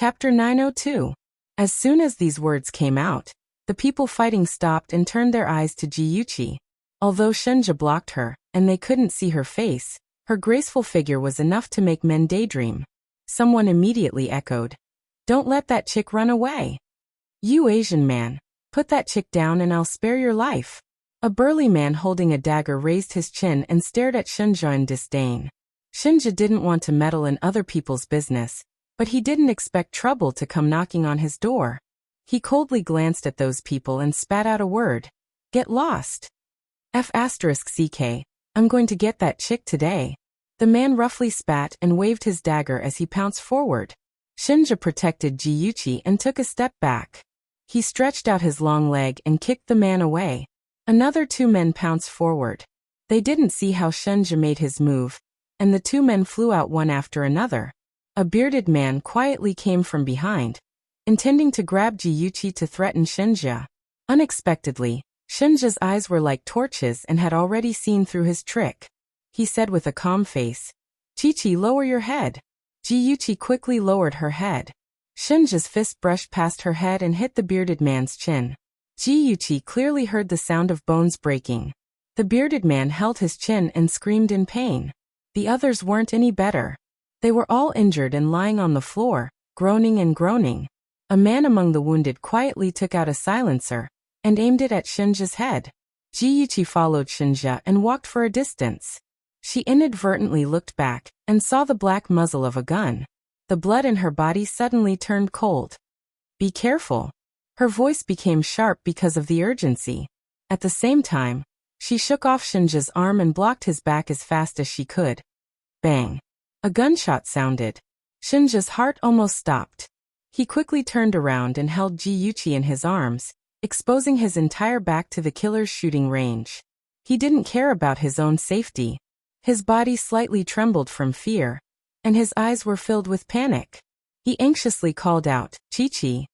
Chapter 902. As soon as these words came out, the people fighting stopped and turned their eyes to Jiyuchi. Although Shinja blocked her, and they couldn't see her face, her graceful figure was enough to make men daydream. Someone immediately echoed, "Don't let that chick run away. You Asian man, put that chick down and I'll spare your life." A burly man holding a dagger raised his chin and stared at Shinja in disdain. Shinja didn't want to meddle in other people's business, but he didn't expect trouble to come knocking on his door. He coldly glanced at those people and spat out a word. "Get lost. F***ck, I'm going to get that chick today." The man roughly spat and waved his dagger as he pounced forward. Shinja protected Jiyuchi and took a step back. He stretched out his long leg and kicked the man away. Another two men pounced forward. They didn't see how Shinja made his move, and the two men flew out one after another. A bearded man quietly came from behind, intending to grab Jiyuchi to threaten Shinja. Unexpectedly, Shinja's eyes were like torches and had already seen through his trick. He said with a calm face, "Chichi, lower your head." Jiyuchi quickly lowered her head. Shinja's fist brushed past her head and hit the bearded man's chin. Jiyuchi clearly heard the sound of bones breaking. The bearded man held his chin and screamed in pain. The others weren't any better. They were all injured and lying on the floor, groaning and groaning. A man among the wounded quietly took out a silencer and aimed it at Shinja's head. Jiyuchi followed Shinja and walked for a distance. She inadvertently looked back and saw the black muzzle of a gun. The blood in her body suddenly turned cold. "Be careful." Her voice became sharp because of the urgency. At the same time, she shook off Shinja's arm and blocked his back as fast as she could. Bang! A gunshot sounded. Shinja's heart almost stopped. He quickly turned around and held Jiyuchi in his arms, exposing his entire back to the killer's shooting range. He didn't care about his own safety. His body slightly trembled from fear, and his eyes were filled with panic. He anxiously called out, "Chichi."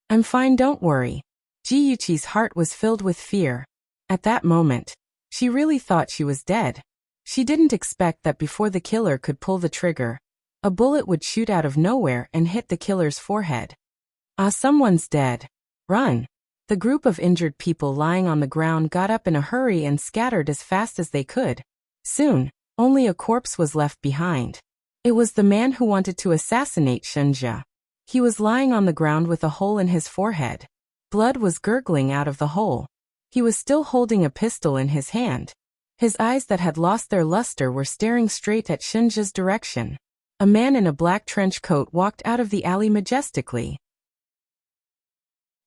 "I'm fine, don't worry." Jiyuchi's heart was filled with fear. At that moment, she really thought she was dead. She didn't expect that before the killer could pull the trigger, a bullet would shoot out of nowhere and hit the killer's forehead. "Ah, someone's dead. Run." The group of injured people lying on the ground got up in a hurry and scattered as fast as they could. Soon, only a corpse was left behind. It was the man who wanted to assassinate Shinja. He was lying on the ground with a hole in his forehead. Blood was gurgling out of the hole. He was still holding a pistol in his hand. His eyes that had lost their luster were staring straight at Shinja's direction. A man in a black trench coat walked out of the alley majestically.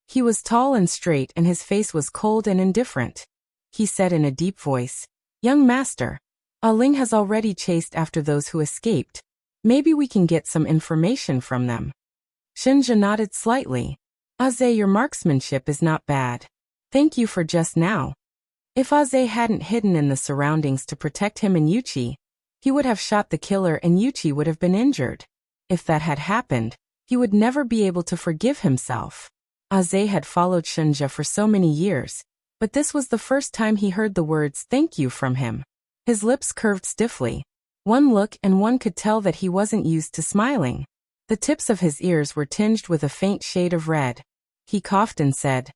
He was tall and straight and his face was cold and indifferent. He said in a deep voice, "Young master, Ah Ling has already chased after those who escaped. Maybe we can get some information from them." Shinja nodded slightly. "Aze, your marksmanship is not bad. Thank you for just now." If Aze hadn't hidden in the surroundings to protect him and Yuchi, he would have shot the killer and Yuchi would have been injured. If that had happened, he would never be able to forgive himself. Aze had followed Shinja for so many years, but this was the first time he heard the words "thank you" from him. His lips curved stiffly. One look and one could tell that he wasn't used to smiling. The tips of his ears were tinged with a faint shade of red. He coughed and said,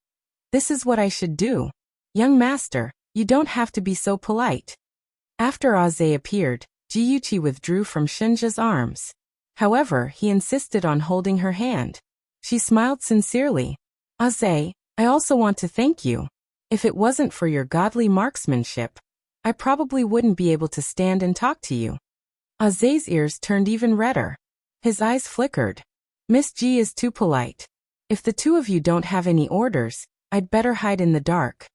"This is what I should do. Young master, you don't have to be so polite." After Aze appeared, Jiyuchi withdrew from Shinja's arms. However, he insisted on holding her hand. She smiled sincerely. "Aze, I also want to thank you. If it wasn't for your godly marksmanship, I probably wouldn't be able to stand and talk to you." Aze's ears turned even redder. His eyes flickered. "Miss G is too polite. If the two of you don't have any orders, I'd better hide in the dark."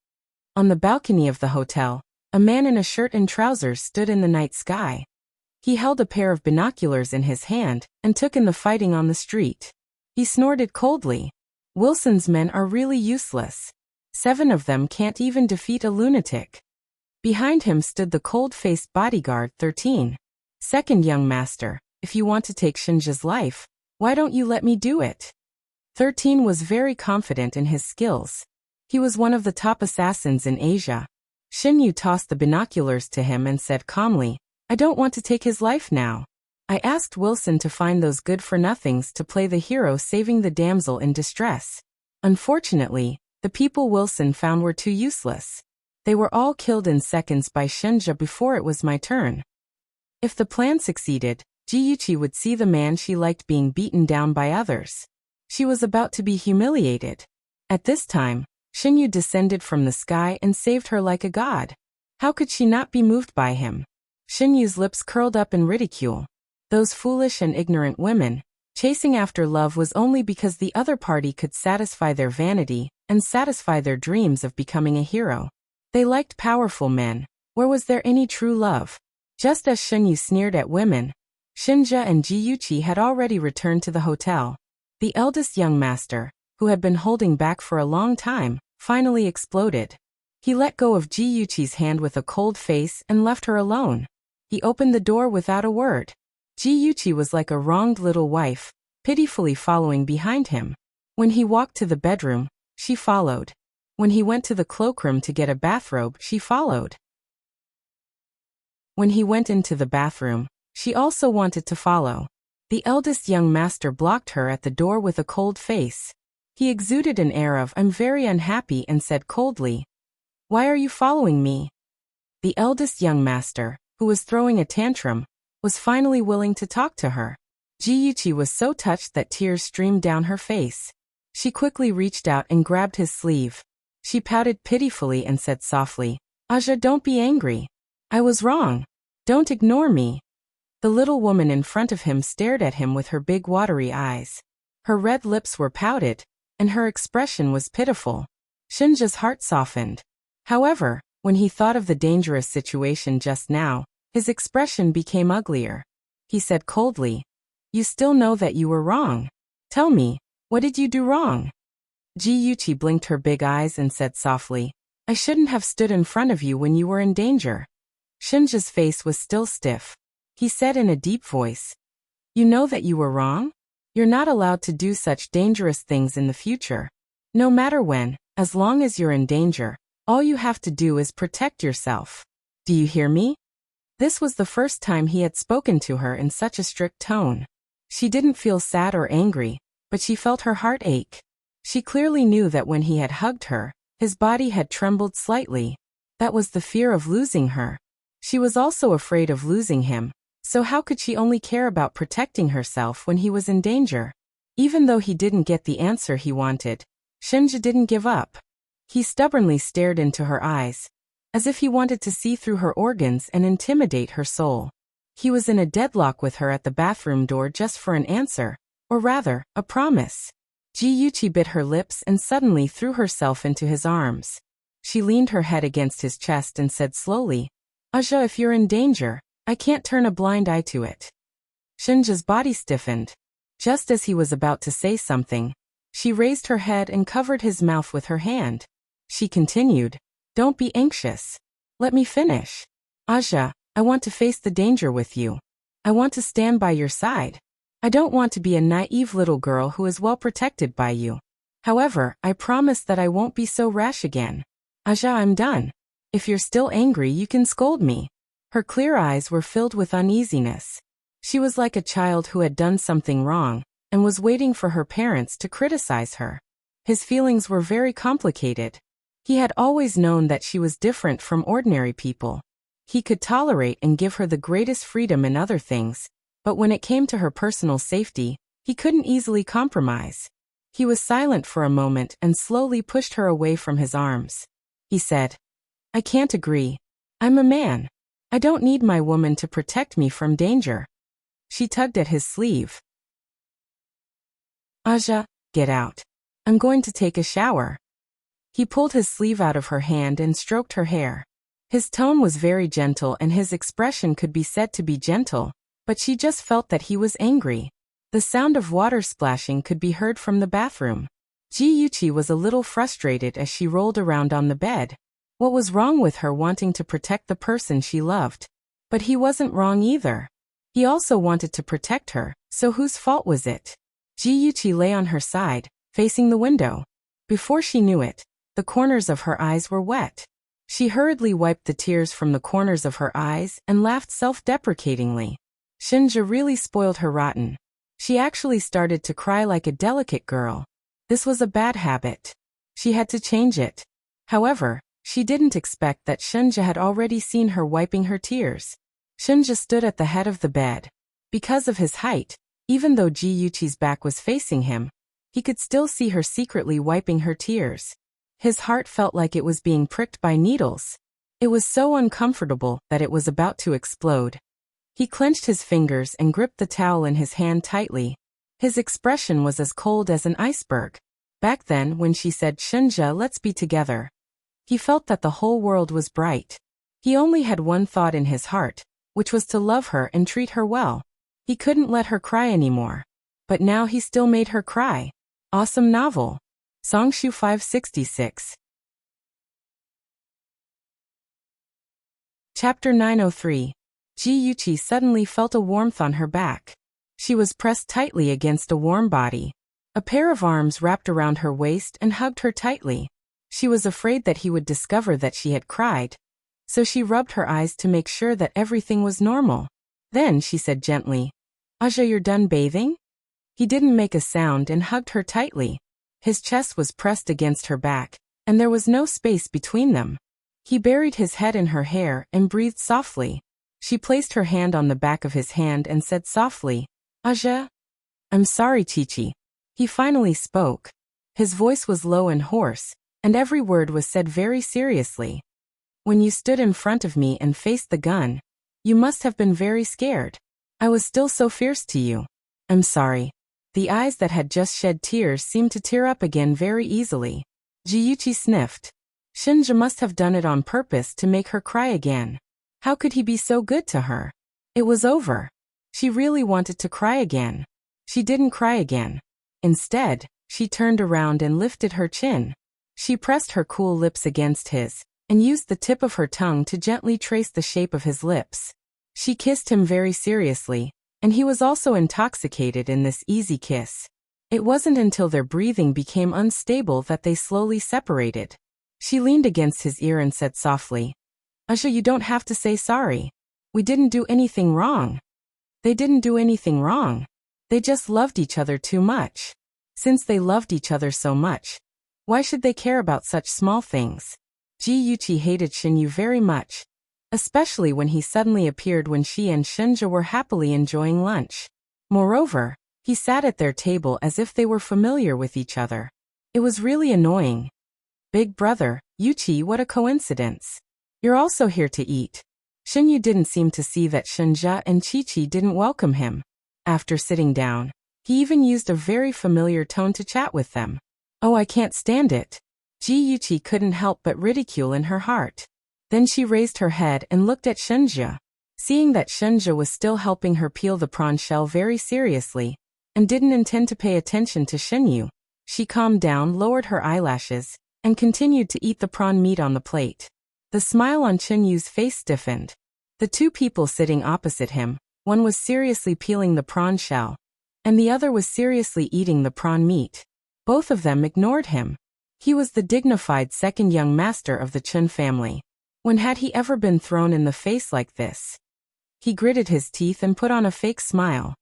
On the balcony of the hotel, a man in a shirt and trousers stood in the night sky. He held a pair of binoculars in his hand and took in the fighting on the street. He snorted coldly. "Wilson's men are really useless. 7 of them can't even defeat a lunatic." Behind him stood the cold-faced bodyguard 13. "Second, young master, if you want to take Shinja's life, why don't you let me do it?" 13 was very confident in his skills. He was one of the top assassins in Asia. Shinyu tossed the binoculars to him and said calmly, "I don't want to take his life now. I asked Wilson to find those good-for-nothings to play the hero saving the damsel in distress. Unfortunately, the people Wilson found were too useless. They were all killed in seconds by Shenja before it was my turn. If the plan succeeded, Jiyuchi would see the man she liked being beaten down by others. She was about to be humiliated. At this time, Shinyu descended from the sky and saved her like a god. How could she not be moved by him? Shinyu's lips curled up in ridicule. Those foolish and ignorant women. Chasing after love was only because the other party could satisfy their vanity and satisfy their dreams of becoming a hero. They liked powerful men. Where was there any true love? Just as Shinyu sneered at women, Shinja and Jiyuchi had already returned to the hotel. The eldest young master, who had been holding back for a long time, finally exploded. He let go of Jiyuchi's hand with a cold face and left her alone. He opened the door without a word. Jiyuchi was like a wronged little wife, pitifully following behind him. When he walked to the bedroom, she followed. When he went to the cloakroom to get a bathrobe, she followed. When he went into the bathroom, she also wanted to follow. The eldest young master blocked her at the door with a cold face. He exuded an air of "I'm very unhappy" and said coldly, "Why are you following me?" The eldest young master, who was throwing a tantrum, was finally willing to talk to her. Jiyuchi was so touched that tears streamed down her face. She quickly reached out and grabbed his sleeve. She pouted pitifully and said softly, "Aja, don't be angry. I was wrong. Don't ignore me." The little woman in front of him stared at him with her big watery eyes. Her red lips were pouted, and her expression was pitiful. Shinja's heart softened. However, when he thought of the dangerous situation just now, his expression became uglier. He said coldly, "You still know that you were wrong. Tell me, what did you do wrong?" Jiyuchi blinked her big eyes and said softly, "I shouldn't have stood in front of you when you were in danger." Shinja's face was still stiff. He said in a deep voice, "You know that you were wrong? You're not allowed to do such dangerous things in the future. No matter when, as long as you're in danger, all you have to do is protect yourself. Do you hear me?" This was the first time he had spoken to her in such a strict tone. She didn't feel sad or angry, but she felt her heart ache. She clearly knew that when he had hugged her, his body had trembled slightly. That was the fear of losing her. She was also afraid of losing him, so how could she only care about protecting herself when he was in danger? Even though he didn't get the answer he wanted, Shinja didn't give up. He stubbornly stared into her eyes, as if he wanted to see through her organs and intimidate her soul. He was in a deadlock with her at the bathroom door just for an answer, or rather, a promise. Jiyuchi bit her lips and suddenly threw herself into his arms. She leaned her head against his chest and said slowly, "Aja, if you're in danger, I can't turn a blind eye to it." Shinja's body stiffened. Just as he was about to say something, she raised her head and covered his mouth with her hand. She continued, "Don't be anxious. Let me finish. Aja, I want to face the danger with you. I want to stand by your side. I don't want to be a naive little girl who is well protected by you. However, I promise that I won't be so rash again. Aja, I'm done. If you're still angry, you can scold me." Her clear eyes were filled with uneasiness. She was like a child who had done something wrong and was waiting for her parents to criticize her. His feelings were very complicated. He had always known that she was different from ordinary people. He could tolerate and give her the greatest freedom in other things, but when it came to her personal safety, he couldn't easily compromise. He was silent for a moment and slowly pushed her away from his arms. He said, "I can't agree. I'm a man. I don't need my woman to protect me from danger." She tugged at his sleeve. "Aja, get out. I'm going to take a shower." He pulled his sleeve out of her hand and stroked her hair. His tone was very gentle and his expression could be said to be gentle, but she just felt that he was angry. The sound of water splashing could be heard from the bathroom. Jiyuchi was a little frustrated as she rolled around on the bed. What was wrong with her wanting to protect the person she loved? But he wasn't wrong either. He also wanted to protect her, so whose fault was it? Jiyuchi lay on her side, facing the window. Before she knew it, the corners of her eyes were wet. She hurriedly wiped the tears from the corners of her eyes and laughed self-deprecatingly. Shinja really spoiled her rotten. She actually started to cry like a delicate girl. This was a bad habit. She had to change it. However, she didn't expect that Shinja had already seen her wiping her tears. Shinja stood at the head of the bed. Because of his height, even though Ji-Yuchi's back was facing him, he could still see her secretly wiping her tears. His heart felt like it was being pricked by needles. It was so uncomfortable that it was about to explode. He clenched his fingers and gripped the towel in his hand tightly. His expression was as cold as an iceberg. Back then, when she said, "Shinja, let's be together," he felt that the whole world was bright. He only had one thought in his heart, which was to love her and treat her well. He couldn't let her cry anymore. But now he still made her cry. Awesome novel. Songshu 566. Chapter 903. Ji-Yuchi suddenly felt a warmth on her back. She was pressed tightly against a warm body. A pair of arms wrapped around her waist and hugged her tightly. She was afraid that he would discover that she had cried, so she rubbed her eyes to make sure that everything was normal. Then she said gently, "Aja, you're done bathing?" He didn't make a sound and hugged her tightly. His chest was pressed against her back, and there was no space between them. He buried his head in her hair and breathed softly. She placed her hand on the back of his hand and said softly, "Aja." "I'm sorry, Chichi." He finally spoke. His voice was low and hoarse, and every word was said very seriously. "When you stood in front of me and faced the gun, you must have been very scared. I was still so fierce to you. I'm sorry." The eyes that had just shed tears seemed to tear up again very easily. Ji-Yuchi sniffed. Shinja must have done it on purpose to make her cry again. How could he be so good to her? It was over. She really wanted to cry again. She didn't cry again. Instead, she turned around and lifted her chin. She pressed her cool lips against his, and used the tip of her tongue to gently trace the shape of his lips. She kissed him very seriously, and he was also intoxicated in this easy kiss. It wasn't until their breathing became unstable that they slowly separated. She leaned against his ear and said softly, "Aja, you don't have to say sorry. We didn't do anything wrong." They didn't do anything wrong. They just loved each other too much. Since they loved each other so much, why should they care about such small things? Ji-Yuchi hated Shinyu very much, especially when he suddenly appeared when she and Shinja were happily enjoying lunch. Moreover, he sat at their table as if they were familiar with each other. It was really annoying. "Big brother, Yuchi, what a coincidence. You're also here to eat." Shinyu didn't seem to see that Shinja and Chi-Chi didn't welcome him. After sitting down, he even used a very familiar tone to chat with them. "Oh, I can't stand it." Ji-Yuchi couldn't help but ridicule in her heart. Then she raised her head and looked at Shinja. Seeing that Shinja was still helping her peel the prawn shell very seriously, and didn't intend to pay attention to Shinyu, she calmed down, lowered her eyelashes, and continued to eat the prawn meat on the plate. The smile on Shinyu's face stiffened. The two people sitting opposite him, one was seriously peeling the prawn shell, and the other was seriously eating the prawn meat. Both of them ignored him. He was the dignified second young master of the Chun family. When had he ever been thrown in the face like this? He gritted his teeth and put on a fake smile.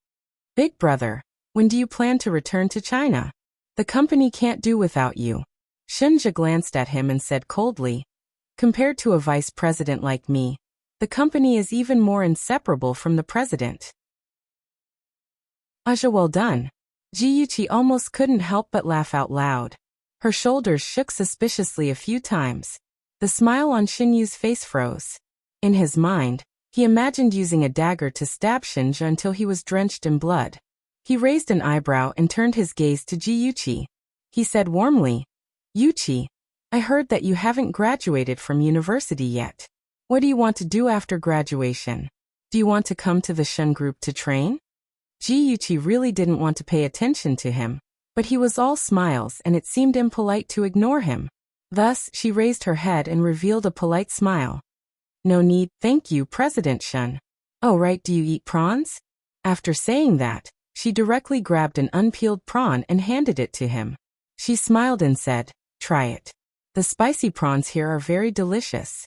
"Big brother, when do you plan to return to China? The company can't do without you." Shinja glanced at him and said coldly, "Compared to a vice president like me, the company is even more inseparable from the president." "Aja, well done." Ji-Yuchi almost couldn't help but laugh out loud. Her shoulders shook suspiciously a few times. The smile on Shinyu's face froze. In his mind, he imagined using a dagger to stab Shinja until he was drenched in blood. He raised an eyebrow and turned his gaze to Ji-Yuchi. He said warmly, "Yuchi, I heard that you haven't graduated from university yet. What do you want to do after graduation? Do you want to come to the Shun group to train?" Ji-Yuchi really didn't want to pay attention to him, but he was all smiles and it seemed impolite to ignore him. Thus, she raised her head and revealed a polite smile. "No need, thank you, President Shun." "Oh right, do you eat prawns?" After saying that, she directly grabbed an unpeeled prawn and handed it to him. She smiled and said, "Try it. The spicy prawns here are very delicious."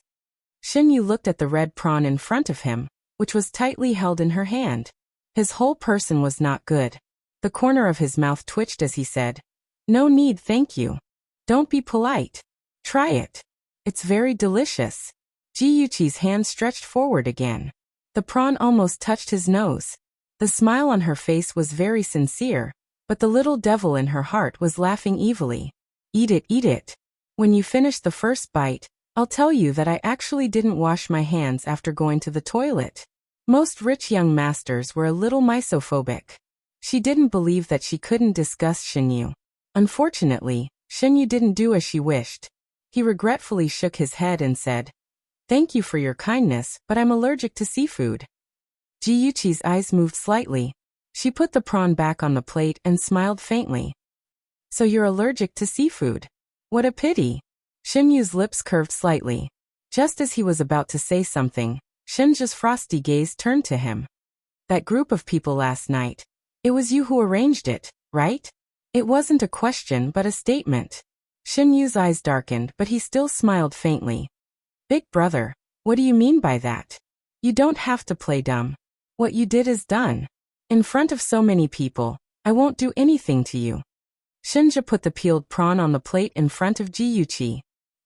Shinyu looked at the red prawn in front of him, which was tightly held in her hand. His whole person was not good. The corner of his mouth twitched as he said, "No need, thank you. Don't be polite. Try it. It's very delicious." Jiyuchi's hand stretched forward again. The prawn almost touched his nose. The smile on her face was very sincere, but the little devil in her heart was laughing evilly. "Eat it, eat it. When you finish the first bite, I'll tell you that I actually didn't wash my hands after going to the toilet." Most rich young masters were a little misophobic. She didn't believe that she couldn't discuss Shinyu. Unfortunately, Shinyu didn't do as she wished. He regretfully shook his head and said, "Thank you for your kindness, but I'm allergic to seafood." Jiyuchi's eyes moved slightly. She put the prawn back on the plate and smiled faintly. "So you're allergic to seafood? What a pity." Shinyu's lips curved slightly. Just as he was about to say something, Shinja's frosty gaze turned to him. "That group of people last night. It was you who arranged it, right?" It wasn't a question but a statement. Shinyu's eyes darkened, but he still smiled faintly. "Big brother, what do you mean by that? You don't have to play dumb. What you did is done. In front of so many people, I won't do anything to you." Shinja put the peeled prawn on the plate in front of Jiyuchi.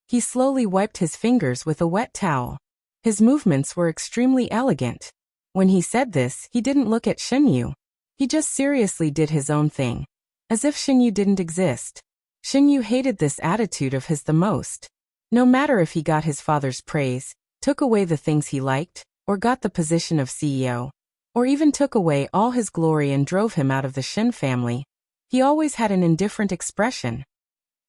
He slowly wiped his fingers with a wet towel. His movements were extremely elegant. When he said this, he didn't look at Shinyu. He just seriously did his own thing, as if Shinyu didn't exist. Shinyu hated this attitude of his the most. No matter if he got his father's praise, took away the things he liked, or got the position of CEO, or even took away all his glory and drove him out of the Shin family, he always had an indifferent expression.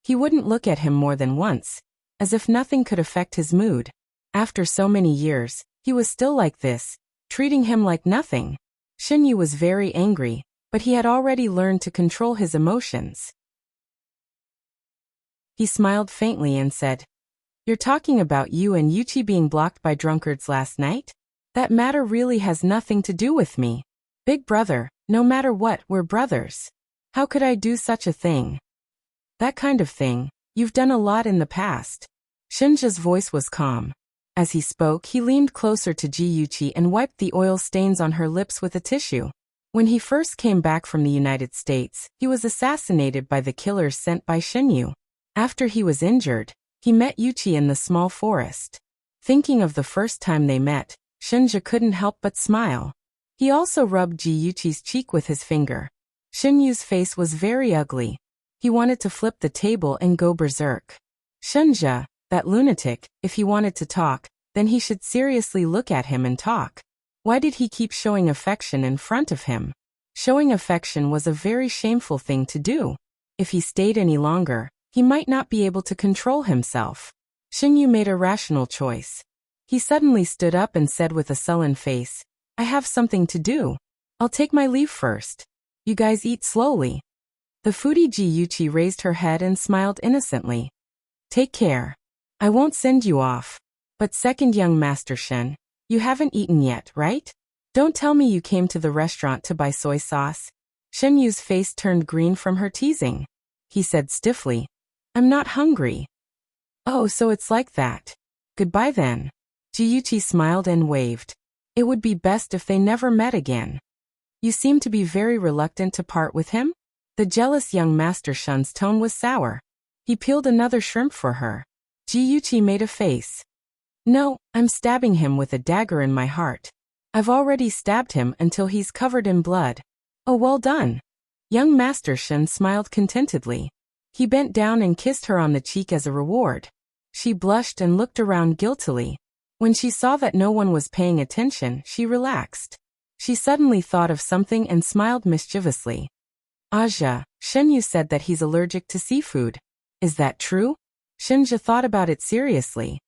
He wouldn't look at him more than once, as if nothing could affect his mood. After so many years, he was still like this, treating him like nothing. Shinyu was very angry, but he had already learned to control his emotions. He smiled faintly and said, "You're talking about you and Yuchi being blocked by drunkards last night? That matter really has nothing to do with me. Big brother, no matter what, we're brothers. How could I do such a thing? That kind of thing, you've done a lot in the past." Shinja's voice was calm. As he spoke, he leaned closer to Jiyuchi and wiped the oil stains on her lips with a tissue. When he first came back from the United States, he was assassinated by the killers sent by Shinyu. After he was injured, he met Yuchi in the small forest. Thinking of the first time they met, Shinja couldn't help but smile. He also rubbed Jiyuchi's cheek with his finger. Shinyu's face was very ugly. He wanted to flip the table and go berserk. Shinja, that lunatic, if he wanted to talk, then he should seriously look at him and talk. Why did he keep showing affection in front of him? Showing affection was a very shameful thing to do. If he stayed any longer, he might not be able to control himself. Shinyu made a rational choice. He suddenly stood up and said with a sullen face, "I have something to do. I'll take my leave first. You guys eat slowly." The foodie Jiyuchi raised her head and smiled innocently. "Take care. I won't send you off. But second young Master Shen, you haven't eaten yet, right? Don't tell me you came to the restaurant to buy soy sauce." Shinyu's face turned green from her teasing. He said stiffly, "I'm not hungry." "Oh, so it's like that. Goodbye then." Jiyuchi smiled and waved. It would be best if they never met again. "You seem to be very reluctant to part with him?" The jealous young Master Shun's tone was sour. He peeled another shrimp for her. Jiyuchi made a face. "No, I'm stabbing him with a dagger in my heart. I've already stabbed him until he's covered in blood." "Oh, well done." Young Master Shun smiled contentedly. He bent down and kissed her on the cheek as a reward. She blushed and looked around guiltily. When she saw that no one was paying attention, she relaxed. She suddenly thought of something and smiled mischievously. "Aja, Shinyu said that he's allergic to seafood. Is that true?" Shinja thought about it seriously.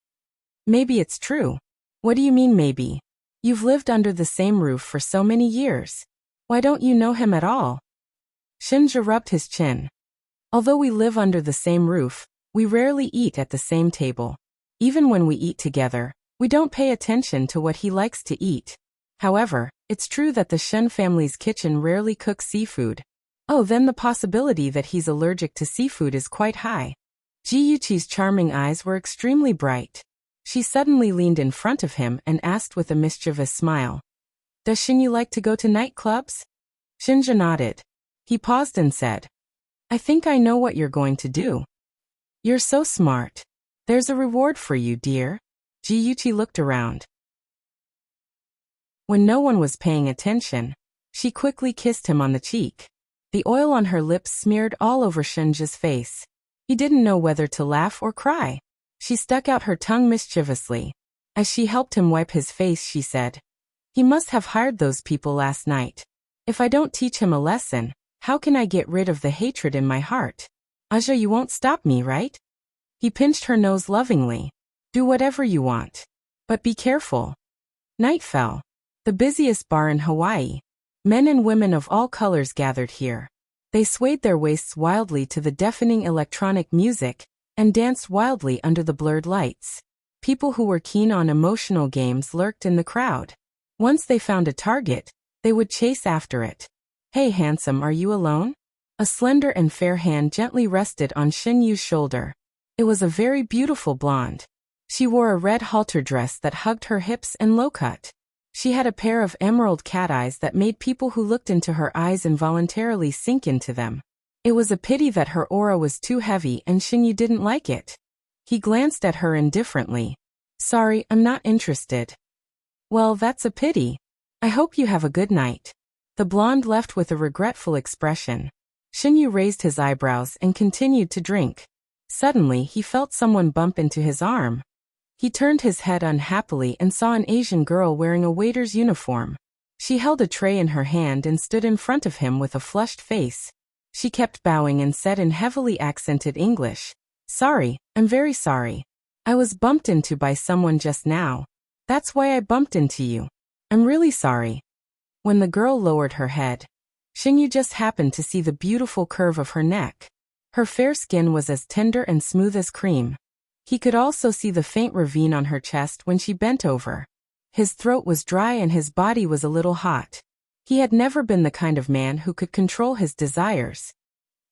"Maybe it's true." "What do you mean maybe? You've lived under the same roof for so many years. Why don't you know him at all?" Shinja rubbed his chin. "Although we live under the same roof, we rarely eat at the same table. Even when we eat together, we don't pay attention to what he likes to eat. However, it's true that the Shen family's kitchen rarely cooks seafood." "Oh, then the possibility that he's allergic to seafood is quite high." Jiyuchi's charming eyes were extremely bright. She suddenly leaned in front of him and asked with a mischievous smile, Does Xinyu like to go to nightclubs? Xinjia nodded. He paused and said, I think I know what you're going to do. You're so smart. There's a reward for you, dear. Jiyuchi looked around. When no one was paying attention, she quickly kissed him on the cheek. The oil on her lips smeared all over Xinjia's face. He didn't know whether to laugh or cry. She stuck out her tongue mischievously. As she helped him wipe his face, she said, He must have hired those people last night. If I don't teach him a lesson, how can I get rid of the hatred in my heart? Aja, you won't stop me, right? He pinched her nose lovingly. Do whatever you want. But be careful. Night fell. The busiest bar in Hawaii. Men and women of all colors gathered here. They swayed their waists wildly to the deafening electronic music and danced wildly under the blurred lights. People who were keen on emotional games lurked in the crowd. Once they found a target, they would chase after it. Hey handsome, are you alone? A slender and fair hand gently rested on Xinyu's shoulder. It was a very beautiful blonde. She wore a red halter dress that hugged her hips and low-cut. She had a pair of emerald cat eyes that made people who looked into her eyes involuntarily sink into them. It was a pity that her aura was too heavy and Xinyu didn't like it. He glanced at her indifferently. Sorry, I'm not interested. Well, that's a pity. I hope you have a good night. The blonde left with a regretful expression. Xinyu raised his eyebrows and continued to drink. Suddenly, he felt someone bump into his arm. He turned his head unhappily and saw an Asian girl wearing a waiter's uniform. She held a tray in her hand and stood in front of him with a flushed face. She kept bowing and said in heavily accented English, Sorry, I'm very sorry. I was bumped into by someone just now. That's why I bumped into you. I'm really sorry. When the girl lowered her head, Xinyu just happened to see the beautiful curve of her neck. Her fair skin was as tender and smooth as cream. He could also see the faint ravine on her chest when she bent over. His throat was dry and his body was a little hot. He had never been the kind of man who could control his desires.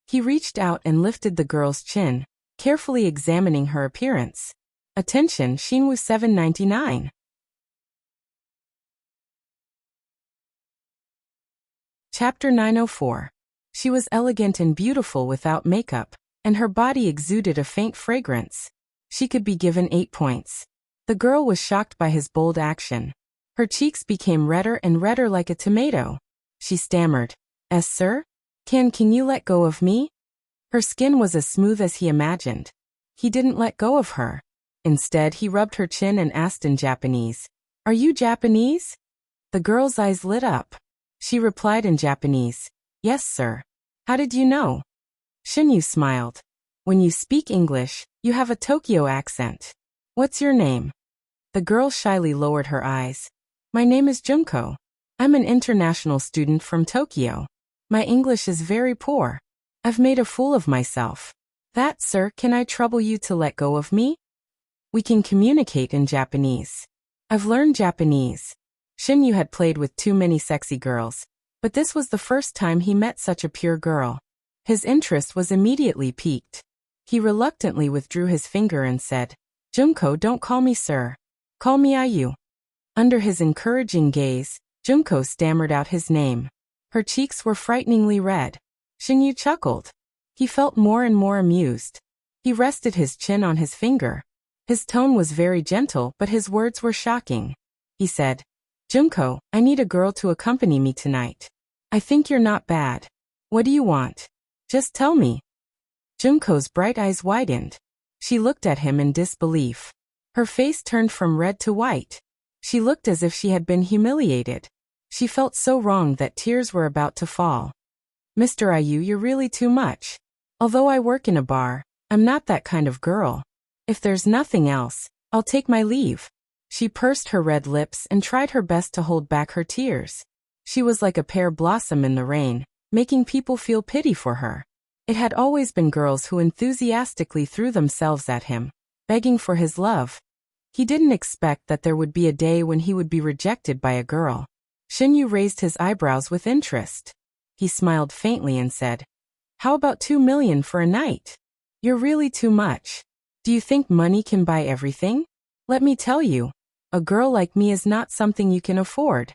He reached out and lifted the girl's chin, carefully examining her appearance. Attention, Xinwu 799. Chapter 904. She was elegant and beautiful without makeup, and her body exuded a faint fragrance. She could be given 8 points. The girl was shocked by his bold action. Her cheeks became redder and redder like a tomato. She stammered, Sir? Can you let go of me? Her skin was as smooth as he imagined. He didn't let go of her. Instead, he rubbed her chin and asked in Japanese, Are you Japanese? The girl's eyes lit up. She replied in Japanese, Yes, sir. How did you know? Xinyu smiled. When you speak English, you have a Tokyo accent. What's your name? The girl shyly lowered her eyes. My name is Junko. I'm an international student from Tokyo. My English is very poor. I've made a fool of myself. That, sir, can I trouble you to let go of me? We can communicate in Japanese. I've learned Japanese. Xinyu had played with too many sexy girls, but this was the first time he met such a pure girl. His interest was immediately piqued. He reluctantly withdrew his finger and said, Junko, don't call me sir. Call me Ayu. Under his encouraging gaze, Junko stammered out his name. Her cheeks were frighteningly red. Xinyu chuckled. He felt more and more amused. He rested his chin on his finger. His tone was very gentle, but his words were shocking. He said, Junko, I need a girl to accompany me tonight. I think you're not bad. What do you want? Just tell me. Junko's bright eyes widened. She looked at him in disbelief. Her face turned from red to white. She looked as if she had been humiliated. She felt so wrong that tears were about to fall. Mr. Ayu, you're really too much. Although I work in a bar, I'm not that kind of girl. If there's nothing else, I'll take my leave. She pursed her red lips and tried her best to hold back her tears. She was like a pear blossom in the rain, making people feel pity for her. It had always been girls who enthusiastically threw themselves at him, begging for his love. He didn't expect that there would be a day when he would be rejected by a girl. Xinyu raised his eyebrows with interest. He smiled faintly and said, How about 2 million for a night? You're really too much. Do you think money can buy everything? Let me tell you, a girl like me is not something you can afford.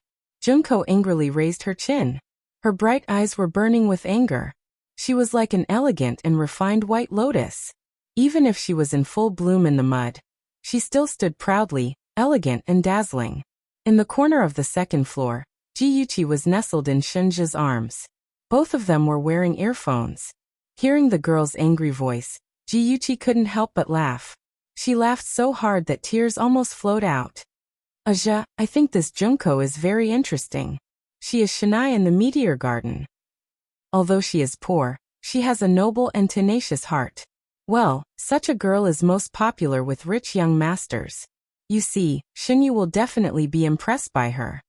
Junko angrily raised her chin. Her bright eyes were burning with anger. She was like an elegant and refined white lotus. Even if she was in full bloom in the mud, she still stood proudly, elegant and dazzling. In the corner of the second floor, Jiyuchi was nestled in Shunja's arms. Both of them were wearing earphones. Hearing the girl's angry voice, Jiyuchi couldn't help but laugh. She laughed so hard that tears almost flowed out. Aja, I think this Junko is very interesting. She is Shinai in the Meteor Garden. Although she is poor, she has a noble and tenacious heart. Well, such a girl is most popular with rich young masters. You see, Shinyu will definitely be impressed by her.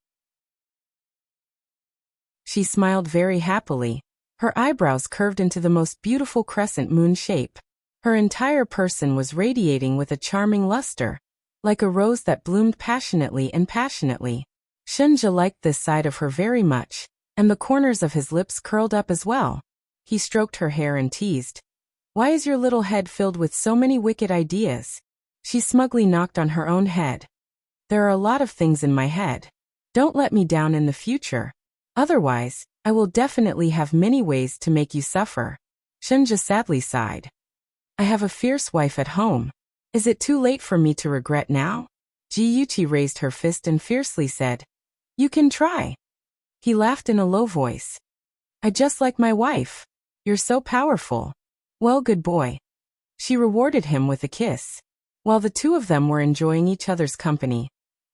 She smiled very happily. Her eyebrows curved into the most beautiful crescent moon shape. Her entire person was radiating with a charming luster, like a rose that bloomed passionately and passionately. Shunja liked this side of her very much, and the corners of his lips curled up as well. He stroked her hair and teased. Why is your little head filled with so many wicked ideas? She smugly knocked on her own head. There are a lot of things in my head. Don't let me down in the future. Otherwise, I will definitely have many ways to make you suffer. Shunja sadly sighed. I have a fierce wife at home. Is it too late for me to regret now? Jiyuchi raised her fist and fiercely said, You can try. He laughed in a low voice. I just like my wife. You're so powerful. Well, good boy. She rewarded him with a kiss. While the two of them were enjoying each other's company,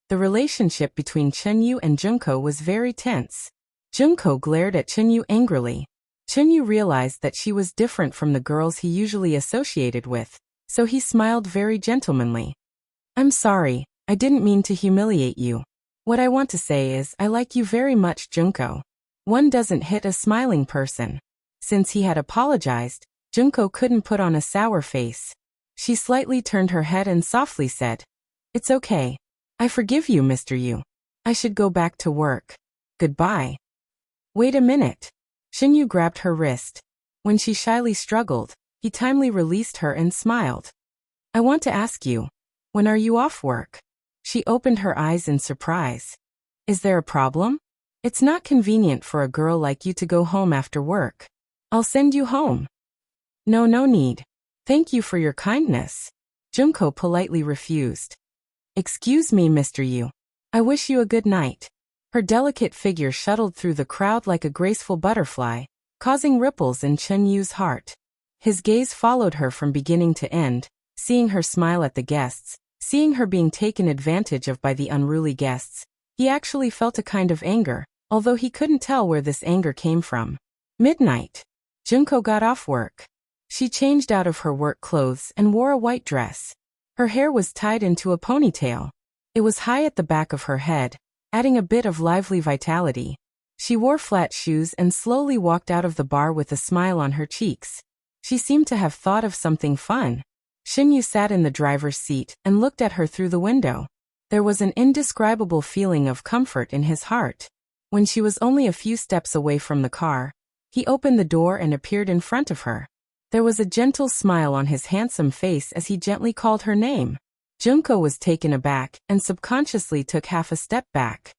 the relationship between Chenyu and Junko was very tense. Junko glared at Chenyu angrily. Chenyu realized that she was different from the girls he usually associated with, so he smiled very gentlemanly. I'm sorry, I didn't mean to humiliate you. What I want to say is I like you very much, Junko. One doesn't hit a smiling person. Since he had apologized, Junko couldn't put on a sour face. She slightly turned her head and softly said, It's okay. I forgive you, Mr. Yu. I should go back to work. Goodbye. Wait a minute. Shinyu grabbed her wrist. When she shyly struggled, he timely released her and smiled. I want to ask you, when are you off work? She opened her eyes in surprise. Is there a problem? It's not convenient for a girl like you to go home after work. I'll send you home. No need. Thank you for your kindness. Junko politely refused. Excuse me, Mr. Yu. I wish you a good night. Her delicate figure shuttled through the crowd like a graceful butterfly, causing ripples in Chen Yu's heart. His gaze followed her from beginning to end, seeing her smile at the guests, seeing her being taken advantage of by the unruly guests. He actually felt a kind of anger, although he couldn't tell where this anger came from. Midnight. Junko got off work. She changed out of her work clothes and wore a white dress. Her hair was tied into a ponytail. It was high at the back of her head, adding a bit of lively vitality. She wore flat shoes and slowly walked out of the bar with a smile on her cheeks. She seemed to have thought of something fun. Shinyu sat in the driver's seat and looked at her through the window. There was an indescribable feeling of comfort in his heart. When she was only a few steps away from the car, he opened the door and appeared in front of her. There was a gentle smile on his handsome face as he gently called her name. Junko was taken aback and subconsciously took half a step back.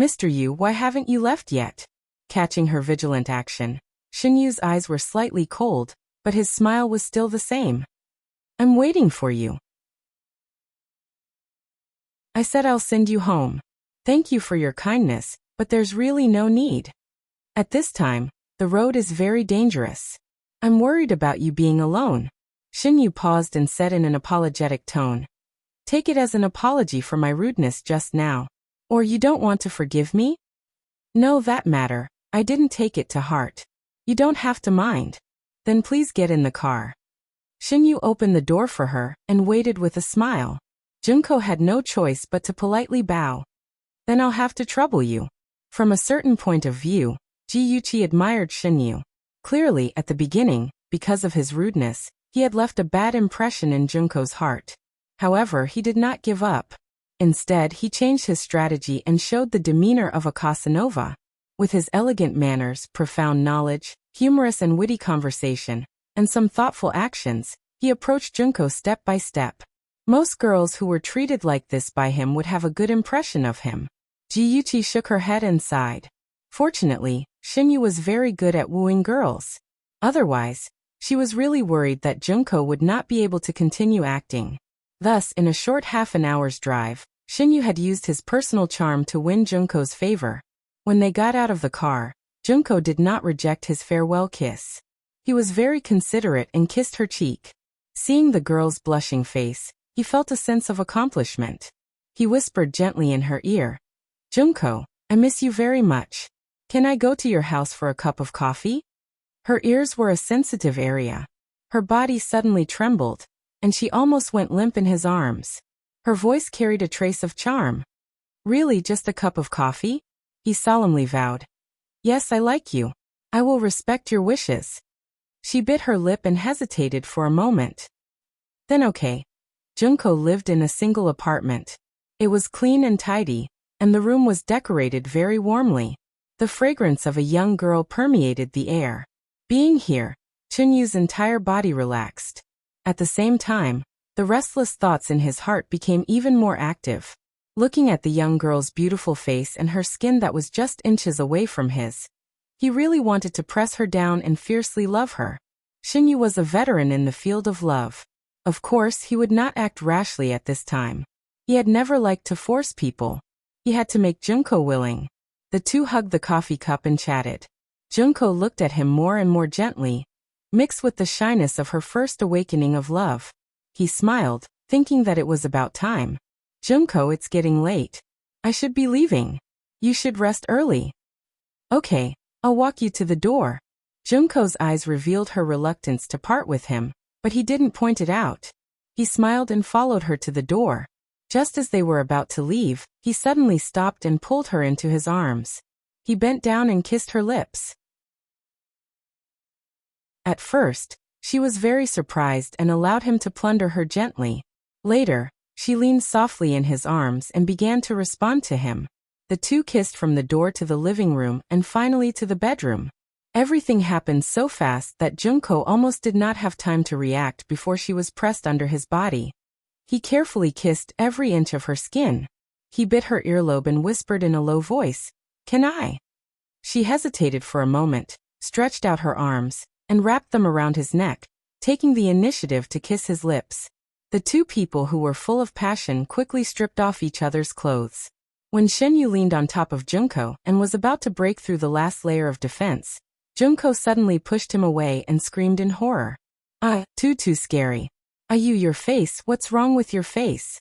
Mr. Yu, why haven't you left yet? Catching her vigilant action, Shinyu's eyes were slightly cold, but his smile was still the same. I'm waiting for you. I said I'll send you home. Thank you for your kindness, but there's really no need. At this time, the road is very dangerous. I'm worried about you being alone. Shinyu paused and said in an apologetic tone. Take it as an apology for my rudeness just now. Or you don't want to forgive me? No, that matter. I didn't take it to heart. You don't have to mind. Then please get in the car. Shinyu opened the door for her and waited with a smile. Junko had no choice but to politely bow. Then I'll have to trouble you. From a certain point of view, Jiyuchi admired Shinyu. Clearly, at the beginning, because of his rudeness, he had left a bad impression in Junko's heart. However, he did not give up. Instead, he changed his strategy and showed the demeanor of a Casanova. With his elegant manners, profound knowledge, humorous and witty conversation, and some thoughtful actions, he approached Junko step by step. Most girls who were treated like this by him would have a good impression of him. Jiyuchi shook her head and sighed. Fortunately, Shinyu was very good at wooing girls. Otherwise, she was really worried that Junko would not be able to continue acting. Thus, in a short half an hour's drive, Shinyu had used his personal charm to win Junko's favor. When they got out of the car, Junko did not reject his farewell kiss. He was very considerate and kissed her cheek. Seeing the girl's blushing face, he felt a sense of accomplishment. He whispered gently in her ear, "Junko, I miss you very much. Can I go to your house for a cup of coffee?" Her ears were a sensitive area. Her body suddenly trembled, and she almost went limp in his arms. Her voice carried a trace of charm. "Really, just a cup of coffee?" He solemnly vowed. "Yes, I like you. I will respect your wishes." She bit her lip and hesitated for a moment. Then okay. Junko lived in a single apartment. It was clean and tidy, and the room was decorated very warmly. The fragrance of a young girl permeated the air. Being here, Chunyu's entire body relaxed. At the same time, the restless thoughts in his heart became even more active. Looking at the young girl's beautiful face and her skin that was just inches away from his, he really wanted to press her down and fiercely love her. Shinyu was a veteran in the field of love. Of course, he would not act rashly at this time. He had never liked to force people. He had to make Junko willing. The two hugged the coffee cup and chatted. Junko looked at him more and more gently, mixed with the shyness of her first awakening of love. He smiled, thinking that it was about time. "Junko, it's getting late. I should be leaving. You should rest early." "Okay, I'll walk you to the door." Junko's eyes revealed her reluctance to part with him, but he didn't point it out. He smiled and followed her to the door. Just as they were about to leave, he suddenly stopped and pulled her into his arms. He bent down and kissed her lips. At first, she was very surprised and allowed him to plunder her gently. Later, she leaned softly in his arms and began to respond to him. The two kissed from the door to the living room and finally to the bedroom. Everything happened so fast that Junko almost did not have time to react before she was pressed under his body. He carefully kissed every inch of her skin. He bit her earlobe and whispered in a low voice, "Can I?" She hesitated for a moment, stretched out her arms, and wrapped them around his neck, taking the initiative to kiss his lips. The two people who were full of passion quickly stripped off each other's clothes. When Shinyu leaned on top of Junko and was about to break through the last layer of defense, Junko suddenly pushed him away and screamed in horror. Too scary. Your face, what's wrong with your face?"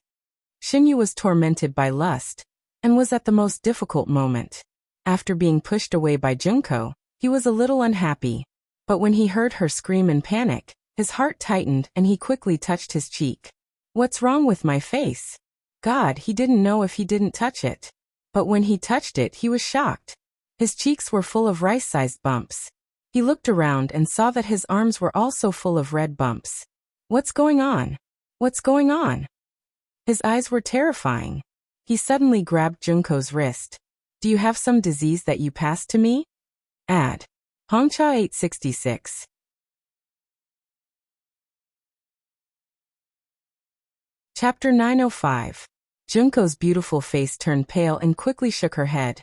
Shinyu was tormented by lust, and was at the most difficult moment. After being pushed away by Junko, he was a little unhappy. But when he heard her scream in panic, his heart tightened and he quickly touched his cheek. "What's wrong with my face?" God, he didn't know if he didn't touch it. But when he touched it, he was shocked. His cheeks were full of rice-sized bumps. He looked around and saw that his arms were also full of red bumps. "What's going on? What's going on?" His eyes were terrifying. He suddenly grabbed Junko's wrist. "Do you have some disease that you passed to me?" Ad. Hongcha 866. Chapter 905. Junko's beautiful face turned pale and quickly shook her head.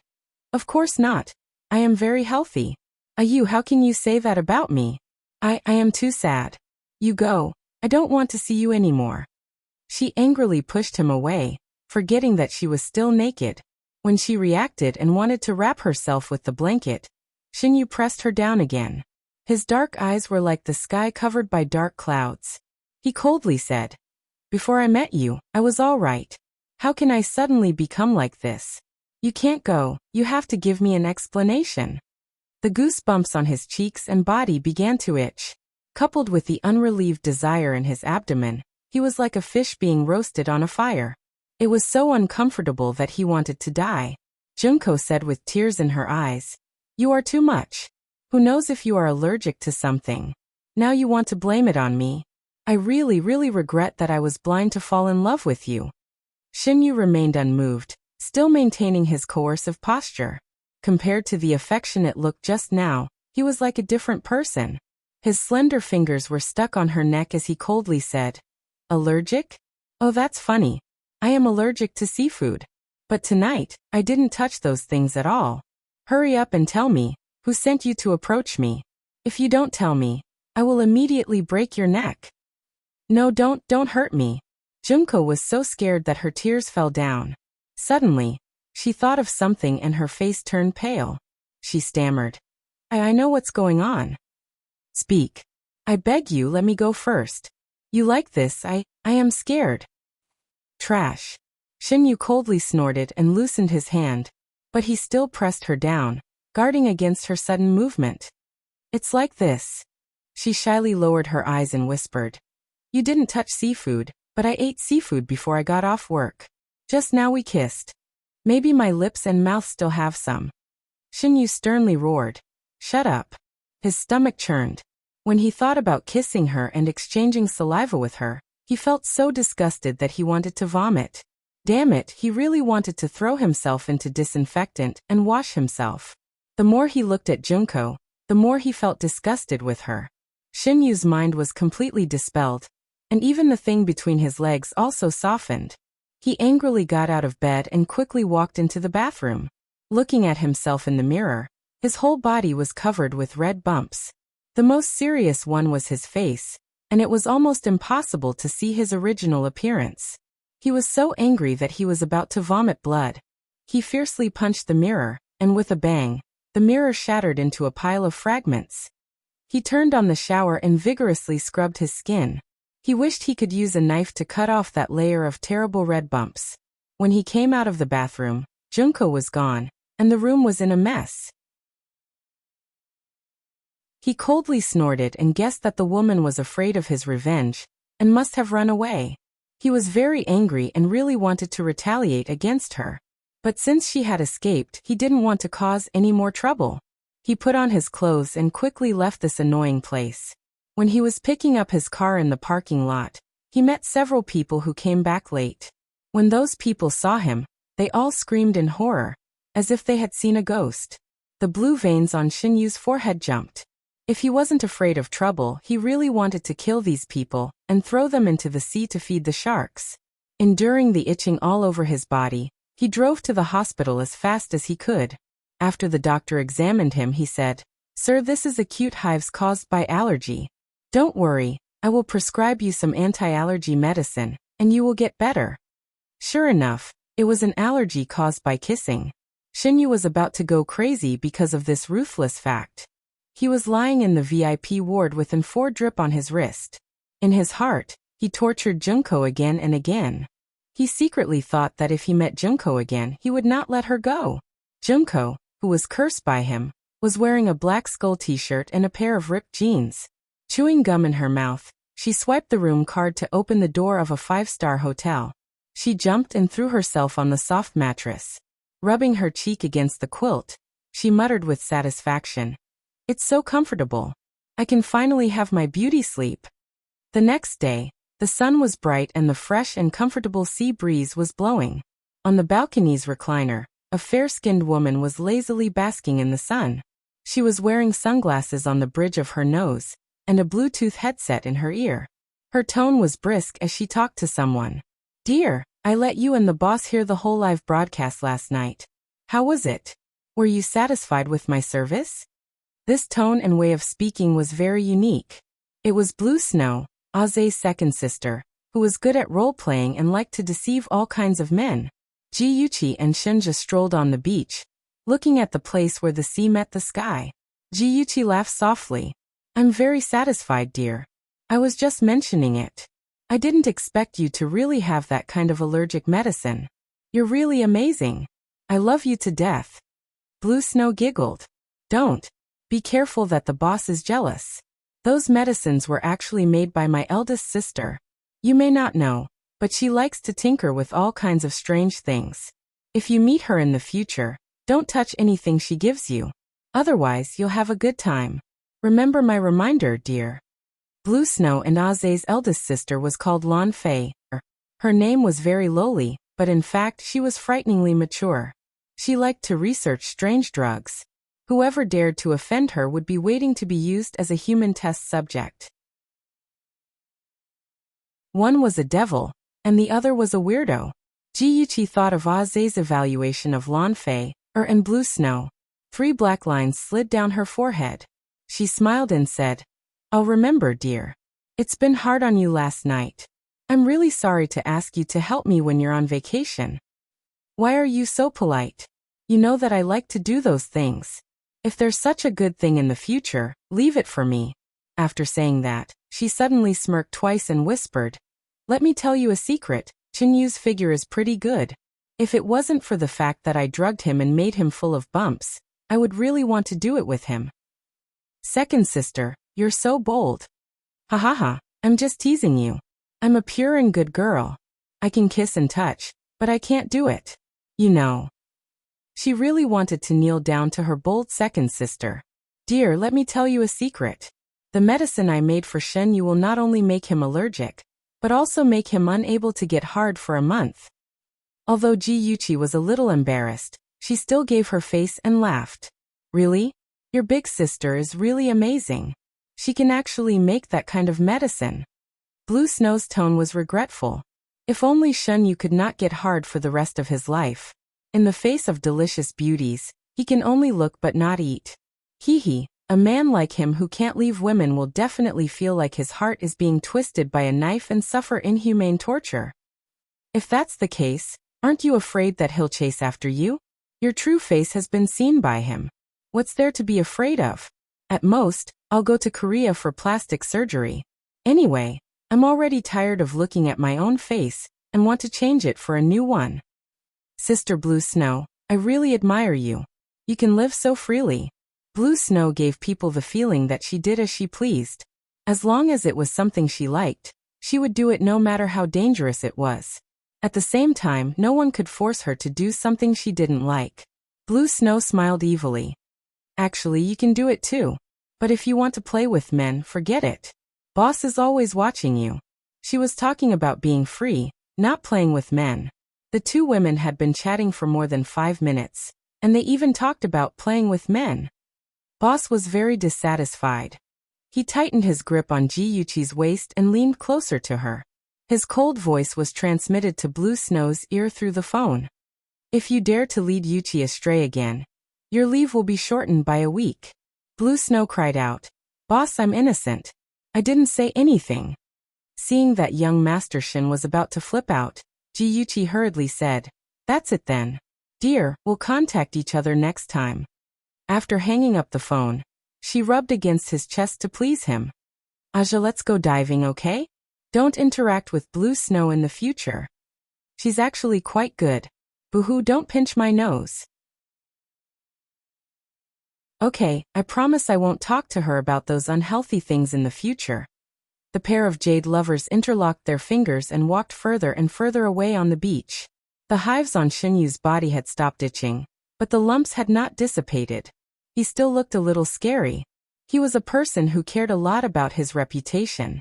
"Of course not. I am very healthy." How can you say that about me?" I am too sad. You go. I don't want to see you anymore." She angrily pushed him away, forgetting that she was still naked. When she reacted and wanted to wrap herself with the blanket, Shinyu pressed her down again. His dark eyes were like the sky covered by dark clouds. He coldly said, "Before I met you, I was all right. How can I suddenly become like this? You can't go, you have to give me an explanation." The goosebumps on his cheeks and body began to itch. Coupled with the unrelieved desire in his abdomen, he was like a fish being roasted on a fire. It was so uncomfortable that he wanted to die. Junko said with tears in her eyes, "You are too much. Who knows if you are allergic to something? Now you want to blame it on me. I really regret that I was blind to fall in love with you." Shinyu remained unmoved, still maintaining his coercive posture. Compared to the affectionate look just now, he was like a different person. His slender fingers were stuck on her neck as he coldly said, "Allergic? Oh, that's funny. I am allergic to seafood. But tonight, I didn't touch those things at all. Hurry up and tell me, who sent you to approach me? If you don't tell me, I will immediately break your neck. No, don't hurt me. Junko was so scared that her tears fell down. Suddenly, she thought of something and her face turned pale. She stammered. I know what's going on. Speak. I beg you, let me go first. You like this? I am scared. Trash. Shinyu coldly snorted and loosened his hand, but he still pressed her down, guarding against her sudden movement. It's like this. She shyly lowered her eyes and whispered. You didn't touch seafood, but I ate seafood before I got off work. Just now we kissed. Maybe my lips and mouth still have some. Shinyu sternly roared. Shut up. His stomach churned. When he thought about kissing her and exchanging saliva with her, he felt so disgusted that he wanted to vomit. Damn it, he really wanted to throw himself into disinfectant and wash himself. The more he looked at Junko, the more he felt disgusted with her. Shinyu's mind was completely dispelled, and even the thing between his legs also softened. He angrily got out of bed and quickly walked into the bathroom. Looking at himself in the mirror, his whole body was covered with red bumps. The most serious one was his face, and it was almost impossible to see his original appearance. He was so angry that he was about to vomit blood. He fiercely punched the mirror, and with a bang, the mirror shattered into a pile of fragments. He turned on the shower and vigorously scrubbed his skin. He wished he could use a knife to cut off that layer of terrible red bumps. When he came out of the bathroom, Junko was gone, and the room was in a mess. He coldly snorted and guessed that the woman was afraid of his revenge, and must have run away. He was very angry and really wanted to retaliate against her. But since she had escaped, he didn't want to cause any more trouble. He put on his clothes and quickly left this annoying place. When he was picking up his car in the parking lot, he met several people who came back late. When those people saw him, they all screamed in horror, as if they had seen a ghost. The blue veins on Shinyu's forehead jumped. If he wasn't afraid of trouble, he really wanted to kill these people and throw them into the sea to feed the sharks. Enduring the itching all over his body, he drove to the hospital as fast as he could. After the doctor examined him, he said, Sir, this is acute hives caused by allergy. Don't worry, I will prescribe you some anti-allergy medicine, and you will get better. Sure enough, it was an allergy caused by kissing. Shinyu was about to go crazy because of this ruthless fact. He was lying in the VIP ward with an 4 drip on his wrist. In his heart, he tortured Junko again and again. He secretly thought that if he met Junko again, he would not let her go. Junko, who was cursed by him, was wearing a black skull t-shirt and a pair of ripped jeans. Chewing gum in her mouth, she swiped the room card to open the door of a 5-star hotel. She jumped and threw herself on the soft mattress. Rubbing her cheek against the quilt, she muttered with satisfaction, It's so comfortable. I can finally have my beauty sleep. The next day, the sun was bright and the fresh and comfortable sea breeze was blowing. On the balcony's recliner, a fair-skinned woman was lazily basking in the sun. She was wearing sunglasses on the bridge of her nose, and a Bluetooth headset in her ear. Her tone was brisk as she talked to someone. Dear, I let you and the boss hear the whole live broadcast last night. How was it? Were you satisfied with my service? This tone and way of speaking was very unique. It was Blue Snow, Aze's second sister, who was good at role-playing and liked to deceive all kinds of men. Jiyuchi and Shinja strolled on the beach, looking at the place where the sea met the sky. Jiyuchi laughed softly. I'm very satisfied, dear. I was just mentioning it. I didn't expect you to really have that kind of allergic medicine. You're really amazing. I love you to death. Blue Snow giggled. Don't. Be careful that the boss is jealous. Those medicines were actually made by my eldest sister. You may not know, but she likes to tinker with all kinds of strange things. If you meet her in the future, don't touch anything she gives you. Otherwise, you'll have a good time. Remember my reminder, dear. Blue Snow and Aze's eldest sister was called Lan Fei. Her name was very lowly, but in fact she was frighteningly mature. She liked to research strange drugs. Whoever dared to offend her would be waiting to be used as a human test subject. One was a devil, and the other was a weirdo. Ji Yuqi thought of Zhe's evaluation of Lan Fei, and Blue Snow. 3 black lines slid down her forehead. She smiled and said, "I'll remember, dear. It's been hard on you last night. I'm really sorry to ask you to help me when you're on vacation. Why are you so polite? You know that I like to do those things. If there's such a good thing in the future, leave it for me." After saying that, she suddenly smirked twice and whispered, "Let me tell you a secret, Chen Yu's figure is pretty good. If it wasn't for the fact that I drugged him and made him full of bumps, I would really want to do it with him." "Second sister, you're so bold." "Ha ha ha, I'm just teasing you. I'm a pure and good girl. I can kiss and touch, but I can't do it. You know." She really wanted to kneel down to her bold second sister. "Dear, let me tell you a secret. The medicine I made for Shen Yu will not only make him allergic, but also make him unable to get hard for a month." Although Ji Yuqi was a little embarrassed, she still gave her face and laughed. "Really? Your big sister is really amazing. She can actually make that kind of medicine." Blue Snow's tone was regretful. If only Shen Yu could not get hard for the rest of his life. In the face of delicious beauties, he can only look but not eat. Hee. A man like him who can't leave women will definitely feel like his heart is being twisted by a knife and suffer inhumane torture. If that's the case, aren't you afraid that he'll chase after you? Your true face has been seen by him. What's there to be afraid of? At most, I'll go to Korea for plastic surgery. Anyway, I'm already tired of looking at my own face and want to change it for a new one. Sister Blue Snow, I really admire you. You can live so freely. Blue Snow gave people the feeling that she did as she pleased. As long as it was something she liked, she would do it no matter how dangerous it was. At the same time, no one could force her to do something she didn't like. Blue Snow smiled evilly. Actually, you can do it too. But if you want to play with men, forget it. Boss is always watching you. She was talking about being free, not playing with men. The 2 women had been chatting for more than 5 minutes, and they even talked about playing with men. Boss was very dissatisfied. He tightened his grip on Ji Yuqi's waist and leaned closer to her. His cold voice was transmitted to Blue Snow's ear through the phone. "If you dare to lead Yuqi astray again, your leave will be shortened by a week." Blue Snow cried out, "Boss, I'm innocent. I didn't say anything." Seeing that young Master Shin was about to flip out, Ji Yuqi hurriedly said, "That's it then. Dear, we'll contact each other next time." After hanging up the phone, she rubbed against his chest to please him. "Aja, let's go diving, okay? Don't interact with Blue Snow in the future. She's actually quite good. Boo-hoo, don't pinch my nose." "Okay, I promise I won't talk to her about those unhealthy things in the future." The pair of jade lovers interlocked their fingers and walked further and further away on the beach. The hives on Shen Yu's body had stopped itching, but the lumps had not dissipated. He still looked a little scary. He was a person who cared a lot about his reputation.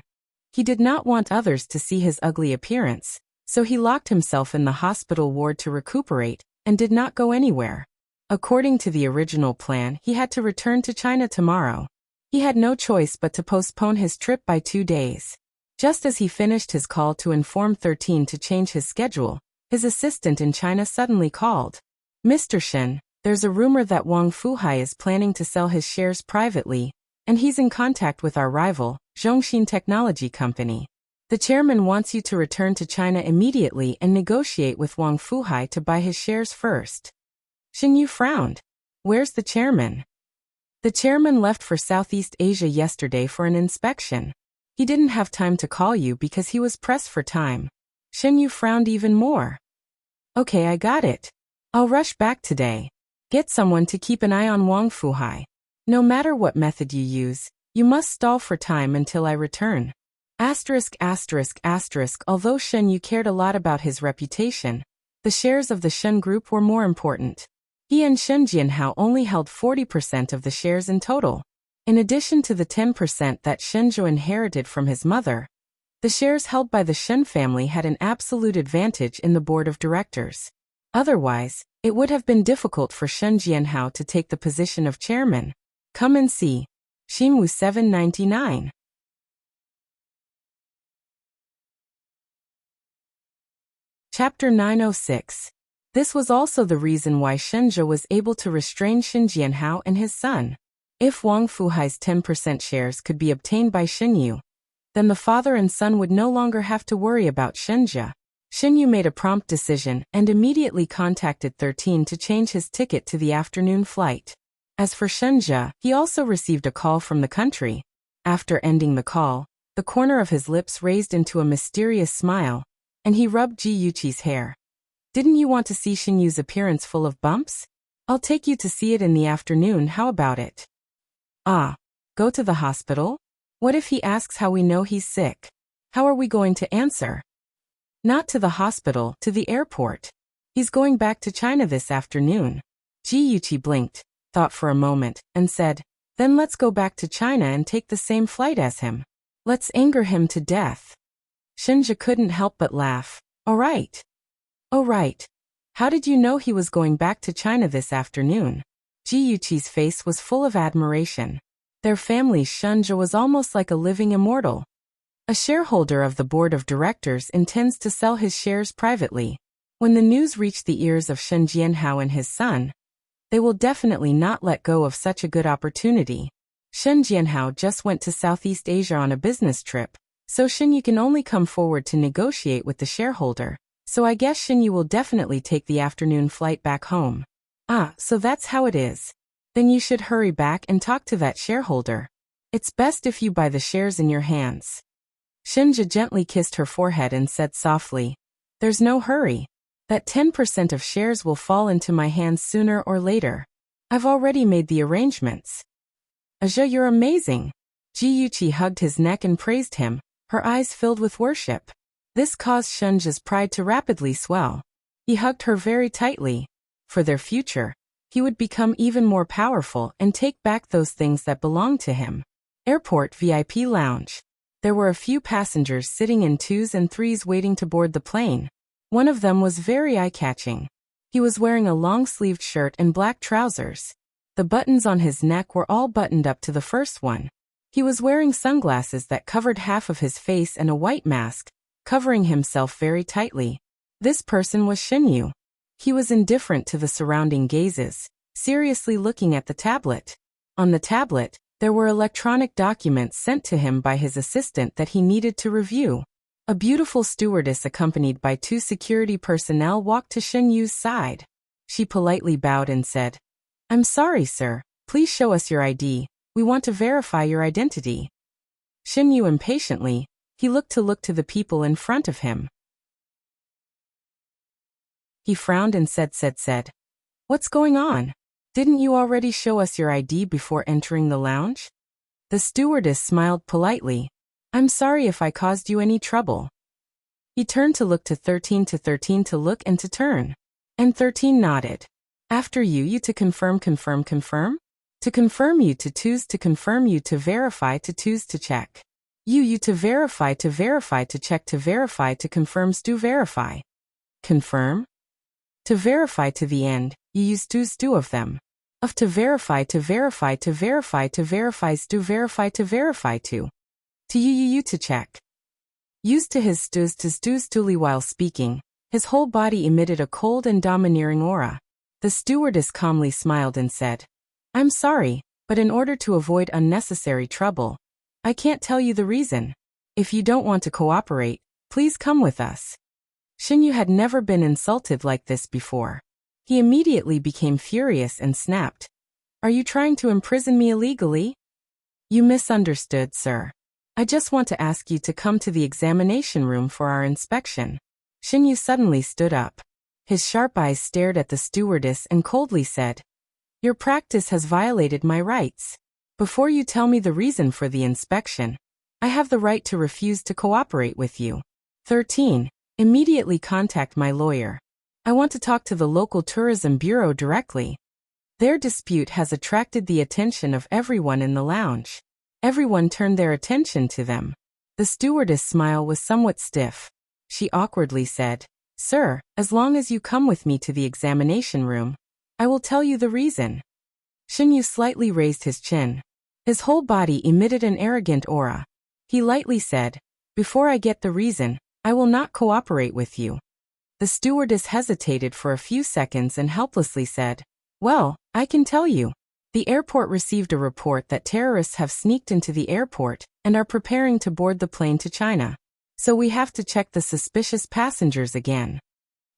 He did not want others to see his ugly appearance, so he locked himself in the hospital ward to recuperate and did not go anywhere. According to the original plan, he had to return to China tomorrow. He had no choice but to postpone his trip by 2 days. Just as he finished his call to inform 13 to change his schedule, his assistant in China suddenly called. "Mr. Shen, there's a rumor that Wang Fuhai is planning to sell his shares privately, and he's in contact with our rival, Zhongxin Technology Company. The chairman wants you to return to China immediately and negotiate with Wang Fuhai to buy his shares first." Shen Yu frowned. "Where's the chairman?" "The chairman left for Southeast Asia yesterday for an inspection. He didn't have time to call you because he was pressed for time." Shen Yu frowned even more. "Okay, I got it. I'll rush back today. Get someone to keep an eye on Wang Fuhai. No matter what method you use, you must stall for time until I return." Although Shen Yu cared a lot about his reputation, the shares of the Shen Group were more important. He and Shen Jianhao only held 40% of the shares in total. In addition to the 10% that Shen Zhou inherited from his mother, the shares held by the Shen family had an absolute advantage in the board of directors. Otherwise, it would have been difficult for Shen Jianhao to take the position of chairman. Come and see. Xinwu 799. Chapter 906. This was also the reason why Shenjia was able to restrain Xin Jianhao and his son. If Wang Fuhai's 10% shares could be obtained by Xinyu, then the father and son would no longer have to worry about Shenjia. Xinyu made a prompt decision and immediately contacted 13 to change his ticket to the afternoon flight. As for Shenjia, he also received a call from the country. After ending the call, the corner of his lips raised into a mysterious smile, and he rubbed Ji Yuqi's hair. Didn't you want to see Xinyu's appearance full of bumps? I'll take you to see it in the afternoon, how about it? Ah, go to the hospital? What if he asks how we know he's sick? How are we going to answer? Not to the hospital, to the airport. He's going back to China this afternoon. Ji Yuqi blinked, thought for a moment, and said, then let's go back to China and take the same flight as him. Let's anger him to death. Shenjia couldn't help but laugh. All right. Oh right. How did you know he was going back to China this afternoon? Ji Yuqi's face was full of admiration. Their family Shenjia was almost like a living immortal. A shareholder of the board of directors intends to sell his shares privately. When the news reached the ears of Shen Jianhao and his son, they will definitely not let go of such a good opportunity. Shen Jianhao just went to Southeast Asia on a business trip, so Xinyu can only come forward to negotiate with the shareholder, so I guess Xinyu will definitely take the afternoon flight back home. Ah, so that's how it is. Then you should hurry back and talk to that shareholder. It's best if you buy the shares in your hands. Shenjia gently kissed her forehead and said softly, there's no hurry. That 10% of shares will fall into my hands sooner or later. I've already made the arrangements. Aja, you're amazing. Ji Yuqi hugged his neck and praised him, her eyes filled with worship. This caused Shenjia's pride to rapidly swell. He hugged her very tightly. For their future, he would become even more powerful and take back those things that belonged to him. Airport VIP Lounge. There were a few passengers sitting in 2s and 3s waiting to board the plane. One of them was very eye-catching. He was wearing a long-sleeved shirt and black trousers. The buttons on his neck were all buttoned up to the first one. He was wearing sunglasses that covered half of his face and a white mask, covering himself very tightly. This person was Xinyu. He was indifferent to the surrounding gazes, seriously looking at the tablet. On the tablet, there were electronic documents sent to him by his assistant that he needed to review. A beautiful stewardess accompanied by 2 security personnel walked to Xinyu's side. She politely bowed and said, I'm sorry, sir. Please show us your ID. We want to verify your identity. Xinyu impatiently, he looked to the people in front of him. He frowned and said, What's going on? Didn't you already show us your ID before entering the lounge? The stewardess smiled politely. I'm sorry if I caused you any trouble. He turned to look to 13 to look and to turn. And 13 nodded. After you to confirm. To confirm you to 2s to confirm you to verify to 2s to check. You to verify to check to verify to confirms to verify. Confirm? To verify to the end, you use two of them. Of to verify to verify to verify to verifies to verify to verify to. To you to check. Used to his stus to stuli while speaking, his whole body emitted a cold and domineering aura. The stewardess calmly smiled and said, I'm sorry, but in order to avoid unnecessary trouble, I can't tell you the reason. If you don't want to cooperate, please come with us. Xinyu had never been insulted like this before. He immediately became furious and snapped. Are you trying to imprison me illegally? You misunderstood, sir. I just want to ask you to come to the examination room for our inspection. Xinyu suddenly stood up. His sharp eyes stared at the stewardess and coldly said, Your practice has violated my rights. Before you tell me the reason for the inspection, I have the right to refuse to cooperate with you. 13. Immediately contact my lawyer. I want to talk to the local tourism bureau directly. Their dispute has attracted the attention of everyone in the lounge. Everyone turned their attention to them. The stewardess' smile was somewhat stiff. She awkwardly said, Sir, as long as you come with me to the examination room, I will tell you the reason. Xinyu slightly raised his chin. His whole body emitted an arrogant aura. He lightly said, Before I get the reason, I will not cooperate with you. The stewardess hesitated for a few seconds and helplessly said, "Well, I can tell you. The airport received a report that terrorists have sneaked into the airport and are preparing to board the plane to China. So we have to check the suspicious passengers again."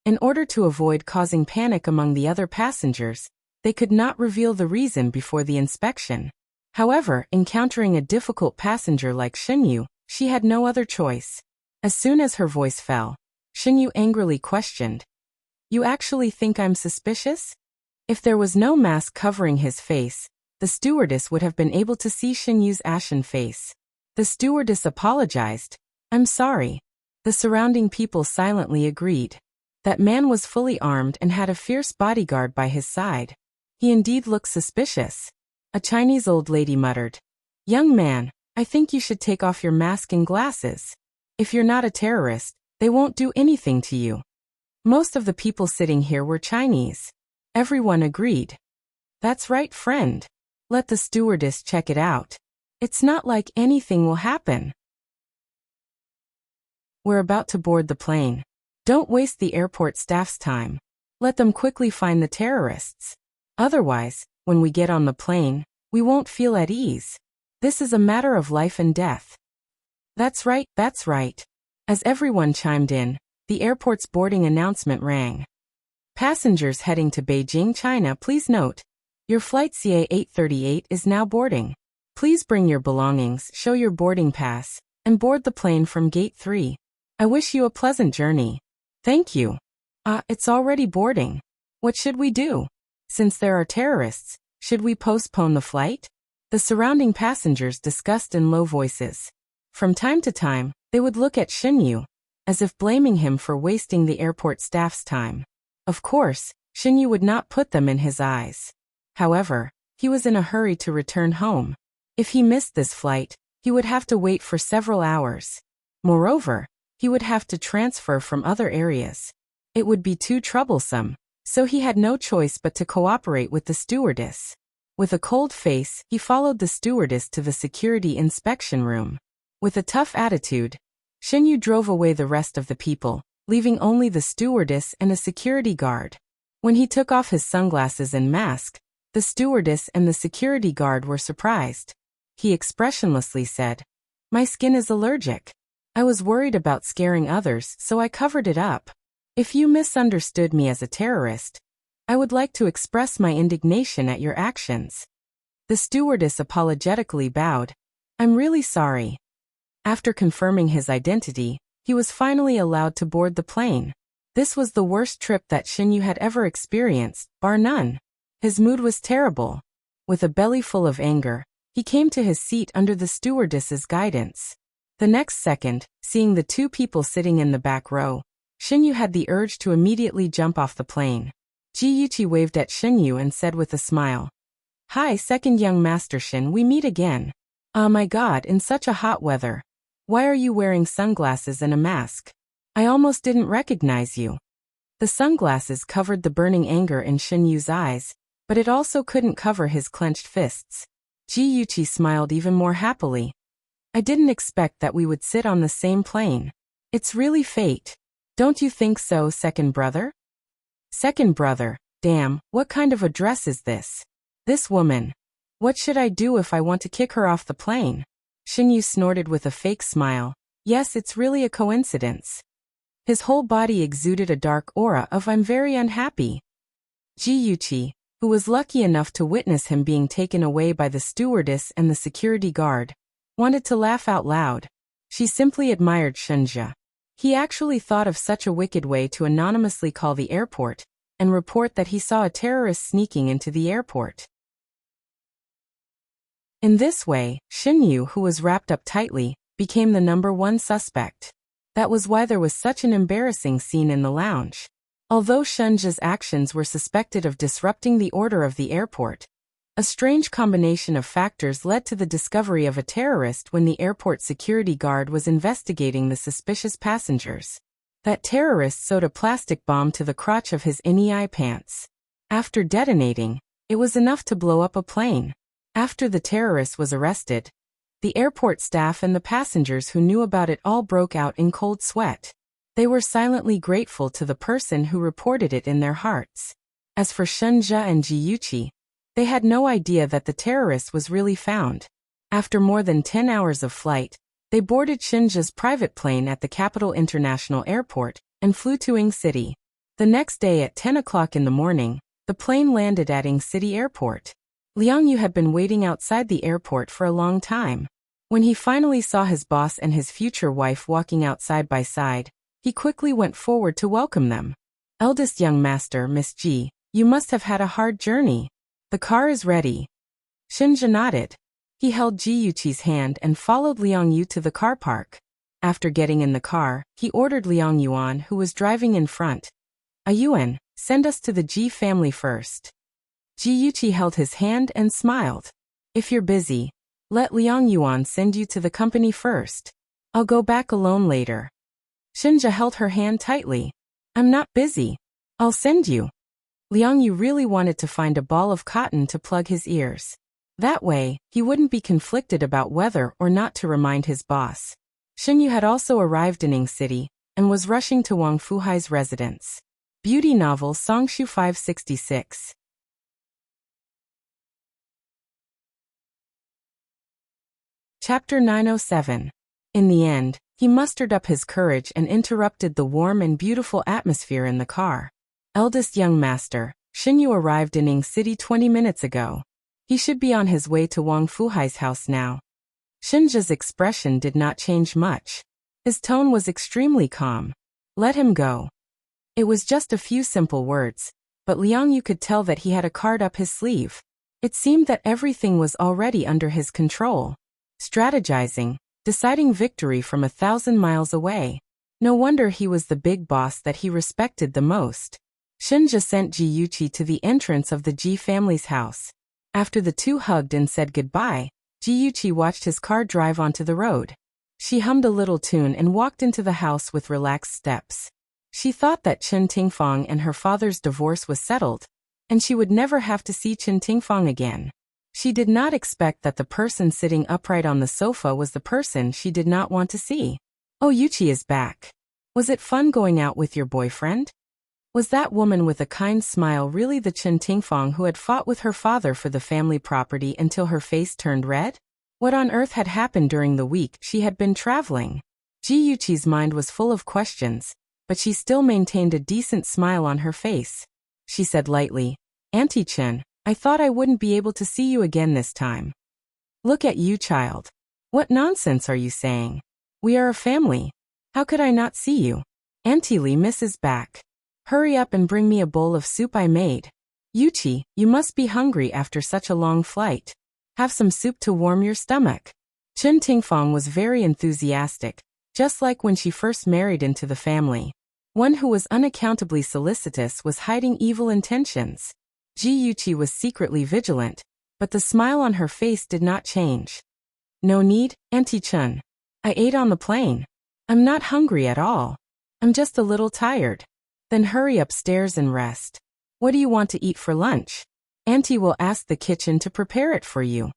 In order to avoid causing panic among the other passengers, they could not reveal the reason before the inspection. However, encountering a difficult passenger like Xinyu, she had no other choice. As soon as her voice fell, Xinyu angrily questioned, "You actually think I'm suspicious?" If there was no mask covering his face, the stewardess would have been able to see Xinyu's ashen face. The stewardess apologized. "I'm sorry." The surrounding people silently agreed. That man was fully armed and had a fierce bodyguard by his side. He indeed looked suspicious. A Chinese old lady muttered, "Young man, I think you should take off your mask and glasses. If you're not a terrorist, they won't do anything to you." Most of the people sitting here were Chinese. Everyone agreed. "That's right, friend. Let the stewardess check it out. It's not like anything will happen. We're about to board the plane. Don't waste the airport staff's time. Let them quickly find the terrorists. Otherwise, when we get on the plane, we won't feel at ease. This is a matter of life and death." That's right, that's right. As everyone chimed in, the airport's boarding announcement rang. "Passengers heading to Beijing, China, please note, your flight CA-838 is now boarding. Please bring your belongings, show your boarding pass, and board the plane from Gate 3. I wish you a pleasant journey." "Thank you." It's already boarding. What should we do? Since there are terrorists, should we postpone the flight?" The surrounding passengers discussed in low voices. From time to time, they would look at Xinyu, as if blaming him for wasting the airport staff's time. Of course, Xinyu would not put them in his eyes. However, he was in a hurry to return home. If he missed this flight, he would have to wait for several hours. Moreover, he would have to transfer from other areas. It would be too troublesome, so he had no choice but to cooperate with the stewardess. With a cold face, he followed the stewardess to the security inspection room. With a tough attitude, Xinyu drove away the rest of the people, leaving only the stewardess and a security guard. When he took off his sunglasses and mask, the stewardess and the security guard were surprised. He expressionlessly said, "My skin is allergic. I was worried about scaring others, so I covered it up. If you misunderstood me as a terrorist, I would like to express my indignation at your actions." The stewardess apologetically bowed. "I'm really sorry." After confirming his identity, he was finally allowed to board the plane. This was the worst trip that Xinyu had ever experienced, bar none. His mood was terrible. With a belly full of anger, he came to his seat under the stewardess's guidance. The next second, seeing the two people sitting in the back row, Xinyu had the urge to immediately jump off the plane. Jiyuchi waved at Xinyu and said with a smile, "Hi, second young master Xin, we meet again. Ah, my God, in such a hot weather. Why are you wearing sunglasses and a mask? I almost didn't recognize you." The sunglasses covered the burning anger in Xinyu's eyes, but it also couldn't cover his clenched fists. Jiyuchi smiled even more happily. "I didn't expect that we would sit on the same plane. It's really fate. Don't you think so, second brother?" "Second brother, damn, what kind of a dress is this? This woman. What should I do if I want to kick her off the plane?" Xinyu snorted with a fake smile. "Yes, it's really a coincidence." His whole body exuded a dark aura of "I'm very unhappy." Jiyuchi, who was lucky enough to witness him being taken away by the stewardess and the security guard, wanted to laugh out loud. She simply admired Shenjia. He actually thought of such a wicked way to anonymously call the airport and report that he saw a terrorist sneaking into the airport. In this way, Xinyu, who was wrapped up tightly, became the #1 suspect. That was why there was such an embarrassing scene in the lounge. Although Shenjia's actions were suspected of disrupting the order of the airport, a strange combination of factors led to the discovery of a terrorist when the airport security guard was investigating the suspicious passengers. That terrorist sewed a plastic bomb to the crotch of his inai pants. After detonating, it was enough to blow up a plane. After the terrorist was arrested, the airport staff and the passengers who knew about it all broke out in cold sweat. They were silently grateful to the person who reported it in their hearts. As for Shenja and Jiyuchi, they had no idea that the terrorist was really found. After more than 10 hours of flight, they boarded Shenja's private plane at the Capital International Airport and flew to Ing City. The next day at 10 o'clock in the morning, the plane landed at Ing City Airport. Liang Yu had been waiting outside the airport for a long time. When he finally saw his boss and his future wife walking out side by side, he quickly went forward to welcome them. Eldest young master, Miss Ji, you must have had a hard journey. The car is ready. Shinja nodded. He held Jiyuchi's hand and followed Liang Yu to the car park. After getting in the car, he ordered Liang Yuan, who was driving in front. Yuan, send us to the Ji family first. Jiyuchi held his hand and smiled. If you're busy, let Liang Yuan send you to the company first. I'll go back alone later. Shinja held her hand tightly. I'm not busy. I'll send you. Liang Yu really wanted to find a ball of cotton to plug his ears. That way, he wouldn't be conflicted about whether or not to remind his boss. Xinyu had also arrived in Ing City and was rushing to Wang Fuhai's residence. Beauty novel Songshu 566. Chapter 907. In the end, he mustered up his courage and interrupted the warm and beautiful atmosphere in the car. Eldest young master, Xinyu arrived in Ing City 20 minutes ago. He should be on his way to Wang Fuhai's house now. Shinja's expression did not change much. His tone was extremely calm. Let him go. It was just a few simple words, but Liang Yu could tell that he had a card up his sleeve. It seemed that everything was already under his control. Strategizing, deciding victory from 1,000 miles away. No wonder he was the big boss that he respected the most. Shinja sent Jiyuchi to the entrance of the Ji family's house. After the two hugged and said goodbye, Jiyuchi watched his car drive onto the road. She hummed a little tune and walked into the house with relaxed steps. She thought that Chen Tingfang and her father's divorce was settled, and she would never have to see Chen Tingfang again. She did not expect that the person sitting upright on the sofa was the person she did not want to see. Oh, Yuchi is back. Was it fun going out with your boyfriend? Was that woman with a kind smile really the Chen Tingfang who had fought with her father for the family property until her face turned red? What on earth had happened during the week she had been traveling? Jiyuchi's mind was full of questions, but she still maintained a decent smile on her face. She said lightly, Auntie Chen, I thought I wouldn't be able to see you again this time. Look at you, child. What nonsense are you saying? We are a family. How could I not see you? Auntie Li misses back. Hurry up and bring me a bowl of soup I made. Yuchi, you must be hungry after such a long flight. Have some soup to warm your stomach. Chen Tingfang was very enthusiastic, just like when she first married into the family. One who was unaccountably solicitous was hiding evil intentions. Jiyuchi was secretly vigilant, but the smile on her face did not change. No need, Auntie Chen. I ate on the plane. I'm not hungry at all. I'm just a little tired. Then hurry upstairs and rest. What do you want to eat for lunch? Auntie will ask the kitchen to prepare it for you.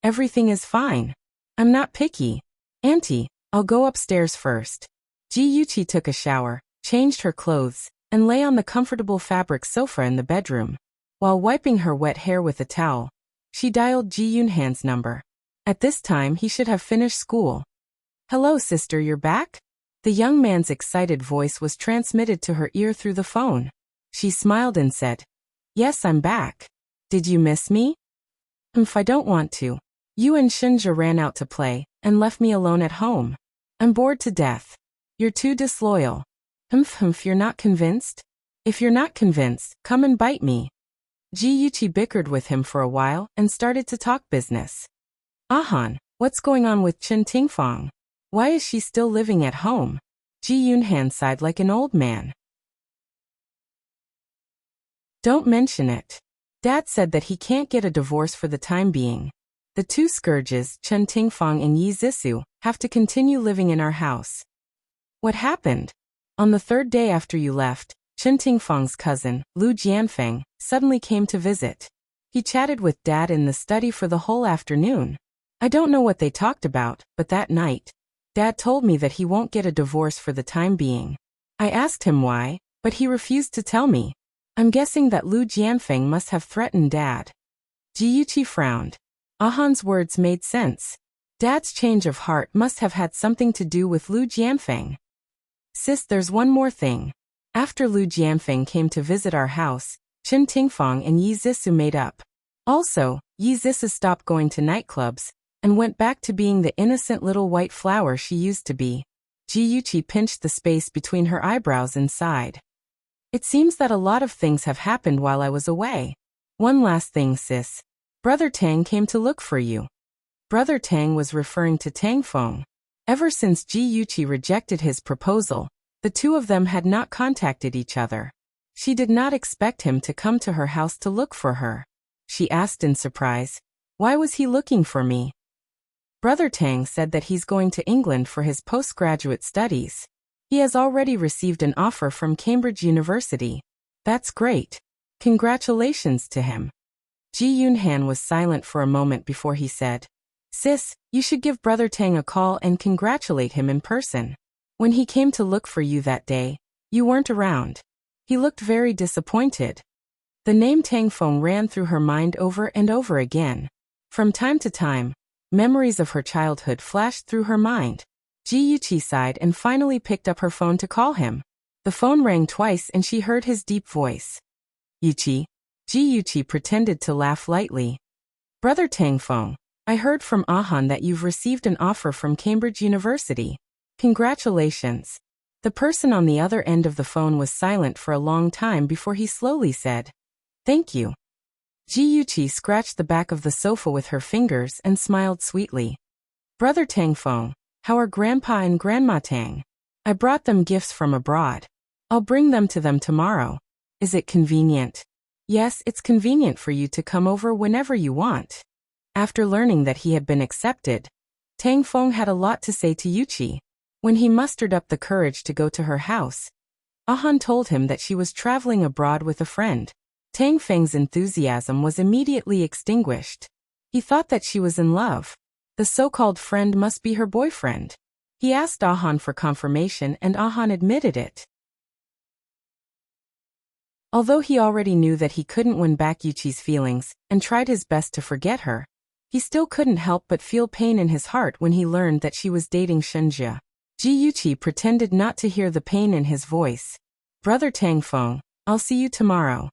Everything is fine. I'm not picky. Auntie, I'll go upstairs first. Jiyuchi took a shower, changed her clothes, and lay on the comfortable fabric sofa in the bedroom. While wiping her wet hair with a towel, she dialed Ji Yunhan's number. At this time he should have finished school. Hello sister, you're back? The young man's excited voice was transmitted to her ear through the phone. She smiled and said, Yes, I'm back. Did you miss me? I don't want to. You and Shinja ran out to play and left me alone at home. I'm bored to death. You're too disloyal. You're not convinced? If you're not convinced, come and bite me. Jiyuchi bickered with him for a while and started to talk business. Ahan, what's going on with Chen Tingfang? Why is she still living at home? Ji Yunhan sighed like an old man. Don't mention it. Dad said that he can't get a divorce for the time being. The two scourges, Chen Tingfang and Yi Zisu, have to continue living in our house. What happened? On the third day after you left, Chen Tingfang's cousin, Lu Jianfeng, suddenly came to visit. He chatted with Dad in the study for the whole afternoon. I don't know what they talked about, but that night, Dad told me that he won't get a divorce for the time being. I asked him why, but he refused to tell me. I'm guessing that Lu Jianfeng must have threatened Dad. Jiyuchi frowned. Ahan's words made sense. Dad's change of heart must have had something to do with Lu Jianfeng. Sis, there's one more thing. After Lu Jianfeng came to visit our house, Chen Tingfang and Yi Zisu made up. Also, Yi Zisu stopped going to nightclubs and went back to being the innocent little white flower she used to be. Jiyuchi pinched the space between her eyebrows and sighed. It seems that a lot of things have happened while I was away. One last thing, sis. Brother Tang came to look for you. Brother Tang was referring to Tang Feng. Ever since Jiyuchi rejected his proposal, the two of them had not contacted each other. She did not expect him to come to her house to look for her. She asked in surprise, "Why was he looking for me?" Brother Tang said that he's going to England for his postgraduate studies. He has already received an offer from Cambridge University. That's great. Congratulations to him. Ji Yunhan was silent for a moment before he said, "Sis, you should give Brother Tang a call and congratulate him in person. When he came to look for you that day, you weren't around. He looked very disappointed." The name Tang Feng ran through her mind over and over again. From time to time, memories of her childhood flashed through her mind. Jiyuchi sighed and finally picked up her phone to call him. The phone rang twice and she heard his deep voice. "Yuchi." Jiyuchi pretended to laugh lightly. "Brother Tang Feng, I heard from Ahan that you've received an offer from Cambridge University. Congratulations." The person on the other end of the phone was silent for a long time before he slowly said, "Thank you." Jiyuchi scratched the back of the sofa with her fingers and smiled sweetly. "Brother Tang Feng, how are Grandpa and Grandma Tang? I brought them gifts from abroad. I'll bring them to them tomorrow. Is it convenient?" "Yes, it's convenient for you to come over whenever you want." After learning that he had been accepted, Tang Feng had a lot to say to Yuchi. When he mustered up the courage to go to her house, Ahan told him that she was traveling abroad with a friend. Tang Feng's enthusiasm was immediately extinguished. He thought that she was in love. The so-called friend must be her boyfriend. He asked Ahan for confirmation and Ahan admitted it. Although he already knew that he couldn't win back Yuchi's feelings and tried his best to forget her, he still couldn't help but feel pain in his heart when he learned that she was dating Shenjia. Jiyuchi pretended not to hear the pain in his voice. "Brother Tang Feng, I'll see you tomorrow."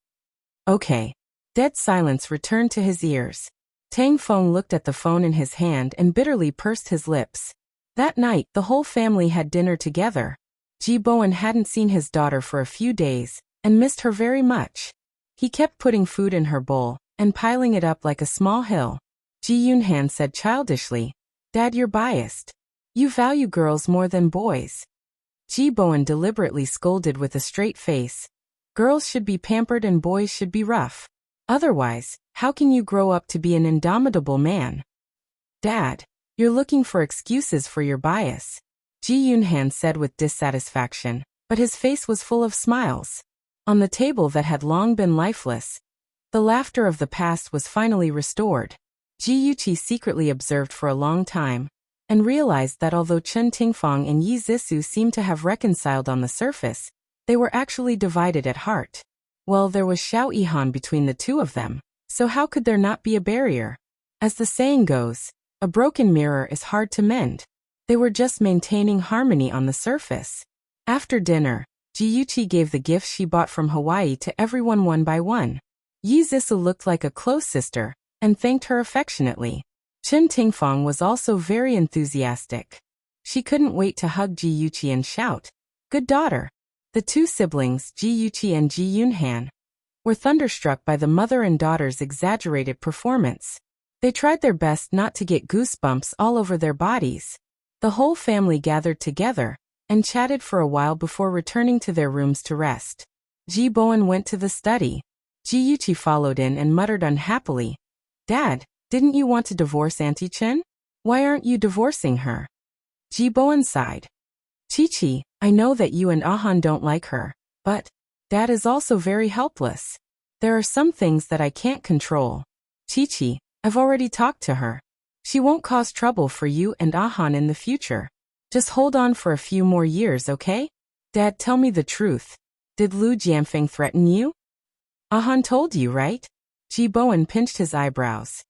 "Okay." Dead silence returned to his ears. Tang Feng looked at the phone in his hand and bitterly pursed his lips. That night, the whole family had dinner together. Ji Bowen hadn't seen his daughter for a few days and missed her very much. He kept putting food in her bowl and piling it up like a small hill. Ji Yunhan said childishly, "Dad, you're biased. You value girls more than boys." Ji Bowen deliberately scolded with a straight face. "Girls should be pampered and boys should be rough. Otherwise, how can you grow up to be an indomitable man?" "Dad, you're looking for excuses for your bias," Ji Yunhan said with dissatisfaction, but his face was full of smiles. On the table that had long been lifeless, the laughter of the past was finally restored. Jiyuchi secretly observed for a long time, and realized that although Chen Tingfang and Yi Zisu seemed to have reconciled on the surface, they were actually divided at heart. Well, there was Xiao Yihan between the two of them, so how could there not be a barrier? As the saying goes, a broken mirror is hard to mend. They were just maintaining harmony on the surface. After dinner, Jiyuchi gave the gifts she bought from Hawaii to everyone one by one. Yi Zisu looked like a close sister, and thanked her affectionately. Chen Tingfang was also very enthusiastic. She couldn't wait to hug Jiyuchi and shout, "Good daughter." The two siblings, Jiyuchi and Ji Yunhan, were thunderstruck by the mother and daughter's exaggerated performance. They tried their best not to get goosebumps all over their bodies. The whole family gathered together and chatted for a while before returning to their rooms to rest. Ji Bowen went to the study. Jiyuchi followed in and muttered unhappily, "Dad, didn't you want to divorce Auntie Chen? Why aren't you divorcing her?" Ji Bowen sighed. "Chi-Chi, I know that you and Ahan don't like her, but Dad is also very helpless. There are some things that I can't control. Chi-Chi, I've already talked to her. She won't cause trouble for you and Ahan in the future. Just hold on for a few more years, okay? Dad, tell me the truth. Did Lu Jianfeng threaten you? Ahan told you, right? Ji Bowen pinched his eyebrows.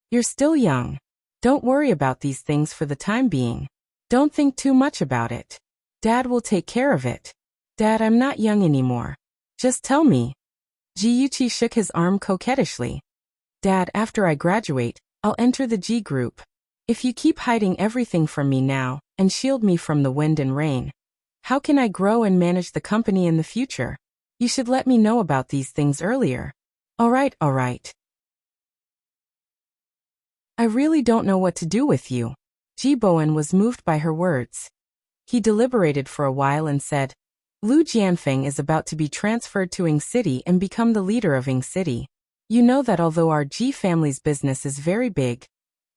You're still young. Don't worry about these things for the time being. Don't think too much about it. Dad will take care of it. Dad, I'm not young anymore. Just tell me. Ji Yuqi shook his arm coquettishly. Dad, after I graduate, I'll enter the G group. If you keep hiding everything from me now, and shield me from the wind and rain, how can I grow and manage the company in the future? You should let me know about these things earlier. All right. I really don't know what to do with you. Ji Bowen was moved by her words. He deliberated for a while and said, Lu Jianfeng is about to be transferred to Ying City and become the leader of Ying City. You know that although our Ji family's business is very big,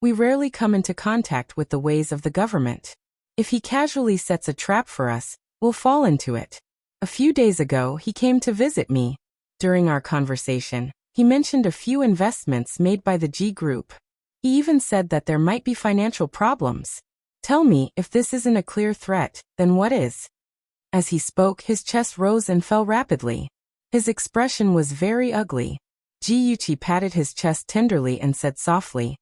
we rarely come into contact with the ways of the government. If he casually sets a trap for us, we'll fall into it. A few days ago, he came to visit me. During our conversation, he mentioned a few investments made by the G Group. He even said that there might be financial problems. Tell me, if this isn't a clear threat, then what is? As he spoke, his chest rose and fell rapidly. His expression was very ugly. Ji Yuqi patted his chest tenderly and said softly,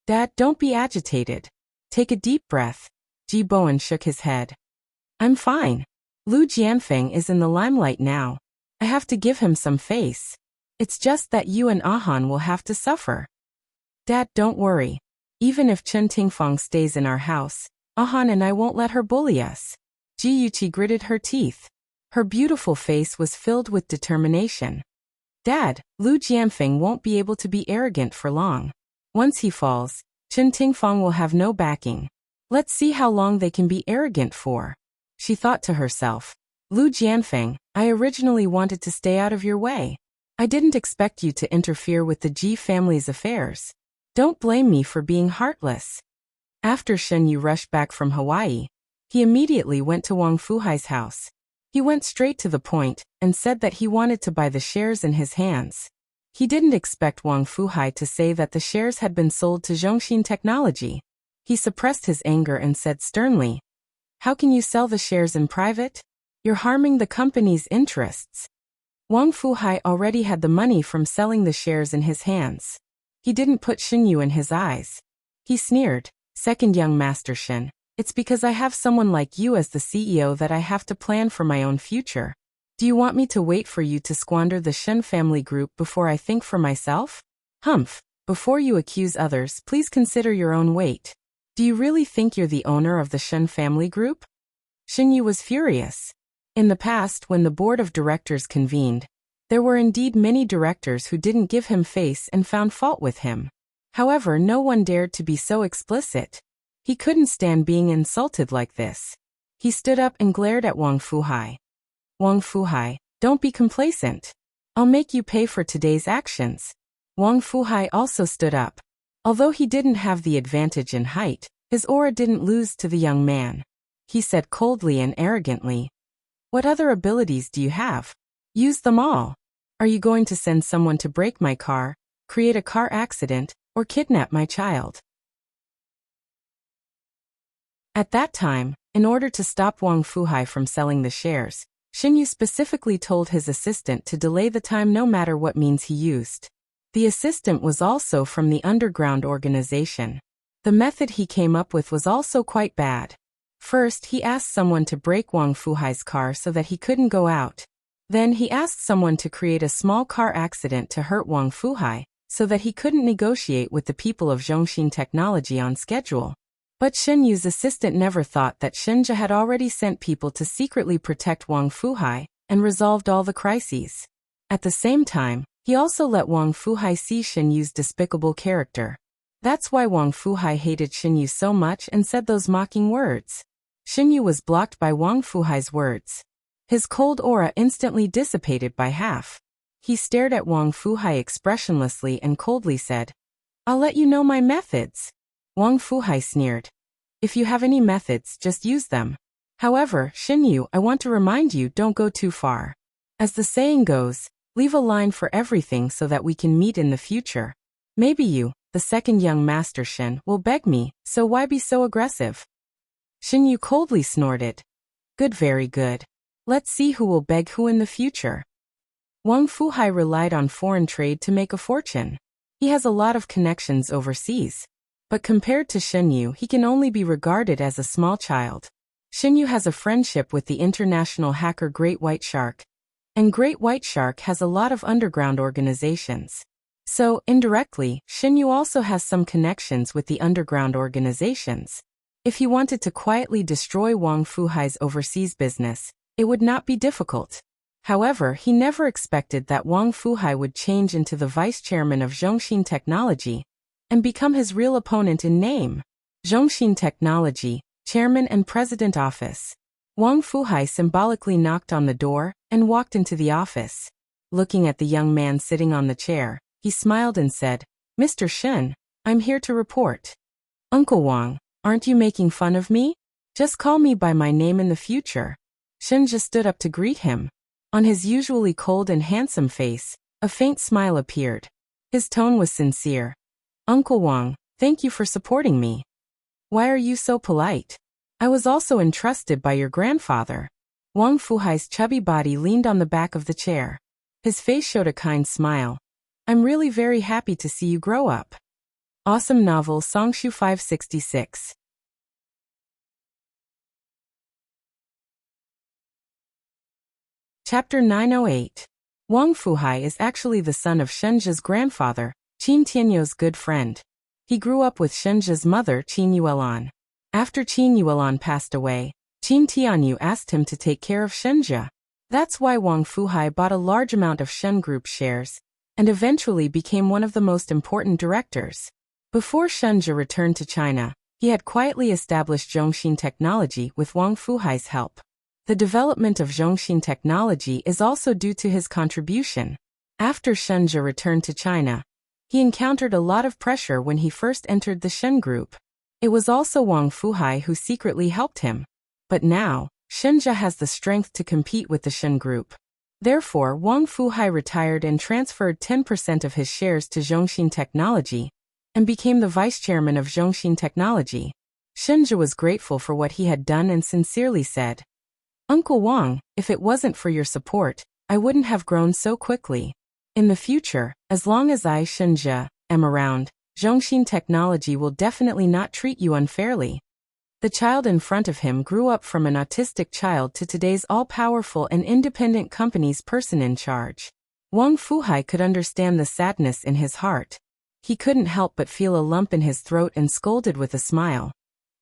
Dad, don't be agitated. Take a deep breath. Ji Bowen shook his head. I'm fine. Lu Jianfeng is in the limelight now. I have to give him some face. It's just that you and Ahan will have to suffer. Dad, don't worry. Even if Chen Tingfang stays in our house, Ahan and I won't let her bully us. Ji Yuqi gritted her teeth. Her beautiful face was filled with determination. Dad, Lu Jianfeng won't be able to be arrogant for long. Once he falls, Chen Tingfang will have no backing. Let's see how long they can be arrogant for. She thought to herself, Lu Jianfeng, I originally wanted to stay out of your way. I didn't expect you to interfere with the Ji family's affairs. Don't blame me for being heartless. After Shen Yu rushed back from Hawaii, he immediately went to Wang Fuhai's house. He went straight to the point and said that he wanted to buy the shares in his hands. He didn't expect Wang Fuhai to say that the shares had been sold to Zhongxin Technology. He suppressed his anger and said sternly, How can you sell the shares in private? You're harming the company's interests. Wang Fuhai already had the money from selling the shares in his hands. He didn't put Xinyu in his eyes. He sneered, Second young Master Shen, it's because I have someone like you as the CEO that I have to plan for my own future. Do you want me to wait for you to squander the Shen family group before I think for myself? Humph, before you accuse others, please consider your own weight. Do you really think you're the owner of the Shen family group? Xinyu was furious. In the past, when the board of directors convened, there were indeed many directors who didn't give him face and found fault with him. However, no one dared to be so explicit. He couldn't stand being insulted like this. He stood up and glared at Wang Fuhai. Wang Fuhai, don't be complacent. I'll make you pay for today's actions. Wang Fuhai also stood up. Although he didn't have the advantage in height, his aura didn't lose to the young man. He said coldly and arrogantly, What other abilities do you have? Use them all. Are you going to send someone to break my car, create a car accident, or kidnap my child? At that time, in order to stop Wang Fuhai from selling the shares, Xinyu specifically told his assistant to delay the time no matter what means he used. The assistant was also from the underground organization. The method he came up with was also quite bad. First, he asked someone to break Wang Fuhai's car so that he couldn't go out. Then he asked someone to create a small car accident to hurt Wang Fuhai, so that he couldn't negotiate with the people of Zhongxin Technology on schedule. But Xinyu's assistant never thought that Shenja had already sent people to secretly protect Wang Fuhai and resolved all the crises. At the same time, he also let Wang Fuhai see Xinyu's despicable character. That's why Wang Fuhai hated Xinyu so much and said those mocking words. Xinyu was blocked by Wang Fuhai's words. His cold aura instantly dissipated by half. He stared at Wang Fuhai expressionlessly and coldly said, I'll let you know my methods. Wang Fuhai sneered. If you have any methods, just use them. However, Xinyu, I want to remind you, don't go too far. As the saying goes, leave a line for everything so that we can meet in the future. Maybe you, the second young Master Shen, will beg me, so why be so aggressive? Shen Yu coldly snorted. Good, very good. Let's see who will beg who in the future. Wang Fuhai relied on foreign trade to make a fortune. He has a lot of connections overseas. But compared to Shen Yu, he can only be regarded as a small child. Shen Yu has a friendship with the international hacker Great White Shark. And Great White Shark has a lot of underground organizations. So, indirectly, Shen Yu also has some connections with the underground organizations. If he wanted to quietly destroy Wang Fuhai's overseas business, it would not be difficult. However, he never expected that Wang Fuhai would change into the vice chairman of Zhongxin Technology and become his real opponent in name. Zhongxin Technology, Chairman and President Office. Wang Fuhai symbolically knocked on the door and walked into the office. Looking at the young man sitting on the chair, he smiled and said, Mr. Shen, I'm here to report. Uncle Wang, aren't you making fun of me? Just call me by my name in the future. Shen just stood up to greet him. On his usually cold and handsome face, a faint smile appeared. His tone was sincere. Uncle Wang, thank you for supporting me. Why are you so polite? I was also entrusted by your grandfather. Wang Fuhai's chubby body leaned on the back of the chair. His face showed a kind smile. I'm really very happy to see you grow up. Awesome novel Songshu 566. Chapter 908. Wang Fuhai is actually the son of Shenji's grandfather, Qin Tianyou's good friend. He grew up with Shenji's mother, Qin Yuelan. After Qin Yuelan passed away, Qin Tianyou asked him to take care of Shenji. That's why Wang Fuhai bought a large amount of Shen Group shares, and eventually became one of the most important directors. Before Shenji returned to China, he had quietly established Zhongxin Technology with Wang Fuhai's help. The development of Zhongxin Technology is also due to his contribution. After Shenji returned to China, he encountered a lot of pressure when he first entered the Shen Group. It was also Wang Fuhai who secretly helped him. But now, Shenji has the strength to compete with the Shen Group. Therefore, Wang Fuhai retired and transferred 10% of his shares to Zhongxin Technology and became the vice chairman of Zhongxin Technology. Shenji was grateful for what he had done and sincerely said, Uncle Wang, if it wasn't for your support, I wouldn't have grown so quickly. In the future, as long as I, Shenji, am around, Zhongxin Technology will definitely not treat you unfairly. The child in front of him grew up from an autistic child to today's all-powerful and independent company's person in charge. Wang Fuhai could understand the sadness in his heart. He couldn't help but feel a lump in his throat and scolded with a smile.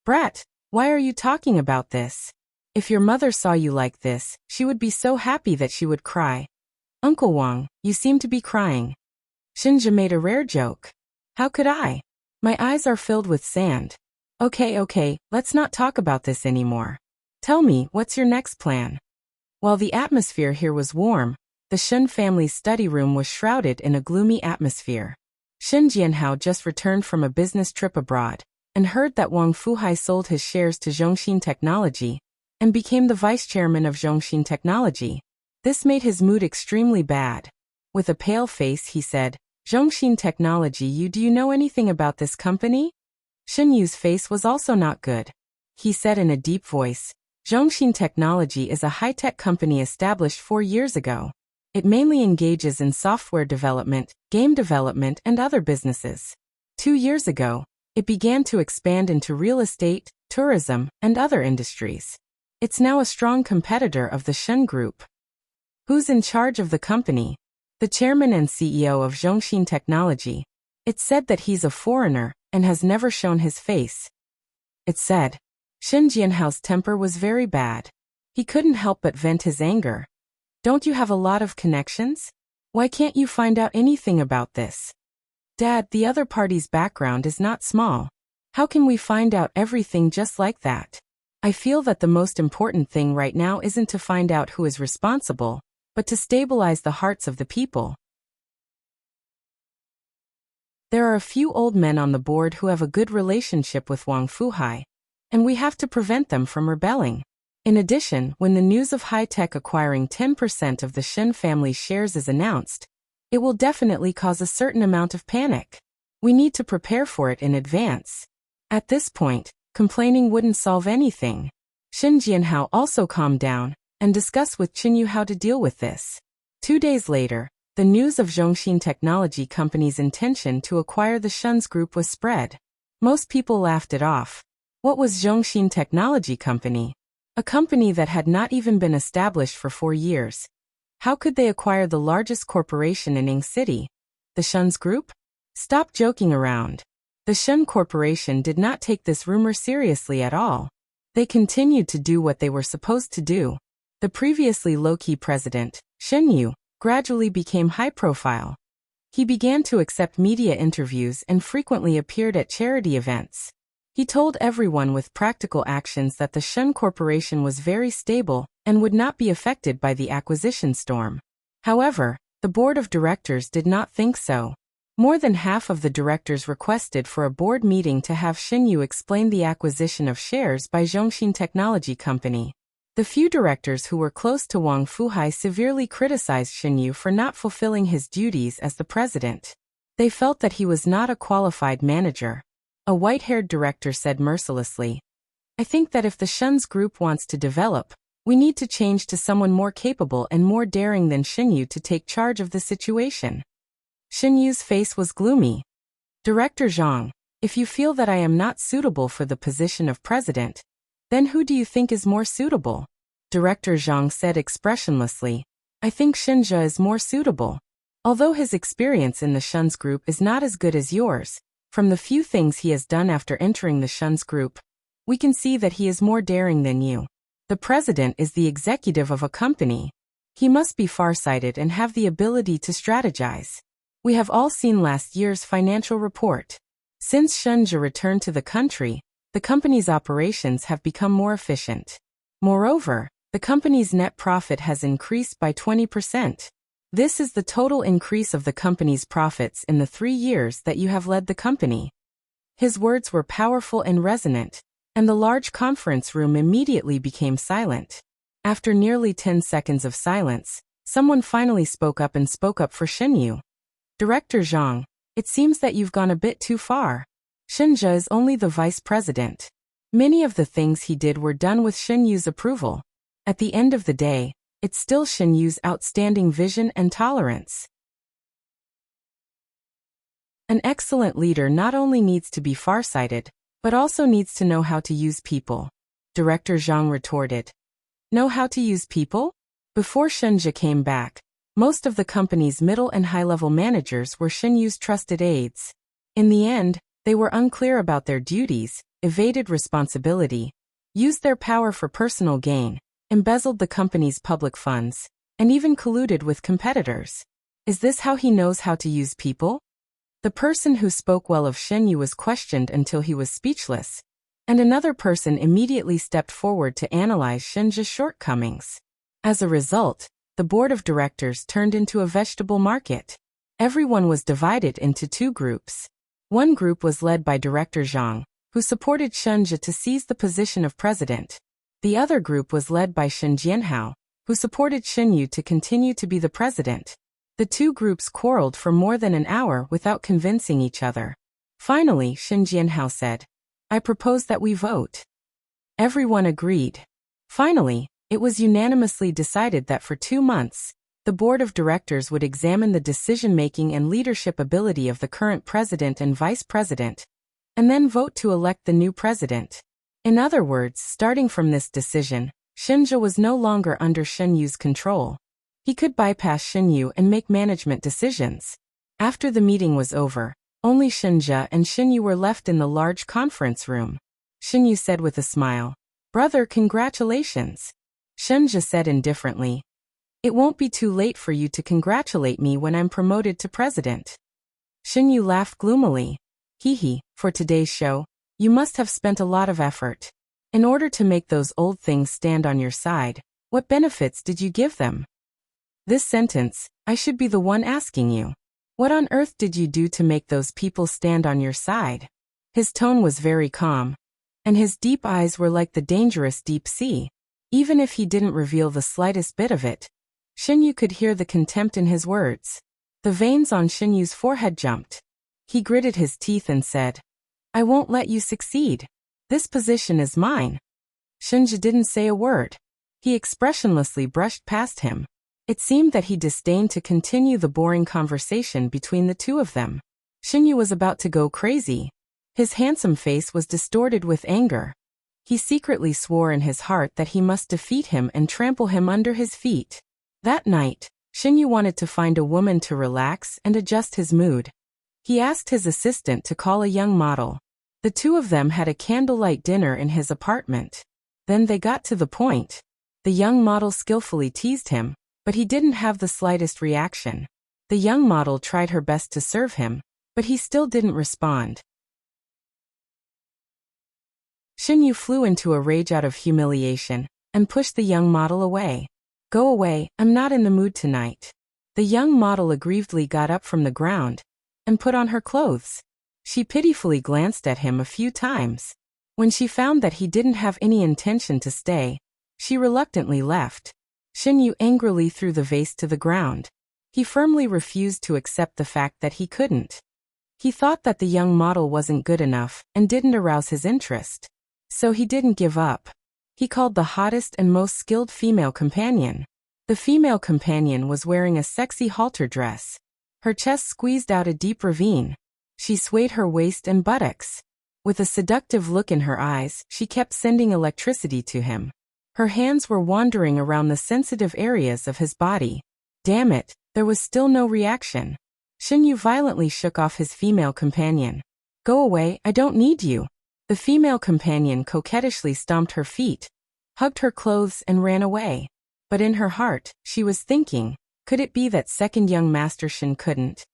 Brat, why are you talking about this? If your mother saw you like this, she would be so happy that she would cry. Uncle Wang, you seem to be crying. Shenji made a rare joke. How could I? My eyes are filled with sand. Okay, let's not talk about this anymore. Tell me, what's your next plan? While the atmosphere here was warm, the Shen family's study room was shrouded in a gloomy atmosphere. Shen Jianhao just returned from a business trip abroad and heard that Wang Fuhai sold his shares to Zhongxin Technology and became the vice chairman of Zhongxin Technology. This made his mood extremely bad. With a pale face, he said, Zhongxin Technology, do you know anything about this company? Shen Yu's face was also not good. He said in a deep voice, Zhongxin Technology is a high-tech company established 4 years ago. It mainly engages in software development, game development, and other businesses. 2 years ago, it began to expand into real estate, tourism, and other industries. It's now a strong competitor of the Shen Group. Who's in charge of the company? The chairman and CEO of Zhongxin Technology. It's said that he's a foreigner and has never shown his face. It's said. Shen Jianhao's temper was very bad. He couldn't help but vent his anger. Don't you have a lot of connections? Why can't you find out anything about this? Dad, the other party's background is not small. How can we find out everything just like that? I feel that the most important thing right now isn't to find out who is responsible, but to stabilize the hearts of the people. There are a few old men on the board who have a good relationship with Wang Fuhai, and we have to prevent them from rebelling. In addition, when the news of high-tech acquiring 10% of the Shen family's shares is announced, it will definitely cause a certain amount of panic. We need to prepare for it in advance. At this point, Complaining wouldn't solve anything. Shen Jianhao also calmed down and discussed with Qinyu how to deal with this. 2 days later, the news of Zhongxin Technology Company's intention to acquire the Shun's group was spread. Most people laughed it off. What was Zhongxin Technology Company? A company that had not even been established for 4 years. How could they acquire the largest corporation in Ying City? The Shun's group? Stop joking around. The Shun Corporation did not take this rumor seriously at all. They continued to do what they were supposed to do. The previously low-key president, Shen Yu, gradually became high-profile. He began to accept media interviews and frequently appeared at charity events. He told everyone with practical actions that the Shun Corporation was very stable and would not be affected by the acquisition storm. However, the board of directors did not think so. More than half of the directors requested for a board meeting to have Shen Yu explain the acquisition of shares by Zhongxin Technology Company. The few directors who were close to Wang Fuhai severely criticized Shen Yu for not fulfilling his duties as the president. They felt that he was not a qualified manager. A white-haired director said mercilessly, "I think that if the Shun's group wants to develop, we need to change to someone more capable and more daring than Shen Yu to take charge of the situation." Shen Yu's face was gloomy. "Director Zhang, if you feel that I am not suitable for the position of president, then who do you think is more suitable?" Director Zhang said expressionlessly, "I think Shenjia is more suitable. Although his experience in the Shun's group is not as good as yours, from the few things he has done after entering the Shun's group, we can see that he is more daring than you. The president is the executive of a company. He must be farsighted and have the ability to strategize. We have all seen last year's financial report. Since Shenjia returned to the country, the company's operations have become more efficient. Moreover, the company's net profit has increased by 20%. This is the total increase of the company's profits in the 3 years that you have led the company." His words were powerful and resonant, and the large conference room immediately became silent. After nearly 10 seconds of silence, someone finally spoke up for Shen Yu. "Director Zhang, it seems that you've gone a bit too far. Shenjia is only the vice president. Many of the things he did were done with Shen Yu's approval. At the end of the day, it's still Shen Yu's outstanding vision and tolerance." An excellent leader not only needs to be farsighted, but also needs to know how to use people. Director Zhang retorted. "Know how to use people?" Before Shenjia came back, most of the company's middle and high-level managers were Shen Yu's trusted aides. In the end, they were unclear about their duties, evaded responsibility, used their power for personal gain, embezzled the company's public funds, and even colluded with competitors. Is this how he knows how to use people? The person who spoke well of Shen Yu was questioned until he was speechless, and another person immediately stepped forward to analyze Shenjia's shortcomings. As a result, the board of directors turned into a vegetable market. Everyone was divided into 2 groups. One group was led by Director Zhang, who supported Shenjia to seize the position of president. The other group was led by Shen Jianhao, who supported Shen Yu to continue to be the president. The 2 groups quarreled for more than an hour without convincing each other. Finally, Shen Jianhao said, "I propose that we vote." Everyone agreed. Finally, it was unanimously decided that for 2 months, the board of directors would examine the decision-making and leadership ability of the current president and vice president, and then vote to elect the new president. In other words, starting from this decision, Shenjia was no longer under Shen Yu's control. He could bypass Shen Yu and make management decisions. After the meeting was over, only Shenjia and Shen Yu were left in the large conference room. Shen Yu said with a smile, "Brother, congratulations." Shenjia said indifferently, "It won't be too late for you to congratulate me when I'm promoted to president." Shen Yu laughed gloomily. "Hee, for today's show, you must have spent a lot of effort. In order to make those old things stand on your side, what benefits did you give them?" This sentence, I should be the one asking you. What on earth did you do to make those people stand on your side? His tone was very calm, and his deep eyes were like the dangerous deep sea. Even if he didn't reveal the slightest bit of it, Shen Yu could hear the contempt in his words. The veins on Shen Yu's forehead jumped. He gritted his teeth and said, "I won't let you succeed." This position is mine. Shinju didn't say a word. He expressionlessly brushed past him. It seemed that he disdained to continue the boring conversation between the two of them. Shinju was about to go crazy. His handsome face was distorted with anger. He secretly swore in his heart that he must defeat him and trample him under his feet. That night, Shinju wanted to find a woman to relax and adjust his mood. He asked his assistant to call a young model. The two of them had a candlelight dinner in his apartment. Then they got to the point. The young model skillfully teased him, but he didn't have the slightest reaction. The young model tried her best to serve him, but he still didn't respond. Shinju flew into a rage out of humiliation and pushed the young model away. Go away, I'm not in the mood tonight. The young model aggrievedly got up from the ground and put on her clothes. She pitifully glanced at him a few times. When she found that he didn't have any intention to stay, she reluctantly left. Shinju angrily threw the vase to the ground. He firmly refused to accept the fact that he couldn't. He thought that the young model wasn't good enough and didn't arouse his interest. So he didn't give up. He called the hottest and most skilled female companion. The female companion was wearing a sexy halter dress. Her chest squeezed out a deep ravine. She swayed her waist and buttocks. With a seductive look in her eyes, she kept sending electricity to him. Her hands were wandering around the sensitive areas of his body. Damn it, there was still no reaction. Shinju violently shook off his female companion. Go away, I don't need you. The female companion coquettishly stomped her feet, hugged her clothes and ran away. But in her heart, she was thinking, could it be that second young Master Shin couldn't?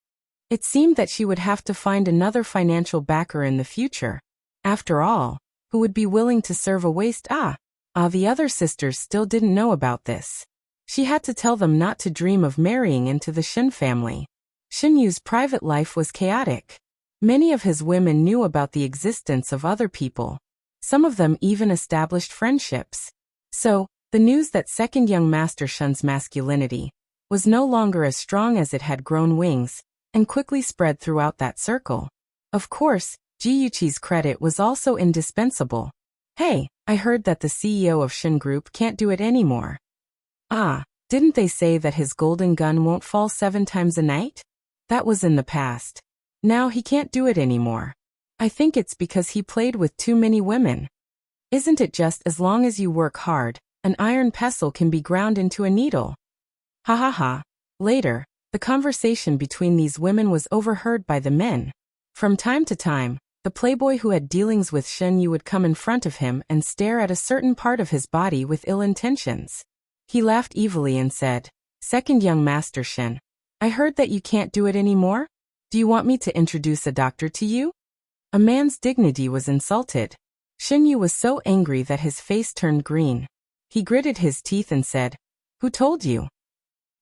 It seemed that she would have to find another financial backer in the future. After all, who would be willing to serve a waste? The other sisters still didn't know about this. She had to tell them not to dream of marrying into the Shin family. Shinju's private life was chaotic. Many of his women knew about the existence of other people. Some of them even established friendships. So, the news that second young Master Shin's masculinity was no longer as strong as it had grown wings, and quickly spread throughout that circle. Of course, Jiyuchi's credit was also indispensable. Hey, I heard that the CEO of Shin Group can't do it anymore. Didn't they say that his golden gun won't fall 7 times a night? That was in the past. Now he can't do it anymore. I think it's because he played with too many women. Isn't it just as long as you work hard, an iron pestle can be ground into a needle? Ha ha ha. Later, the conversation between these women was overheard by the men. From time to time, the playboy who had dealings with Shinju would come in front of him and stare at a certain part of his body with ill intentions. He laughed evilly and said, Second young Master Shin, I heard that you can't do it anymore? Do you want me to introduce a doctor to you? A man's dignity was insulted. Shinju was so angry that his face turned green. He gritted his teeth and said, Who told you?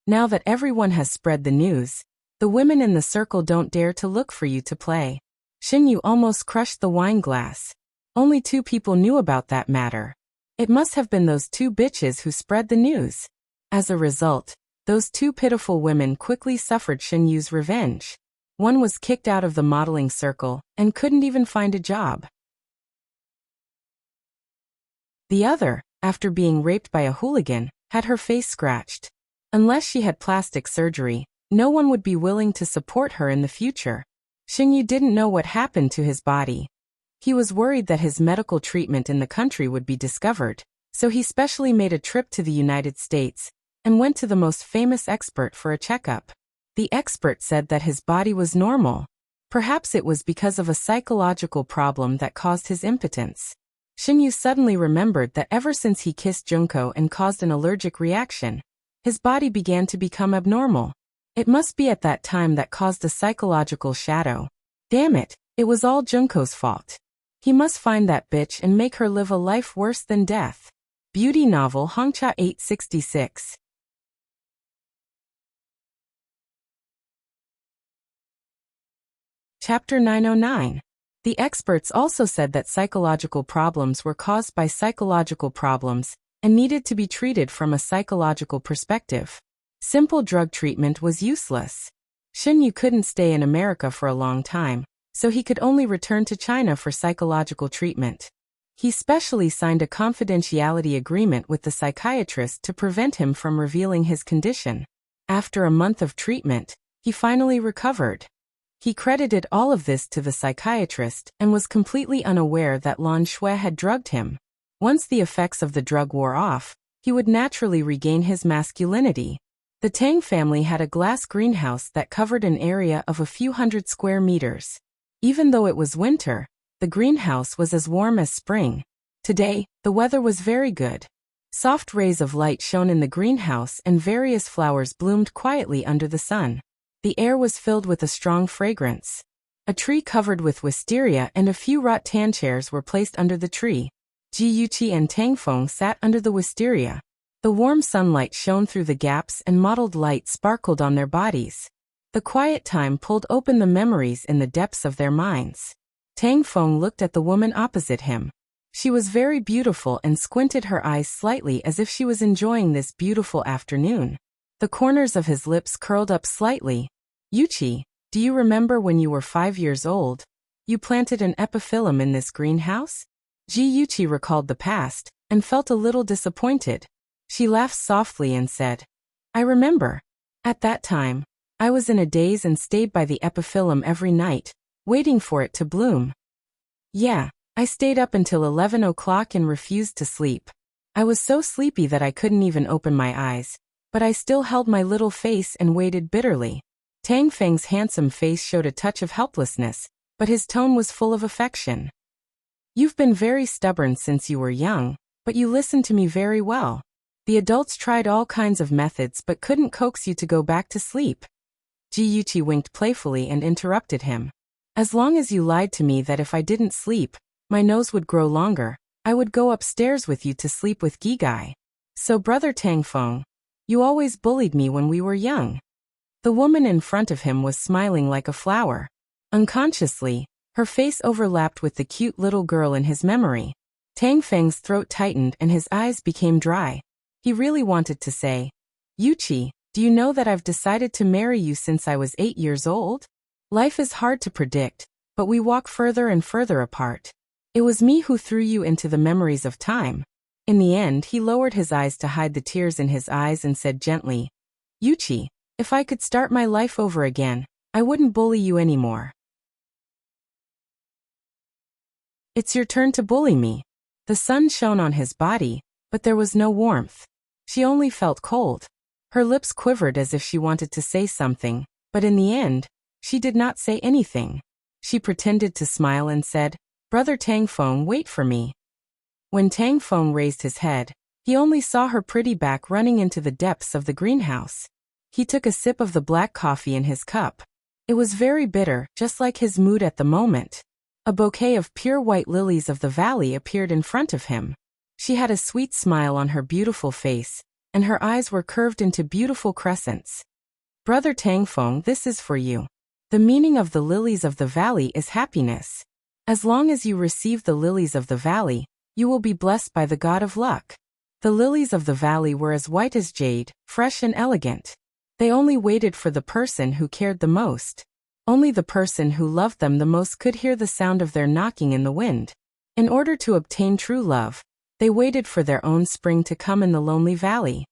Now that everyone has spread the news, the women in the circle don't dare to look for you to play. Shinju almost crushed the wine glass. Only 2 people knew about that matter. It must have been those 2 bitches who spread the news. As a result, those 2 pitiful women quickly suffered Shinju's revenge. One was kicked out of the modeling circle and couldn't even find a job. The other, after being raped by a hooligan, had her face scratched. Unless she had plastic surgery, no one would be willing to support her in the future. Shinju didn't know what happened to his body. He was worried that his medical treatment in the country would be discovered, so he specially made a trip to the United States and went to the most famous expert for a checkup. The expert said that his body was normal. Perhaps it was because of a psychological problem that caused his impotence. Shinju suddenly remembered that ever since he kissed Junko and caused an allergic reaction, his body began to become abnormal. It must be at that time that caused a psychological shadow. Damn it, it was all Junko's fault. He must find that bitch and make her live a life worse than death. Beauty novel Hongcha 866. Chapter 909. The experts also said that psychological problems were caused by psychological problems and needed to be treated from a psychological perspective. Simple drug treatment was useless. Shinju couldn't stay in America for a long time, so he could only return to China for psychological treatment. He specially signed a confidentiality agreement with the psychiatrist to prevent him from revealing his condition. After a month of treatment, he finally recovered. He credited all of this to the psychiatrist and was completely unaware that Lan Shui had drugged him. Once the effects of the drug wore off, he would naturally regain his masculinity. The Tang family had a glass greenhouse that covered an area of a few hundred square meters. Even though it was winter, the greenhouse was as warm as spring. Today, the weather was very good. Soft rays of light shone in the greenhouse and various flowers bloomed quietly under the sun. The air was filled with a strong fragrance. A tree covered with wisteria and a few rattan chairs were placed under the tree. Ji Yuqi and Tang Feng sat under the wisteria. The warm sunlight shone through the gaps and mottled light sparkled on their bodies. The quiet time pulled open the memories in the depths of their minds. Tang Feng looked at the woman opposite him. She was very beautiful and squinted her eyes slightly as if she was enjoying this beautiful afternoon. The corners of his lips curled up slightly. Yuqi, do you remember when you were 5 years old? You planted an epiphyllum in this greenhouse? Ji Yuqi recalled the past and felt a little disappointed. She laughed softly and said, I remember. At that time, I was in a daze and stayed by the epiphyllum every night, waiting for it to bloom. Yeah, I stayed up until 11 o'clock and refused to sleep. I was so sleepy that I couldn't even open my eyes, but I still held my little face and waited bitterly. Tang Feng's handsome face showed a touch of helplessness, but his tone was full of affection. You've been very stubborn since you were young, but you listened to me very well. The adults tried all kinds of methods but couldn't coax you to go back to sleep. Ji Yuqi winked playfully and interrupted him. As long as you lied to me that if I didn't sleep, my nose would grow longer, I would go upstairs with you to sleep with Gigai. So brother Tang Feng, you always bullied me when we were young. The woman in front of him was smiling like a flower. Unconsciously, her face overlapped with the cute little girl in his memory. Tang Feng's throat tightened and his eyes became dry. He really wanted to say, Yuqi, do you know that I've decided to marry you since I was 8 years old? Life is hard to predict, but we walk further and further apart. It was me who threw you into the memories of time. In the end, he lowered his eyes to hide the tears in his eyes and said gently, Yuqi, if I could start my life over again, I wouldn't bully you anymore. It's your turn to bully me. The sun shone on his body, but there was no warmth. She only felt cold. Her lips quivered as if she wanted to say something, but in the end, she did not say anything. She pretended to smile and said, Brother Tang Feng, wait for me. When Tang Feng raised his head, he only saw her pretty back running into the depths of the greenhouse. He took a sip of the black coffee in his cup. It was very bitter, just like his mood at the moment. A bouquet of pure white lilies of the valley appeared in front of him. She had a sweet smile on her beautiful face, and her eyes were curved into beautiful crescents. Brother Tang Feng, this is for you. The meaning of the lilies of the valley is happiness. As long as you receive the lilies of the valley, you will be blessed by the god of luck. The lilies of the valley were as white as jade, fresh and elegant. They only waited for the person who cared the most. Only the person who loved them the most could hear the sound of their knocking in the wind. In order to obtain true love, they waited for their own spring to come in the lonely valley.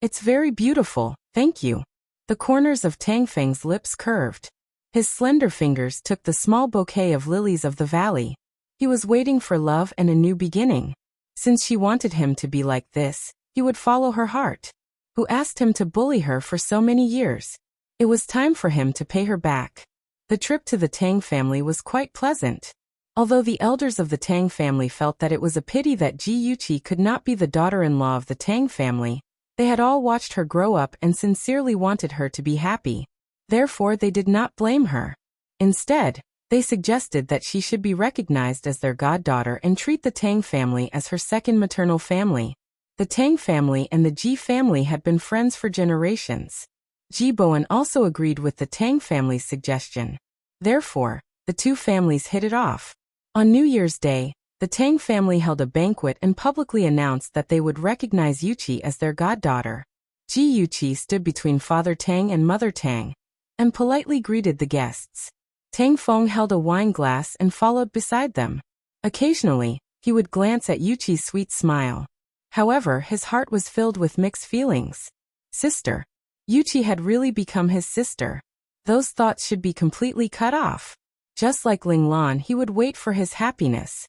It's very beautiful, thank you. The corners of Tang Feng's lips curved. His slender fingers took the small bouquet of lilies of the valley. He was waiting for love and a new beginning. Since she wanted him to be like this, he would follow her heart. Who asked him to bully her for so many years? It was time for him to pay her back. The trip to the Tang family was quite pleasant. Although the elders of the Tang family felt that it was a pity that Ji Yuqi could not be the daughter-in-law of the Tang family, they had all watched her grow up and sincerely wanted her to be happy. Therefore, they did not blame her. Instead, they suggested that she should be recognized as their goddaughter and treat the Tang family as her second maternal family. The Tang family and the Ji family had been friends for generations. Ji Bowen also agreed with the Tang family's suggestion. Therefore, the two families hit it off. On New Year's Day, the Tang family held a banquet and publicly announced that they would recognize Yuqi as their goddaughter. Ji Yuqi stood between Father Tang and Mother Tang, and politely greeted the guests. Tang Feng held a wine glass and followed beside them. Occasionally, he would glance at Yuchi's sweet smile. However, his heart was filled with mixed feelings. Sister. Yuchi had really become his sister. Those thoughts should be completely cut off. Just like Ling Lan, he would wait for his happiness.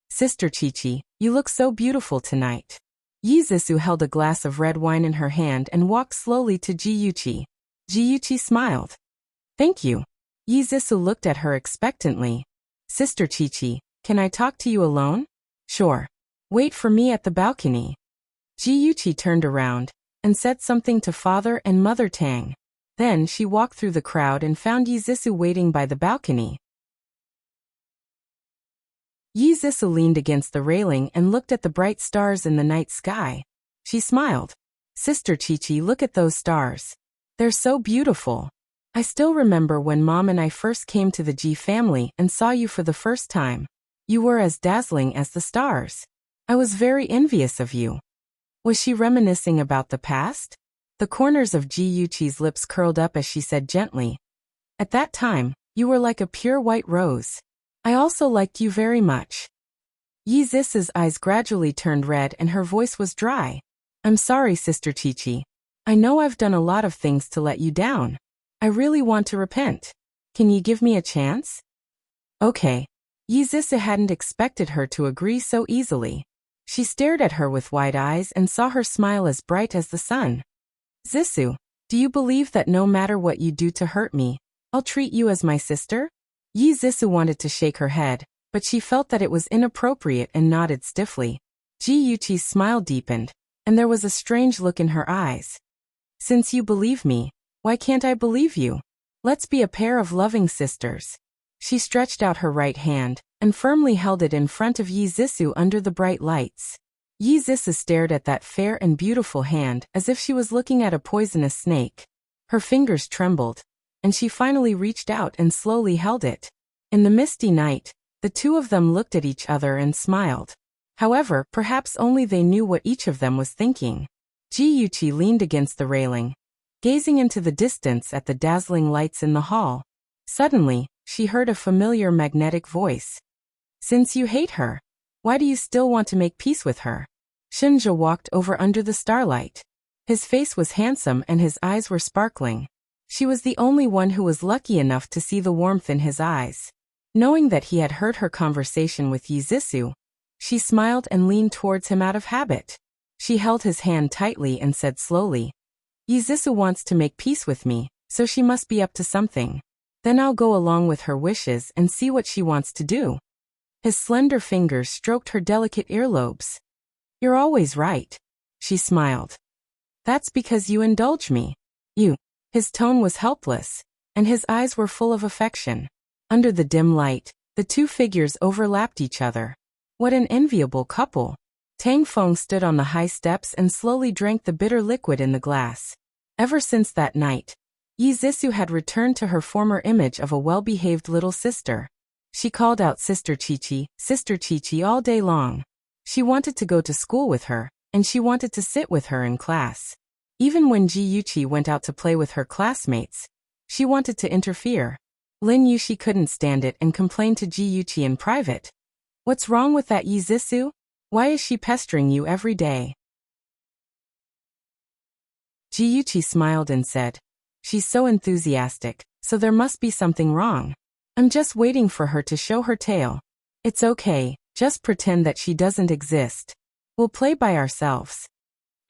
Sister Qiqi, you look so beautiful tonight. Yi Zixu held a glass of red wine in her hand and walked slowly to Ji Yuchi. Ji Yuchi smiled. Thank you. Yi Zixu looked at her expectantly. Sister Qiqi, can I talk to you alone? Sure. Wait for me at the balcony. Ji Yuchi turned around and said something to Father and Mother Tang. Then she walked through the crowd and found Yi Zixu waiting by the balcony. Yi Zixu leaned against the railing and looked at the bright stars in the night sky. She smiled. Sister Qiqi, look at those stars. They're so beautiful. I still remember when Mom and I first came to the Ji family and saw you for the first time. You were as dazzling as the stars. I was very envious of you. Was she reminiscing about the past? The corners of Ji Yuchi's lips curled up as she said gently. At that time, you were like a pure white rose. I also liked you very much. Yi Zixu's eyes gradually turned red and her voice was dry. I'm sorry, Sister Qiqi. I know I've done a lot of things to let you down. I really want to repent. Can you give me a chance? Okay. Yi Zixu hadn't expected her to agree so easily. She stared at her with wide eyes and saw her smile as bright as the sun. Zixu, do you believe that no matter what you do to hurt me, I'll treat you as my sister? Yi Zixu wanted to shake her head, but she felt that it was inappropriate and nodded stiffly. Ji Yuchi's smile deepened, and there was a strange look in her eyes. Since you believe me, why can't I believe you? Let's be a pair of loving sisters. She stretched out her right hand and firmly held it in front of Yi Zixu under the bright lights. Yi Zixu stared at that fair and beautiful hand as if she was looking at a poisonous snake. Her fingers trembled, and she finally reached out and slowly held it. In the misty night, the two of them looked at each other and smiled. However, perhaps only they knew what each of them was thinking. Ji Yuchi leaned against the railing, gazing into the distance at the dazzling lights in the hall. Suddenly, she heard a familiar magnetic voice. Since you hate her, why do you still want to make peace with her? Shenja walked over under the starlight. His face was handsome and his eyes were sparkling. She was the only one who was lucky enough to see the warmth in his eyes. Knowing that he had heard her conversation with Yi Zixu, she smiled and leaned towards him out of habit. She held his hand tightly and said slowly, Yi Zixu wants to make peace with me, so she must be up to something. Then I'll go along with her wishes and see what she wants to do. His slender fingers stroked her delicate earlobes. You're always right. She smiled. That's because you indulge me. You. His tone was helpless, and his eyes were full of affection. Under the dim light, the two figures overlapped each other. What an enviable couple. Tang Feng stood on the high steps and slowly drank the bitter liquid in the glass. Ever since that night, Yi Zixu had returned to her former image of a well-behaved little sister. She called out Sister Qiqi all day long. She wanted to go to school with her, and she wanted to sit with her in class. Even when Ji Yuchi went out to play with her classmates, she wanted to interfere. Lin Yushi couldn't stand it and complained to Ji Yuchi in private. What's wrong with that Yi Zixu? Why is she pestering you every day? Ji Yuchi smiled and said, She's so enthusiastic, so there must be something wrong. I'm just waiting for her to show her tail. It's okay, just pretend that she doesn't exist. We'll play by ourselves.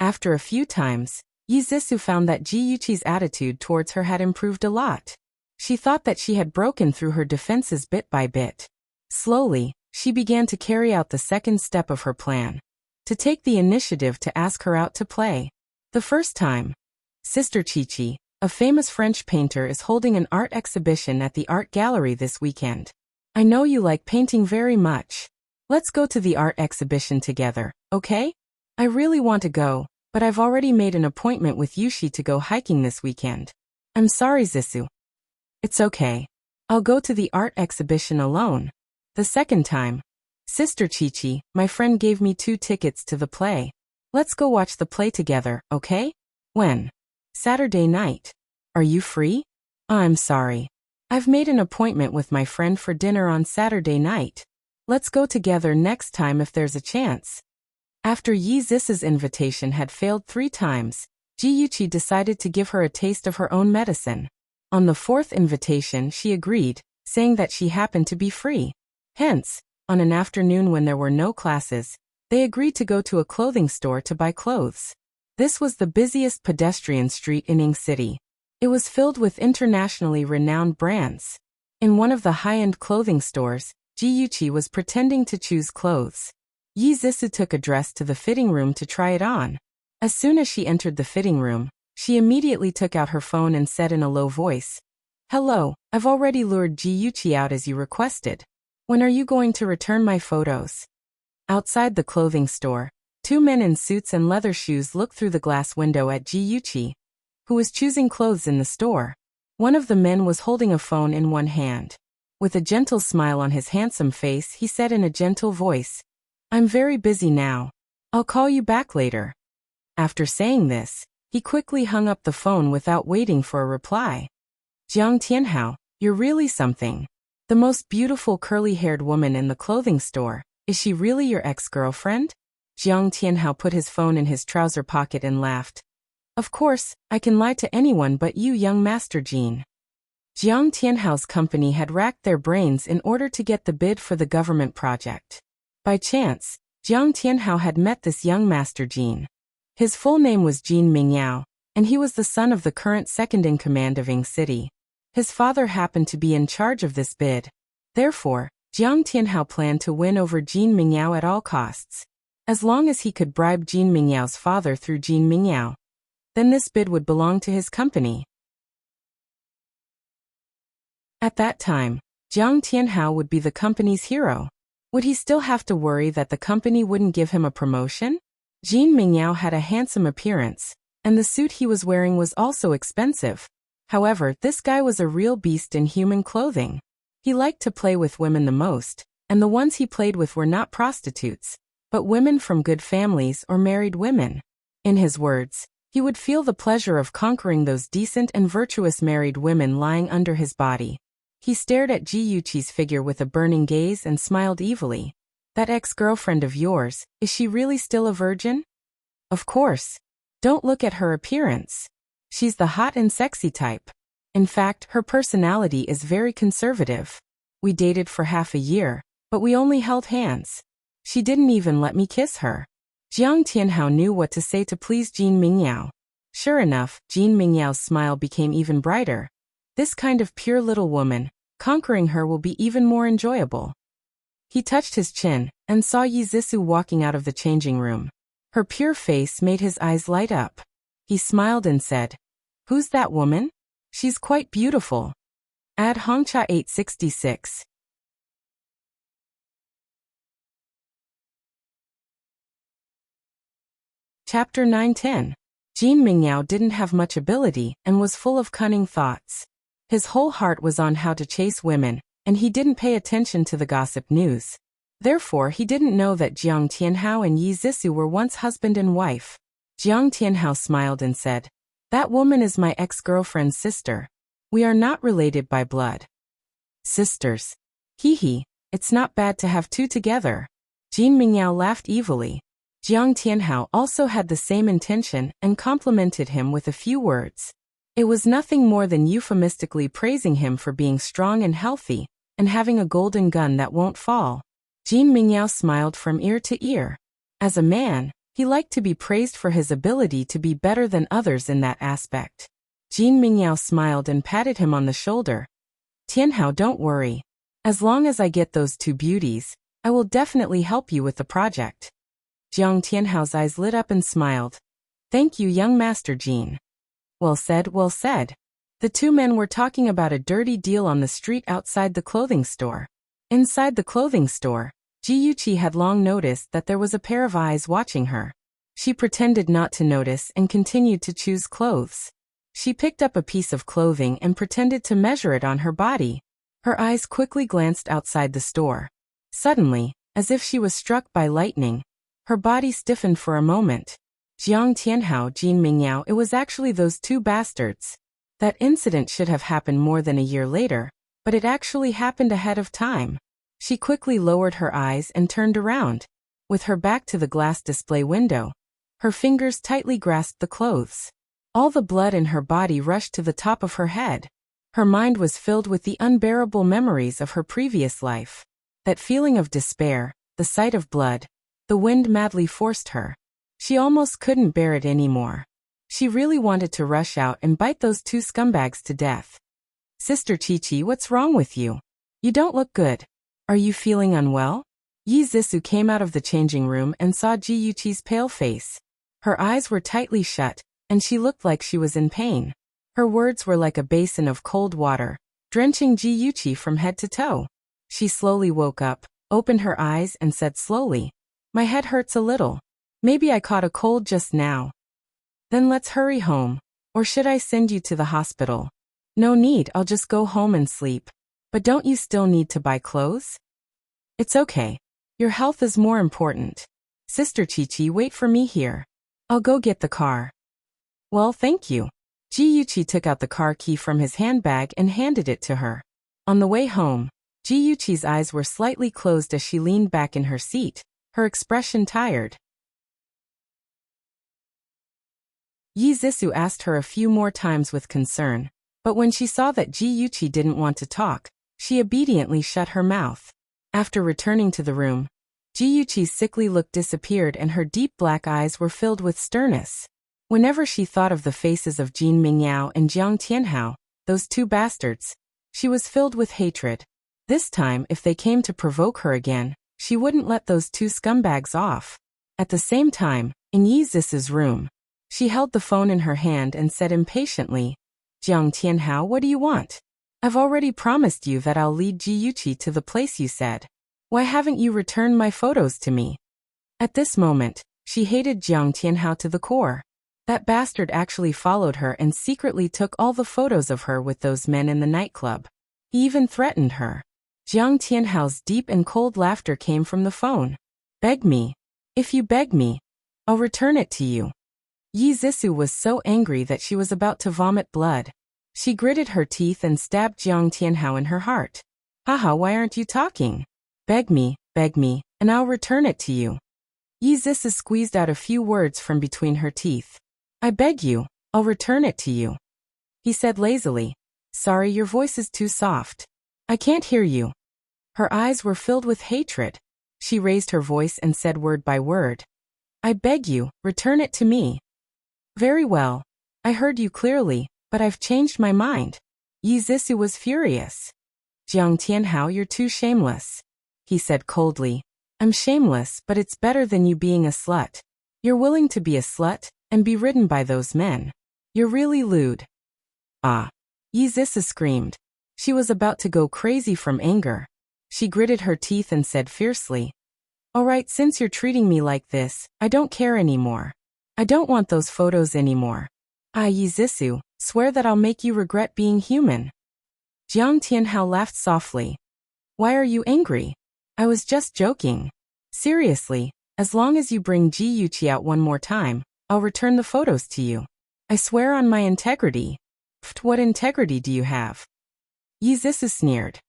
After a few times, Yi Zixu found that Ji Yuchi's attitude towards her had improved a lot. She thought that she had broken through her defenses bit by bit. Slowly, she began to carry out the second step of her plan. To take the initiative to ask her out to play. The first time. Sister Qiqi, a famous French painter, is holding an art exhibition at the art gallery this weekend. I know you like painting very much. Let's go to the art exhibition together, okay? I really want to go, but I've already made an appointment with Yushi to go hiking this weekend. I'm sorry, Zixu. It's okay. I'll go to the art exhibition alone. The second time. Sister Qiqi, my friend gave me 2 tickets to the play. Let's go watch the play together, okay? When? Saturday night. Are you free? I'm sorry. I've made an appointment with my friend for dinner on Saturday night. Let's go together next time if there's a chance. After Yi Zis's invitation had failed 3 times, Jiyuchi decided to give her a taste of her own medicine. On the 4th invitation she agreed, saying that she happened to be free. Hence, on an afternoon when there were no classes, they agreed to go to a clothing store to buy clothes. This was the busiest pedestrian street in Ing City. It was filled with internationally renowned brands. In one of the high-end clothing stores, Jiyuchi was pretending to choose clothes. Yi Zisu took a dress to the fitting room to try it on. As soon as she entered the fitting room, she immediately took out her phone and said in a low voice, "Hello, I've already lured Jiyuchi out as you requested. When are you going to return my photos?" Outside the clothing store, 2 men in suits and leather shoes looked through the glass window at Jiyuchi, who was choosing clothes in the store. One of the men was holding a phone in one hand. With a gentle smile on his handsome face, he said in a gentle voice, "I'm very busy now. I'll call you back later." After saying this, he quickly hung up the phone without waiting for a reply. "Jiang Tianhao, you're really something. The most beautiful curly-haired woman in the clothing store. Is she really your ex-girlfriend?" Jiang Tianhao put his phone in his trouser pocket and laughed. "Of course, I can lie to anyone but you, young Master Jean." Jiang Tianhao's company had racked their brains in order to get the bid for the government project. By chance, Jiang Tianhao had met this young Master Jean. His full name was Jean Mingyao, and he was the son of the current second-in-command of Ing City. His father happened to be in charge of this bid. Therefore, Jiang Tianhao planned to win over Jean Mingyao at all costs. As long as he could bribe Jean Mingyao's father through Jean Mingyao, then this bid would belong to his company. At that time, Jiang Tianhao would be the company's hero. Would he still have to worry that the company wouldn't give him a promotion? Jean Mingyao had a handsome appearance, and the suit he was wearing was also expensive. However, this guy was a real beast in human clothing. He liked to play with women the most, and the ones he played with were not prostitutes, but women from good families or married women. In his words, he would feel the pleasure of conquering those decent and virtuous married women lying under his body. He stared at Jiyuchi's figure with a burning gaze and smiled evilly. "That ex-girlfriend of yours, is she really still a virgin?" "Of course. Don't look at her appearance. She's the hot and sexy type. In fact, her personality is very conservative. We dated for half a year, but we only held hands. She didn't even let me kiss her." Jiang Tianhao knew what to say to please Jean Mingyao. Sure enough, Jean Mingyao's smile became even brighter. This kind of pure little woman, conquering her will be even more enjoyable. He touched his chin and saw Yi Zisu walking out of the changing room. Her pure face made his eyes light up. He smiled and said, "Who's that woman? She's quite beautiful." Ad Hongcha 866. Chapter 910. Jean Mingyao didn't have much ability and was full of cunning thoughts. His whole heart was on how to chase women, and he didn't pay attention to the gossip news. Therefore, he didn't know that Jiang Tianhao and Yi Zisu were once husband and wife. Jiang Tianhao smiled and said, "That woman is my ex-girlfriend's sister. We are not related by blood." "Sisters. Hee, it's not bad to have 2 together." Jean Mingyao laughed evilly. Jiang Tianhao also had the same intention and complimented him with a few words. It was nothing more than euphemistically praising him for being strong and healthy, and having a golden gun that won't fall. Jean Mingyao smiled from ear to ear. As a man, he liked to be praised for his ability to be better than others in that aspect. Jean Mingyao smiled and patted him on the shoulder. "Tianhao, don't worry. As long as I get those 2 beauties, I will definitely help you with the project." Jiang Tianhao's eyes lit up and smiled. "Thank you, young Master Jean." Well said, well said. The 2 men were talking about a dirty deal on the street outside the clothing store. Inside the clothing store, Jiyuchi had long noticed that there was a pair of eyes watching her. She pretended not to notice and continued to choose clothes. She picked up a piece of clothing and pretended to measure it on her body. Her eyes quickly glanced outside the store. Suddenly, as if she was struck by lightning, her body stiffened for a moment. Jiang Tianhao, Jean Mingyao, it was actually those 2 bastards. That incident should have happened more than a year later, but it actually happened ahead of time. She quickly lowered her eyes and turned around. With her back to the glass display window, her fingers tightly grasped the clothes. All the blood in her body rushed to the top of her head. Her mind was filled with the unbearable memories of her previous life. That feeling of despair, the sight of blood, the wind madly forced her. She almost couldn't bear it anymore. She really wanted to rush out and bite those two scumbags to death. Sister Chi-Chi, what's wrong with you? You don't look good. Are you feeling unwell? Yi Zissou came out of the changing room and saw Ji Yuqi's pale face. Her eyes were tightly shut, and she looked like she was in pain. Her words were like a basin of cold water, drenching Ji Yuqi from head to toe. She slowly woke up, opened her eyes and said slowly, "My head hurts a little. Maybe I caught a cold just now." "Then let's hurry home. Or should I send you to the hospital?" "No need, I'll just go home and sleep." "But don't you still need to buy clothes?" "It's okay. Your health is more important. Sister Chi-Chi, wait for me here. I'll go get the car." "Well, thank you." Ji Yuqi took out the car key from his handbag and handed it to her. On the way home, Ji Yuqi's eyes were slightly closed as she leaned back in her seat, her expression tired. Yi Zissou asked her a few more times with concern, but when she saw that Ji Yuqi didn't want to talk, she obediently shut her mouth. After returning to the room, Ji Yuqi's sickly look disappeared and her deep black eyes were filled with sternness. Whenever she thought of the faces of Jin Mingyao and Jiang Tianhao, those two bastards, she was filled with hatred. This time, if they came to provoke her again, she wouldn't let those two scumbags off. At the same time, in Yi Zissou's room, she held the phone in her hand and said impatiently, "Jiang Tianhao, what do you want? I've already promised you that I'll lead Ji Yuqi to the place you said. Why haven't you returned my photos to me?" At this moment, she hated Jiang Tianhao to the core. That bastard actually followed her and secretly took all the photos of her with those men in the nightclub. He even threatened her. Jiang Tianhao's deep and cold laughter came from the phone. "Beg me. If you beg me, I'll return it to you." Yi Zissou was so angry that she was about to vomit blood. She gritted her teeth and stabbed Jiang Tianhao in her heart. "Haha, why aren't you talking? Beg me, and I'll return it to you." Yi Zissou squeezed out a few words from between her teeth. "I beg you, I'll return it to you." He said lazily, "Sorry, your voice is too soft. I can't hear you." Her eyes were filled with hatred. She raised her voice and said word by word, "I beg you, return it to me." "Very well. I heard you clearly, but I've changed my mind." Yi Zissou was furious. "Jiang Tianhao, you're too shameless," he said coldly. "I'm shameless, but it's better than you being a slut. You're willing to be a slut and be ridden by those men. You're really lewd." "Ah!" Yi Zissou screamed. She was about to go crazy from anger. She gritted her teeth and said fiercely, "All right, since you're treating me like this, I don't care anymore. I don't want those photos anymore. Yi Zissou, swear that I'll make you regret being human." Jiang Tianhao laughed softly. "Why are you angry? I was just joking. Seriously, as long as you bring Ji Yuqi out one more time, I'll return the photos to you. I swear on my integrity." "Pfft, what integrity do you have?" Yi Zissou sneered.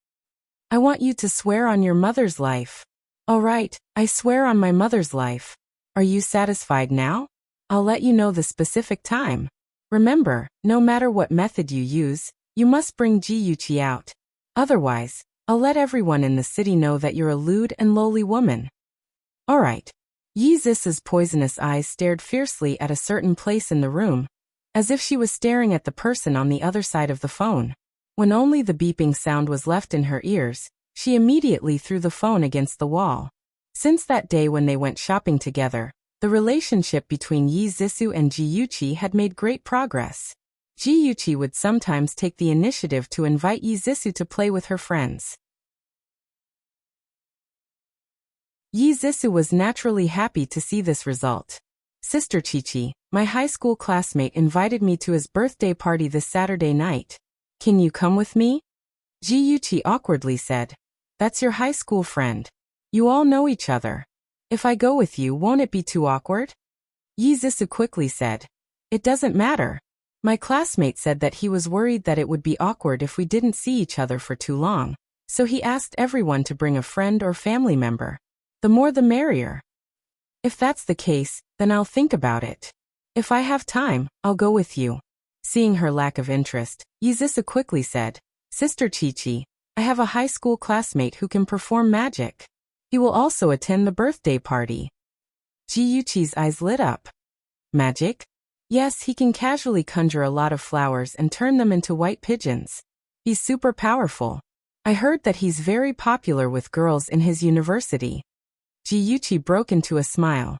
"I want you to swear on your mother's life." "All right, I swear on my mother's life. Are you satisfied now? I'll let you know the specific time. Remember, no matter what method you use, you must bring Ji Yuqi out. Otherwise, I'll let everyone in the city know that you're a lewd and lowly woman." "All right." Yi Zissou's poisonous eyes stared fiercely at a certain place in the room, as if she was staring at the person on the other side of the phone. When only the beeping sound was left in her ears, she immediately threw the phone against the wall. Since that day when they went shopping together, the relationship between Yi Zissou and Ji Yuqi had made great progress. Ji Yuqi would sometimes take the initiative to invite Yi Zissou to play with her friends. Yi Zissou was naturally happy to see this result. "Sister Chi-Chi, my high school classmate invited me to his birthday party this Saturday night. Can you come with me?" Ji Yuqi awkwardly said, "That's your high school friend. You all know each other. If I go with you, won't it be too awkward?" Yi Zissou quickly said, "It doesn't matter. My classmate said that he was worried that it would be awkward if we didn't see each other for too long. So he asked everyone to bring a friend or family member. The more the merrier. If that's the case, then I'll think about it. If I have time, I'll go with you. Seeing her lack of interest, Yizisu quickly said, Sister Chi-Chi, I have a high school classmate who can perform magic. He will also attend the birthday party. Ji-Yuchi's eyes lit up. Magic? Yes, he can casually conjure a lot of flowers and turn them into white pigeons. He's super powerful. I heard that he's very popular with girls in his university. Ji-Yuchi broke into a smile.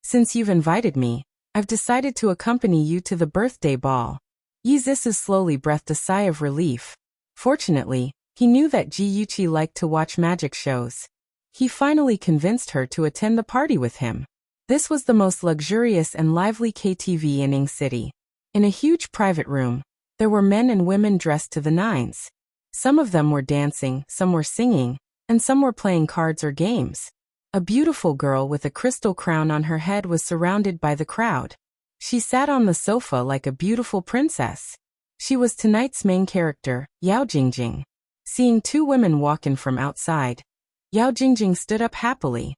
Since you've invited me, I've decided to accompany you to the birthday ball. Yizisu slowly breathed a sigh of relief. Fortunately, he knew that Ji-Yuchi liked to watch magic shows. He finally convinced her to attend the party with him. This was the most luxurious and lively KTV in Ing City. In a huge private room, there were men and women dressed to the nines. Some of them were dancing, some were singing, and some were playing cards or games. A beautiful girl with a crystal crown on her head was surrounded by the crowd. She sat on the sofa like a beautiful princess. She was tonight's main character, Yao Jingjing. Seeing two women walk in from outside, Yao Jingjing stood up happily.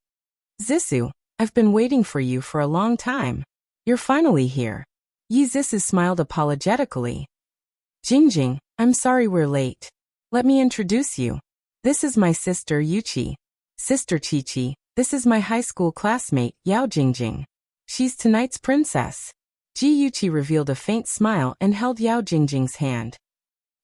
Zisu, I've been waiting for you for a long time. You're finally here. Yizisu smiled apologetically. Jingjing, I'm sorry we're late. Let me introduce you. This is my sister Yuchi. Sister Chi-Chi, this is my high school classmate, Yao Jingjing. She's tonight's princess. Ji-Yuchi revealed a faint smile and held Yao Jingjing's hand.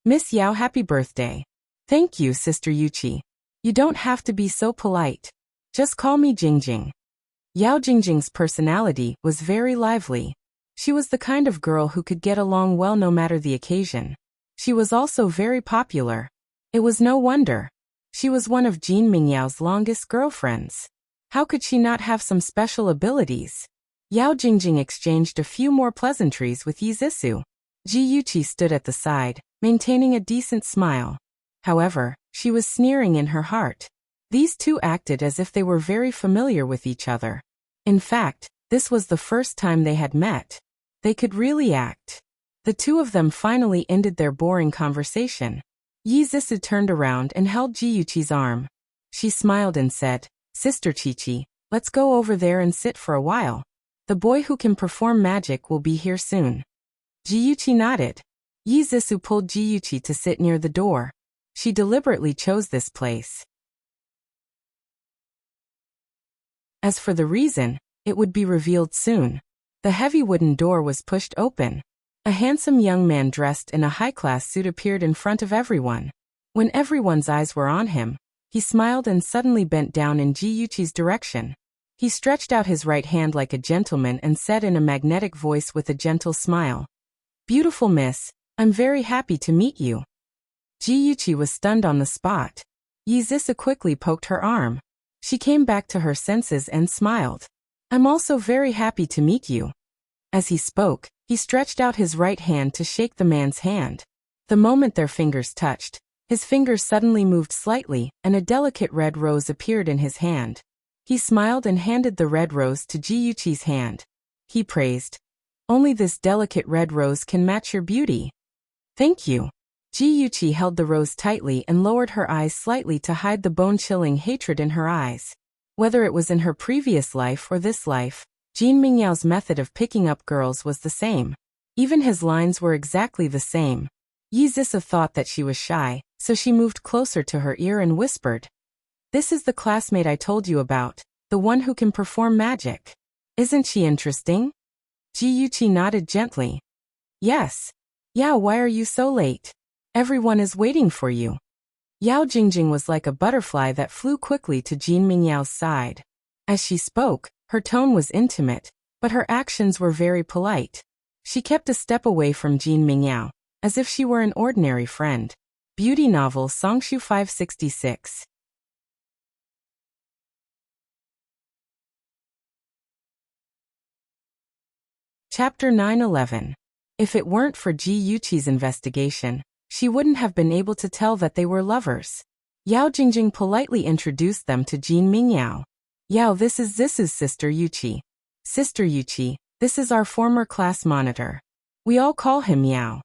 Miss Yao, happy birthday. Thank you, Sister Yuchi. You don't have to be so polite. Just call me Jingjing. Yao Jingjing's personality was very lively. She was the kind of girl who could get along well no matter the occasion. She was also very popular. It was no wonder. She was one of Jin Mingyao's longest girlfriends. How could she not have some special abilities? Yao Jingjing exchanged a few more pleasantries with Yizisu. Ji-Yuchi stood at the side, maintaining a decent smile. However, she was sneering in her heart. These two acted as if they were very familiar with each other. In fact, this was the first time they had met. They could really act. The two of them finally ended their boring conversation. Yizisu turned around and held Ji-Yuchi's arm. She smiled and said, Sister Chi-Chi, let's go over there and sit for a while. The boy who can perform magic will be here soon. Ji-Yuchi nodded. Yizisu pulled Ji-Yuchi to sit near the door. She deliberately chose this place. As for the reason, it would be revealed soon. The heavy wooden door was pushed open. A handsome young man dressed in a high-class suit appeared in front of everyone. When everyone's eyes were on him, he smiled and suddenly bent down in Ji-Yuchi's direction. He stretched out his right hand like a gentleman and said in a magnetic voice with a gentle smile, Beautiful miss, I'm very happy to meet you. Ji-Yuchi was stunned on the spot. Yizisu quickly poked her arm. She came back to her senses and smiled. I'm also very happy to meet you. As he spoke, he stretched out his right hand to shake the man's hand. The moment their fingers touched, his fingers suddenly moved slightly and a delicate red rose appeared in his hand. He smiled and handed the red rose to Ji-Yuchi's hand. He praised, Only this delicate red rose can match your beauty. Thank you. Ji-Yuchi held the rose tightly and lowered her eyes slightly to hide the bone-chilling hatred in her eyes. Whether it was in her previous life or this life, Jin Mingyao's method of picking up girls was the same. Even his lines were exactly the same. Yizisu thought that she was shy, so she moved closer to her ear and whispered, This is the classmate I told you about, the one who can perform magic. Isn't she interesting? Ji-Yuchi nodded gently. Yes. Yao, why are you so late? Everyone is waiting for you. Yao Jingjing was like a butterfly that flew quickly to Jin Mingyao's side. As she spoke, her tone was intimate, but her actions were very polite. She kept a step away from Jin Mingyao, as if she were an ordinary friend. Beauty novel Songshu 566. Chapter 9-11. If it weren't for Ji-Yuchi's investigation, she wouldn't have been able to tell that they were lovers. Yao Jingjing politely introduced them to Jin Mingyao. Yao, this is Zisu's sister Yuchi. Sister Yuchi, this is our former class monitor. We all call him Yao.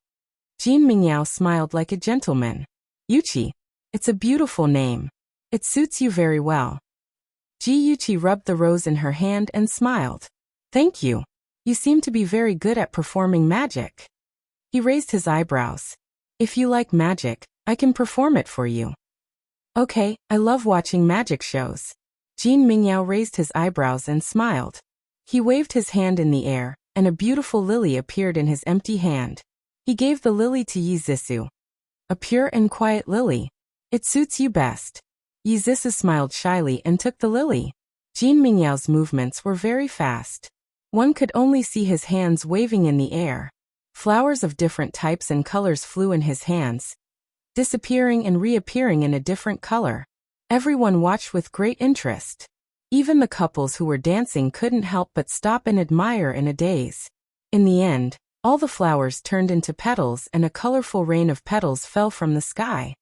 Jin Mingyao smiled like a gentleman. Yuchi, It's a beautiful name. It suits you very well. Jiyuchi rubbed the rose in her hand and smiled. Thank you. You seem to be very good at performing magic. He raised his eyebrows. If you like magic, I can perform it for you. Okay, I love watching magic shows. Jin Mingyao raised his eyebrows and smiled. He waved his hand in the air, and a beautiful lily appeared in his empty hand. He gave the lily to Yi Zissou. A pure and quiet lily. It suits you best. Yi Zissou smiled shyly and took the lily. Jin Mingyao's movements were very fast. One could only see his hands waving in the air. Flowers of different types and colors flew in his hands, disappearing and reappearing in a different color. Everyone watched with great interest. Even the couples who were dancing couldn't help but stop and admire in a daze. In the end, all the flowers turned into petals and a colorful rain of petals fell from the sky.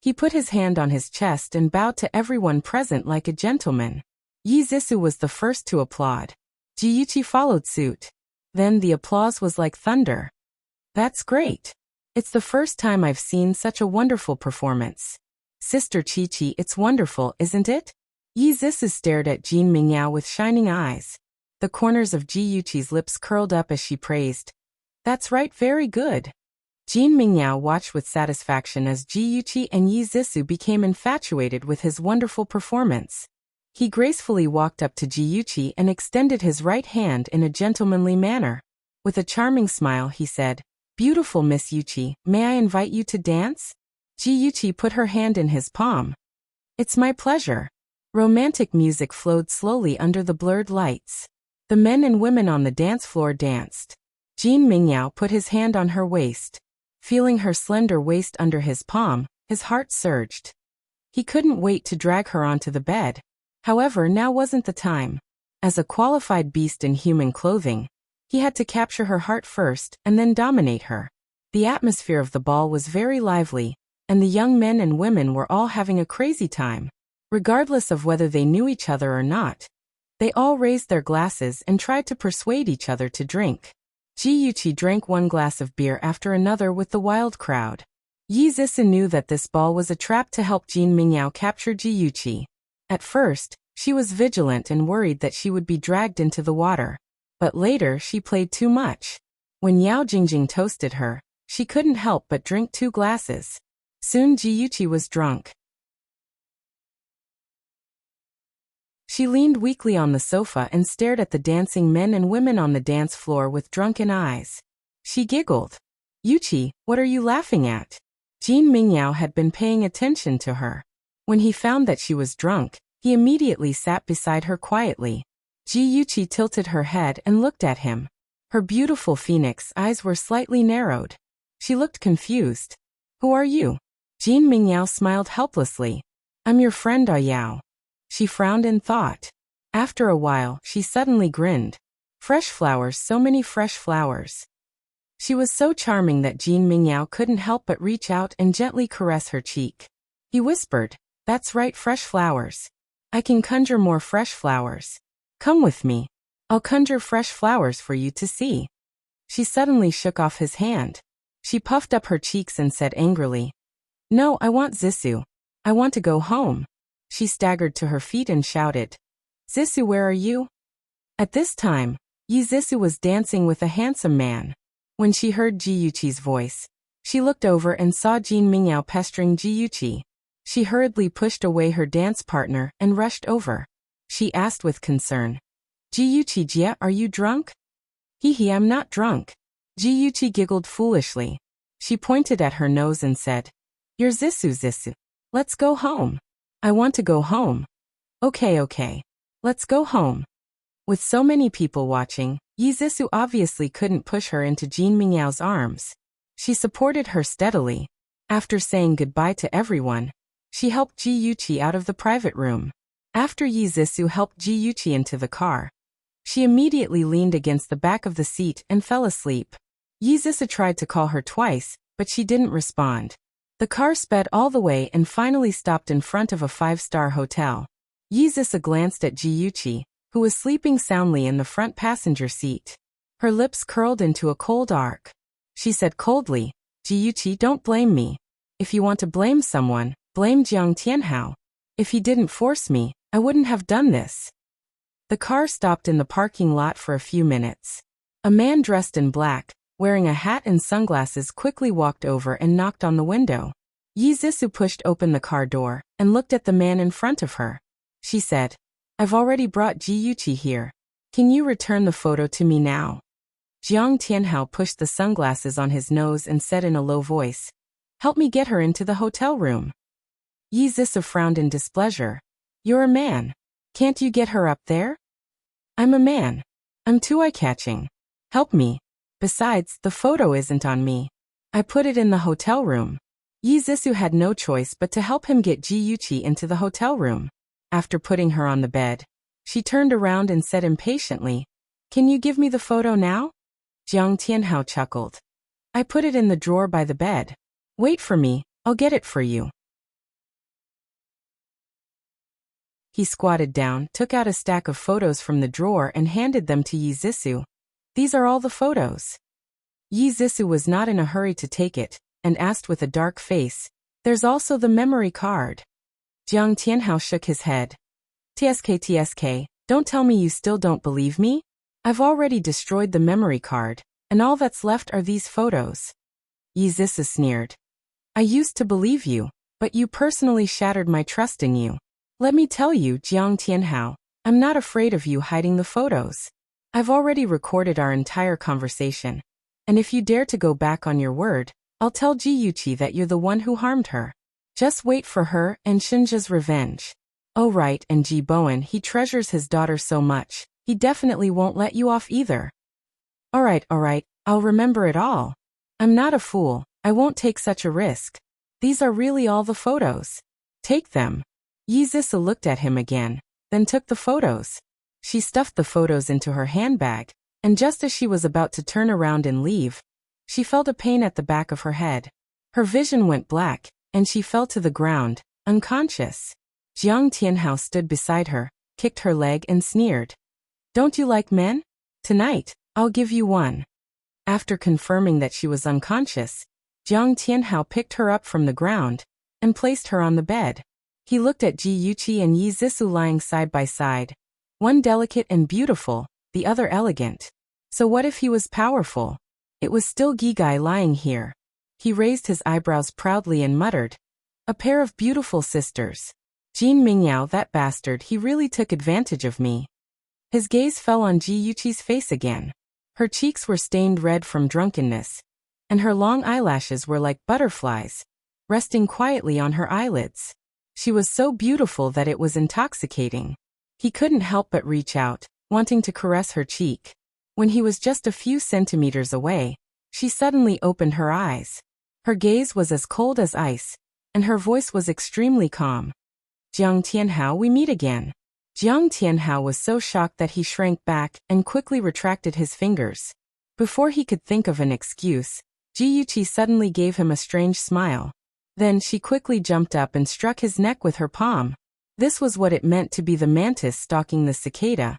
He put his hand on his chest and bowed to everyone present like a gentleman. Yi Zissou was the first to applaud. Jiyuchi followed suit. Then the applause was like thunder. That's great. It's the first time I've seen such a wonderful performance. Sister Chi-Chi, it's wonderful, isn't it? Yi Zissou stared at Jin Mingyao with shining eyes. The corners of Jiyuchi's lips curled up as she praised. That's right, very good. Jin Mingyao watched with satisfaction as Jiyuchi and Yi Zissou became infatuated with his wonderful performance. He gracefully walked up to Jiyuchi and extended his right hand in a gentlemanly manner. With a charming smile, he said, Beautiful Miss Yuchi, may I invite you to dance? Jiyuchi put her hand in his palm. It's my pleasure. Romantic music flowed slowly under the blurred lights. The men and women on the dance floor danced. Jin Mingyao put his hand on her waist. Feeling her slender waist under his palm, his heart surged. He couldn't wait to drag her onto the bed. However, now wasn't the time. As a qualified beast in human clothing, he had to capture her heart first and then dominate her. The atmosphere of the ball was very lively, and the young men and women were all having a crazy time. Regardless of whether they knew each other or not, they all raised their glasses and tried to persuade each other to drink. Jiyuchi drank one glass of beer after another with the wild crowd. Yi Zissou knew that this ball was a trap to help Jin Mingyao capture Jiyuchi. At first, she was vigilant and worried that she would be dragged into the water. But later, she played too much. When Yao Jingjing toasted her, she couldn't help but drink 2 glasses. Soon Jiyuchi was drunk. She leaned weakly on the sofa and stared at the dancing men and women on the dance floor with drunken eyes. She giggled. Yuchi, what are you laughing at? Jin Mingyao had been paying attention to her. When he found that she was drunk, he immediately sat beside her quietly. Jiyuchi tilted her head and looked at him. Her beautiful phoenix eyes were slightly narrowed. She looked confused. Who are you? Jin Mingyao smiled helplessly. I'm your friend Yao. She frowned in thought. After a while, she suddenly grinned. Fresh flowers, so many fresh flowers. She was so charming that Jin Mingyao couldn't help but reach out and gently caress her cheek. He whispered, That's right, fresh flowers. I can conjure more fresh flowers. Come with me. I'll conjure fresh flowers for you to see. She suddenly shook off his hand. She puffed up her cheeks and said angrily, No, I want Zissou. I want to go home. She staggered to her feet and shouted, Zissou, where are you? At this time, Yi Zissou was dancing with a handsome man. When she heard Jiyuchi's voice, she looked over and saw Jin Mingyao pestering Jiyuchi. She hurriedly pushed away her dance partner and rushed over. She asked with concern, Jiyuchi Jia, are you drunk? Hee, I'm not drunk. Jiyuchi giggled foolishly. She pointed at her nose and said, You're Zissou. Let's go home. I want to go home. Okay. Let's go home. With so many people watching, Yi Zissou obviously couldn't push her into Jin Mingyao's arms. She supported her steadily. After saying goodbye to everyone, she helped Jiyuchi out of the private room. After Yi Zissou helped Jiyuchi into the car, she immediately leaned against the back of the seat and fell asleep. Yi Zissou tried to call her twice, but she didn't respond. The car sped all the way and finally stopped in front of a 5-star hotel. Yi Zissou glanced at Jiyuchi, who was sleeping soundly in the front passenger seat. Her lips curled into a cold arc. She said coldly, Jiyuchi, don't blame me. If you want to blame someone, Blame Jiang Tianhao. If he didn't force me, I wouldn't have done this. The car stopped in the parking lot for a few minutes. A man dressed in black, wearing a hat and sunglasses, quickly walked over and knocked on the window. Yi Zixu pushed open the car door and looked at the man in front of her. She said, I've already brought Ji Yuqi here. Can you return the photo to me now? Jiang Tianhao pushed the sunglasses on his nose and said in a low voice, Help me get her into the hotel room. Yi Zixu frowned in displeasure. You're a man. Can't you get her up there? I'm a man. I'm too eye-catching. Help me. Besides, the photo isn't on me. I put it in the hotel room. Yi Zixu had no choice but to help him get Ji Yuqi into the hotel room. After putting her on the bed, she turned around and said impatiently, Can you give me the photo now? Jiang Tianhao chuckled. I put it in the drawer by the bed. Wait for me, I'll get it for you. He squatted down, took out a stack of photos from the drawer and handed them to Yi Zixu. These are all the photos. Yi Zixu was not in a hurry to take it, and asked with a dark face, There's also the memory card. Jiang Tianhao shook his head. TSK, don't tell me you still don't believe me? I've already destroyed the memory card, and all that's left are these photos. Yi Zixu sneered. I used to believe you, but you personally shattered my trust in you. Let me tell you, Jiang Tianhao, I'm not afraid of you hiding the photos. I've already recorded our entire conversation, and if you dare to go back on your word, I'll tell Ji Yuqi that you're the one who harmed her. Just wait for her and Shinja's revenge. Oh right, and Ji Bowen, he treasures his daughter so much, he definitely won't let you off either. Alright, I'll remember it all. I'm not a fool, I won't take such a risk. These are really all the photos. Take them. Yi Zixu looked at him again, then took the photos. She stuffed the photos into her handbag, and just as she was about to turn around and leave, she felt a pain at the back of her head. Her vision went black, and she fell to the ground, unconscious. Jiang Tianhao stood beside her, kicked her leg and sneered. Don't you like men? Tonight, I'll give you one. After confirming that she was unconscious, Jiang Tianhao picked her up from the ground and placed her on the bed. He looked at Ji Yuqi and Yi Zixu lying side by side, one delicate and beautiful, the other elegant. So what if he was powerful? It was still Gigai lying here. He raised his eyebrows proudly and muttered, A pair of beautiful sisters. Jin Mingyao, that bastard, he really took advantage of me. His gaze fell on Ji Yuqi's face again. Her cheeks were stained red from drunkenness, and her long eyelashes were like butterflies, resting quietly on her eyelids. She was so beautiful that it was intoxicating. He couldn't help but reach out, wanting to caress her cheek. When he was just a few centimeters away, she suddenly opened her eyes. Her gaze was as cold as ice, and her voice was extremely calm. Jiang Tianhao, we meet again. Jiang Tianhao was so shocked that he shrank back and quickly retracted his fingers. Before he could think of an excuse, Ji Yuqi suddenly gave him a strange smile. Then she quickly jumped up and struck his neck with her palm. This was what it meant to be the mantis stalking the cicada,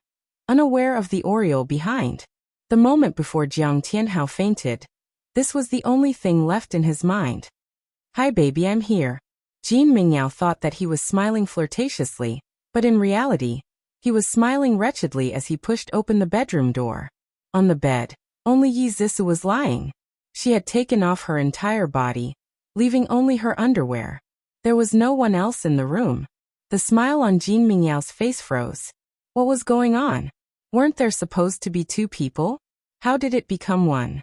unaware of the oriole behind. The moment before Jiang Tianhao fainted, this was the only thing left in his mind. Hi baby, I'm here. Jin Mingyao thought that he was smiling flirtatiously, but in reality, he was smiling wretchedly as he pushed open the bedroom door. On the bed, only Yi Zixu was lying. She had taken off her entire body, leaving only her underwear. There was no one else in the room. The smile on Jin Mingyao's face froze. What was going on? Weren't there supposed to be two people? How did it become one?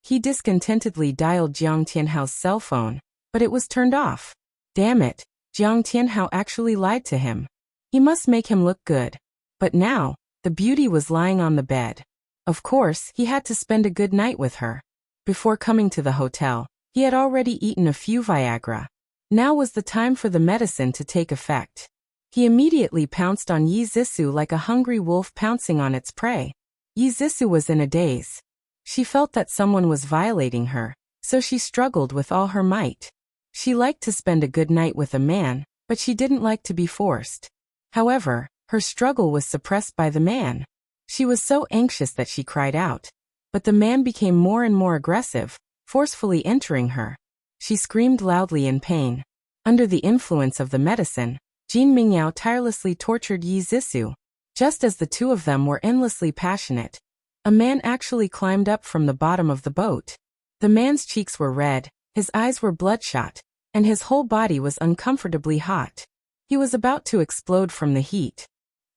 He discontentedly dialed Jiang Tianhao's cell phone, but it was turned off. Damn it, Jiang Tianhao actually lied to him. He must make him look good. But now, the beauty was lying on the bed. Of course, he had to spend a good night with her. Before coming to the hotel, he had already eaten a few Viagra. Now was the time for the medicine to take effect. He immediately pounced on Yi Zixu like a hungry wolf pouncing on its prey. Yi Zixu was in a daze. She felt that someone was violating her, so she struggled with all her might. She liked to spend a good night with a man, but she didn't like to be forced. However, her struggle was suppressed by the man. She was so anxious that she cried out. But the man became more and more aggressive, forcefully entering her. She screamed loudly in pain. Under the influence of the medicine, Jin Mingyao tirelessly tortured Yi Zissou. Just as the two of them were endlessly passionate, a man actually climbed up from the bottom of the boat. The man's cheeks were red, his eyes were bloodshot, and his whole body was uncomfortably hot. He was about to explode from the heat.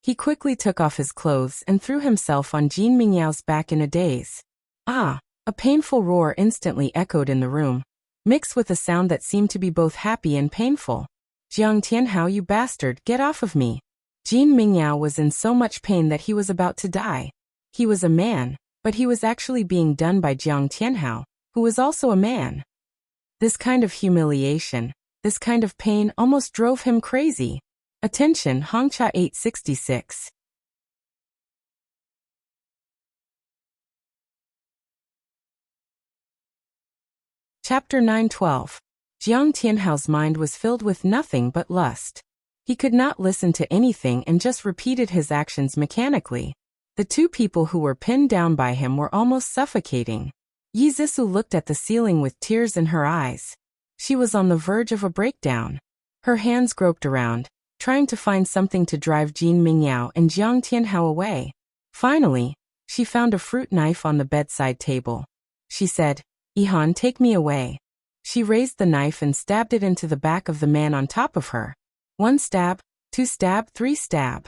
He quickly took off his clothes and threw himself on Jin Mingyao's back in a daze. Ah! A painful roar instantly echoed in the room, mixed with a sound that seemed to be both happy and painful. Jiang Tianhao, you bastard, get off of me! Jin Mingyao was in so much pain that he was about to die. He was a man, but he was actually being done by Jiang Tianhao, who was also a man. This kind of humiliation, this kind of pain almost drove him crazy. Attention, Hongcha 866. Chapter 9:12. Jiang Tianhao's mind was filled with nothing but lust. He could not listen to anything and just repeated his actions mechanically. The two people who were pinned down by him were almost suffocating. Yi Zissou looked at the ceiling with tears in her eyes. She was on the verge of a breakdown. Her hands groped around, trying to find something to drive Jin Mingyao and Jiang Tianhao away. Finally, she found a fruit knife on the bedside table. She said, "Ihan, take me away." She raised the knife and stabbed it into the back of the man on top of her. 1 stab, 2 stab, 3 stab.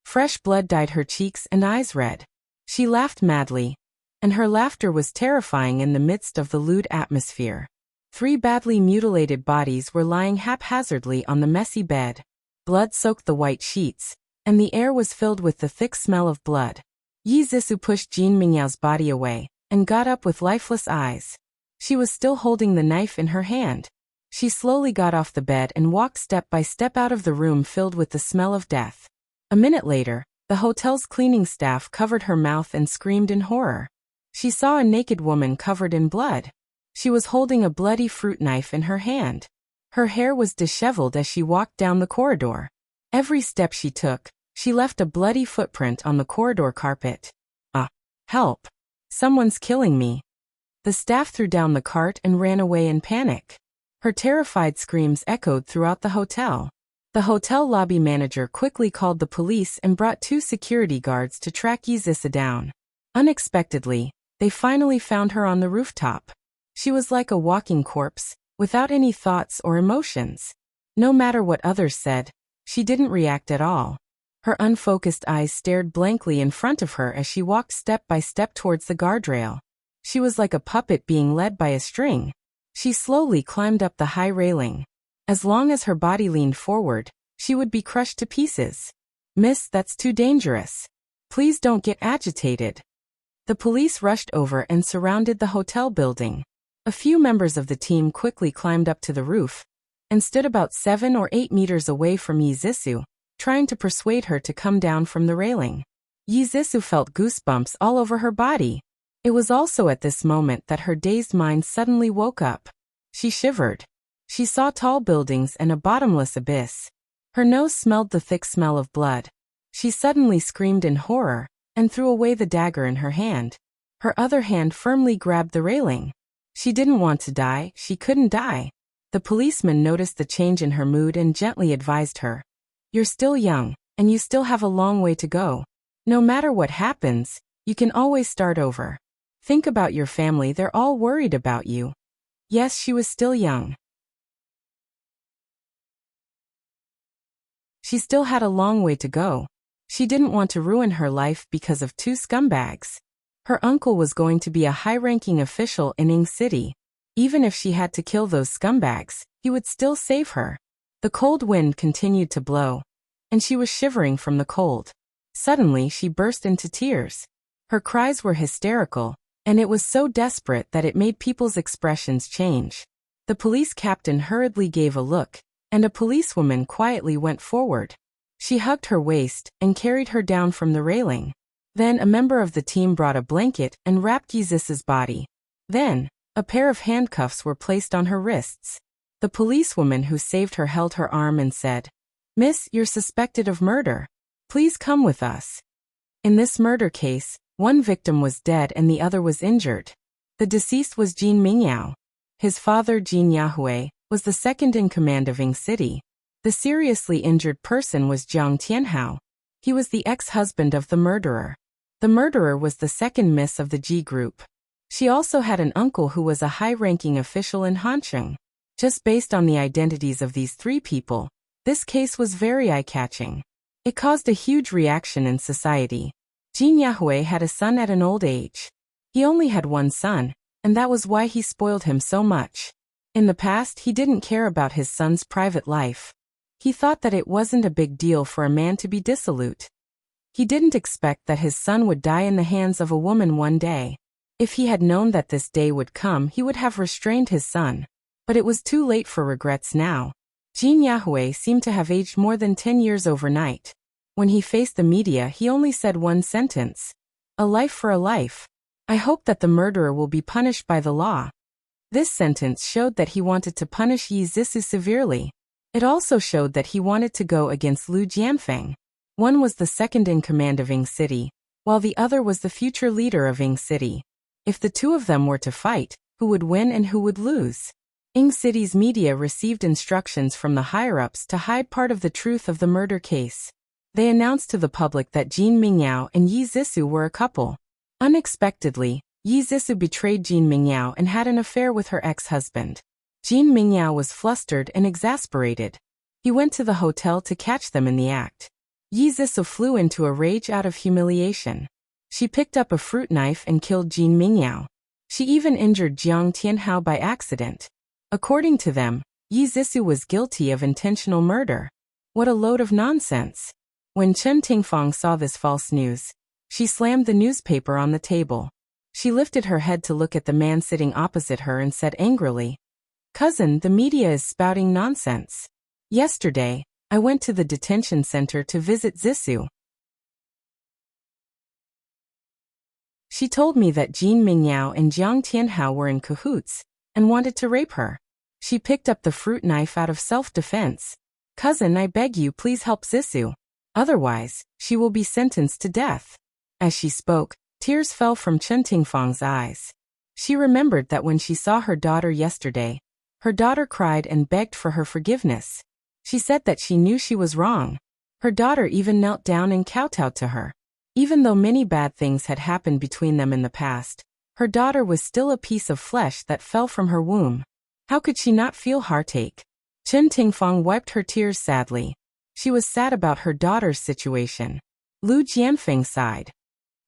Fresh blood dyed her cheeks and eyes red. She laughed madly, and her laughter was terrifying in the midst of the lewd atmosphere. 3 badly mutilated bodies were lying haphazardly on the messy bed. Blood soaked the white sheets, and the air was filled with the thick smell of blood. Yi Zissou pushed Jin Mingyao's body away and got up with lifeless eyes. She was still holding the knife in her hand. She slowly got off the bed and walked step by step out of the room filled with the smell of death. A minute later, the hotel's cleaning staff covered her mouth and screamed in horror. She saw a naked woman covered in blood. She was holding a bloody fruit knife in her hand. Her hair was disheveled as she walked down the corridor. Every step she took, she left a bloody footprint on the corridor carpet. Help! Someone's killing me. The staff threw down the cart and ran away in panic. Her terrified screams echoed throughout the hotel. The hotel lobby manager quickly called the police and brought 2 security guards to track Yi Zissou down. Unexpectedly, they finally found her on the rooftop. She was like a walking corpse, without any thoughts or emotions. No matter what others said, she didn't react at all. Her unfocused eyes stared blankly in front of her as she walked step by step towards the guardrail. She was like a puppet being led by a string. She slowly climbed up the high railing. As long as her body leaned forward, she would be crushed to pieces. "Miss, that's too dangerous. Please don't get agitated." The police rushed over and surrounded the hotel building. A few members of the team quickly climbed up to the roof and stood about 7 or 8 meters away from Yi Zissou, trying to persuade her to come down from the railing. Yi Zissou felt goosebumps all over her body. It was also at this moment that her dazed mind suddenly woke up. She shivered. She saw tall buildings and a bottomless abyss. Her nose smelled the thick smell of blood. She suddenly screamed in horror and threw away the dagger in her hand. Her other hand firmly grabbed the railing. She didn't want to die, she couldn't die. The policeman noticed the change in her mood and gently advised her. "You're still young, and you still have a long way to go. No matter what happens, you can always start over. Think about your family, they're all worried about you." Yes, she was still young. She still had a long way to go. She didn't want to ruin her life because of 2 scumbags. Her uncle was going to be a high-ranking official in Ing City. Even if she had to kill those scumbags, he would still save her. The cold wind continued to blow, and she was shivering from the cold. Suddenly, she burst into tears. Her cries were hysterical, and it was so desperate that it made people's expressions change. The police captain hurriedly gave a look, and a policewoman quietly went forward. She hugged her waist and carried her down from the railing. Then a member of the team brought a blanket and wrapped Yi Zissou's body. Then, a pair of handcuffs were placed on her wrists. The policewoman who saved her held her arm and said, "Miss, you're suspected of murder. Please come with us." In this murder case, one victim was dead and the other was injured. The deceased was Jin Mingyao. His father, Jin Yahui, was the second in command of Ying City. The seriously injured person was Jiang Tianhao. He was the ex-husband of the murderer. The murderer was the second miss of the Ji group. She also had an uncle who was a high-ranking official in Hansheng. Just based on the identities of these three people, this case was very eye-catching. It caused a huge reaction in society. Jin Yahui had a son at an old age. He only had one son, and that was why he spoiled him so much. In the past, he didn't care about his son's private life. He thought that it wasn't a big deal for a man to be dissolute. He didn't expect that his son would die in the hands of a woman one day. If he had known that this day would come, he would have restrained his son. But it was too late for regrets now. Jin Yahui seemed to have aged more than 10 years overnight. When he faced the media, he only said one sentence. A life for a life. I hope that the murderer will be punished by the law. This sentence showed that he wanted to punish Yi Zissou severely. It also showed that he wanted to go against Lu Jianfeng. One was the second in command of Ying City, while the other was the future leader of Ying City. If the two of them were to fight, who would win and who would lose? Ying City's media received instructions from the higher-ups to hide part of the truth of the murder case. They announced to the public that Jin Mingyao and Yi Zissou were a couple. Unexpectedly, Yi Zissou betrayed Jin Mingyao and had an affair with her ex-husband. Jin Mingyao was flustered and exasperated. He went to the hotel to catch them in the act. Yi Zissou flew into a rage out of humiliation. She picked up a fruit knife and killed Jin Mingyao. She even injured Jiang Tianhao by accident. According to them, Yi Zissou was guilty of intentional murder. What a load of nonsense. When Chen Tingfang saw this false news, she slammed the newspaper on the table. She lifted her head to look at the man sitting opposite her and said angrily, "Cousin, the media is spouting nonsense. Yesterday, I went to the detention center to visit Zissou. She told me that Jin Mingyao and Jiang Tianhao were in cahoots and wanted to rape her. She picked up the fruit knife out of self-defense. Cousin, I beg you, please help Zissou. Otherwise, she will be sentenced to death." As she spoke, tears fell from Chen Tingfang's eyes. She remembered that when she saw her daughter yesterday, her daughter cried and begged for her forgiveness. She said that she knew she was wrong. Her daughter even knelt down and kowtowed to her. Even though many bad things had happened between them in the past, her daughter was still a piece of flesh that fell from her womb. How could she not feel heartache? Chen Tingfang wiped her tears sadly. She was sad about her daughter's situation. Lu Jianfeng sighed.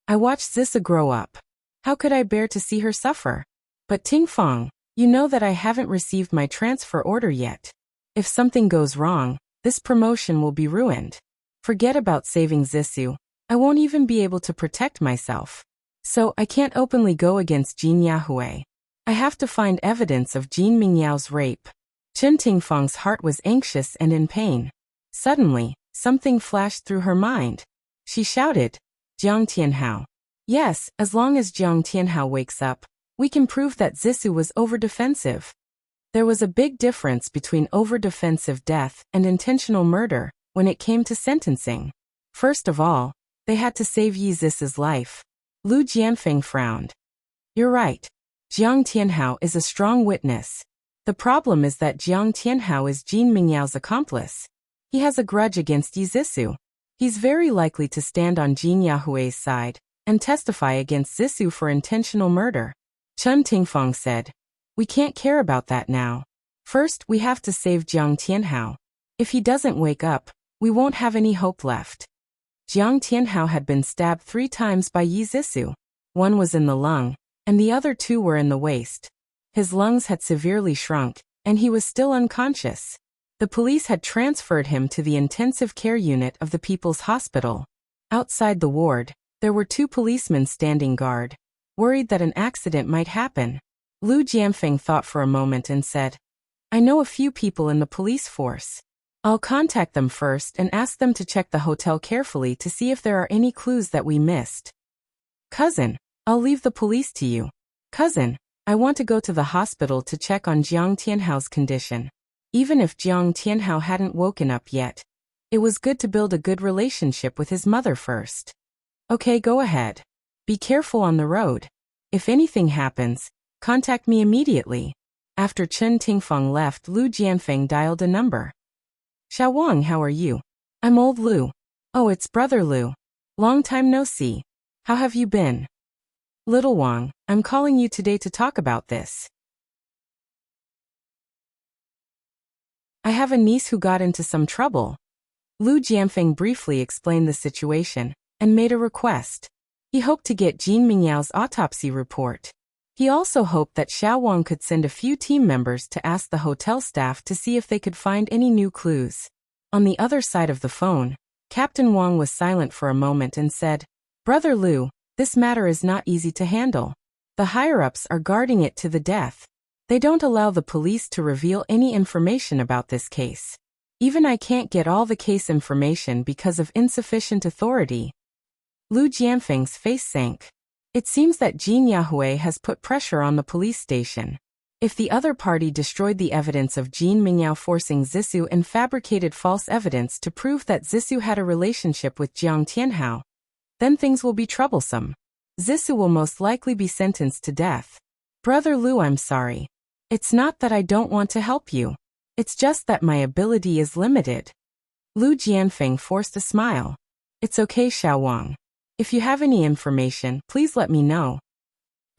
"I watched Zissou grow up. How could I bear to see her suffer? But Tingfang, you know that I haven't received my transfer order yet. If something goes wrong, this promotion will be ruined. Forget about saving Zissou. I won't even be able to protect myself. So I can't openly go against Jin Yahui. I have to find evidence of Jin Mingyao's rape." Chen Tingfang's heart was anxious and in pain. Suddenly, something flashed through her mind. She shouted, "Jiang Tianhao. Yes, as long as Jiang Tianhao wakes up, we can prove that Zissou was over-defensive." There was a big difference between over-defensive death and intentional murder when it came to sentencing. First of all, they had to save Yi Zissou's life. Lu Jianfeng frowned. "You're right. Jiang Tianhao is a strong witness. The problem is that Jiang Tianhao is Jin Mingyao's accomplice. He has a grudge against Yi Zissou. He's very likely to stand on Jin Yahui's side and testify against Zissou for intentional murder." Chen Tingfang said, "We can't care about that now. First, we have to save Jiang Tianhao. If he doesn't wake up, we won't have any hope left." Jiang Tianhao had been stabbed 3 times by Yi Zissou. One was in the lung, and the other 2 were in the waist. His lungs had severely shrunk, and he was still unconscious. The police had transferred him to the intensive care unit of the People's Hospital. Outside the ward, there were 2 policemen standing guard, worried that an accident might happen. Lu Jianfeng thought for a moment and said, "I know a few people in the police force. I'll contact them first and ask them to check the hotel carefully to see if there are any clues that we missed." "Cousin, I'll leave the police to you. Cousin, I want to go to the hospital to check on Jiang Tianhao's condition." Even if Jiang Tianhao hadn't woken up yet, it was good to build a good relationship with his mother first. "Okay, go ahead. Be careful on the road. If anything happens, Contact me immediately. After Chen Tingfeng left, Lu Jianfeng dialed a number. Xiao Wang, how are you? I'm old Lu. Oh, it's brother Lu. Long time no see. How have you been? Little Wang, I'm calling you today to talk about this. I have a niece who got into some trouble. Lu Jianfeng briefly explained the situation and made a request. He hoped to get Jin Mingyao's autopsy report. He also hoped that Xiao Wang could send a few team members to ask the hotel staff to see if they could find any new clues. On the other side of the phone, Captain Wang was silent for a moment and said, Brother Lu, this matter is not easy to handle. The higher-ups are guarding it to the death. They don't allow the police to reveal any information about this case. Even I can't get all the case information because of insufficient authority. Lu Jianfeng's face sank. It seems that Jin Yahui has put pressure on the police station. If the other party destroyed the evidence of Jin Mingyao forcing Zissou and fabricated false evidence to prove that Zissou had a relationship with Jiang Tianhao, then things will be troublesome. Zissou will most likely be sentenced to death. Brother Lu, I'm sorry. It's not that I don't want to help you. It's just that my ability is limited. Lu Jianfeng forced a smile. It's okay, Xiao Wang. If you have any information, please let me know.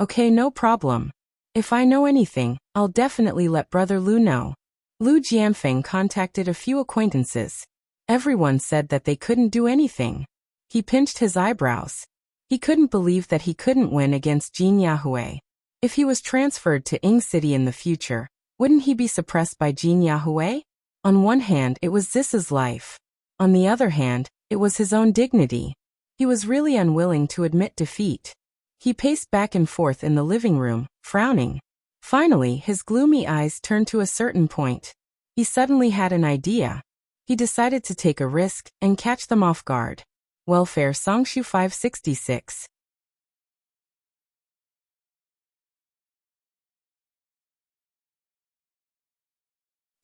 Okay, no problem. If I know anything, I'll definitely let Brother Lu know. Lu Jianfeng contacted a few acquaintances. Everyone said that they couldn't do anything. He pinched his eyebrows. He couldn't believe that he couldn't win against Jin Yahui. If he was transferred to Ying City in the future, wouldn't he be suppressed by Jin Yahui? On one hand, it was Zissou's life. On the other hand, it was his own dignity. He was really unwilling to admit defeat. He paced back and forth in the living room, frowning. Finally, his gloomy eyes turned to a certain point. He suddenly had an idea. He decided to take a risk and catch them off guard. Welfare Songshu 566.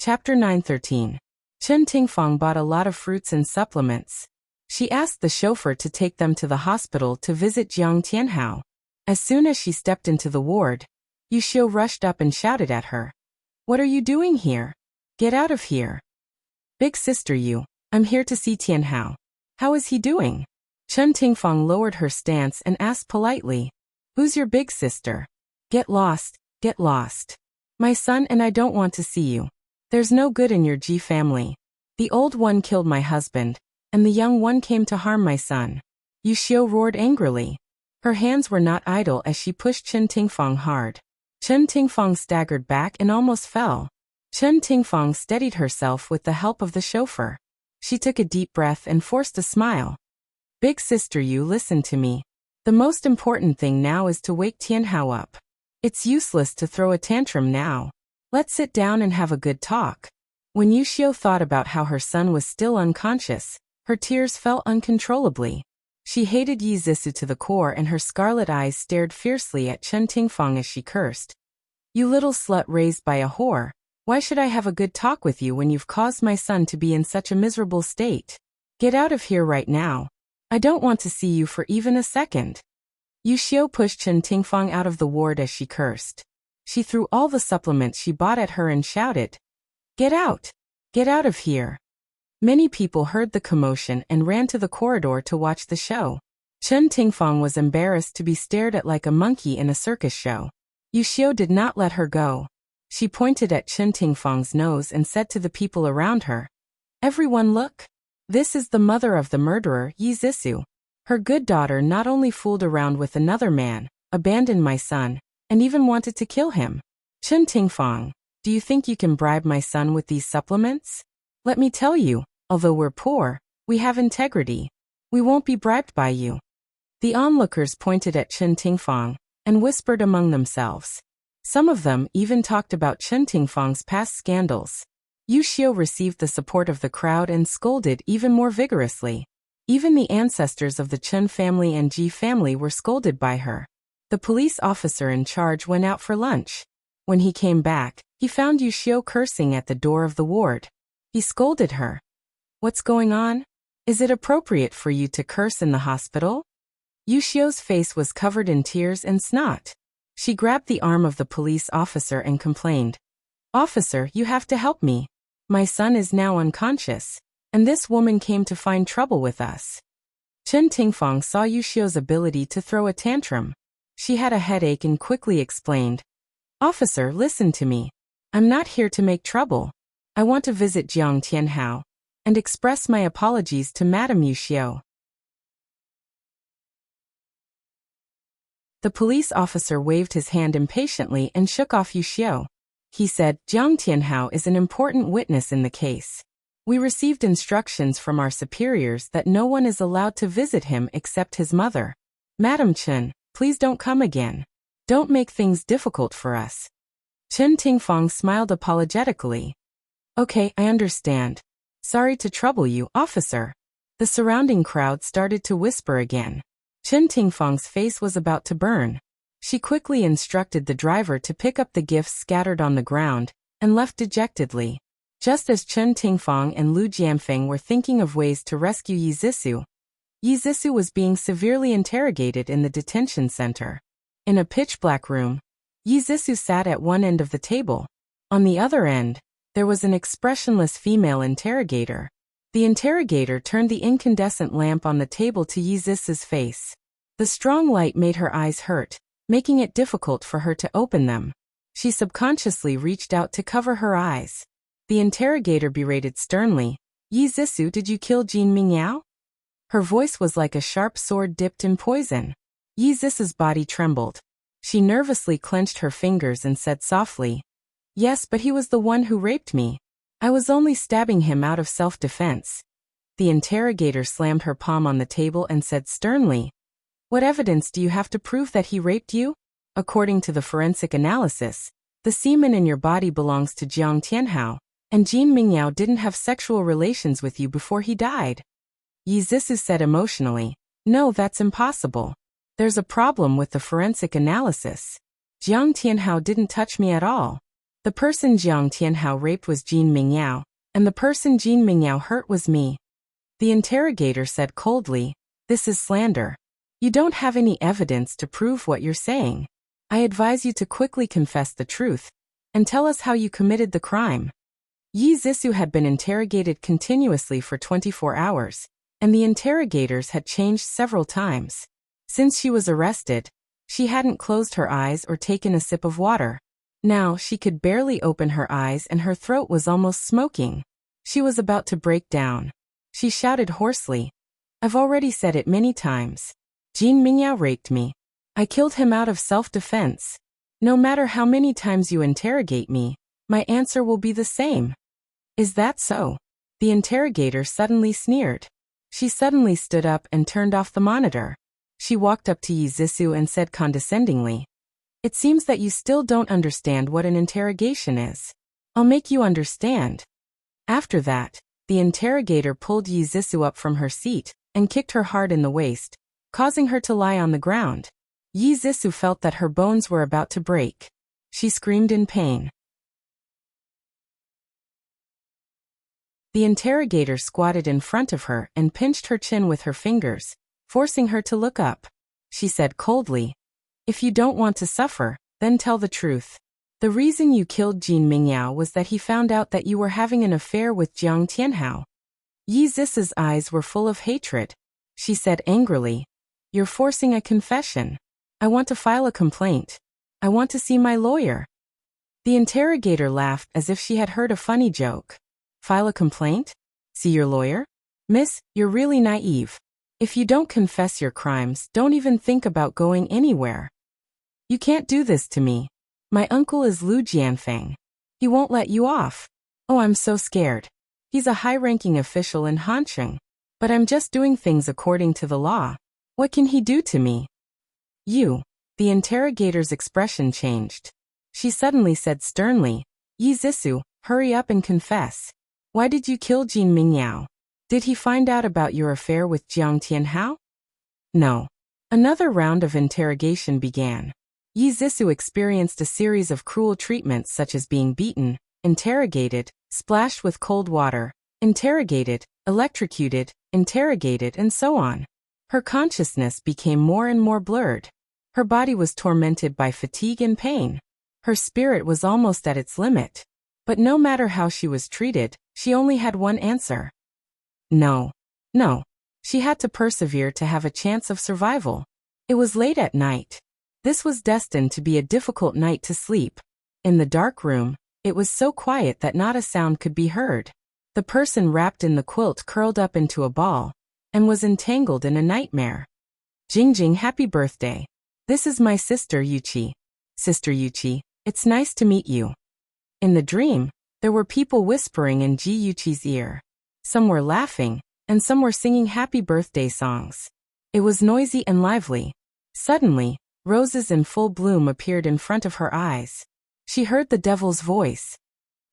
Chapter 913. Chen Tingfeng bought a lot of fruits and supplements. She asked the chauffeur to take them to the hospital to visit Jiang Tianhao. As soon as she stepped into the ward, Wuxia rushed up and shouted at her. What are you doing here? Get out of here. Big sister Yu, I'm here to see Tianhao. How is he doing? Chen Tingfeng lowered her stance and asked politely. Who's your big sister? Get lost, get lost. My son and I don't want to see you. There's no good in your Ji family. The old one killed my husband, and the young one came to harm my son. Wuxia roared angrily. Her hands were not idle as she pushed Chen Tingfeng hard. Chen Tingfeng staggered back and almost fell. Chen Tingfeng steadied herself with the help of the chauffeur. She took a deep breath and forced a smile. Big sister Yu, listen to me. The most important thing now is to wake Tianhao up. It's useless to throw a tantrum now. Let's sit down and have a good talk. When Wuxia thought about how her son was still unconscious, her tears fell uncontrollably. She hated Yi Zissou to the core and her scarlet eyes stared fiercely at Chen Tingfeng as she cursed. You little slut raised by a whore, why should I have a good talk with you when you've caused my son to be in such a miserable state? Get out of here right now. I don't want to see you for even a second. Wuxia pushed Chen Tingfeng out of the ward as she cursed. She threw all the supplements she bought at her and shouted, Get out! Get out of here! Many people heard the commotion and ran to the corridor to watch the show. Chen Tingfeng was embarrassed to be stared at like a monkey in a circus show. Wuxia did not let her go. She pointed at Chen Tingfeng's nose and said to the people around her, Everyone look! This is the mother of the murderer, Yi Zissou. Her good daughter not only fooled around with another man, abandoned my son, and even wanted to kill him. Chen Tingfeng, do you think you can bribe my son with these supplements? Let me tell you, although we're poor, we have integrity. We won't be bribed by you. The onlookers pointed at Chen Tingfeng and whispered among themselves. Some of them even talked about Chen Tingfeng's past scandals. Wuxia received the support of the crowd and scolded even more vigorously. Even the ancestors of the Chen family and Ji family were scolded by her. The police officer in charge went out for lunch. When he came back, he found Wuxia cursing at the door of the ward. He scolded her. What's going on? Is it appropriate for you to curse in the hospital? Wuxia's face was covered in tears and snot. She grabbed the arm of the police officer and complained, "Officer, you have to help me. My son is now unconscious, and this woman came to find trouble with us." Chen Tingfang saw Yuxia's ability to throw a tantrum. She had a headache and quickly explained, "Officer, listen to me. I'm not here to make trouble. I want to visit Jiang Tianhao and express my apologies to Madame Yuxia." The police officer waved his hand impatiently and shook off Yuxia. He said, "Jiang Tianhao is an important witness in the case. We received instructions from our superiors that no one is allowed to visit him except his mother. Madam Chen, please don't come again. Don't make things difficult for us." Chen Tingfang smiled apologetically. "Okay, I understand. Sorry to trouble you, officer." The surrounding crowd started to whisper again. Chen Tingfang's face was about to burn. She quickly instructed the driver to pick up the gifts scattered on the ground and left dejectedly. Just as Chen Tingfang and Lu Jianfeng were thinking of ways to rescue Yi Zissou was being severely interrogated in the detention center. In a pitch-black room, Yi Zissou sat at one end of the table. On the other end, there was an expressionless female interrogator. The interrogator turned the incandescent lamp on the table to Yi Zissou's face. The strong light made her eyes hurt, making it difficult for her to open them. She subconsciously reached out to cover her eyes. The interrogator berated sternly, "Yi Zissou, did you kill Jin Mingyao?" Her voice was like a sharp sword dipped in poison. Yi Zissou's body trembled. She nervously clenched her fingers and said softly, "Yes, but he was the one who raped me. I was only stabbing him out of self-defense." The interrogator slammed her palm on the table and said sternly, "What evidence do you have to prove that he raped you? According to the forensic analysis, the semen in your body belongs to Jiang Tianhao, and Jin Mingyao didn't have sexual relations with you before he died." Yi Zissou said emotionally, "No, that's impossible. There's a problem with the forensic analysis. Jiang Tianhao didn't touch me at all. The person Jiang Tianhao raped was Jin Mingyao, and the person Jin Mingyao hurt was me." The interrogator said coldly, "This is slander. You don't have any evidence to prove what you're saying. I advise you to quickly confess the truth and tell us how you committed the crime." Yi Zissou had been interrogated continuously for 24 hours, and the interrogators had changed several times. Since she was arrested, she hadn't closed her eyes or taken a sip of water. Now she could barely open her eyes and her throat was almost smoking. She was about to break down. She shouted hoarsely, "I've already said it many times. Jin Mingyao raped me. I killed him out of self-defense. No matter how many times you interrogate me, my answer will be the same." "Is that so?" The interrogator suddenly sneered. She suddenly stood up and turned off the monitor. She walked up to Yi Zissou and said condescendingly, "It seems that you still don't understand what an interrogation is. I'll make you understand." After that, the interrogator pulled Yi Zissou up from her seat and kicked her hard in the waist, causing her to lie on the ground. Yi Zissou felt that her bones were about to break. She screamed in pain. The interrogator squatted in front of her and pinched her chin with her fingers, forcing her to look up. She said coldly, "If you don't want to suffer, then tell the truth. The reason you killed Jin Mingyao was that he found out that you were having an affair with Jiang Tianhao." Yi Zissou's eyes were full of hatred. She said angrily, "You're forcing a confession. I want to file a complaint. I want to see my lawyer." The interrogator laughed as if she had heard a funny joke. "File a complaint? See your lawyer? Miss, you're really naive. If you don't confess your crimes, don't even think about going anywhere. You can't do this to me. My uncle is Lu Jianfeng. He won't let you off. Oh, I'm so scared. He's a high-ranking official in Hansheng. But I'm just doing things according to the law. What can he do to me?" "You." The interrogator's expression changed. She suddenly said sternly, "Yi Zissou, hurry up and confess. Why did you kill Jin Mingyao? Did he find out about your affair with Jiang Tianhao?" "No." Another round of interrogation began. Yi Zissou experienced a series of cruel treatments such as being beaten, interrogated, splashed with cold water, interrogated, electrocuted, interrogated, and so on. Her consciousness became more and more blurred. Her body was tormented by fatigue and pain. Her spirit was almost at its limit. But no matter how she was treated, she only had one answer. No. No. She had to persevere to have a chance of survival. It was late at night. This was destined to be a difficult night to sleep. In the dark room, it was so quiet that not a sound could be heard. The person wrapped in the quilt curled up into a ball and was entangled in a nightmare. Jingjing, happy birthday. This is my sister Yuchi. Sister Yuchi, it's nice to meet you. In the dream, there were people whispering in Ji Yuchi's ear. Some were laughing, and some were singing happy birthday songs. It was noisy and lively. Suddenly, roses in full bloom appeared in front of her eyes. She heard the devil's voice.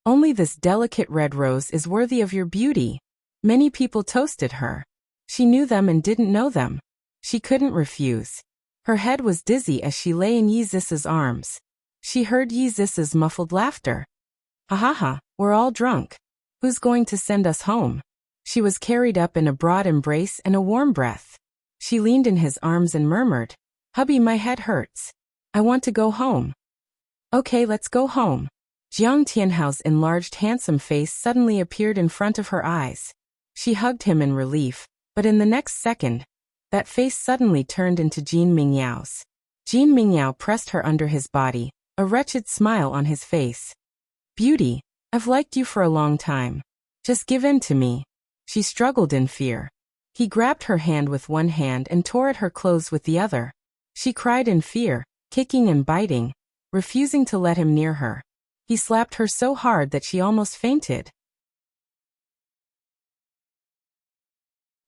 Only this delicate red rose is worthy of your beauty. Many people toasted her. She knew them and didn't know them. She couldn't refuse. Her head was dizzy as she lay in Yizis's arms. She heard Yizis's muffled laughter. Ha ha ha, we're all drunk. Who's going to send us home? She was carried up in a broad embrace and a warm breath. She leaned in his arms and murmured, Hubby, my head hurts. I want to go home. Okay, let's go home. Jiang Tianhao's enlarged handsome face suddenly appeared in front of her eyes. She hugged him in relief, but in the next second, that face suddenly turned into Jin Mingyao's. Jin Mingyao pressed her under his body, a wretched smile on his face. Beauty, I've liked you for a long time. Just give in to me. She struggled in fear. He grabbed her hand with one hand and tore at her clothes with the other. She cried in fear, kicking and biting, refusing to let him near her. He slapped her so hard that she almost fainted.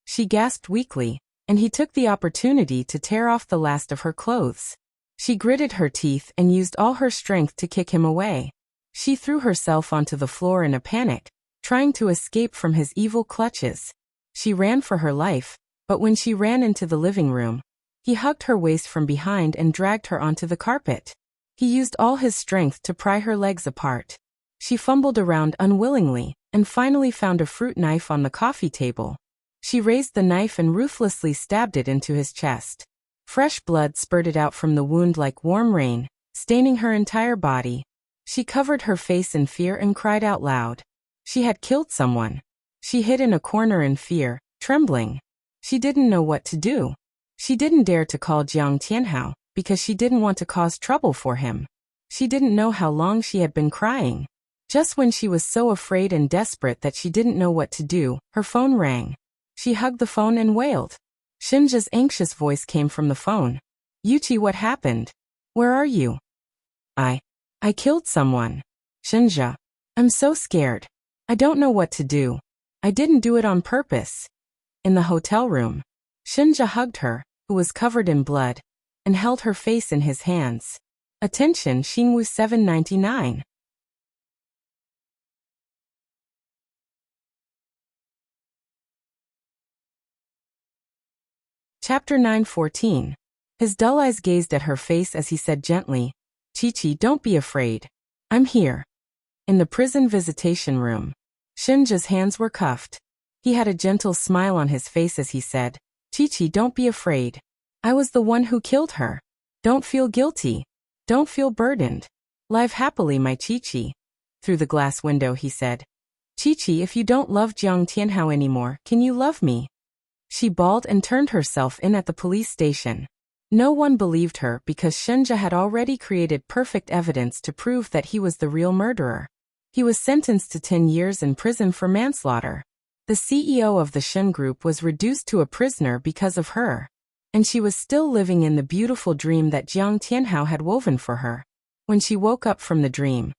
She gasped weakly, and he took the opportunity to tear off the last of her clothes. She gritted her teeth and used all her strength to kick him away. She threw herself onto the floor in a panic, trying to escape from his evil clutches. She ran for her life, but when she ran into the living room, he hugged her waist from behind and dragged her onto the carpet. He used all his strength to pry her legs apart. She fumbled around unwillingly, and finally found a fruit knife on the coffee table. She raised the knife and ruthlessly stabbed it into his chest. Fresh blood spurted out from the wound like warm rain, staining her entire body. She covered her face in fear and cried out loud. She had killed someone. She hid in a corner in fear, trembling. She didn't know what to do. She didn't dare to call Jiang Tianhao, because she didn't want to cause trouble for him. She didn't know how long she had been crying. Just when she was so afraid and desperate that she didn't know what to do, her phone rang. She hugged the phone and wailed. Shinja's anxious voice came from the phone. Yuchi, what happened? Where are you? I killed someone. Shinja. I'm so scared. I don't know what to do. I didn't do it on purpose. In the hotel room, Shinja hugged her, who was covered in blood, and held her face in his hands. Attention, Xingwu 799. Chapter 9:14. His dull eyes gazed at her face as he said gently, Chi-Chi, don't be afraid. I'm here. In the prison visitation room, Shinja's hands were cuffed. He had a gentle smile on his face as he said, Chi-Chi, don't be afraid. I was the one who killed her. Don't feel guilty. Don't feel burdened. Live happily, my Chi-Chi. Through the glass window he said, Chi-Chi, if you don't love Jiang Tianhao anymore, can you love me? She bawled and turned herself in at the police station. No one believed her because Shinja had already created perfect evidence to prove that he was the real murderer. He was sentenced to 10 years in prison for manslaughter. The CEO of the Shin Group was reduced to a prisoner because of her. And she was still living in the beautiful dream that Jiang Tianhao had woven for her. When she woke up from the dream,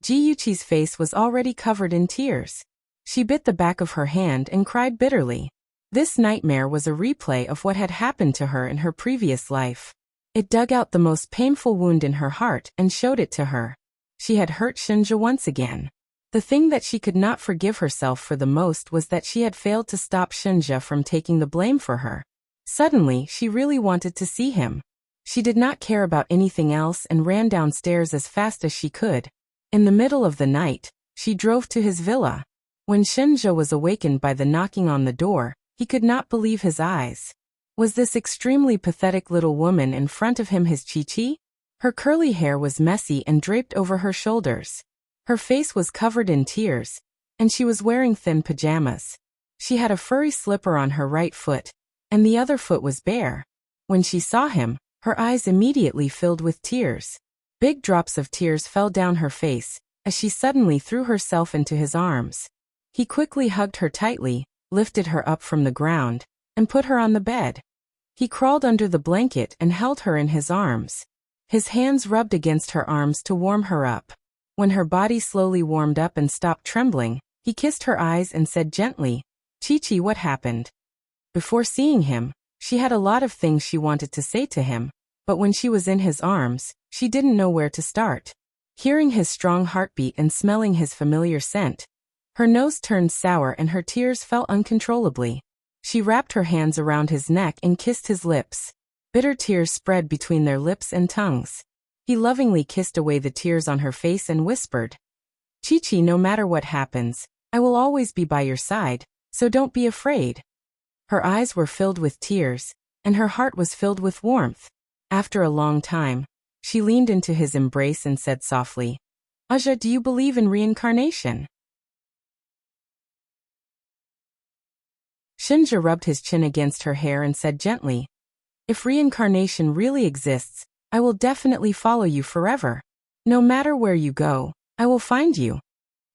Ji Yuchi's face was already covered in tears. She bit the back of her hand and cried bitterly. This nightmare was a replay of what had happened to her in her previous life. It dug out the most painful wound in her heart and showed it to her. She had hurt Shinja once again. The thing that she could not forgive herself for the most was that she had failed to stop Shinja from taking the blame for her. Suddenly, she really wanted to see him. She did not care about anything else and ran downstairs as fast as she could. In the middle of the night, she drove to his villa. When Shinja was awakened by the knocking on the door, he could not believe his eyes. Was this extremely pathetic little woman in front of him his Chi-Chi? Her curly hair was messy and draped over her shoulders. Her face was covered in tears, and she was wearing thin pajamas. She had a furry slipper on her right foot, and the other foot was bare. When she saw him, her eyes immediately filled with tears. Big drops of tears fell down her face, as she suddenly threw herself into his arms. He quickly hugged her tightly, lifted her up from the ground, and put her on the bed. He crawled under the blanket and held her in his arms. His hands rubbed against her arms to warm her up. When her body slowly warmed up and stopped trembling, he kissed her eyes and said gently, "Chi-Chi, what happened?" Before seeing him, she had a lot of things she wanted to say to him, but when she was in his arms, she didn't know where to start. Hearing his strong heartbeat and smelling his familiar scent, her nose turned sour and her tears fell uncontrollably. She wrapped her hands around his neck and kissed his lips. Bitter tears spread between their lips and tongues. He lovingly kissed away the tears on her face and whispered, "Chi-Chi, no matter what happens, I will always be by your side, so don't be afraid." Her eyes were filled with tears, and her heart was filled with warmth. After a long time, she leaned into his embrace and said softly, "Aja, do you believe in reincarnation?" Shinja rubbed his chin against her hair and said gently, "If reincarnation really exists, I will definitely follow you forever. No matter where you go, I will find you."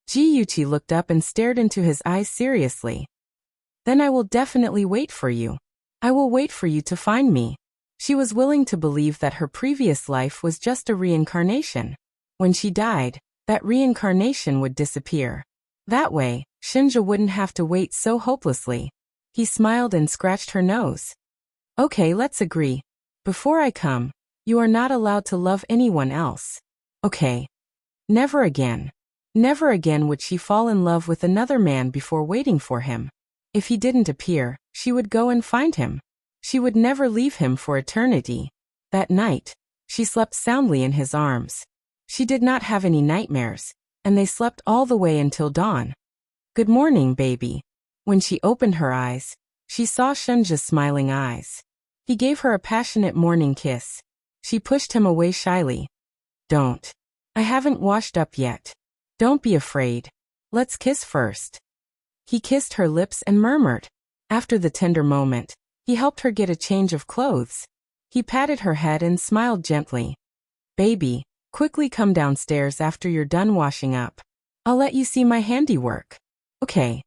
Ji-Yuchi looked up and stared into his eyes seriously. "Then I will definitely wait for you. I will wait for you to find me." She was willing to believe that her previous life was just a reincarnation. When she died, that reincarnation would disappear. That way, Shinja wouldn't have to wait so hopelessly. He smiled and scratched her nose. "Okay, let's agree. Before I come, you are not allowed to love anyone else. Okay?" Never again. Never again would she fall in love with another man before waiting for him. If he didn't appear, she would go and find him. She would never leave him for eternity. That night, she slept soundly in his arms. She did not have any nightmares, and they slept all the way until dawn. "Good morning, baby." When she opened her eyes, she saw Shinja's smiling eyes. He gave her a passionate morning kiss. She pushed him away shyly. "Don't. I haven't washed up yet. Don't be afraid. Let's kiss first." He kissed her lips and murmured. After the tender moment, he helped her get a change of clothes. He patted her head and smiled gently. "Baby, quickly come downstairs after you're done washing up. I'll let you see my handiwork." "Okay."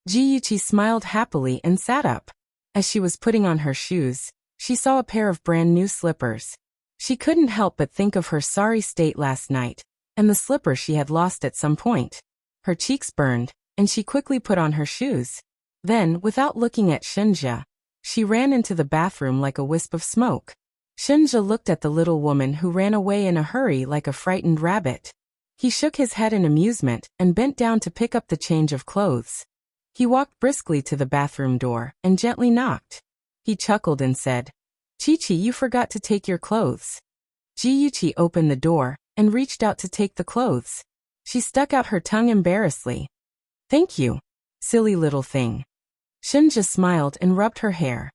Ji-Yuchi smiled happily and sat up. As she was putting on her shoes, she saw a pair of brand new slippers. She couldn't help but think of her sorry state last night, and the slipper she had lost at some point. Her cheeks burned, and she quickly put on her shoes. Then, without looking at Shinja, she ran into the bathroom like a wisp of smoke. Shinja looked at the little woman who ran away in a hurry like a frightened rabbit. He shook his head in amusement and bent down to pick up the change of clothes. He walked briskly to the bathroom door and gently knocked. He chuckled and said, "Chi-Chi, you forgot to take your clothes." Ji-Yuchi opened the door and reached out to take the clothes. She stuck out her tongue embarrassedly. "Thank you, silly little thing." Shinja smiled and rubbed her hair.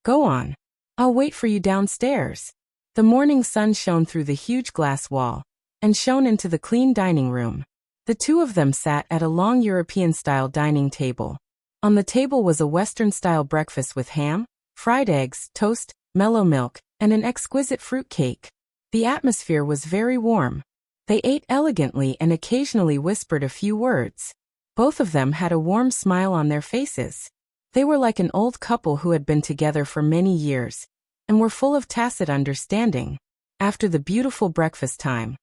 "Go on. I'll wait for you downstairs." The morning sun shone through the huge glass wall and shone into the clean dining room. The two of them sat at a long European-style dining table. On the table was a Western-style breakfast with ham, fried eggs, toast, mellow milk, and an exquisite fruit cake. The atmosphere was very warm. They ate elegantly and occasionally whispered a few words. Both of them had a warm smile on their faces. They were like an old couple who had been together for many years, and were full of tacit understanding. After the beautiful breakfast time,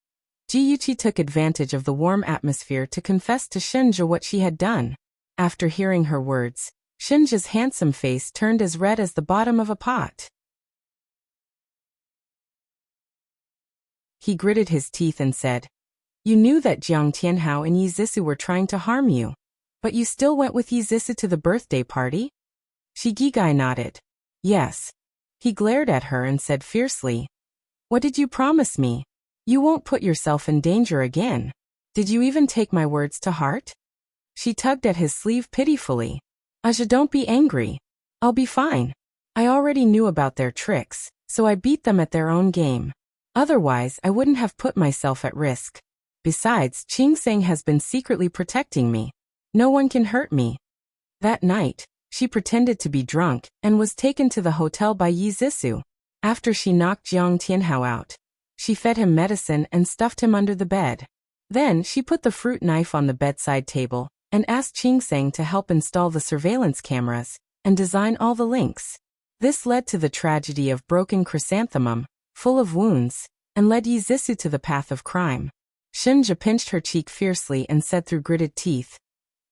Ji-Yuchi took advantage of the warm atmosphere to confess to Shinja what she had done. After hearing her words, Shinja's handsome face turned as red as the bottom of a pot. He gritted his teeth and said, "You knew that Jiang Tianhao and Yizisu were trying to harm you, but you still went with Yizisu to the birthday party?" Shigigai nodded. "Yes." He glared at her and said fiercely, "What did you promise me? You won't put yourself in danger again. Did you even take my words to heart?" She tugged at his sleeve pitifully. "Aja, don't be angry. I'll be fine. I already knew about their tricks, so I beat them at their own game. Otherwise, I wouldn't have put myself at risk. Besides, Ching Seng has been secretly protecting me. No one can hurt me. That night, she pretended to be drunk and was taken to the hotel by Yi Zissou. After she knocked Jiang Tianhao out, she fed him medicine and stuffed him under the bed. Then she put the fruit knife on the bedside table and asked Ching Seng to help install the surveillance cameras and design all the links. This led to the tragedy of Broken Chrysanthemum, full of wounds, and led Yi Zissou to the path of crime. Shenja pinched her cheek fiercely and said through gritted teeth,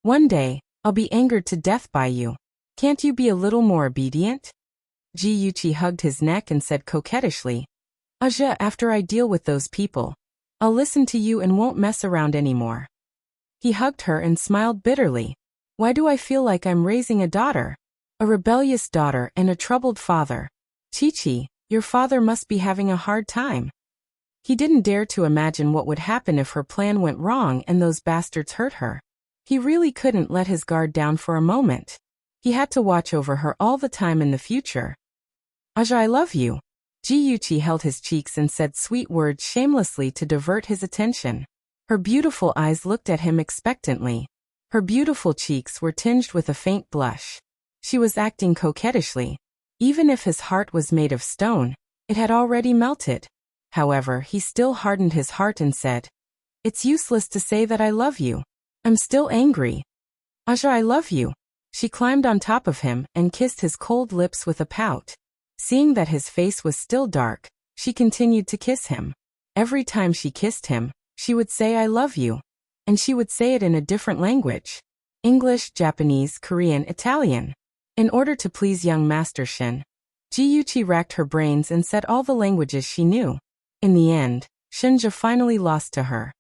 "One day, I'll be angered to death by you. Can't you be a little more obedient?" Ji Yuqi hugged his neck and said coquettishly, "Aja, after I deal with those people, I'll listen to you and won't mess around anymore." He hugged her and smiled bitterly. "Why do I feel like I'm raising a daughter? A rebellious daughter and a troubled father. Chi-Chi, your father must be having a hard time." He didn't dare to imagine what would happen if her plan went wrong and those bastards hurt her. He really couldn't let his guard down for a moment. He had to watch over her all the time in the future. "Aja, I love you." Ji Yuqi held his cheeks and said sweet words shamelessly to divert his attention. Her beautiful eyes looked at him expectantly. Her beautiful cheeks were tinged with a faint blush. She was acting coquettishly. Even if his heart was made of stone, it had already melted. However, he still hardened his heart and said, "It's useless to say that I love you. I'm still angry." "Aja, I love you." She climbed on top of him and kissed his cold lips with a pout. Seeing that his face was still dark, she continued to kiss him. Every time she kissed him, she would say "I love you." And she would say it in a different language. English, Japanese, Korean, Italian. In order to please young Master Shen, Ji Yuqi racked her brains and said all the languages she knew. In the end, Shenja finally lost to her.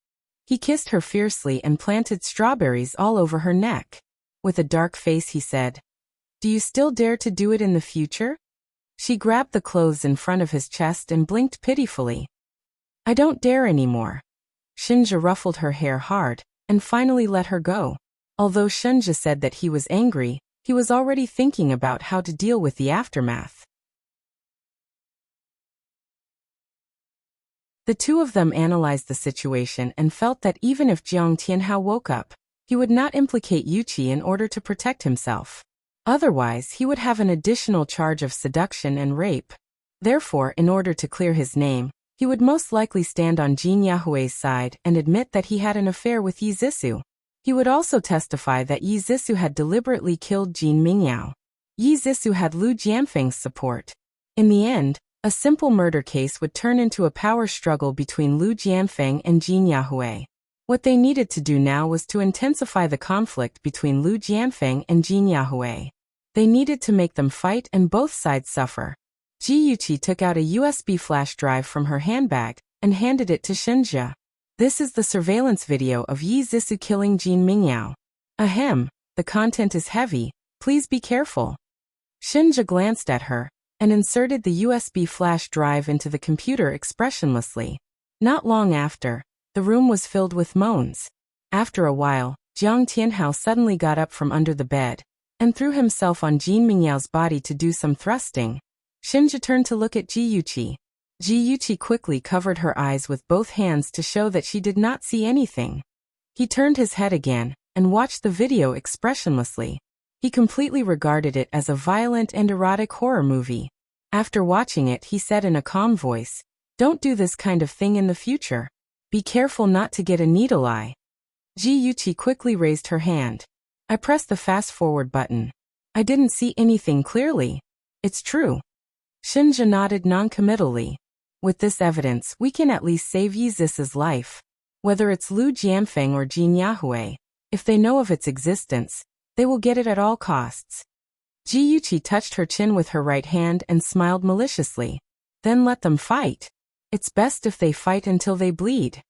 He kissed her fiercely and planted strawberries all over her neck. With a dark face he said, "Do you still dare to do it in the future?" She grabbed the clothes in front of his chest and blinked pitifully. "I don't dare anymore." Shenja ruffled her hair hard and finally let her go. Although Shenja said that he was angry, he was already thinking about how to deal with the aftermath. The two of them analyzed the situation and felt that even if Jiang Tianhao woke up, he would not implicate Yuqi in order to protect himself. Otherwise, he would have an additional charge of seduction and rape. Therefore, in order to clear his name, he would most likely stand on Jin Yahui's side and admit that he had an affair with Yi Zissou. He would also testify that Yi Zissou had deliberately killed Jin Mingyao. Yi Zissou had Lu Jianfeng's support. In the end, a simple murder case would turn into a power struggle between Lu Jianfeng and Jin Yahui. What they needed to do now was to intensify the conflict between Lu Jianfeng and Jin Yahui. They needed to make them fight and both sides suffer. Ji Yuqi took out a USB flash drive from her handbag and handed it to Shenja. "This is the surveillance video of Yi Zissou killing Jin Mingyao. Ahem, the content is heavy, please be careful." Shenja glanced at her and inserted the USB flash drive into the computer expressionlessly. Not long after, the room was filled with moans. After a while, Jiang Tianhao suddenly got up from under the bed and threw himself on Jin Mingyao's body to do some thrusting. Shenja turned to look at Ji Yuqi. Ji Yuqi quickly covered her eyes with both hands to show that she did not see anything. He turned his head again and watched the video expressionlessly. He completely regarded it as a violent and erotic horror movie. After watching it, he said in a calm voice, "Don't do this kind of thing in the future. Be careful not to get a needle eye." Ji Yuqi quickly raised her hand. "I pressed the fast-forward button. I didn't see anything clearly. It's true." Shenja nodded noncommittally. "With this evidence, we can at least save Yi Zissou's life. Whether it's Lu Jianfeng or Jin Yahui, if they know of its existence, they will get it at all costs." Ji Yuqi touched her chin with her right hand and smiled maliciously. "Then let them fight. It's best if they fight until they bleed."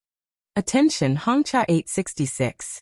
Attention Hongcha 866.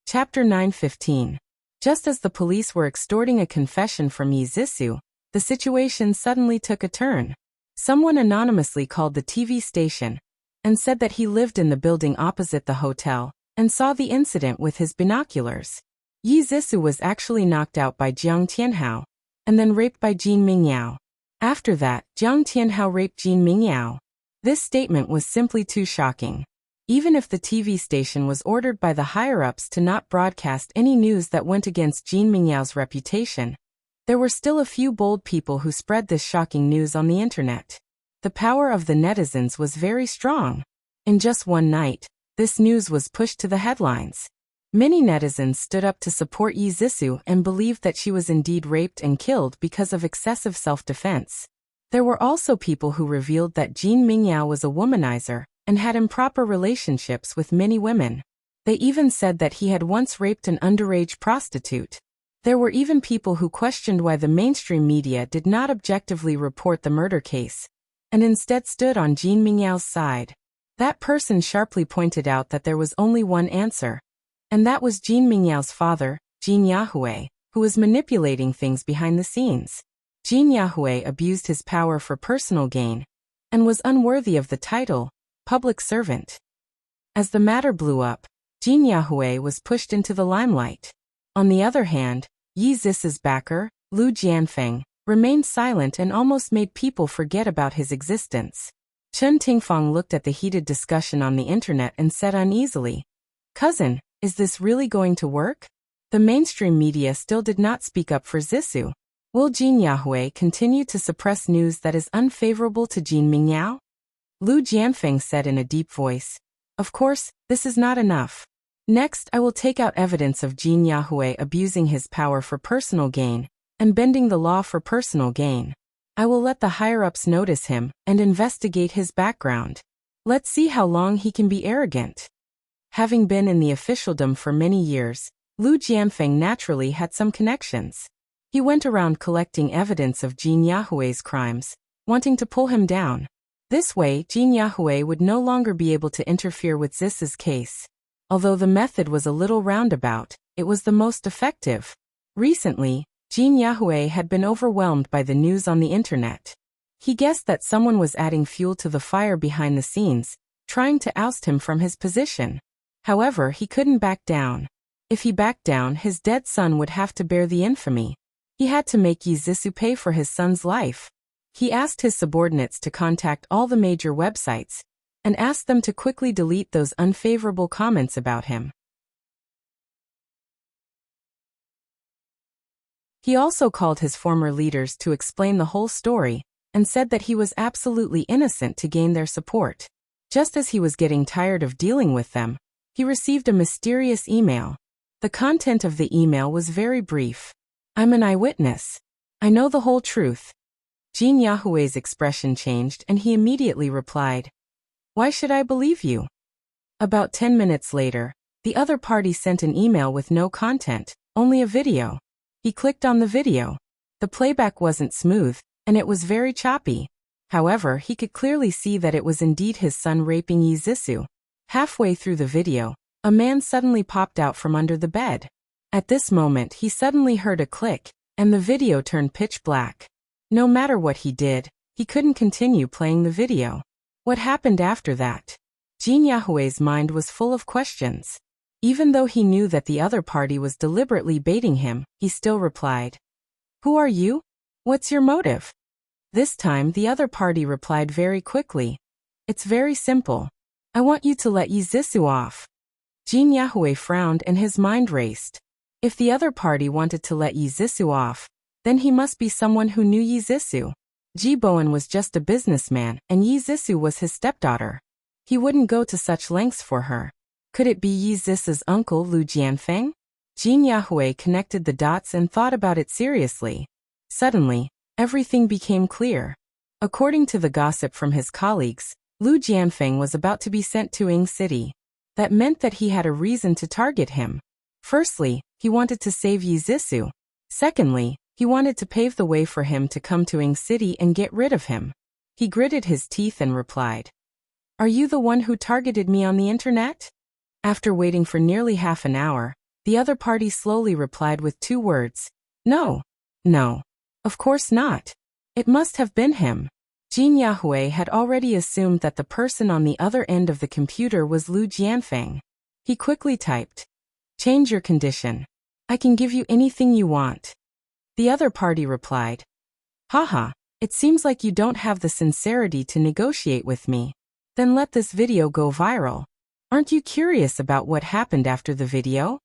Chapter 9:15. Just as the police were extorting a confession from Yi Zissou, the situation suddenly took a turn. Someone anonymously called the TV station and said that he lived in the building opposite the hotel and saw the incident with his binoculars. Yi Zhisu was actually knocked out by Jiang Tianhao, and then raped by Jin Mingyao. After that, Jiang Tianhao raped Jin Mingyao. This statement was simply too shocking. Even if the TV station was ordered by the higher-ups to not broadcast any news that went against Jin Mingyao's reputation, there were still a few bold people who spread this shocking news on the internet. The power of the netizens was very strong. In just one night, this news was pushed to the headlines. Many netizens stood up to support Yi Zhisu and believed that she was indeed raped and killed because of excessive self-defense. There were also people who revealed that Jin Mingyao was a womanizer and had improper relationships with many women. They even said that he had once raped an underage prostitute. There were even people who questioned why the mainstream media did not objectively report the murder case, and instead stood on Jin Mingyao's side. That person sharply pointed out that there was only one answer, and that was Jin Mingyao's father, Jin Yahue, who was manipulating things behind the scenes. Jin Yahue abused his power for personal gain, and was unworthy of the title, public servant. As the matter blew up, Jin Yahue was pushed into the limelight. On the other hand, Yi Zhisu's backer, Lu Jianfeng, remained silent and almost made people forget about his existence. Chen Tingfang looked at the heated discussion on the internet and said uneasily, "Cousin, is this really going to work?" The mainstream media still did not speak up for Zhisu. Will Jin Yahue continue to suppress news that is unfavorable to Jin Mingyao? Lu Jianfeng said in a deep voice, "Of course, this is not enough. Next, I will take out evidence of Jin Yahue abusing his power for personal gain and bending the law for personal gain. I will let the higher-ups notice him and investigate his background. Let's see how long he can be arrogant." Having been in the officialdom for many years, Lu Jianfeng naturally had some connections. He went around collecting evidence of Jin Yahue's crimes, wanting to pull him down. This way, Jin Yahue would no longer be able to interfere with Zhisu's case. Although the method was a little roundabout, it was the most effective. Recently, Jin Yahue had been overwhelmed by the news on the internet. He guessed that someone was adding fuel to the fire behind the scenes, trying to oust him from his position. However, he couldn't back down. If he backed down, his dead son would have to bear the infamy. He had to make Yi Zhisu pay for his son's life. He asked his subordinates to contact all the major websites and asked them to quickly delete those unfavorable comments about him. He also called his former leaders to explain the whole story and said that he was absolutely innocent to gain their support. Just as he was getting tired of dealing with them, he received a mysterious email. The content of the email was very brief. "I'm an eyewitness. I know the whole truth." Jin Yahue's expression changed and he immediately replied, "Why should I believe you?" About 10 minutes later, the other party sent an email with no content, only a video. He clicked on the video. The playback wasn't smooth, and it was very choppy. However, he could clearly see that it was indeed his son raping Yi Zhisu. Halfway through the video, a man suddenly popped out from under the bed. At this moment, he suddenly heard a click, and the video turned pitch black. No matter what he did, he couldn't continue playing the video. What happened after that? Jin Yahue's mind was full of questions. Even though he knew that the other party was deliberately baiting him, he still replied, "Who are you? What's your motive?" This time, the other party replied very quickly, "It's very simple. I want you to let Yi Zhisu off." Jin Yahue frowned and his mind raced. If the other party wanted to let Yi Zhisu off, then he must be someone who knew Yi Zhisu. Ji Bowen was just a businessman and Yi Zhisu was his stepdaughter. He wouldn't go to such lengths for her. Could it be Yi Zhisu's uncle Lu Jianfeng? Jin Yahue connected the dots and thought about it seriously. Suddenly, everything became clear. According to the gossip from his colleagues, Lu Jianfeng was about to be sent to Ying City. That meant that he had a reason to target him. Firstly, he wanted to save Yi Zhisu. Secondly, he wanted to pave the way for him to come to Ying City and get rid of him. He gritted his teeth and replied, "Are you the one who targeted me on the internet?" After waiting for nearly half an hour, the other party slowly replied with 2 words, "No. No. Of course not. It must have been him." Jin Yahue had already assumed that the person on the other end of the computer was Lu Jianfeng. He quickly typed, "Change your condition. I can give you anything you want." The other party replied, "Haha, it seems like you don't have the sincerity to negotiate with me. Then let this video go viral. Aren't you curious about what happened after the video?"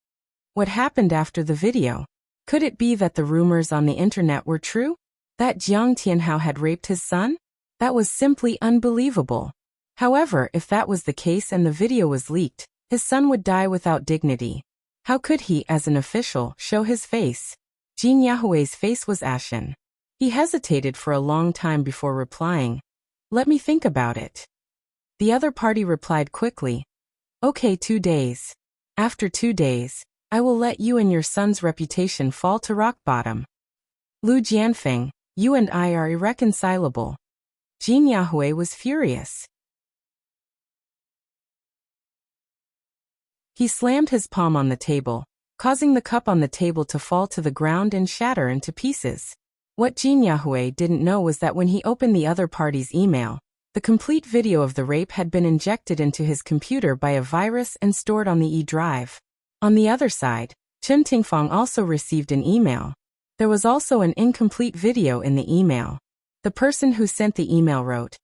What happened after the video? Could it be that the rumors on the internet were true? That Jiang Tianhao had raped his son? That was simply unbelievable. However, if that was the case and the video was leaked, his son would die without dignity. How could he, as an official, show his face? Jin Yahui's face was ashen. He hesitated for a long time before replying, "Let me think about it." The other party replied quickly, "Okay, 2 days. After 2 days, I will let you and your son's reputation fall to rock bottom. Lu Jianfeng, you and I are irreconcilable." Jin Yahui was furious. He slammed his palm on the table, causing the cup on the table to fall to the ground and shatter into pieces. What Jin Yahui didn't know was that when he opened the other party's email, the complete video of the rape had been injected into his computer by a virus and stored on the E-drive. On the other side, Chen Tingfang also received an email. There was also an incomplete video in the email. The person who sent the email wrote,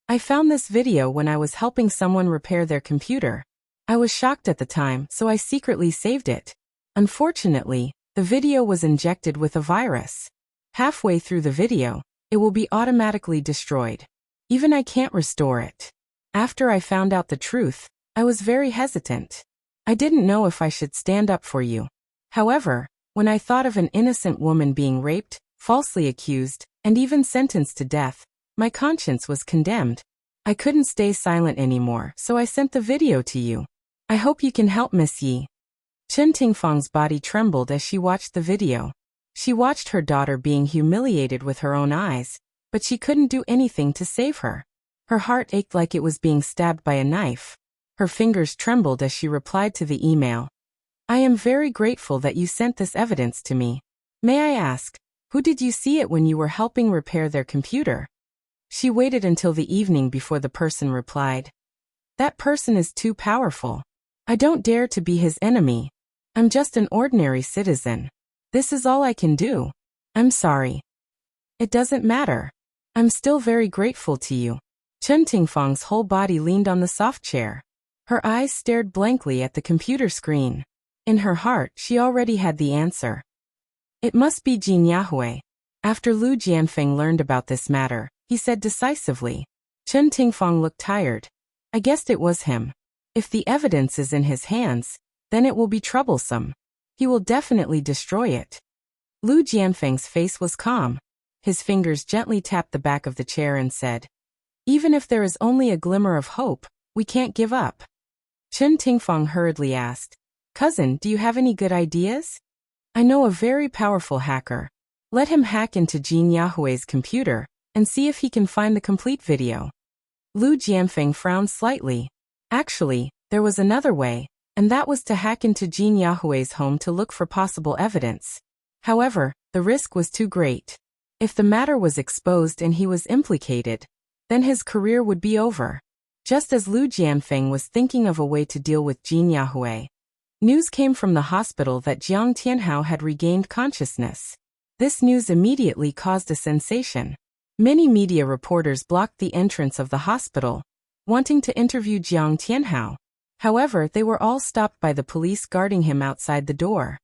"I found this video when I was helping someone repair their computer. I was shocked at the time, so I secretly saved it. Unfortunately, the video was injected with a virus. Halfway through the video, it will be automatically destroyed. Even I can't restore it. After I found out the truth, I was very hesitant. I didn't know if I should stand up for you. However, when I thought of an innocent woman being raped, falsely accused, and even sentenced to death, my conscience was condemned. I couldn't stay silent anymore, so I sent the video to you. I hope you can help Miss Yi." Chen Tingfang's body trembled as she watched the video. She watched her daughter being humiliated with her own eyes, but she couldn't do anything to save her. Her heart ached like it was being stabbed by a knife. Her fingers trembled as she replied to the email. "I am very grateful that you sent this evidence to me. May I ask, who did you see it when you were helping repair their computer?" She waited until the evening before the person replied. "That person is too powerful. I don't dare to be his enemy. I'm just an ordinary citizen. This is all I can do. I'm sorry." "It doesn't matter. I'm still very grateful to you." Chen Tingfang's whole body leaned on the soft chair. Her eyes stared blankly at the computer screen. In her heart, she already had the answer. It must be Jin Yahui. After Lu Jianfeng learned about this matter, he said decisively. Chen Tingfang looked tired. "I guessed it was him. If the evidence is in his hands, then it will be troublesome. He will definitely destroy it." Lu Jianfeng's face was calm. His fingers gently tapped the back of the chair and said, "Even if there is only a glimmer of hope, we can't give up." Chen Tingfang hurriedly asked, "Cousin, do you have any good ideas?" "I know a very powerful hacker. Let him hack into Jin Yahui's computer and see if he can find the complete video." Lu Jianfeng frowned slightly. Actually, there was another way, and that was to hack into Jin Yahui's home to look for possible evidence. However, the risk was too great. If the matter was exposed and he was implicated, then his career would be over. Just as Lu Jianfeng was thinking of a way to deal with Jin Yahui, news came from the hospital that Jiang Tianhao had regained consciousness. This news immediately caused a sensation. Many media reporters blocked the entrance of the hospital, wanting to interview Jiang Tianhao. However, they were all stopped by the police guarding him outside the door.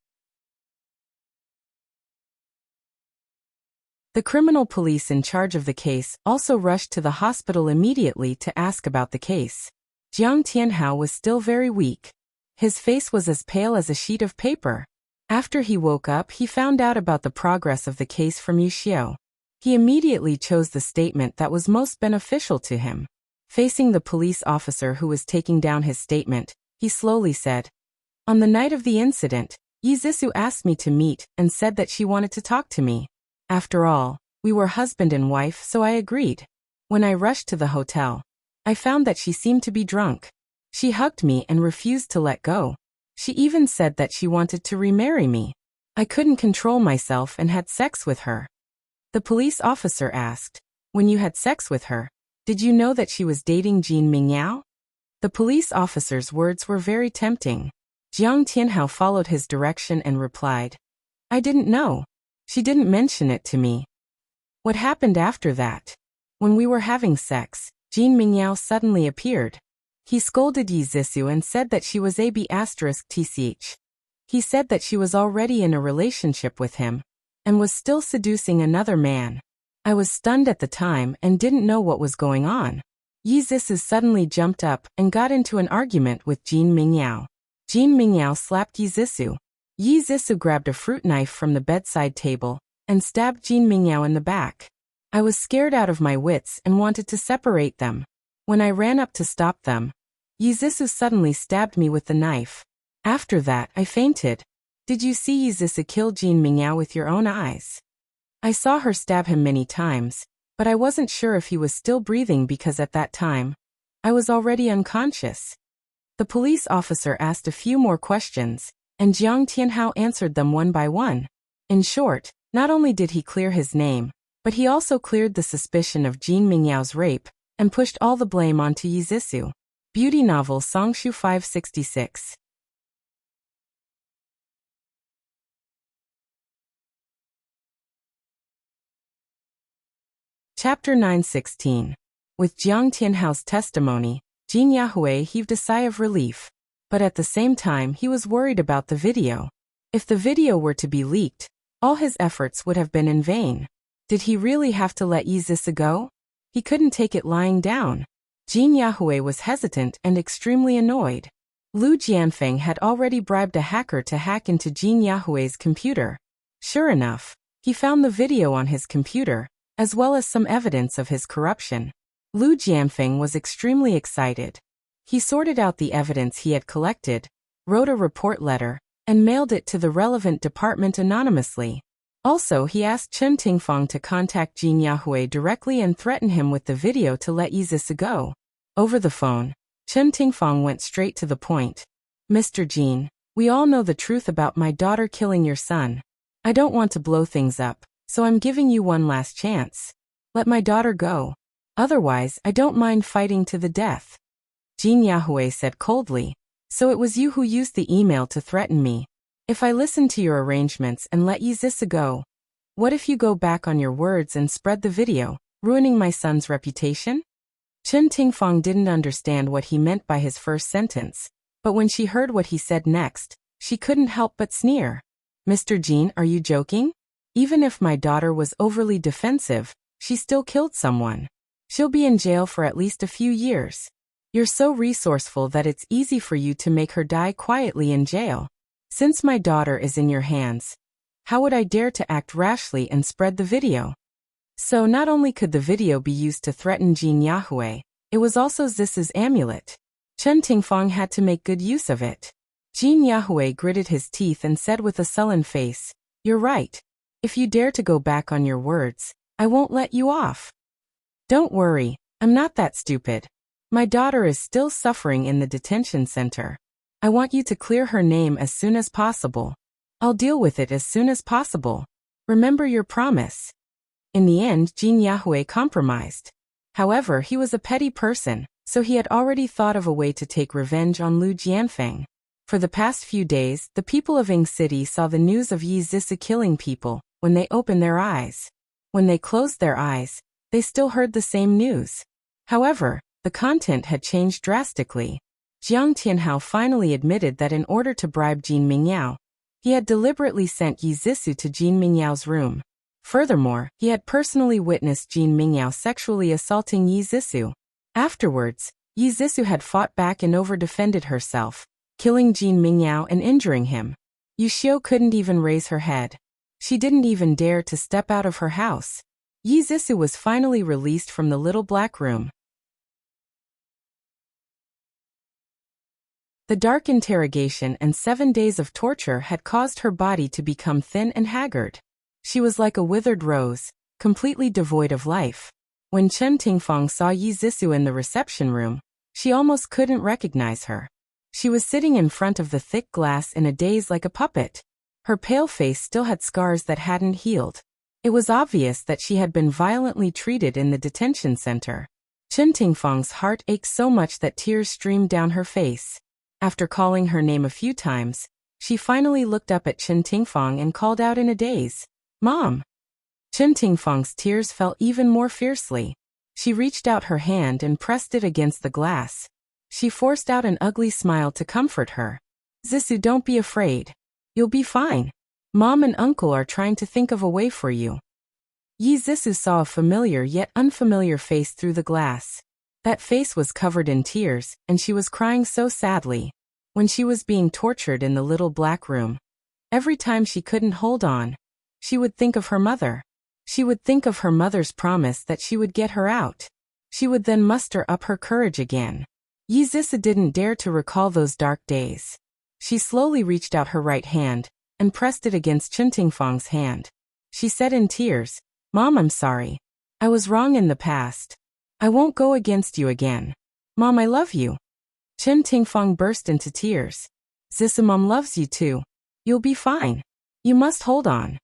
The criminal police in charge of the case also rushed to the hospital immediately to ask about the case. Jiang Tianhao was still very weak. His face was as pale as a sheet of paper. After he woke up, he found out about the progress of the case from Wuxia. He immediately chose the statement that was most beneficial to him. Facing the police officer who was taking down his statement, he slowly said, "On the night of the incident, Yi Zixu asked me to meet and said that she wanted to talk to me. After all, we were husband and wife, so I agreed. When I rushed to the hotel, I found that she seemed to be drunk. She hugged me and refused to let go. She even said that she wanted to remarry me. I couldn't control myself and had sex with her." The police officer asked, "When you had sex with her, did you know that she was dating Jin Mingyao?" The police officer's words were very tempting. Jiang Tianhao followed his direction and replied, I didn't know. She didn't mention it to me. What happened after that? When we were having sex, Jin Mingyao suddenly appeared. He scolded Yi Zixu and said that she was *tch. He said that she was already in a relationship with him and was still seducing another man. I was stunned at the time and didn't know what was going on. Yi Zixu suddenly jumped up and got into an argument with Jin Mingyao. Jin Mingyao slapped Yi Zixu. Yi Zixu grabbed a fruit knife from the bedside table and stabbed Jin Mingyao in the back. I was scared out of my wits and wanted to separate them. When I ran up to stop them, Yi Zixu suddenly stabbed me with the knife. After that, I fainted. Did you see Yi Zixu kill Jin Mingyao with your own eyes? I saw her stab him many times, but I wasn't sure if he was still breathing because at that time, I was already unconscious. The police officer asked a few more questions, and Jiang Tianhao answered them one by one. In short, not only did he clear his name, but he also cleared the suspicion of Jin Mingyao's rape and pushed all the blame onto Yi Zixu. Beauty novel Songshu 566. Chapter 916. With Jiang Tianhao's testimony, Jin Yahui heaved a sigh of relief. But at the same time he was worried about the video. If the video were to be leaked, all his efforts would have been in vain. Did he really have to let Yi Zixu go? He couldn't take it lying down. Jin Yahui was hesitant and extremely annoyed. Lu Jianfeng had already bribed a hacker to hack into Jin Yahui's computer. Sure enough, he found the video on his computer, as well as some evidence of his corruption. Lu Jianfeng was extremely excited. He sorted out the evidence he had collected, wrote a report letter, and mailed it to the relevant department anonymously. Also, he asked Chen Tingfang to contact Jin Yahui directly and threaten him with the video to let Yi Zixu go. Over the phone, Chen Tingfang went straight to the point. Mr. Jin, we all know the truth about my daughter killing your son. I don't want to blow things up, so I'm giving you one last chance. Let my daughter go. Otherwise, I don't mind fighting to the death. Jin Yahui said coldly, so it was you who used the email to threaten me. If I listen to your arrangements and let Yi Zixu go, what if you go back on your words and spread the video, ruining my son's reputation? Chen Tingfang didn't understand what he meant by his first sentence, but when she heard what he said next, she couldn't help but sneer. Mr. Jin, are you joking? Even if my daughter was overly defensive, she still killed someone. She'll be in jail for at least a few years. You're so resourceful that it's easy for you to make her die quietly in jail. Since my daughter is in your hands, how would I dare to act rashly and spread the video? So not only could the video be used to threaten Jin Yahui, it was also Zixu's amulet. Chen Tingfang had to make good use of it. Jin Yahui gritted his teeth and said with a sullen face, You're right. If you dare to go back on your words, I won't let you off. Don't worry, I'm not that stupid. My daughter is still suffering in the detention center. I want you to clear her name as soon as possible. I'll deal with it as soon as possible. Remember your promise. In the end, Jin Yahui compromised. However, he was a petty person, so he had already thought of a way to take revenge on Lu Jianfeng. For the past few days, the people of Ying City saw the news of Yi Zixu killing people when they opened their eyes. When they closed their eyes, they still heard the same news. However, the content had changed drastically. Jiang Tianhao finally admitted that in order to bribe Jin Mingyao, he had deliberately sent Yi Zixu to Jin Mingyao's room. Furthermore, he had personally witnessed Jin Mingyao sexually assaulting Yi Zixu. Afterwards, Yi Zixu had fought back and over-defended herself, killing Jin Mingyao and injuring him. Yu Xiu couldn't even raise her head. She didn't even dare to step out of her house. Yi Zixu was finally released from the little black room. The dark interrogation and 7 days of torture had caused her body to become thin and haggard. She was like a withered rose, completely devoid of life. When Chen Tingfang saw Yi Zixu in the reception room, she almost couldn't recognize her. She was sitting in front of the thick glass in a daze like a puppet. Her pale face still had scars that hadn't healed. It was obvious that she had been violently treated in the detention center. Chen Tingfang's heart ached so much that tears streamed down her face. After calling her name a few times, she finally looked up at Chen Tingfang and called out in a daze, "Mom!" Chen Tingfang's tears fell even more fiercely. She reached out her hand and pressed it against the glass. She forced out an ugly smile to comfort her. "Zissou, don't be afraid. You'll be fine. Mom and Uncle are trying to think of a way for you." Yi Zissou saw a familiar yet unfamiliar face through the glass. That face was covered in tears, and she was crying so sadly. When she was being tortured in the little black room, every time she couldn't hold on, she would think of her mother. She would think of her mother's promise that she would get her out. She would then muster up her courage again. Yi Zissou didn't dare to recall those dark days. She slowly reached out her right hand and pressed it against Chen Tingfang's hand. She said in tears, "Mom, I'm sorry. I was wrong in the past. I won't go against you again. Mom, I love you." Chen Tingfang burst into tears. "Zissou, Mom loves you too. You'll be fine. You must hold on.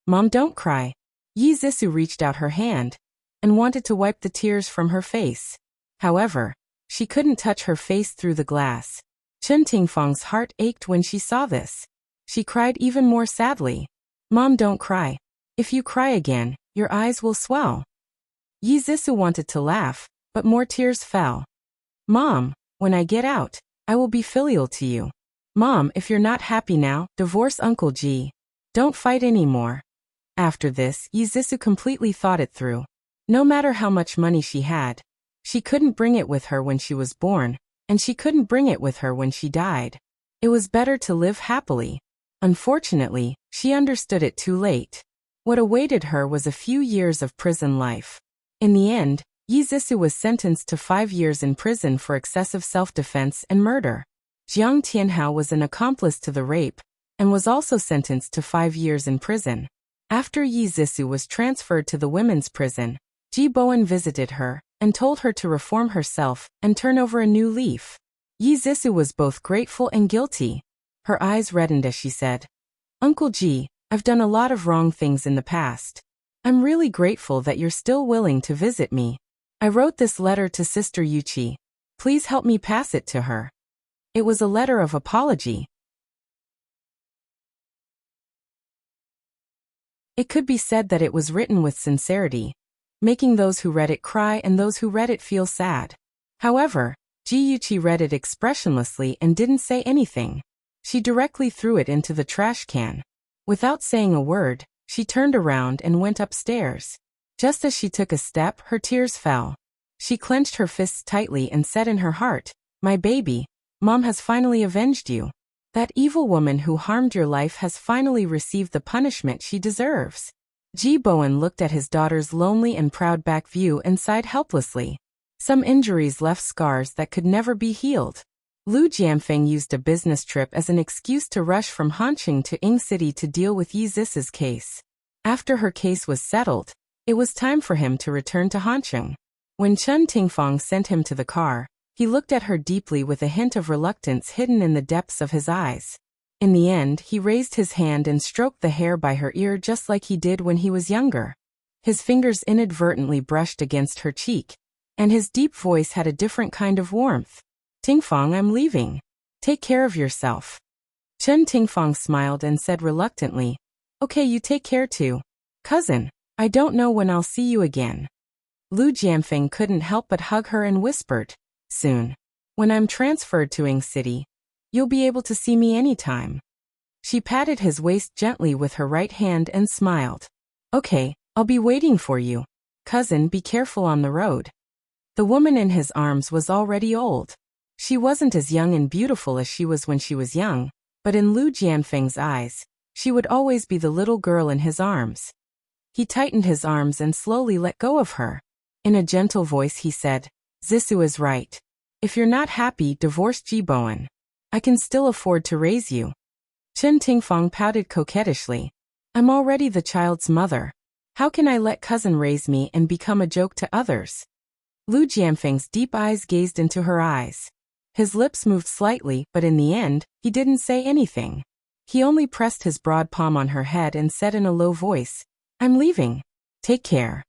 Mom, don't cry." Yi Zissou reached out her hand and wanted to wipe the tears from her face. However, she couldn't touch her face through the glass. Chen Tingfang's heart ached when she saw this. She cried even more sadly. "Mom, don't cry. If you cry again, your eyes will swell." Yi Zissou wanted to laugh, but more tears fell. "Mom, when I get out, I will be filial to you. Mom, if you're not happy now, divorce Uncle Ji. Don't fight anymore." After this, Yi Zissou completely thought it through. No matter how much money she had, she couldn't bring it with her when she was born, and she couldn't bring it with her when she died. It was better to live happily. Unfortunately, she understood it too late. What awaited her was a few years of prison life. In the end, Yi Zissou was sentenced to 5 years in prison for excessive self-defense and murder. Jiang Tianhao was an accomplice to the rape, and was also sentenced to 5 years in prison. After Yi Zissou was transferred to the women's prison, Ji Bowen visited her and told her to reform herself and turn over a new leaf. Yi Zissou was both grateful and guilty. Her eyes reddened as she said, "Uncle Ji, I've done a lot of wrong things in the past. I'm really grateful that you're still willing to visit me. I wrote this letter to Sister Yuqi. Please help me pass it to her." It was a letter of apology. It could be said that it was written with sincerity, making those who read it cry and those who read it feel sad. However, Ji Yuqi read it expressionlessly and didn't say anything. She directly threw it into the trash can. Without saying a word, she turned around and went upstairs. Just as she took a step, her tears fell. She clenched her fists tightly and said in her heart, "My baby, Mom has finally avenged you. That evil woman who harmed your life has finally received the punishment she deserves." Ji Bowen looked at his daughter's lonely and proud back view and sighed helplessly. Some injuries left scars that could never be healed. Lu Jianfeng used a business trip as an excuse to rush from Hanqing to Ying City to deal with Yi Zissou's case. After her case was settled, it was time for him to return to Hanqing. When Chen Tingfang sent him to the car, he looked at her deeply with a hint of reluctance hidden in the depths of his eyes. In the end, he raised his hand and stroked the hair by her ear just like he did when he was younger. His fingers inadvertently brushed against her cheek, and his deep voice had a different kind of warmth. "Tingfang, I'm leaving. Take care of yourself." Chen Tingfang smiled and said reluctantly, "Okay, you take care too. Cousin, I don't know when I'll see you again." Lu Jianfeng couldn't help but hug her and whispered, "Soon. When I'm transferred to Ying City, you'll be able to see me anytime." She patted his waist gently with her right hand and smiled. "Okay, I'll be waiting for you. Cousin, be careful on the road." The woman in his arms was already old. She wasn't as young and beautiful as she was when she was young, but in Lu Jianfeng's eyes, she would always be the little girl in his arms. He tightened his arms and slowly let go of her. In a gentle voice he said, "Zissou is right. If you're not happy, divorce Ji Bowen. I can still afford to raise you." Chen Tingfang pouted coquettishly. "I'm already the child's mother. How can I let cousin raise me and become a joke to others?" Lu Jianfeng's deep eyes gazed into her eyes. His lips moved slightly, but in the end, he didn't say anything. He only pressed his broad palm on her head and said in a low voice, "I'm leaving. Take care."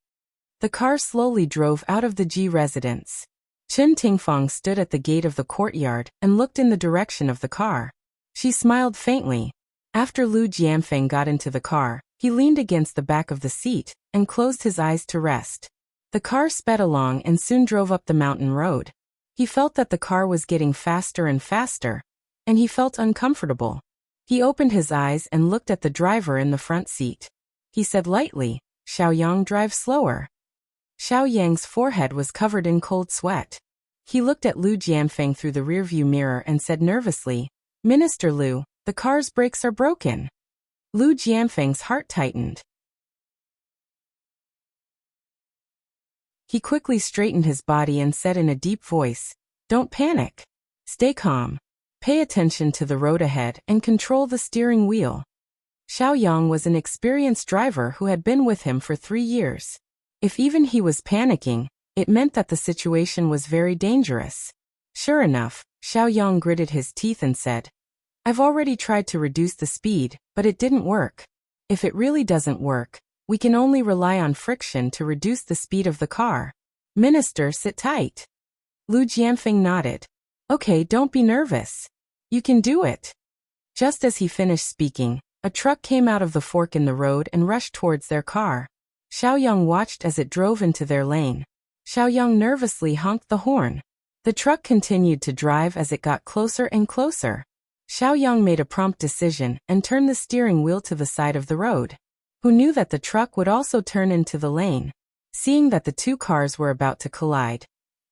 The car slowly drove out of the Ji residence. Chen Tingfang stood at the gate of the courtyard and looked in the direction of the car. She smiled faintly. After Lu Jianfeng got into the car, he leaned against the back of the seat and closed his eyes to rest. The car sped along and soon drove up the mountain road. He felt that the car was getting faster and faster, and he felt uncomfortable. He opened his eyes and looked at the driver in the front seat. He said lightly, "Xiaoyang, drive slower." Xiao Yang's forehead was covered in cold sweat. He looked at Lu Jianfeng through the rearview mirror and said nervously, "Minister Lu, the car's brakes are broken." Lu Jianfeng's heart tightened. He quickly straightened his body and said in a deep voice, "Don't panic. Stay calm. Pay attention to the road ahead and control the steering wheel." Xiaoyang was an experienced driver who had been with him for 3 years. If even he was panicking, it meant that the situation was very dangerous. Sure enough, Xiaoyang gritted his teeth and said, "I've already tried to reduce the speed, but it didn't work. If it really doesn't work, we can only rely on friction to reduce the speed of the car. Minister, sit tight." Lu Jianfeng nodded. "Okay, don't be nervous. You can do it." Just as he finished speaking, a truck came out of the fork in the road and rushed towards their car. Xiaoyang watched as it drove into their lane. Xiaoyang nervously honked the horn. The truck continued to drive as it got closer and closer. Xiaoyang made a prompt decision and turned the steering wheel to the side of the road. Who knew that the truck would also turn into the lane? Seeing that the two cars were about to collide,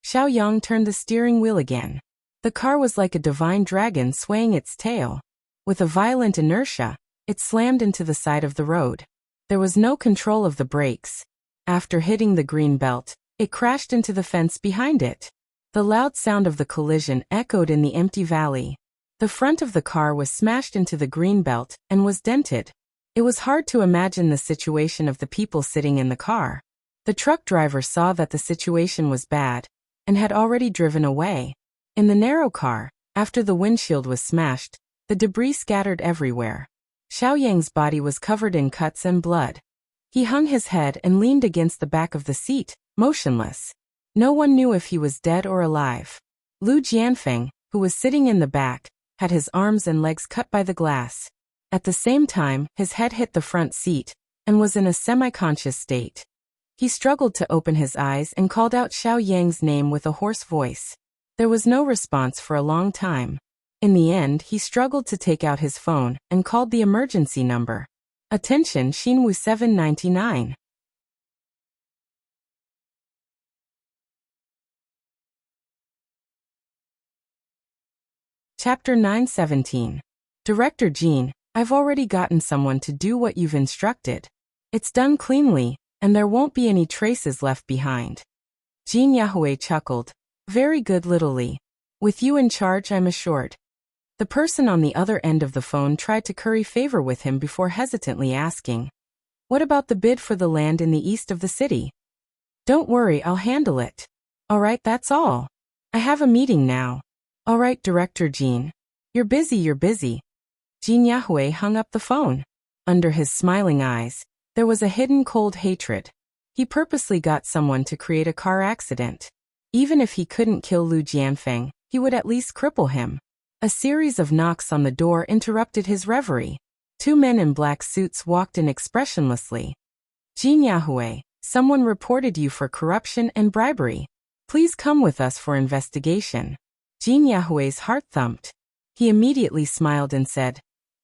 Xiaoyang turned the steering wheel again. The car was like a divine dragon swaying its tail. With a violent inertia, it slammed into the side of the road. There was no control of the brakes. After hitting the green belt, it crashed into the fence behind it. The loud sound of the collision echoed in the empty valley. The front of the car was smashed into the green belt and was dented. It was hard to imagine the situation of the people sitting in the car. The truck driver saw that the situation was bad and had already driven away. In the narrow car, after the windshield was smashed, the debris scattered everywhere. Xiaoyang's body was covered in cuts and blood. He hung his head and leaned against the back of the seat, motionless. No one knew if he was dead or alive. Lu Jianfeng, who was sitting in the back, had his arms and legs cut by the glass. At the same time, his head hit the front seat and was in a semi-conscious state. He struggled to open his eyes and called out Xiaoyang's name with a hoarse voice. There was no response for a long time. In the end, he struggled to take out his phone and called the emergency number. "Attention, Xinwu 799. Chapter 917. Director Jean, I've already gotten someone to do what you've instructed. It's done cleanly, and there won't be any traces left behind. Jean Yahweh chuckled. Very good, little Li. With you in charge, I'm assured. The person on the other end of the phone tried to curry favor with him before hesitantly asking, "What about the bid for the land in the east of the city?" "Don't worry, I'll handle it." "All right, that's all. I have a meeting now." "All right, Director Jean. You're busy. Jean Yahweh hung up the phone. Under his smiling eyes, there was a hidden cold hatred. He purposely got someone to create a car accident. Even if he couldn't kill Lu Jianfeng, he would at least cripple him. A series of knocks on the door interrupted his reverie. 2 men in black suits walked in expressionlessly. "Jean Yahweh, someone reported you for corruption and bribery. Please come with us for investigation." Jean Yahweh's heart thumped. He immediately smiled and said,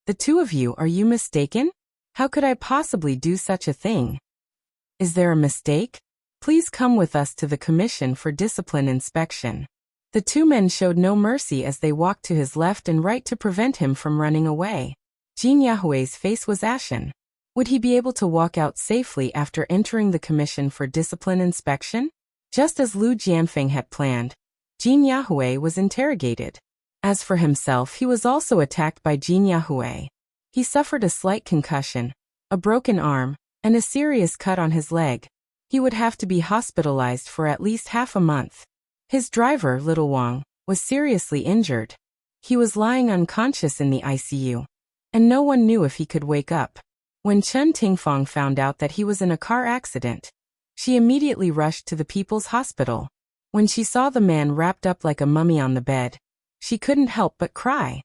"The two of you, are you mistaken? How could I possibly do such a thing? Is there a mistake? Please come with us to the Commission for Discipline Inspection." The 2 men showed no mercy as they walked to his left and right to prevent him from running away. Jean Yahweh's face was ashen. Would he be able to walk out safely after entering the Commission for Discipline Inspection? Just as Lu Jianfeng had planned, Jean Yahweh was interrogated. As for himself, he was also attacked by Jean Yahweh. He suffered a slight concussion, a broken arm, and a serious cut on his leg. He would have to be hospitalized for at least half a month. His driver, Little Wang, was seriously injured. He was lying unconscious in the ICU, and no one knew if he could wake up. When Chen Tingfang found out that he was in a car accident, She immediately rushed to the people's hospital. When she saw the man wrapped up like a mummy on the bed, she couldn't help but cry.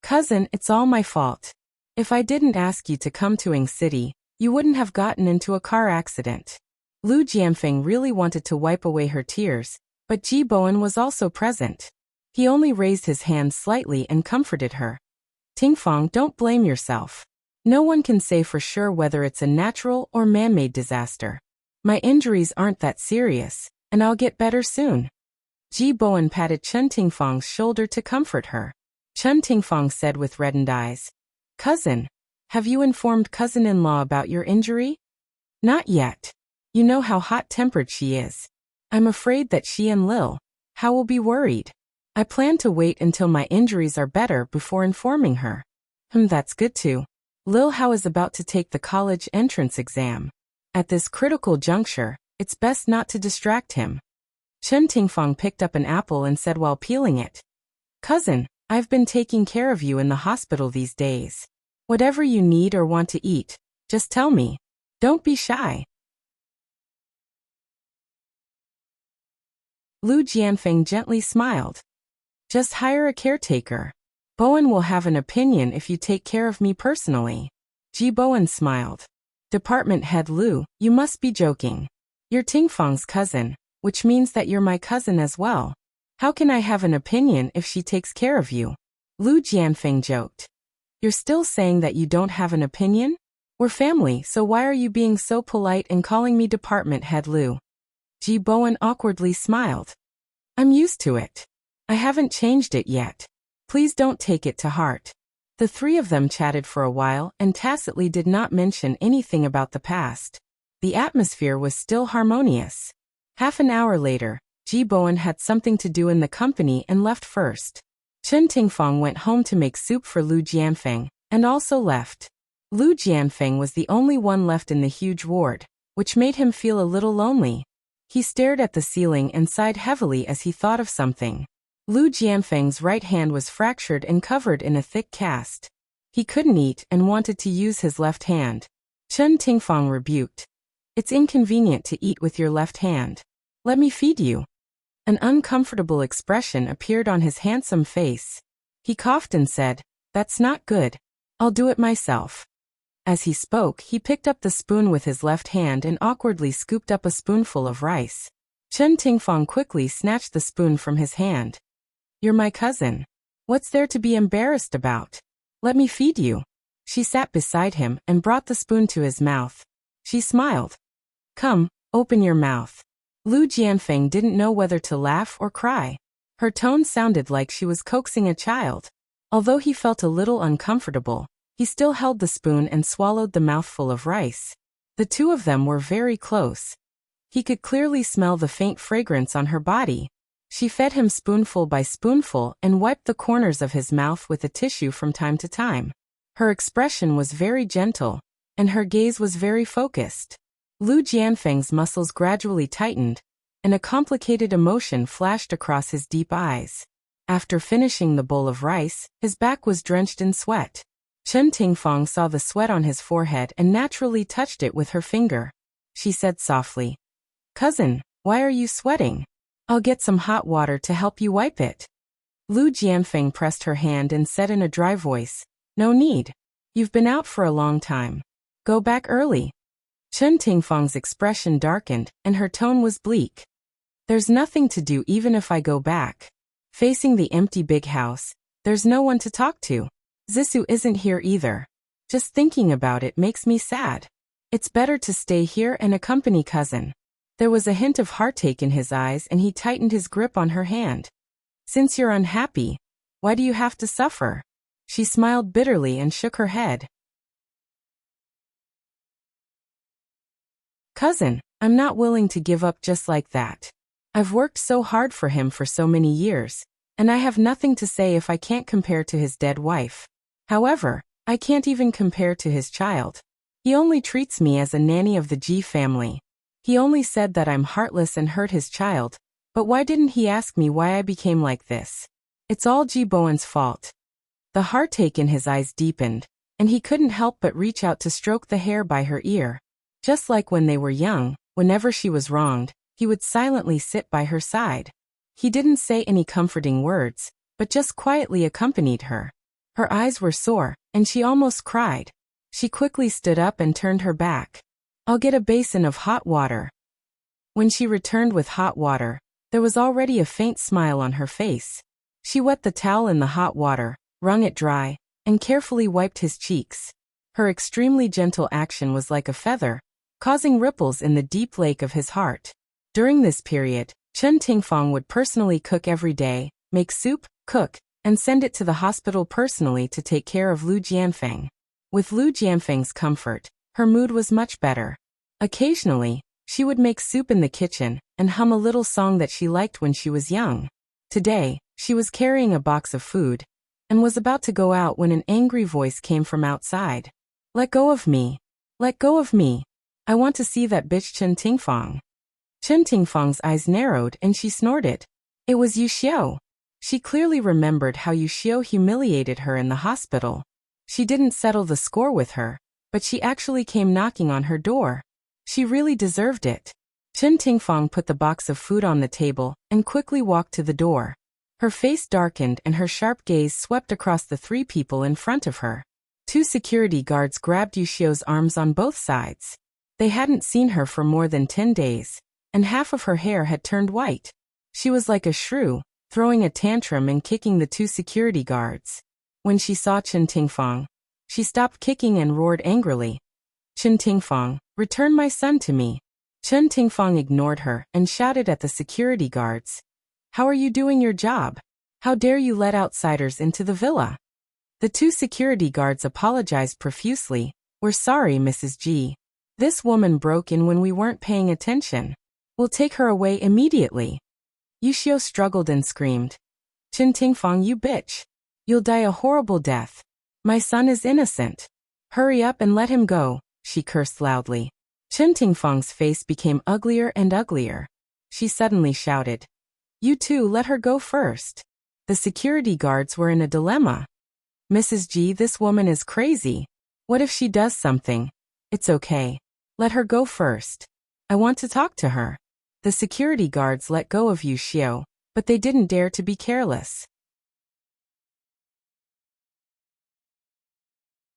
Cousin, it's all my fault. If I didn't ask you to come to Ing City, you wouldn't have gotten into a car accident. Lu Jianfeng really wanted to wipe away her tears, but Ji Bowen was also present. He only raised his hand slightly and comforted her. Tingfang, don't blame yourself. No one can say for sure whether it's a natural or man-made disaster. My injuries aren't that serious, and I'll get better soon. Ji Bowen patted Chen Tingfang's shoulder to comfort her. Chen Tingfang said with reddened eyes, Cousin, have you informed cousin-in-law about your injury? Not yet. You know how hot-tempered she is. I'm afraid that she and Lil Hao will be worried. I plan to wait until my injuries are better before informing her. That's good too. Lil Hao is about to take the college entrance exam. At this critical juncture, it's best not to distract him. Chen Tingfang picked up an apple and said while peeling it, Cousin, I've been taking care of you in the hospital these days. Whatever you need or want to eat, just tell me. Don't be shy. Lu Jianfeng gently smiled. Just hire a caretaker. Bowen will have an opinion if you take care of me personally. Ji Bowen smiled. Department head Lu, you must be joking. You're Tingfang's cousin, which means that you're my cousin as well. How can I have an opinion if she takes care of you? Lu Jianfeng joked. You're still saying that you don't have an opinion? We're family, so why are you being so polite and calling me department head Lu? Ji Bowen awkwardly smiled. I'm used to it. I haven't changed it yet. Please don't take it to heart. The three of them chatted for a while and tacitly did not mention anything about the past. The atmosphere was still harmonious. Half an hour later, Ji Bowen had something to do in the company and left first. Chen Tingfang went home to make soup for Lu Jianfeng, and also left. Lu Jianfeng was the only one left in the huge ward, which made him feel a little lonely. He stared at the ceiling and sighed heavily as he thought of something. Lu Jianfeng's right hand was fractured and covered in a thick cast. He couldn't eat and wanted to use his left hand. Chen Tingfang rebuked. It's inconvenient to eat with your left hand. Let me feed you. An uncomfortable expression appeared on his handsome face. He coughed and said, That's not good. I'll do it myself. As he spoke, he picked up the spoon with his left hand and awkwardly scooped up a spoonful of rice. Chen Tingfang quickly snatched the spoon from his hand. You're my cousin. What's there to be embarrassed about? Let me feed you. She sat beside him and brought the spoon to his mouth. She smiled. Come, open your mouth. Lu Jianfeng didn't know whether to laugh or cry. Her tone sounded like she was coaxing a child. Although he felt a little uncomfortable, he still held the spoon and swallowed the mouthful of rice. The two of them were very close. He could clearly smell the faint fragrance on her body. She fed him spoonful by spoonful and wiped the corners of his mouth with a tissue from time to time. Her expression was very gentle, and her gaze was very focused. Lu Jianfeng's muscles gradually tightened, and a complicated emotion flashed across his deep eyes. After finishing the bowl of rice, his back was drenched in sweat. Chen Tingfang saw the sweat on his forehead and naturally touched it with her finger. She said softly, Cousin, why are you sweating? I'll get some hot water to help you wipe it. Lu Jianfeng pressed her hand and said in a dry voice, No need. You've been out for a long time. Go back early. Chen Tingfang's expression darkened, and her tone was bleak. There's nothing to do even if I go back. Facing the empty big house, there's no one to talk to. Zissou isn't here either. Just thinking about it makes me sad. It's better to stay here and accompany cousin. There was a hint of heartache in his eyes and he tightened his grip on her hand. Since you're unhappy, why do you have to suffer? She smiled bitterly and shook her head. Cousin, I'm not willing to give up just like that. I've worked so hard for him for so many years, and I have nothing to say if I can't compare to his dead wife. However, I can't even compare to his child. He only treats me as a nanny of the Ji family. He only said that I'm heartless and hurt his child, but why didn't he ask me why I became like this? It's all Ji Bowen's fault. The heartache in his eyes deepened, and he couldn't help but reach out to stroke the hair by her ear. Just like when they were young, Whenever she was wronged, he would silently sit by her side. He didn't say any comforting words, but just quietly accompanied her. Her eyes were sore, and she almost cried. She quickly stood up and turned her back. "I'll get a basin of hot water." When she returned with hot water, there was already a faint smile on her face. She wet the towel in the hot water, wrung it dry, and carefully wiped his cheeks. Her extremely gentle action was like a feather, causing ripples in the deep lake of his heart. During this period, Chen Tingfang would personally cook every day, make soup, cook, and send it to the hospital personally to take care of Lu Jianfeng. With Lu Jianfeng's comfort, her mood was much better. Occasionally, she would make soup in the kitchen and hum a little song that she liked when she was young. Today, she was carrying a box of food and was about to go out when an angry voice came from outside. "Let go of me! Let go of me! I want to see that bitch Chen Tingfang." Chen Tingfang's eyes narrowed and she snorted. It was Yu Xiao. She clearly remembered how Yu Xiao humiliated her in the hospital. She didn't settle the score with her, but she actually came knocking on her door. She really deserved it. Chen Tingfang put the box of food on the table and quickly walked to the door. Her face darkened and her sharp gaze swept across the three people in front of her. Two security guards grabbed Yu Xiao's arms on both sides. They hadn't seen her for more than 10 days, and half of her hair had turned white. She was like a shrew, throwing a tantrum and kicking the two security guards. When she saw Chen Tingfang, she stopped kicking and roared angrily. "Chen Tingfang, return my son to me." Chen Tingfang ignored her and shouted at the security guards. "How are you doing your job? How dare you let outsiders into the villa?" The two security guards apologized profusely. "We're sorry, Mrs. G. This woman broke in when we weren't paying attention. We'll take her away immediately." Yu Xiao struggled and screamed. "Chen Tingfang, you bitch. You'll die a horrible death. My son is innocent. Hurry up and let him go," she cursed loudly. Chen Tingfang's face became uglier and uglier. She suddenly shouted, "You two, let her go first." The security guards were in a dilemma. "Mrs. G, this woman is crazy. What if she does something?" "It's okay. Let her go first. I want to talk to her." The security guards let go of Yu Xiao, but they didn't dare to be careless.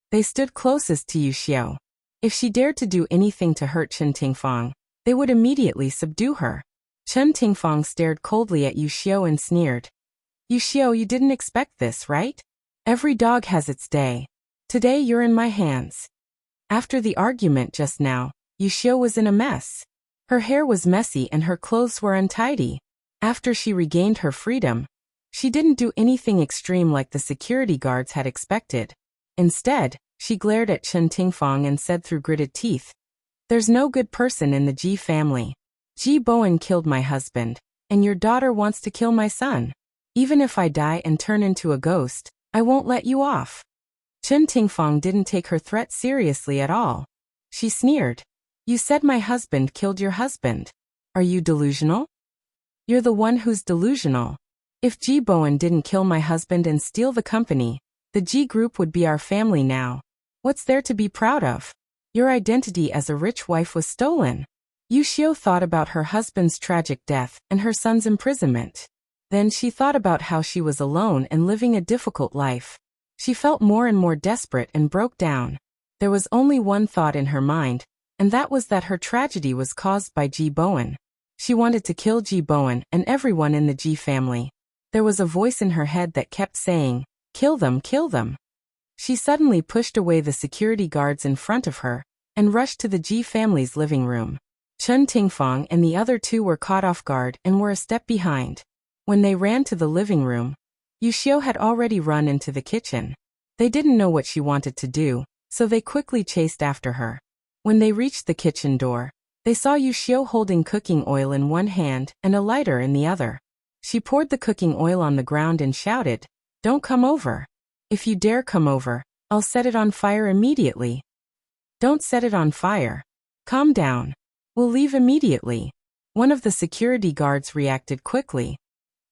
They stood closest to Yu Xiao. If she dared to do anything to hurt Chen Tingfang, they would immediately subdue her. Chen Tingfang stared coldly at Yu Xiao and sneered. "Yu Xiao, you didn't expect this, right? Every dog has its day. Today you're in my hands." After the argument just now, Yu Xiao was in a mess. Her hair was messy and her clothes were untidy. After she regained her freedom, she didn't do anything extreme like the security guards had expected. Instead, she glared at Chen Tingfang and said through gritted teeth, "There's no good person in the Ji family. Ji Bowen killed my husband, and your daughter wants to kill my son. Even if I die and turn into a ghost, I won't let you off." Chen Tingfang didn't take her threat seriously at all. She sneered. "You said my husband killed your husband. Are you delusional?" "You're the one who's delusional. If Ji Bowen didn't kill my husband and steal the company, the Ji group would be our family now. What's there to be proud of? Your identity as a rich wife was stolen." Yu Xiao thought about her husband's tragic death and her son's imprisonment. Then she thought about how she was alone and living a difficult life. She felt more and more desperate and broke down. There was only one thought in her mind, and that was that her tragedy was caused by Ji Bowen. She wanted to kill Ji Bowen and everyone in the Ji family. There was a voice in her head that kept saying, "Kill them, kill them." She suddenly pushed away the security guards in front of her and rushed to the Ji family's living room. Chen Tingfang and the other two were caught off guard and were a step behind. When they ran to the living room, Yu Xiao had already run into the kitchen. They didn't know what she wanted to do, so they quickly chased after her. When they reached the kitchen door, they saw Yu Xiao holding cooking oil in one hand and a lighter in the other. She poured the cooking oil on the ground and shouted, "Don't come over. If you dare come over, I'll set it on fire immediately." "Don't set it on fire. Calm down. We'll leave immediately." One of the security guards reacted quickly.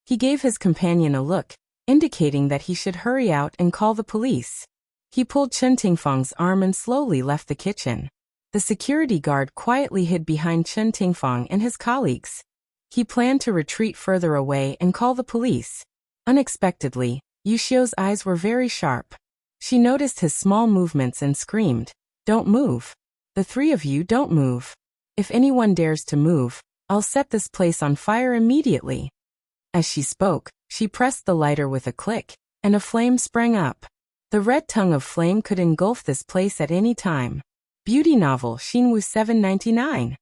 He gave his companion a look, indicating that he should hurry out and call the police. He pulled Chen Tingfang's arm and slowly left the kitchen. The security guard quietly hid behind Chen Tingfang and his colleagues. He planned to retreat further away and call the police. Unexpectedly, Yuxiu's eyes were very sharp. She noticed his small movements and screamed, "Don't move. The three of you don't move. If anyone dares to move, I'll set this place on fire immediately." As she spoke, she pressed the lighter with a click, and a flame sprang up. The red tongue of flame could engulf this place at any time. Beauty novel Xinwu 799.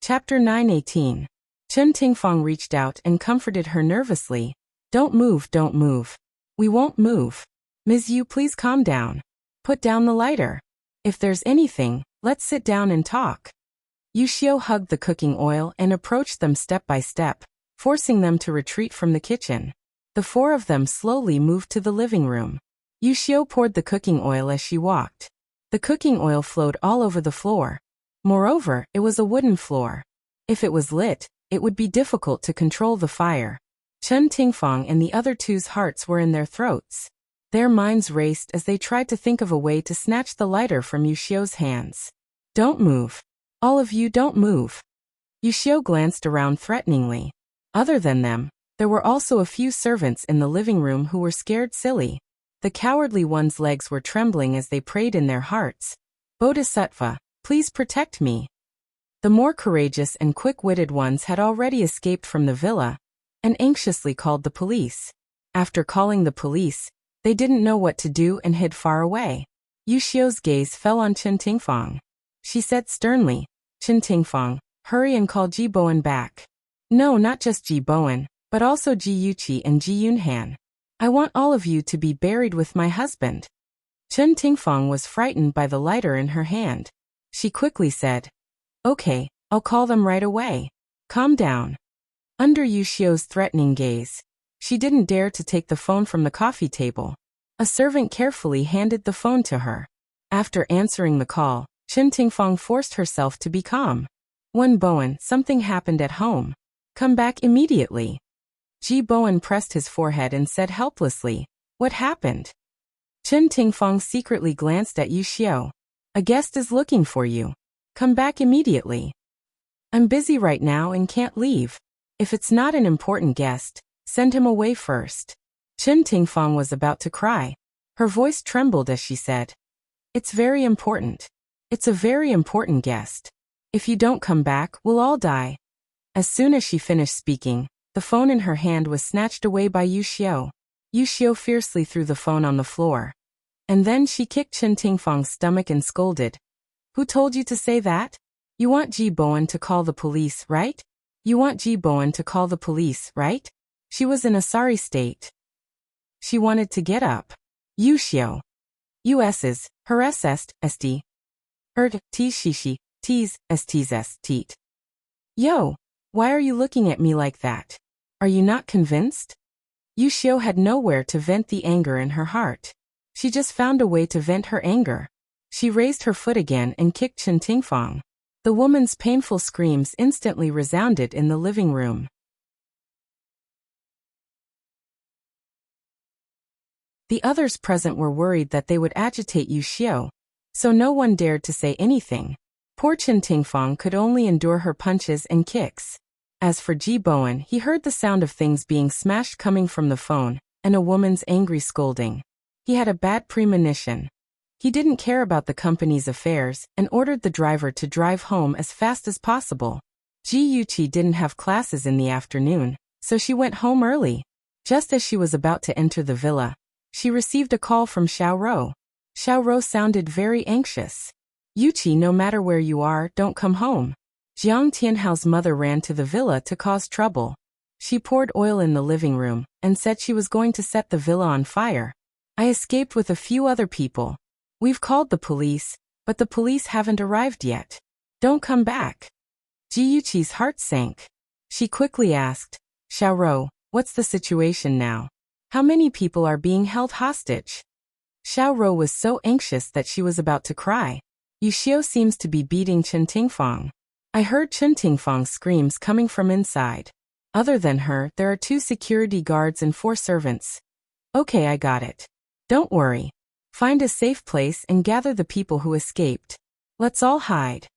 Chapter 918. Chen Tingfang reached out and comforted her nervously. "Don't move, don't move. We won't move. Ms. Yu, please calm down. Put down the lighter. If there's anything, let's sit down and talk." Yuxiu hugged the cooking oil and approached them step by step, forcing them to retreat from the kitchen. The four of them slowly moved to the living room. Yuxiu poured the cooking oil as she walked. The cooking oil flowed all over the floor. Moreover, it was a wooden floor. If it was lit, it would be difficult to control the fire. Chen Tingfang and the other two's hearts were in their throats. Their minds raced as they tried to think of a way to snatch the lighter from Yuxiu's hands. "Don't move. All of you don't move." Yuxiu glanced around threateningly. Other than them, there were also a few servants in the living room who were scared silly. The cowardly ones' legs were trembling as they prayed in their hearts, "Bodhisattva, please protect me." The more courageous and quick-witted ones had already escaped from the villa and anxiously called the police. After calling the police, they didn't know what to do and hid far away. Yuxiu's gaze fell on Chen Tingfang. She said sternly, "Chen Tingfang, hurry and call Ji Bowen back. No, not just Ji Bowen, but also Ji Yuqi and Ji Yunhan. I want all of you to be buried with my husband." Chen Tingfang was frightened by the lighter in her hand. She quickly said, "Okay, I'll call them right away. Calm down." Under Yuxiu's threatening gaze, she didn't dare to take the phone from the coffee table. A servant carefully handed the phone to her. After answering the call, Chen Tingfang forced herself to be calm. "Wen Bowen, something happened at home. Come back immediately." Ji Bowen pressed his forehead and said helplessly, "What happened?" Chen Tingfang secretly glanced at Yuxiu. "A guest is looking for you. Come back immediately." "I'm busy right now and can't leave. If it's not an important guest, send him away first." Chen Tingfang was about to cry. Her voice trembled as she said, "It's very important. It's a very important guest. If you don't come back, we'll all die." As soon as she finished speaking, the phone in her hand was snatched away by Yuxiu. Yuxiu fiercely threw the phone on the floor. And then she kicked Chen Tingfang's stomach and scolded, "Who told you to say that? You want Ji Bowen to call the police, right? You want Ji Bowen to call the police, right?" She was in a sorry state. She wanted to get up. Yuxiu. US's, her est, st. Ts shishi, ts, sts, teat. "Yo, why are you looking at me like that? Are you not convinced?" Yuxiu had nowhere to vent the anger in her heart. She just found a way to vent her anger. She raised her foot again and kicked Chen Tingfang. The woman's painful screams instantly resounded in the living room. The others present were worried that they would agitate Yuxiu, so no one dared to say anything. Poor Chen Tingfang could only endure her punches and kicks. As for Ji Bowen, he heard the sound of things being smashed coming from the phone, and a woman's angry scolding. He had a bad premonition. He didn't care about the company's affairs and ordered the driver to drive home as fast as possible. Ji Yuqi didn't have classes in the afternoon, so she went home early. Just as she was about to enter the villa, she received a call from Xiao Rou. Xiao Rou sounded very anxious. "Yuqi, no matter where you are, don't come home." Jiang Tianhao's mother ran to the villa to cause trouble. She poured oil in the living room and said she was going to set the villa on fire. "I escaped with a few other people. We've called the police, but the police haven't arrived yet. Don't come back." Ji Yuqi's heart sank. She quickly asked, "Xiao Rou, what's the situation now? How many people are being held hostage?" Xiao Rou was so anxious that she was about to cry. "Yuxiu seems to be beating Chen Tingfang. I heard Chen Tingfang's screams coming from inside. Other than her, there are 2 security guards and 4 servants. Okay, I got it. Don't worry. Find a safe place and gather the people who escaped. Let's all hide.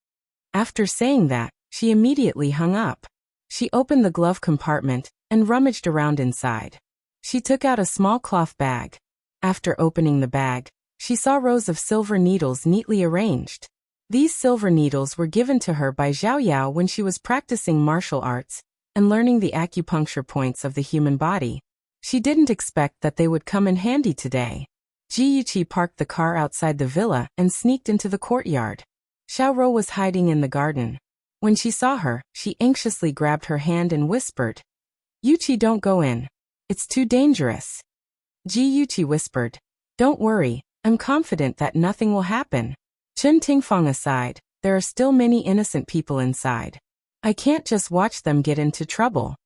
After saying that, she immediately hung up. She opened the glove compartment and rummaged around inside. She took out a small cloth bag. After opening the bag, she saw rows of silver needles neatly arranged. These silver needles were given to her by Zhao Yao when she was practicing martial arts and learning the acupuncture points of the human body. She didn't expect that they would come in handy today. Jiyuqi parked the car outside the villa and sneaked into the courtyard. Xiaoro was hiding in the garden. When she saw her, she anxiously grabbed her hand and whispered, "Yuqi, don't go in. It's too dangerous." Jiyuqi whispered, "Don't worry, I'm confident that nothing will happen. Chen Tingfang aside, there are still many innocent people inside. I can't just watch them get into trouble."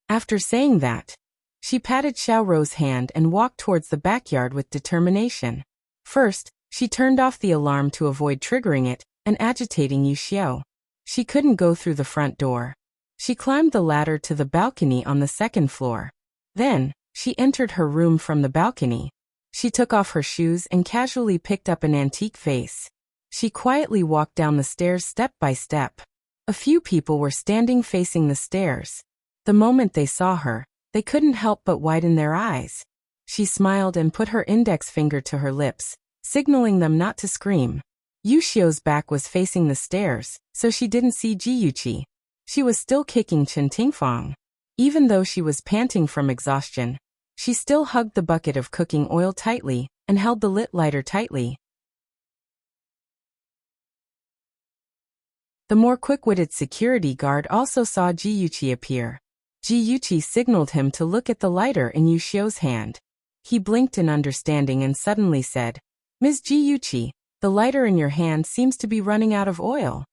After saying that, she patted Xiaoro's hand and walked towards the backyard with determination. First, she turned off the alarm to avoid triggering it and agitating Yu Xiao. She couldn't go through the front door. She climbed the ladder to the balcony on the 2nd floor. Then, she entered her room from the balcony. She took off her shoes and casually picked up an antique vase. She quietly walked down the stairs step by step. A few people were standing facing the stairs. The moment they saw her, they couldn't help but widen their eyes. She smiled and put her index finger to her lips, signaling them not to scream. Yu Xiao's back was facing the stairs, so she didn't see Jiyuqi. She was still kicking Chen Tingfang. Even though she was panting from exhaustion, she still hugged the bucket of cooking oil tightly and held the lit lighter tightly. The more quick-witted security guard also saw Jiyuqi appear. Jiyuqi signaled him to look at the lighter in Yu Xiao's hand. He blinked in understanding and suddenly said, "Ms. Jiyuqi, the lighter in your hand seems to be running out of oil."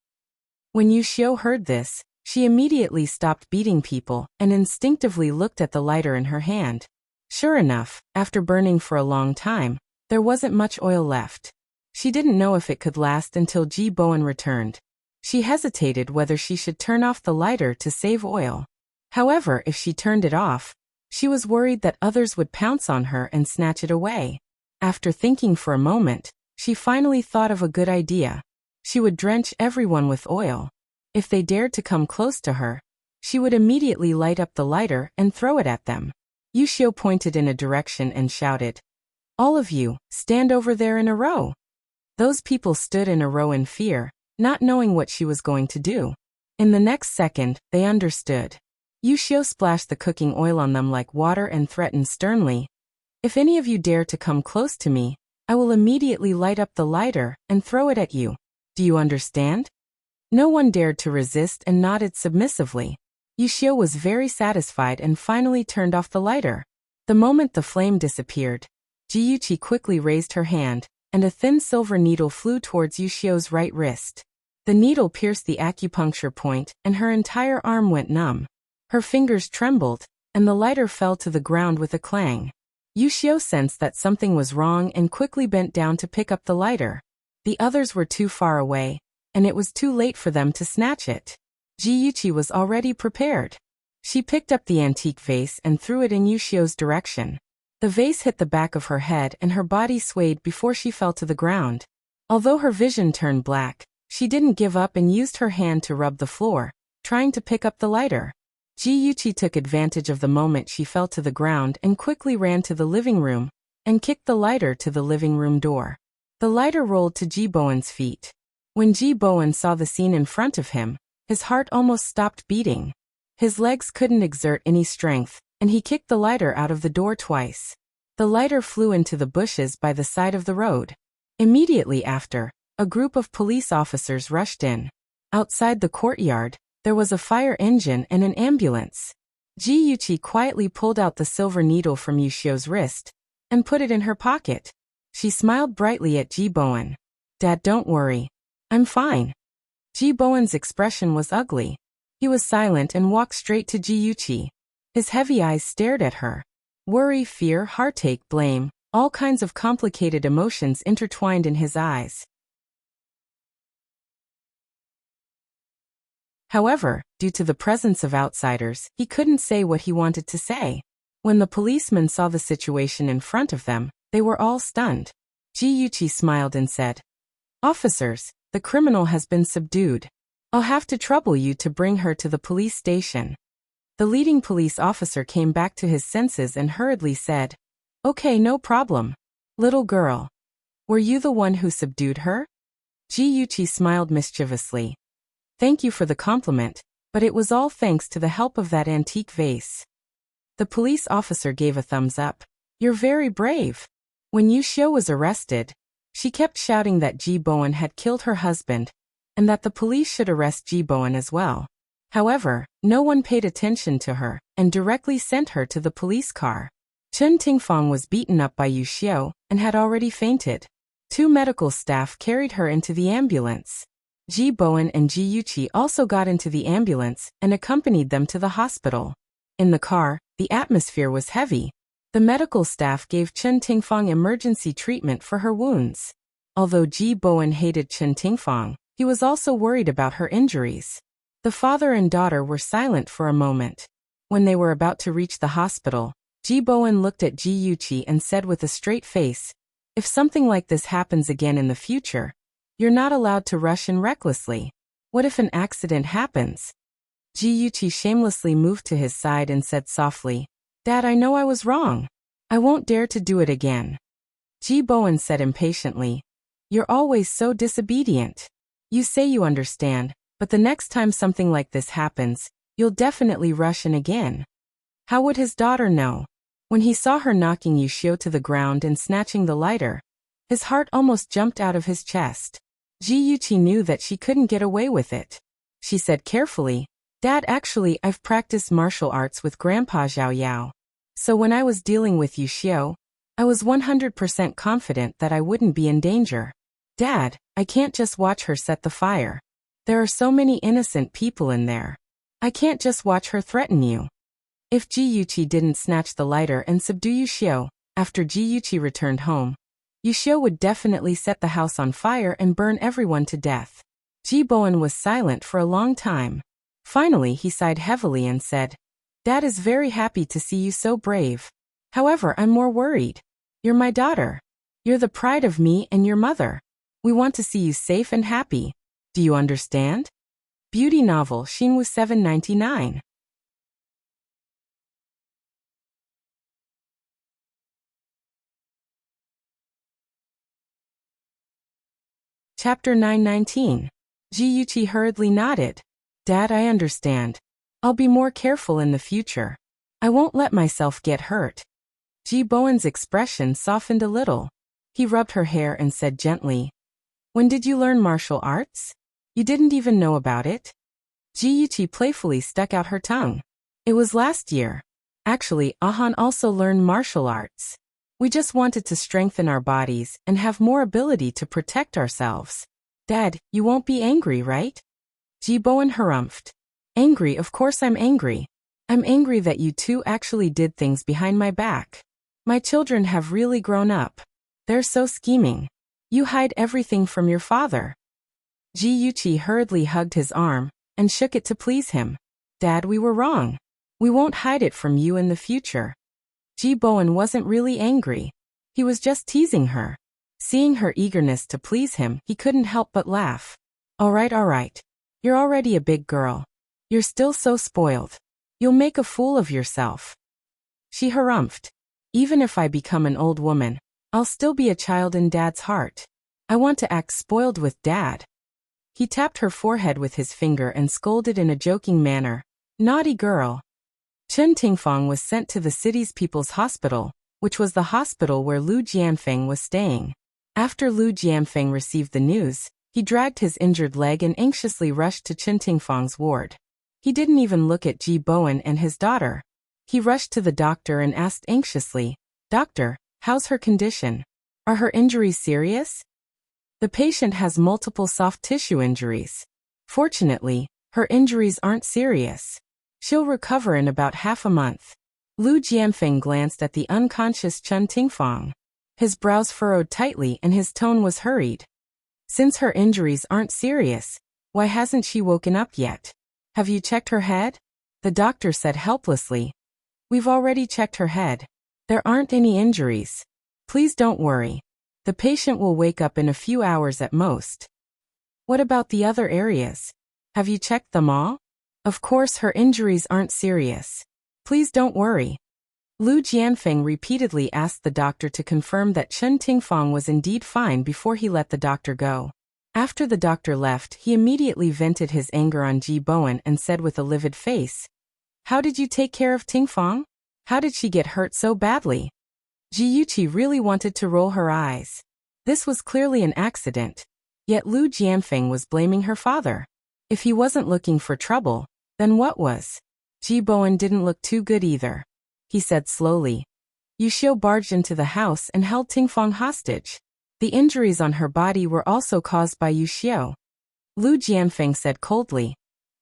When Yu Xiao heard this, she immediately stopped beating people and instinctively looked at the lighter in her hand. Sure enough, after burning for a long time, there wasn't much oil left. She didn't know if it could last until Ji Bowen returned. She hesitated whether she should turn off the lighter to save oil. However, if she turned it off, she was worried that others would pounce on her and snatch it away. After thinking for a moment, she finally thought of a good idea. She would drench everyone with oil. If they dared to come close to her, she would immediately light up the lighter and throw it at them. Yu Xiao pointed in a direction and shouted, "All of you, stand over there in a row." Those people stood in a row in fear, not knowing what she was going to do. In the next second, they understood. Yu Xiao splashed the cooking oil on them like water and threatened sternly, "If any of you dare to come close to me, I will immediately light up the lighter and throw it at you. Do you understand?" No one dared to resist and nodded submissively. Yu Xiao was very satisfied and finally turned off the lighter. The moment the flame disappeared, Jiyuqi quickly raised her hand, and a thin silver needle flew towards Yu Xiao's right wrist. The needle pierced the acupuncture point and her entire arm went numb. Her fingers trembled, and the lighter fell to the ground with a clang. Yu Xiao sensed that something was wrong and quickly bent down to pick up the lighter. The others were too far away, and it was too late for them to snatch it. Jiyuqi was already prepared. She picked up the antique vase and threw it in Yu Xiao's direction. The vase hit the back of her head and her body swayed before she fell to the ground. Although her vision turned black, she didn't give up and used her hand to rub the floor, trying to pick up the lighter. Jiyuqi took advantage of the moment she fell to the ground and quickly ran to the living room and kicked the lighter to the living room door. The lighter rolled to Ji Bowen's feet. When Ji Bowen saw the scene in front of him, his heart almost stopped beating. His legs couldn't exert any strength, and he kicked the lighter out of the door twice. The lighter flew into the bushes by the side of the road. Immediately after, a group of police officers rushed in. Outside the courtyard, there was a fire engine and an ambulance. Jiyuqi quietly pulled out the silver needle from Yu Xiao's wrist and put it in her pocket. She smiled brightly at Ji Bowen. "Dad, don't worry. I'm fine." Ji Bowen's expression was ugly. He was silent and walked straight to Jiyuqi. His heavy eyes stared at her. Worry, fear, heartache, blame, all kinds of complicated emotions intertwined in his eyes. However, due to the presence of outsiders, he couldn't say what he wanted to say. When the policemen saw the situation in front of them, they were all stunned. Ji smiled and said, "Officers, the criminal has been subdued. I'll have to trouble you to bring her to the police station." The leading police officer came back to his senses and hurriedly said, "Okay, no problem. Little girl, were you the one who subdued her?" Ji smiled mischievously. "Thank you for the compliment, but it was all thanks to the help of that antique vase." The police officer gave a thumbs up. "You're very brave." When Wuxia was arrested, she kept shouting that Ji Bowen had killed her husband, and that the police should arrest Ji Bowen as well. However, no one paid attention to her, and directly sent her to the police car. Chen Tingfang was beaten up by Wuxia, and had already fainted. 2 medical staff carried her into the ambulance. Ji Bowen and Ji also got into the ambulance, and accompanied them to the hospital. In the car, the atmosphere was heavy. The medical staff gave Chen Tingfang emergency treatment for her wounds. Although Ji Bowen hated Chen Tingfang, he was also worried about her injuries. The father and daughter were silent for a moment. When they were about to reach the hospital, Ji Bowen looked at Ji and said with a straight face, "If something like this happens again in the future, you're not allowed to rush in recklessly. What if an accident happens?" Ji shamelessly moved to his side and said softly, "Dad, I know I was wrong. I won't dare to do it again." Ji Bowen said impatiently, "You're always so disobedient. You say you understand, but the next time something like this happens, you'll definitely rush in again." How would his daughter know? When he saw her knocking Wuxia to the ground and snatching the lighter, his heart almost jumped out of his chest. Ji knew that she couldn't get away with it. She said carefully, "Dad, actually I've practiced martial arts with Grandpa Zhao Yao. So when I was dealing with Wuxia, I was 100% confident that I wouldn't be in danger. Dad, I can't just watch her set the fire. There are so many innocent people in there. I can't just watch her threaten you." If Ji didn't snatch the lighter and subdue Wuxia, after Ji returned home, Wuxia would definitely set the house on fire and burn everyone to death. Ji Bowen was silent for a long time. Finally he sighed heavily and said, "Dad is very happy to see you so brave. However, I'm more worried. You're my daughter. You're the pride of me and your mother. We want to see you safe and happy. Do you understand?" Beauty novel Xinwu 799. Chapter 919. Ji hurriedly nodded. "Dad, I understand. I'll be more careful in the future. I won't let myself get hurt." Ji Bowen's expression softened a little. He rubbed her hair and said gently, "When did you learn martial arts? You didn't even know about it?" Ji playfully stuck out her tongue. "It was last year. Actually, Ahan also learned martial arts. We just wanted to strengthen our bodies and have more ability to protect ourselves. Dad, you won't be angry, right?" Ji Bowen harumphed. "Angry? Of course I'm angry. I'm angry that you two actually did things behind my back. My children have really grown up. They're so scheming. You hide everything from your father." Ji hurriedly hugged his arm and shook it to please him. "Dad, we were wrong. We won't hide it from you in the future." Ji Bowen wasn't really angry. He was just teasing her. Seeing her eagerness to please him, he couldn't help but laugh. All right. You're already a big girl. You're still so spoiled. You'll make a fool of yourself." She harumphed. "Even if I become an old woman, I'll still be a child in Dad's heart. I want to act spoiled with Dad." He tapped her forehead with his finger and scolded in a joking manner, "Naughty girl." Chen Tingfang was sent to the city's People's Hospital, which was the hospital where Lu Jianfeng was staying. After Lu Jianfeng received the news, he dragged his injured leg and anxiously rushed to Chen Tingfang's ward. He didn't even look at Ji Bowen and his daughter. He rushed to the doctor and asked anxiously, "Doctor, how's her condition? Are her injuries serious?" "The patient has multiple soft tissue injuries. Fortunately, her injuries aren't serious. She'll recover in about half a month." Lu Jianfeng glanced at the unconscious Chen Tingfang. His brows furrowed tightly and his tone was hurried. "Since her injuries aren't serious, why hasn't she woken up yet?" Have you checked her head? The doctor said helplessly. We've already checked her head. There aren't any injuries. Please don't worry. The patient will wake up in a few hours at most. What about the other areas? Have you checked them all? Of course her injuries aren't serious. Please don't worry. Lu Jianfeng repeatedly asked the doctor to confirm that Chen Tingfang was indeed fine before he let the doctor go. After the doctor left, he immediately vented his anger on Ji Bowen and said with a livid face, How did you take care of Tingfang? How did she get hurt so badly? Ji Yuqi really wanted to roll her eyes. This was clearly an accident. Yet Lu Jianfeng was blaming her father. If he wasn't looking for trouble, then what was? Ji Bowen didn't look too good either. He said slowly. Yu Xiu barged into the house and held Tingfang hostage. The injuries on her body were also caused by Yu Xiu. Lu Jianfeng said coldly.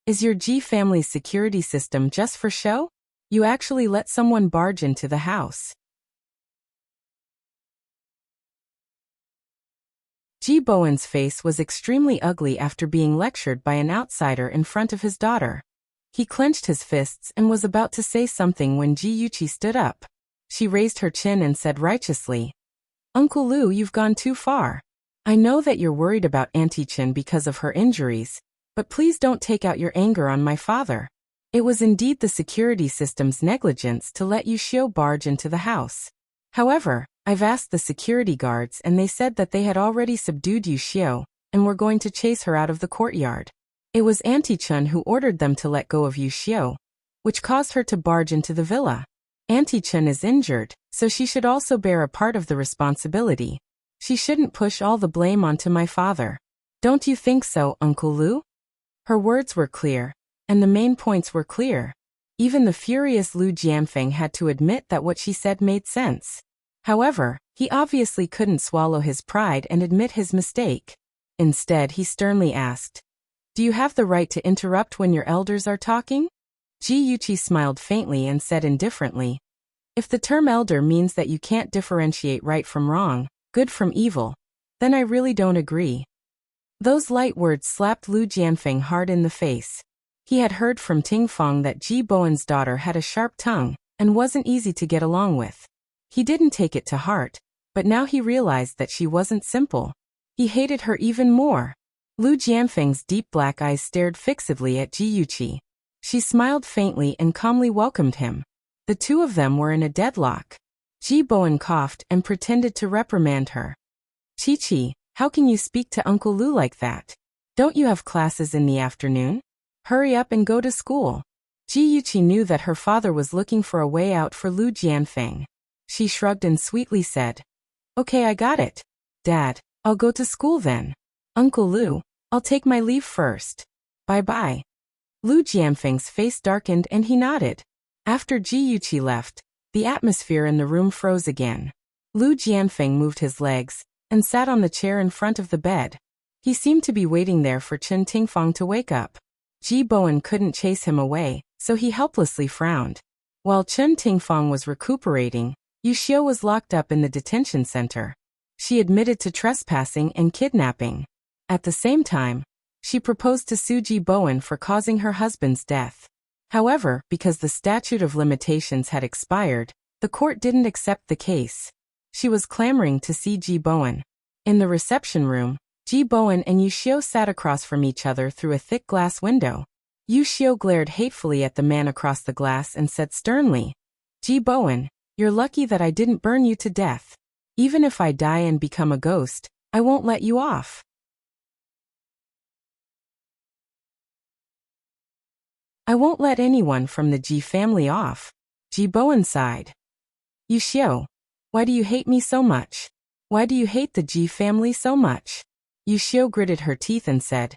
Is your Ji family's security system just for show? You actually let someone barge into the house. Ji Bowen's face was extremely ugly after being lectured by an outsider in front of his daughter. He clenched his fists and was about to say something when Ji Yuqi stood up. She raised her chin and said righteously, Uncle Lu, you've gone too far. I know that you're worried about Auntie Chen because of her injuries, but please don't take out your anger on my father. It was indeed the security system's negligence to let Yu Xiu barge into the house. However, I've asked the security guards and they said that they had already subdued Yu Xiu and were going to chase her out of the courtyard. It was Auntie Chen who ordered them to let go of Yu Xiu, which caused her to barge into the villa. Auntie Chen is injured, so she should also bear a part of the responsibility. She shouldn't push all the blame onto my father. Don't you think so, Uncle Lu? Her words were clear, and the main points were clear. Even the furious Lu Jianfeng had to admit that what she said made sense. However, he obviously couldn't swallow his pride and admit his mistake. Instead, he sternly asked, Do you have the right to interrupt when your elders are talking? Ji Yuqi smiled faintly and said indifferently, If the term elder means that you can't differentiate right from wrong, good from evil, then I really don't agree. Those light words slapped Lu Jianfeng hard in the face. He had heard from Tingfang that Ji Bowen's daughter had a sharp tongue and wasn't easy to get along with. He didn't take it to heart, but now he realized that she wasn't simple. He hated her even more. Lu Jianfeng's deep black eyes stared fixedly at Ji Yuqi. She smiled faintly and calmly welcomed him. The two of them were in a deadlock. Ji Bowen coughed and pretended to reprimand her. Chi-Chi, how can you speak to Uncle Lu like that? Don't you have classes in the afternoon? Hurry up and go to school. Ji Yuqi knew that her father was looking for a way out for Lu Jianfeng. She shrugged and sweetly said, Okay, I got it. Dad, I'll go to school then. Uncle Lu, I'll take my leave first. Bye-bye. Lu Jianfeng's face darkened and he nodded. After Ji Yuqi left, the atmosphere in the room froze again. Lu Jianfeng moved his legs and sat on the chair in front of the bed. He seemed to be waiting there for Chen Tingfang to wake up. Ji Bowen couldn't chase him away, so he helplessly frowned. While Chen Tingfang was recuperating, Yu Xiu was locked up in the detention center. She admitted to trespassing and kidnapping. At the same time, she proposed to sue Ji Bowen for causing her husband's death. However, because the statute of limitations had expired, the court didn't accept the case. She was clamoring to see Ji Bowen. In the reception room, Ji Bowen and Yu Xiu sat across from each other through a thick glass window. Yu Xiu glared hatefully at the man across the glass and said sternly, Ji Bowen, you're lucky that I didn't burn you to death. Even if I die and become a ghost, I won't let you off. I won't let anyone from the Ji family off. Ji Bowen sighed. Yu Xiu, why do you hate me so much? Why do you hate the Ji family so much? Yu Xiu gritted her teeth and said,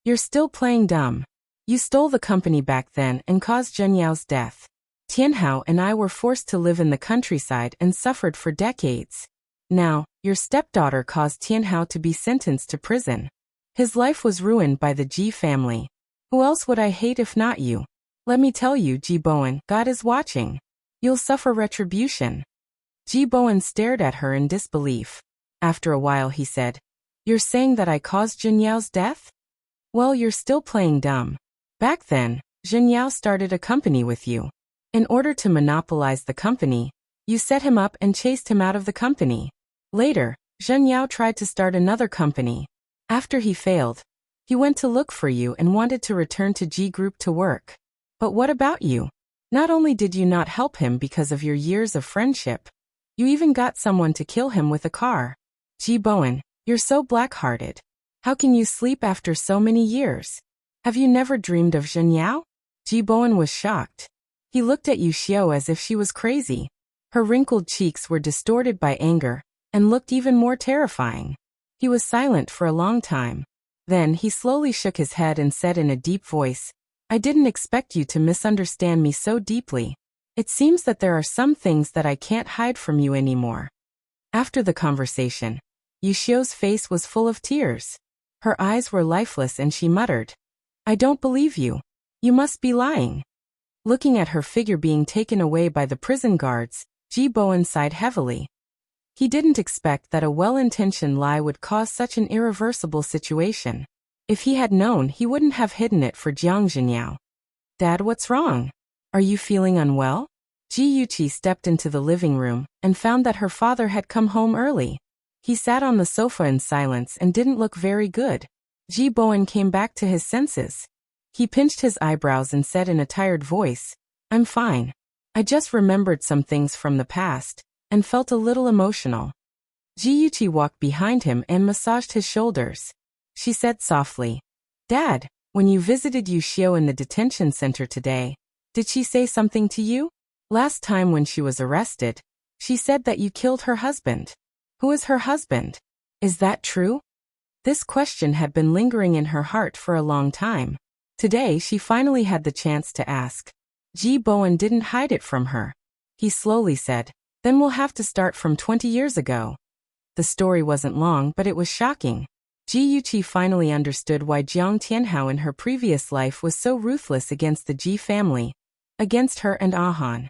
You're still playing dumb. You stole the company back then and caused Zhen Yao's death. Tianhao and I were forced to live in the countryside and suffered for decades. Now, your stepdaughter caused Tianhao to be sentenced to prison. His life was ruined by the Ji family. Who else would I hate if not you? Let me tell you, Ji Bowen, God is watching. You'll suffer retribution. Ji Bowen stared at her in disbelief. After a while he said, You're saying that I caused Zhen Yao's death? Well, you're still playing dumb. Back then, Zhen Yao started a company with you. In order to monopolize the company, you set him up and chased him out of the company. Later, Zhen Yao tried to start another company. After he failed, he went to look for you and wanted to return to G Group to work. But what about you? Not only did you not help him because of your years of friendship, you even got someone to kill him with a car. Ji Bowen, you're so black-hearted. How can you sleep after so many years? Have you never dreamed of Zhen Yao? Ji Bowen was shocked. He looked at Yu Xiao as if she was crazy. Her wrinkled cheeks were distorted by anger and looked even more terrifying. He was silent for a long time. Then he slowly shook his head and said in a deep voice, I didn't expect you to misunderstand me so deeply. It seems that there are some things that I can't hide from you anymore. After the conversation, Yu Xiao's face was full of tears. Her eyes were lifeless and she muttered, I don't believe you. You must be lying. Looking at her figure being taken away by the prison guards, Ji Bowen sighed heavily. He didn't expect that a well-intentioned lie would cause such an irreversible situation. If he had known, he wouldn't have hidden it for Jiang Zhenyao. Dad, what's wrong? Are you feeling unwell? Ji Yuqi stepped into the living room and found that her father had come home early. He sat on the sofa in silence and didn't look very good. Ji Bowen came back to his senses. He pinched his eyebrows and said in a tired voice, I'm fine. I just remembered some things from the past and felt a little emotional. Ji Yuqi walked behind him and massaged his shoulders. She said softly, Dad, when you visited Yu Xiao in the detention center today, did she say something to you? Last time when she was arrested, she said that you killed her husband. Who is her husband? Is that true? This question had been lingering in her heart for a long time. Today she finally had the chance to ask. Ji Bowen didn't hide it from her. He slowly said, Then we'll have to start from 20 years ago. The story wasn't long, but it was shocking. Ji Yuqi finally understood why Jiang Tianhao in her previous life was so ruthless against the Ji family, against her and Ahan.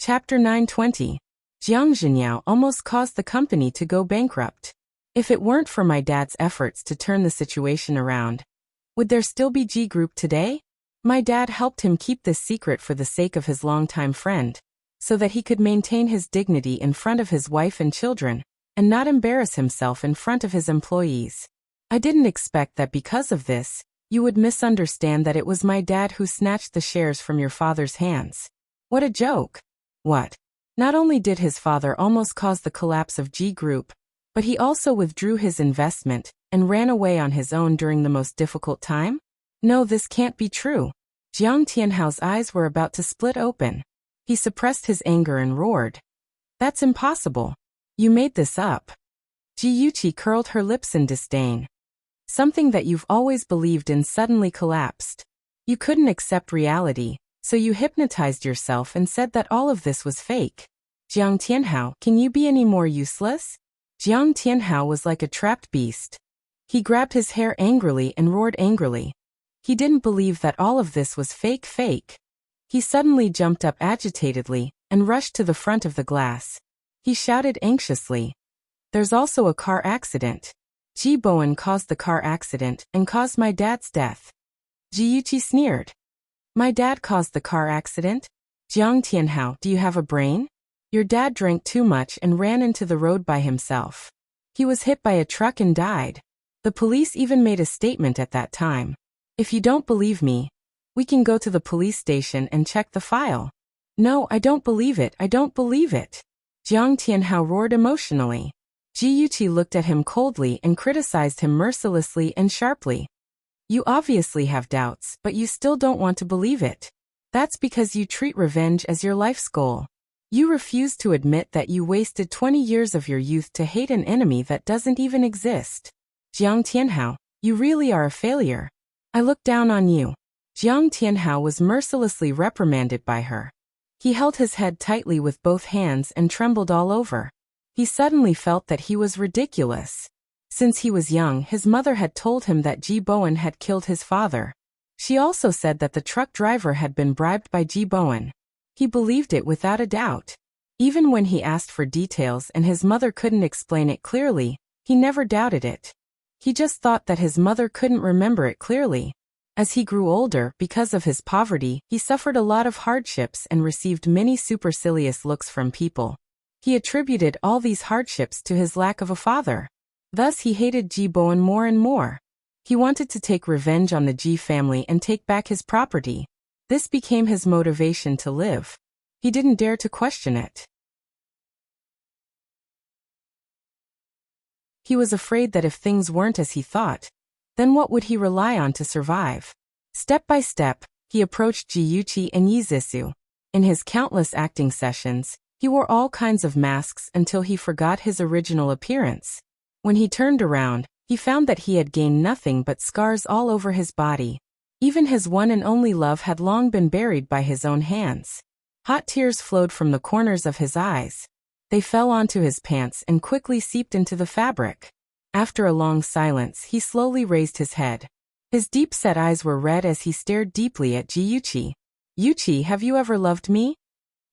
Chapter 920. Jiang Zhenyao almost caused the company to go bankrupt. If it weren't for my dad's efforts to turn the situation around, would there still be G Group today? My dad helped him keep this secret for the sake of his longtime friend, so that he could maintain his dignity in front of his wife and children, and not embarrass himself in front of his employees. I didn't expect that because of this, you would misunderstand that it was my dad who snatched the shares from your father's hands. What a joke. What? Not only did his father almost cause the collapse of G Group, but he also withdrew his investment and ran away on his own during the most difficult time? No, this can't be true. Jiang Tianhao's eyes were about to split open. He suppressed his anger and roared. That's impossible. You made this up. Ji Yuqi curled her lips in disdain. Something that you've always believed in suddenly collapsed. You couldn't accept reality, so you hypnotized yourself and said that all of this was fake. Jiang Tianhao, can you be any more useless? Jiang Tianhao was like a trapped beast. He grabbed his hair angrily and roared angrily. He didn't believe that all of this was fake. He suddenly jumped up agitatedly and rushed to the front of the glass. He shouted anxiously. There's also a car accident. Ji Bowen caused the car accident and caused my dad's death. Ji Yuqi sneered. My dad caused the car accident? Jiang Tianhao, do you have a brain? Your dad drank too much and ran into the road by himself. He was hit by a truck and died. The police even made a statement at that time. If you don't believe me, we can go to the police station and check the file. No, I don't believe it, I don't believe it. Jiang Tianhao roared emotionally. Ji Yuqi looked at him coldly and criticized him mercilessly and sharply. You obviously have doubts, but you still don't want to believe it. That's because you treat revenge as your life's goal. You refuse to admit that you wasted 20 years of your youth to hate an enemy that doesn't even exist. Jiang Tianhao, you really are a failure. I look down on you. Jiang Tianhao was mercilessly reprimanded by her. He held his head tightly with both hands and trembled all over. He suddenly felt that he was ridiculous. Since he was young, his mother had told him that Ji Bowen had killed his father. She also said that the truck driver had been bribed by Ji Bowen. He believed it without a doubt. Even when he asked for details and his mother couldn't explain it clearly, he never doubted it. He just thought that his mother couldn't remember it clearly. As he grew older, because of his poverty, he suffered a lot of hardships and received many supercilious looks from people. He attributed all these hardships to his lack of a father. Thus he hated Ji Bowen more and more. He wanted to take revenge on the Ji family and take back his property. This became his motivation to live. He didn't dare to question it. He was afraid that if things weren't as he thought, then what would he rely on to survive? Step by step, he approached Jiyuchi and Yizisu. In his countless acting sessions, he wore all kinds of masks until he forgot his original appearance. When he turned around, he found that he had gained nothing but scars all over his body. Even his one and only love had long been buried by his own hands. Hot tears flowed from the corners of his eyes. They fell onto his pants and quickly seeped into the fabric. After a long silence, he slowly raised his head. His deep-set eyes were red as he stared deeply at Jiyuchi. "Yuchi, have you ever loved me?"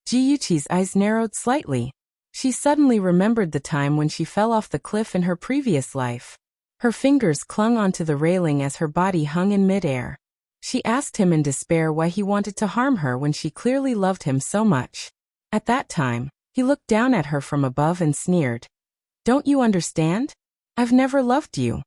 Jiyuchi's eyes narrowed slightly. She suddenly remembered the time when she fell off the cliff in her previous life. Her fingers clung onto the railing as her body hung in midair. She asked him in despair why he wanted to harm her when she clearly loved him so much. At that time, he looked down at her from above and sneered. "Don't you understand? I've never loved you."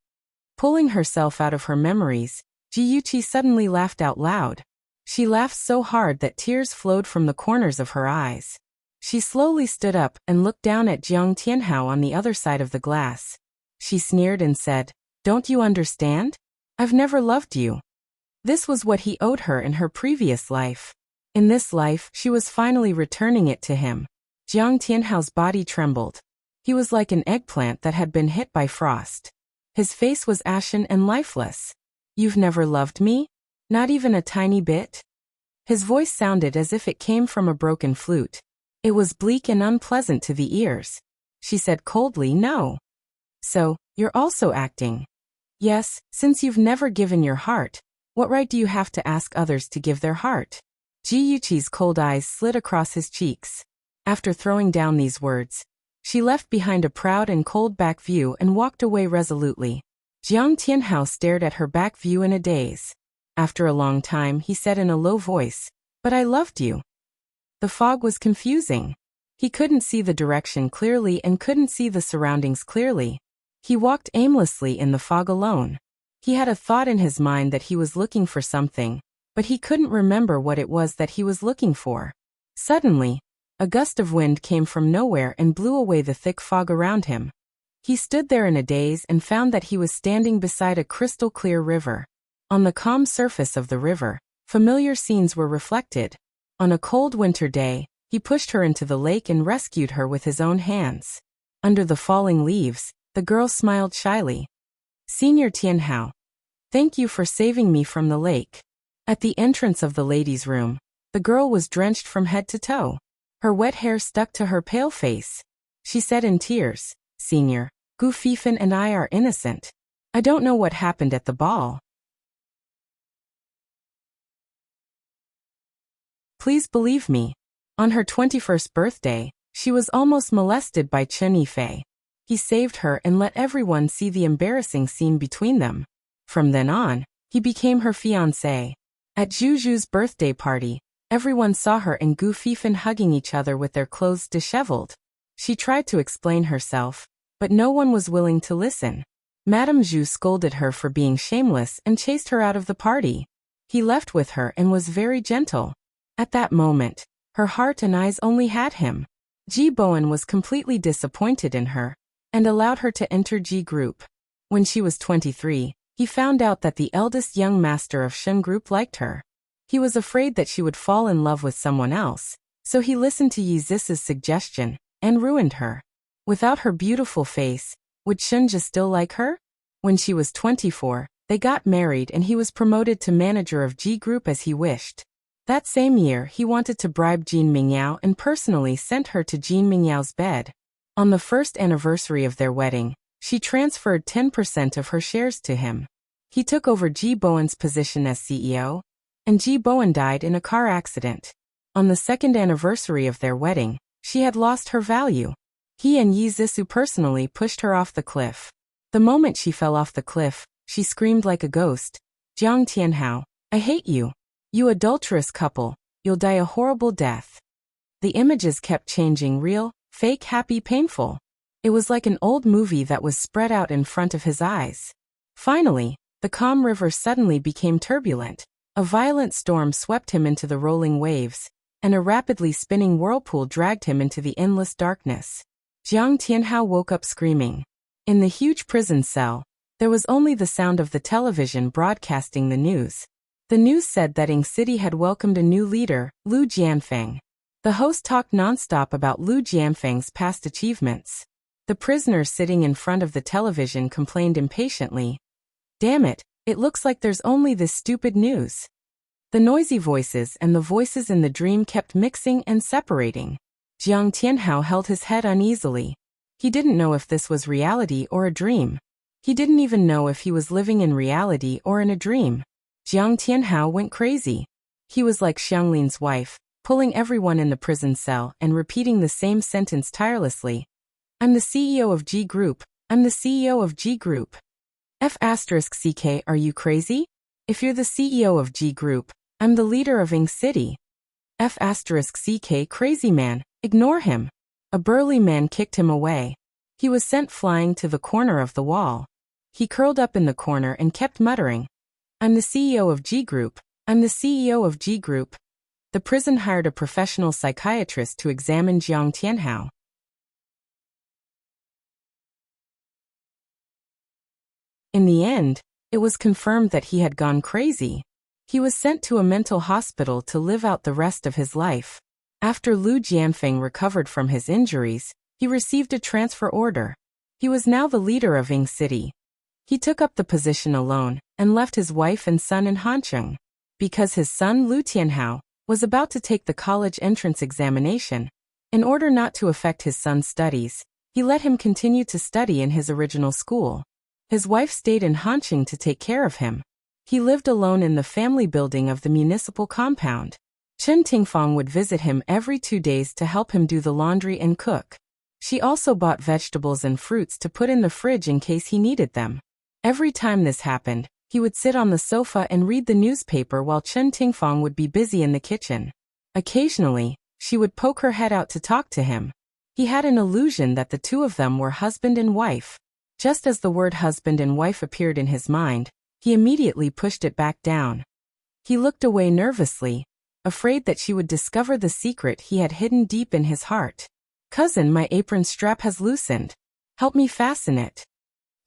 Pulling herself out of her memories, Jiyuchi suddenly laughed out loud. She laughed so hard that tears flowed from the corners of her eyes. She slowly stood up and looked down at Jiang Tianhao on the other side of the glass. She sneered and said, "Don't you understand? I've never loved you." This was what he owed her in her previous life. In this life, she was finally returning it to him. Jiang Tianhao's body trembled. He was like an eggplant that had been hit by frost. His face was ashen and lifeless. "You've never loved me? Not even a tiny bit?" His voice sounded as if it came from a broken flute. It was bleak and unpleasant to the ears. She said coldly, "No." "So, you're also acting?" "Yes, since you've never given your heart, what right do you have to ask others to give their heart?" Jiyuchi's cold eyes slid across his cheeks. After throwing down these words, she left behind a proud and cold back view and walked away resolutely. Jiang Tianhao stared at her back view in a daze. After a long time, he said in a low voice, "But I loved you." The fog was confusing. He couldn't see the direction clearly and couldn't see the surroundings clearly. He walked aimlessly in the fog alone. He had a thought in his mind that he was looking for something, but he couldn't remember what it was that he was looking for. Suddenly, a gust of wind came from nowhere and blew away the thick fog around him. He stood there in a daze and found that he was standing beside a crystal-clear river. On the calm surface of the river, familiar scenes were reflected. On a cold winter day, he pushed her into the lake and rescued her with his own hands. Under the falling leaves, the girl smiled shyly. "Senior Tianhao, thank you for saving me from the lake." At the entrance of the ladies' room, the girl was drenched from head to toe. Her wet hair stuck to her pale face. She said in tears, "Senior, Gu Fifan and I are innocent. I don't know what happened at the ball. Please believe me." On her 21st birthday, she was almost molested by Chen Yifei. He saved her and let everyone see the embarrassing scene between them. From then on, he became her fiancé. At Juju's birthday party, everyone saw her and Gu Fifan hugging each other with their clothes disheveled. She tried to explain herself, but no one was willing to listen. Madame Zhu scolded her for being shameless and chased her out of the party. He left with her and was very gentle. At that moment, her heart and eyes only had him. Ji Bowen was completely disappointed in her and allowed her to enter Ji Group. When she was 23, he found out that the eldest young master of Shen Group liked her. He was afraid that she would fall in love with someone else, so he listened to Yizis's suggestion and ruined her. Without her beautiful face, would Shenja still like her? When she was 24, they got married and he was promoted to manager of Ji Group as he wished. That same year, he wanted to bribe Jean Mingyao and personally sent her to Jean Mingyao's bed. On the first anniversary of their wedding, she transferred 10% of her shares to him. He took over Ji Bowen's position as CEO, and Ji Bowen died in a car accident. On the second anniversary of their wedding, she had lost her value. He and Yi Zixu personally pushed her off the cliff. The moment she fell off the cliff, she screamed like a ghost. Jiang Tianhao, I hate you. You adulterous couple, you'll die a horrible death. The images kept changing real, fake, happy, painful. It was like an old movie that was spread out in front of his eyes. Finally, the calm river suddenly became turbulent. A violent storm swept him into the rolling waves, and a rapidly spinning whirlpool dragged him into the endless darkness. Jiang Tianhao woke up screaming. In the huge prison cell, there was only the sound of the television broadcasting the news. The news said that Ying City had welcomed a new leader, Lu Jianfeng. The host talked nonstop about Lu Jianfeng's past achievements. The prisoner sitting in front of the television complained impatiently. Damn it, it looks like there's only this stupid news. The noisy voices and the voices in the dream kept mixing and separating. Jiang Tianhao held his head uneasily. He didn't know if this was reality or a dream. He didn't even know if he was living in reality or in a dream. Jiang Tianhao went crazy. He was like Xianglin's wife, pulling everyone in the prison cell and repeating the same sentence tirelessly. I'm the CEO of G Group. I'm the CEO of G Group. F***CK, are you crazy? If you're the CEO of G Group, I'm the leader of Ying City. F***CK, crazy man, ignore him. A burly man kicked him away. He was sent flying to the corner of the wall. He curled up in the corner and kept muttering, I'm the CEO of G Group. I'm the CEO of G Group. The prison hired a professional psychiatrist to examine Jiang Tianhao. In the end, it was confirmed that he had gone crazy. He was sent to a mental hospital to live out the rest of his life. After Lu Jianfeng recovered from his injuries, he received a transfer order. He was now the leader of Ying City. He took up the position alone and left his wife and son in Hancheng. Because his son Lu Tianhao was about to take the college entrance examination, in order not to affect his son's studies, he let him continue to study in his original school. His wife stayed in Hancheng to take care of him. He lived alone in the family building of the municipal compound. Chen Tingfang would visit him every 2 days to help him do the laundry and cook. She also bought vegetables and fruits to put in the fridge in case he needed them. Every time this happened, he would sit on the sofa and read the newspaper while Chen Tingfang would be busy in the kitchen. Occasionally, she would poke her head out to talk to him. He had an illusion that the two of them were husband and wife. Just as the word husband and wife appeared in his mind, he immediately pushed it back down. He looked away nervously, afraid that she would discover the secret he had hidden deep in his heart. Cousin, my apron strap has loosened. Help me fasten it.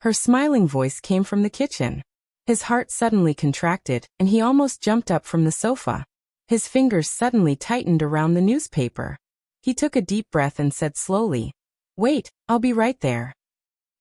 Her smiling voice came from the kitchen. His heart suddenly contracted, and he almost jumped up from the sofa. His fingers suddenly tightened around the newspaper. He took a deep breath and said slowly, Wait, I'll be right there.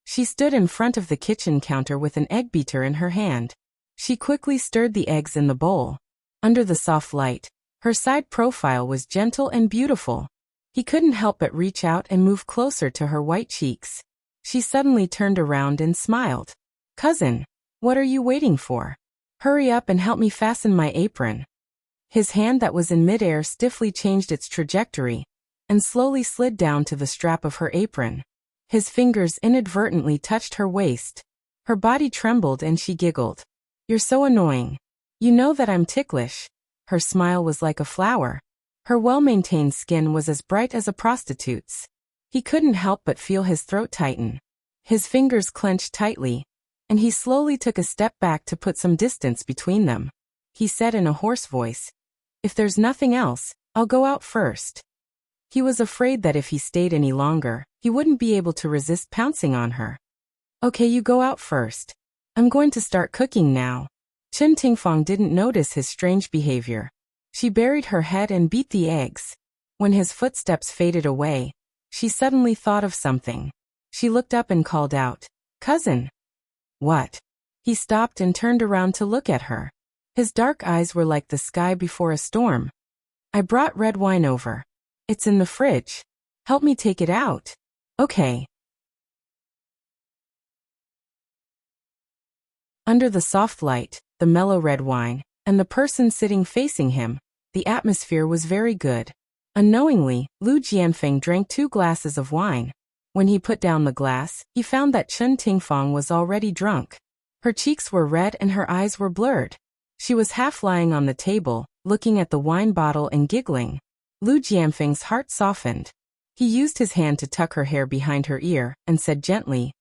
She stood in front of the kitchen counter with an egg beater in her hand. She quickly stirred the eggs in the bowl. Under the soft light, her side profile was gentle and beautiful. He couldn't help but reach out and move closer to her white cheeks. She suddenly turned around and smiled. Cousin, what are you waiting for? Hurry up and help me fasten my apron. His hand that was in midair stiffly changed its trajectory and slowly slid down to the strap of her apron. His fingers inadvertently touched her waist. Her body trembled and she giggled. You're so annoying. You know that I'm ticklish. Her smile was like a flower. Her well-maintained skin was as bright as a prostitute's. He couldn't help but feel his throat tighten. His fingers clenched tightly, and he slowly took a step back to put some distance between them. He said in a hoarse voice, If there's nothing else, I'll go out first. He was afraid that if he stayed any longer, he wouldn't be able to resist pouncing on her. Okay, you go out first. I'm going to start cooking now. Chen Tingfang didn't notice his strange behavior. She buried her head and beat the eggs. When his footsteps faded away, she suddenly thought of something. She looked up and called out, Cousin. What? He stopped and turned around to look at her. His dark eyes were like the sky before a storm. I brought red wine over. It's in the fridge. Help me take it out. Okay. Under the soft light, the mellow red wine, and the person sitting facing him, the atmosphere was very good. Unknowingly, Lu Jianfeng drank 2 glasses of wine. When he put down the glass, he found that Chen Tingfang was already drunk. Her cheeks were red and her eyes were blurred. She was half lying on the table, looking at the wine bottle and giggling. Lu Jianfeng's heart softened. He used his hand to tuck her hair behind her ear and said gently,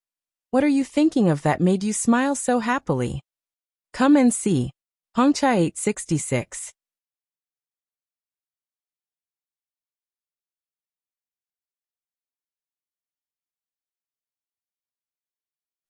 "What are you thinking of that made you smile so happily? Come and see." Hongchai 866.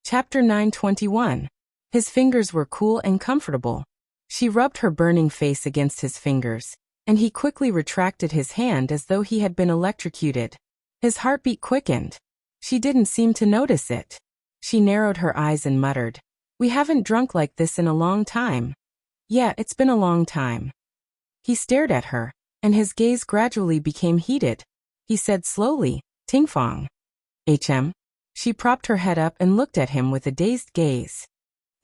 Chapter 921. His fingers were cool and comfortable. She rubbed her burning face against his fingers, and he quickly retracted his hand as though he had been electrocuted. His heartbeat quickened. She didn't seem to notice it. She narrowed her eyes and muttered, "We haven't drunk like this in a long time." "Yeah, it's been a long time." He stared at her, and his gaze gradually became heated. He said slowly, "Tingfang." "HM?" She propped her head up and looked at him with a dazed gaze.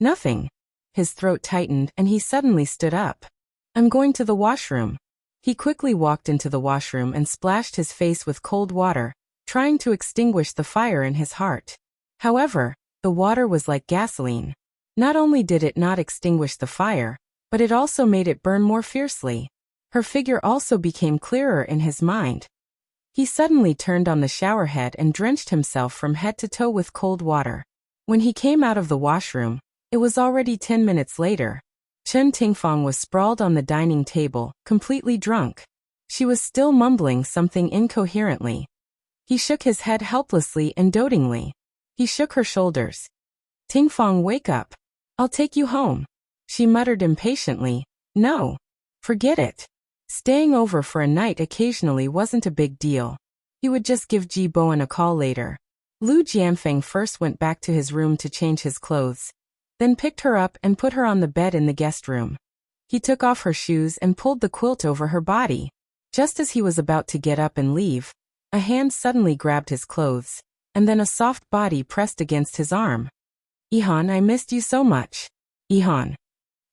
"Nothing." His throat tightened and he suddenly stood up. "I'm going to the washroom." He quickly walked into the washroom and splashed his face with cold water, trying to extinguish the fire in his heart. However, the water was like gasoline. Not only did it not extinguish the fire, but it also made it burn more fiercely. Her figure also became clearer in his mind. He suddenly turned on the shower head and drenched himself from head to toe with cold water. When he came out of the washroom, it was already 10 minutes later. Chen Tingfang was sprawled on the dining table, completely drunk. She was still mumbling something incoherently. He shook his head helplessly and dotingly. He shook her shoulders. "Tingfang, wake up. I'll take you home." She muttered impatiently, "No. Forget it. Staying over for a night occasionally wasn't a big deal. He would just give Ji Bowen a call later." Lu Jianfeng first went back to his room to change his clothes, then picked her up and put her on the bed in the guest room. He took off her shoes and pulled the quilt over her body. Just as he was about to get up and leave, a hand suddenly grabbed his clothes, and then a soft body pressed against his arm. "Ihan, I missed you so much." "Ihan."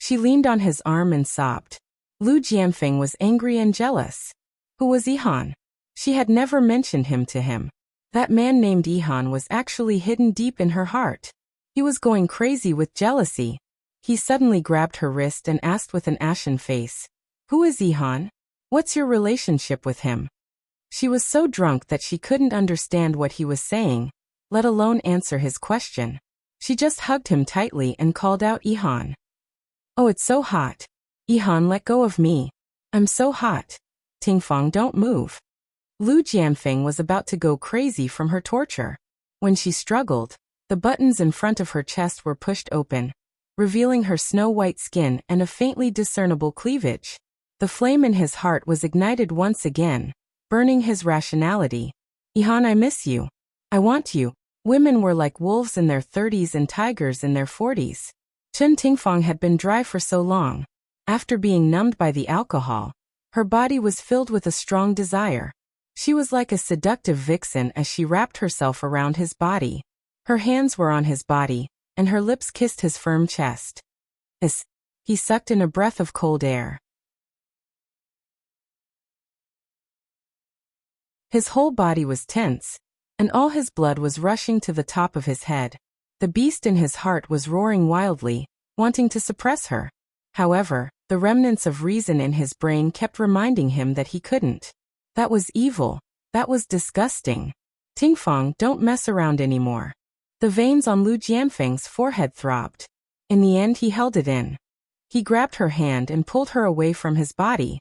She leaned on his arm and sobbed. Lu Jianfeng was angry and jealous. Who was Ihan? She had never mentioned him to him. That man named Ihan was actually hidden deep in her heart. He was going crazy with jealousy. He suddenly grabbed her wrist and asked with an ashen face, "Who is Ihan? What's your relationship with him?" She was so drunk that she couldn't understand what he was saying, let alone answer his question. She just hugged him tightly and called out, "Ihan." "Oh, it's so hot. Ihan, let go of me. I'm so hot. Tingfang, don't move." Lu Jianfeng was about to go crazy from her torture. When she struggled, the buttons in front of her chest were pushed open, revealing her snow-white skin and a faintly discernible cleavage. The flame in his heart was ignited once again, burning his rationality. "Ihan, I miss you. I want you." Women were like wolves in their 30s and tigers in their 40s. Chen Tingfang had been dry for so long. After being numbed by the alcohol, her body was filled with a strong desire. She was like a seductive vixen as she wrapped herself around his body. Her hands were on his body, and her lips kissed his firm chest. He sucked in a breath of cold air. His whole body was tense, and all his blood was rushing to the top of his head. The beast in his heart was roaring wildly, wanting to suppress her. However, the remnants of reason in his brain kept reminding him that he couldn't. That was evil. That was disgusting. "Tingfang, don't mess around anymore." The veins on Lu Jianfeng's forehead throbbed. In the end, he held it in. He grabbed her hand and pulled her away from his body.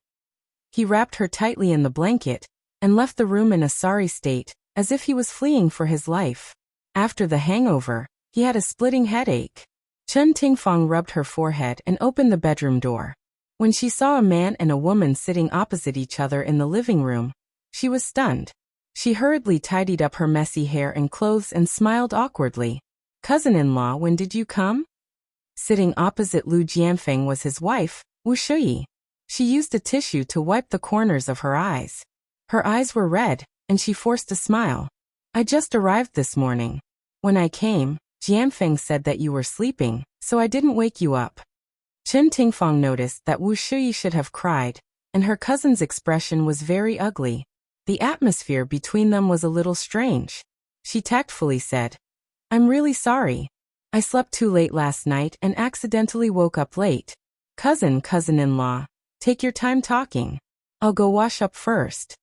He wrapped her tightly in the blanket and left the room in a sorry state, as if he was fleeing for his life. After the hangover, he had a splitting headache. Chen Tingfang rubbed her forehead and opened the bedroom door. When she saw a man and a woman sitting opposite each other in the living room, she was stunned. She hurriedly tidied up her messy hair and clothes and smiled awkwardly. "Cousin-in-law, when did you come?" Sitting opposite Lu Jianfeng was his wife, Wuxia. She used a tissue to wipe the corners of her eyes. Her eyes were red, and she forced a smile. "I just arrived this morning. When I came, Jianfeng said that you were sleeping, so I didn't wake you up." Chen Tingfang noticed that Wuxia should have cried, and her cousin's expression was very ugly. The atmosphere between them was a little strange. She tactfully said, "I'm really sorry. I slept too late last night and accidentally woke up late. Cousin-in-law, take your time talking. I'll go wash up first."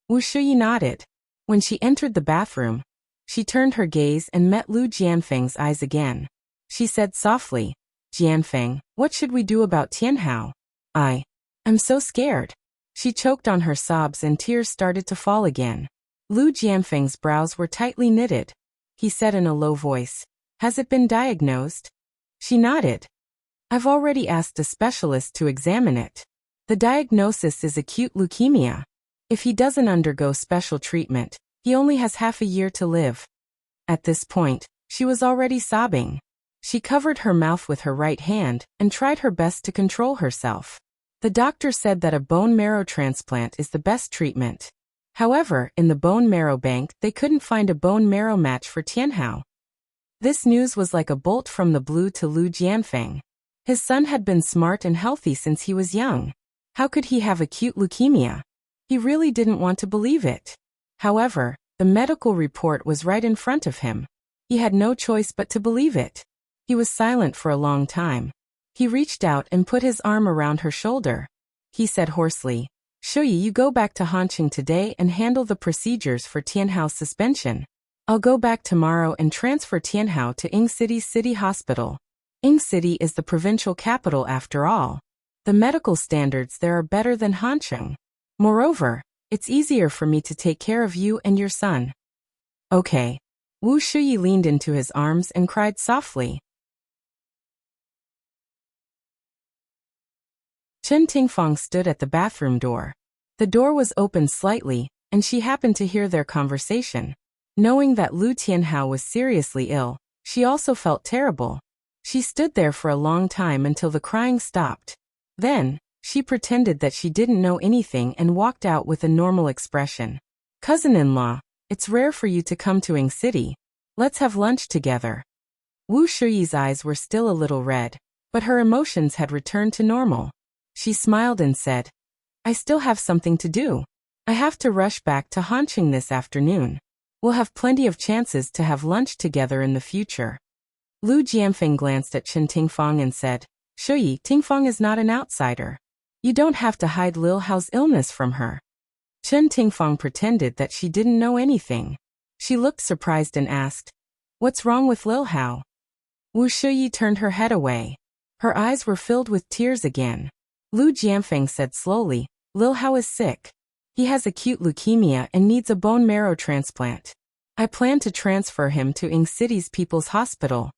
Wu Shuyi nodded. When she entered the bathroom, she turned her gaze and met Lu Jianfeng's eyes again. She said softly, "Jianfeng, what should we do about Tianhao? I'm so scared." She choked on her sobs and tears started to fall again. Lu Jianfeng's brows were tightly knitted. He said in a low voice, "Has it been diagnosed?" She nodded. "I've already asked a specialist to examine it. The diagnosis is acute leukemia. If he doesn't undergo special treatment, he only has half a year to live." At this point, she was already sobbing. She covered her mouth with her right hand and tried her best to control herself. The doctor said that a bone marrow transplant is the best treatment. However, in the bone marrow bank, they couldn't find a bone marrow match for Tianhao. This news was like a bolt from the blue to Lu Jianfeng. His son had been smart and healthy since he was young. How could he have acute leukemia? He really didn't want to believe it. However, the medical report was right in front of him. He had no choice but to believe it. He was silent for a long time. He reached out and put his arm around her shoulder. He said hoarsely, "Shuyi, you go back to Hanqing today and handle the procedures for Tianhao's suspension. I'll go back tomorrow and transfer Tianhao to Ying City's city hospital. Ying City is the provincial capital after all. The medical standards there are better than Hanqing. Moreover, it's easier for me to take care of you and your son." "Okay." Wu Shuyi leaned into his arms and cried softly. Chen Tingfang stood at the bathroom door. The door was opened slightly, and she happened to hear their conversation. Knowing that Lu Tianhao was seriously ill, she also felt terrible. She stood there for a long time until the crying stopped. Then, she pretended that she didn't know anything and walked out with a normal expression. "Cousin-in-law, it's rare for you to come to Ying City. Let's have lunch together." Wu Shuyi's eyes were still a little red, but her emotions had returned to normal. She smiled and said, "I still have something to do. I have to rush back to Hanqing this afternoon. We'll have plenty of chances to have lunch together in the future." Lu Jianfeng glanced at Chen Tingfang and said, "Shuyi, Tingfang is not an outsider. You don't have to hide Lil Hao's illness from her." Chen Tingfang pretended that she didn't know anything. She looked surprised and asked, "What's wrong with Lil Hao?" Wu Shuyi turned her head away. Her eyes were filled with tears again. Lu Jianfeng said slowly, "Lil Hao is sick. He has acute leukemia and needs a bone marrow transplant. I plan to transfer him to Ying City's People's Hospital."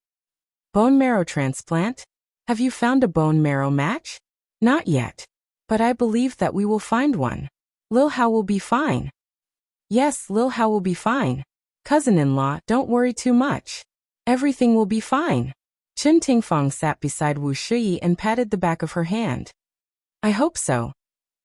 "Bone marrow transplant? Have you found a bone marrow match?" "Not yet. But I believe that we will find one. Lil Hao will be fine." "Yes, Lil Hao will be fine. Cousin-in-law, don't worry too much. Everything will be fine." Chen Tingfang sat beside Wu Shuyi and patted the back of her hand. "I hope so."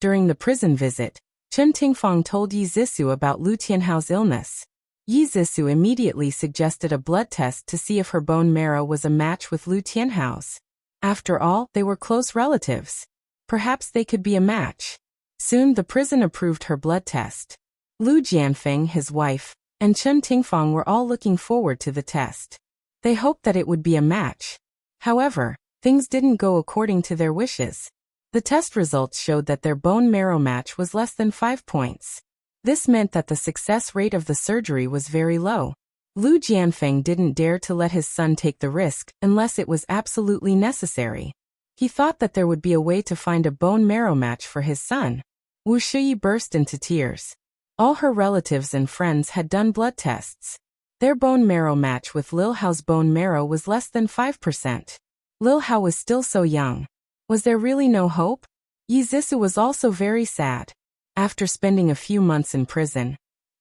During the prison visit, Chen Tingfang told Yi Zixu about Lu Tianhao's illness. Yi Zixu immediately suggested a blood test to see if her bone marrow was a match with Lu Tianhao's. After all, they were close relatives. Perhaps they could be a match. Soon the prison approved her blood test. Lu Jianfeng, his wife, and Chen Tingfang were all looking forward to the test. They hoped that it would be a match. However, things didn't go according to their wishes. The test results showed that their bone marrow match was less than 5 points. This meant that the success rate of the surgery was very low. Lu Jianfeng didn't dare to let his son take the risk unless it was absolutely necessary. He thought that there would be a way to find a bone marrow match for his son. Wu Shuyi burst into tears. All her relatives and friends had done blood tests. Their bone marrow match with Lil Hao's bone marrow was less than 5%. Lil Hao was still so young. Was there really no hope? Yi Zixu was also very sad. After spending a few months in prison,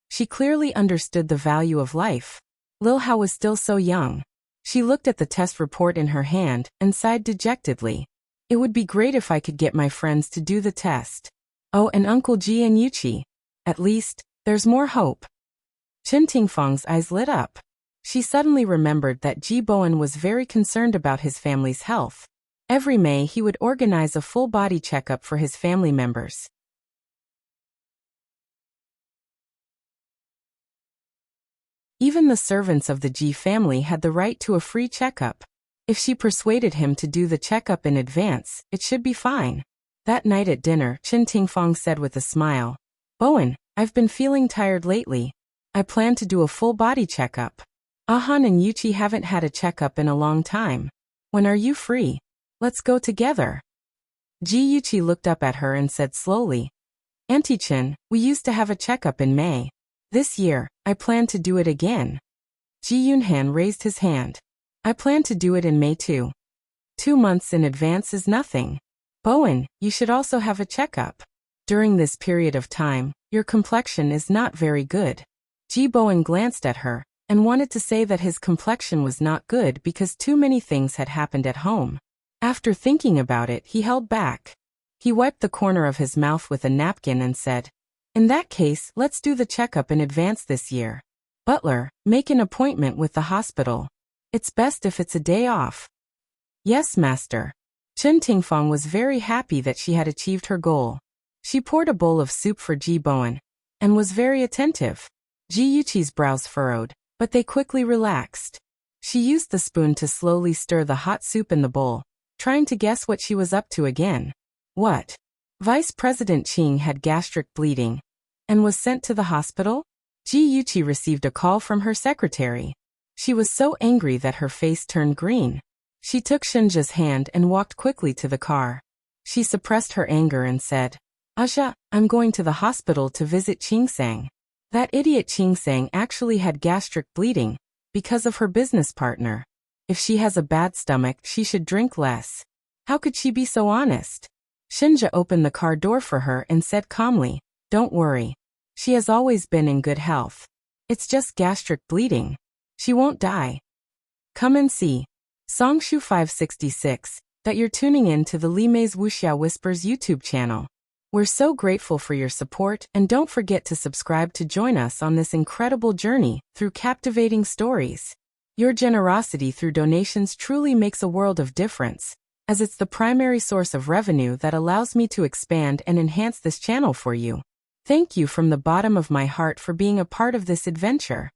she clearly understood the value of life. Lil Hao was still so young. She looked at the test report in her hand and sighed dejectedly. "It would be great if I could get my friends to do the test. Oh, and Uncle Ji and Yuqi. At least, there's more hope." Chen Tingfang's eyes lit up. She suddenly remembered that Ji Bowen was very concerned about his family's health. Every May he would organize a full-body checkup for his family members. Even the servants of the Ji family had the right to a free checkup. If she persuaded him to do the checkup in advance, it should be fine. That night at dinner, Chen Tingfang said with a smile, "Bowen, I've been feeling tired lately. I plan to do a full-body checkup. Ahan and Yuchi haven't had a checkup in a long time. When are you free? Let's go together." Ji Yuchi looked up at her and said slowly, "Auntie Chen, we used to have a checkup in May. This year, I plan to do it again." Ji Yunhan raised his hand. "I plan to do it in May too. 2 months in advance is nothing. Bowen, you should also have a checkup. During this period of time, your complexion is not very good." Ji Bowen glanced at her and wanted to say that his complexion was not good because too many things had happened at home. After thinking about it, he held back. He wiped the corner of his mouth with a napkin and said, "In that case, let's do the checkup in advance this year. Butler, make an appointment with the hospital. It's best if it's a day off." "Yes, master." Chen Tingfang was very happy that she had achieved her goal. She poured a bowl of soup for Ji Bowen and was very attentive. Ji Yuchi's brows furrowed, but they quickly relaxed. She used the spoon to slowly stir the hot soup in the bowl, trying to guess what she was up to again. What? Vice President Qing had gastric bleeding and was sent to the hospital? Ji Yuchi received a call from her secretary. She was so angry that her face turned green. She took Shenja's hand and walked quickly to the car. She suppressed her anger and said, "Aja, I'm going to the hospital to visit Qingsang. That idiot Qingsang actually had gastric bleeding because of her business partner. If she has a bad stomach, she should drink less. How could she be so honest?" Shenja opened the car door for her and said calmly, "Don't worry. She has always been in good health. It's just gastric bleeding. She won't die. Come and see." Songshu 566, that you're tuning in to the Limei's Wuxia Whispers YouTube channel. We're so grateful for your support, and don't forget to subscribe to join us on this incredible journey through captivating stories. Your generosity through donations truly makes a world of difference, as it's the primary source of revenue that allows me to expand and enhance this channel for you. Thank you from the bottom of my heart for being a part of this adventure.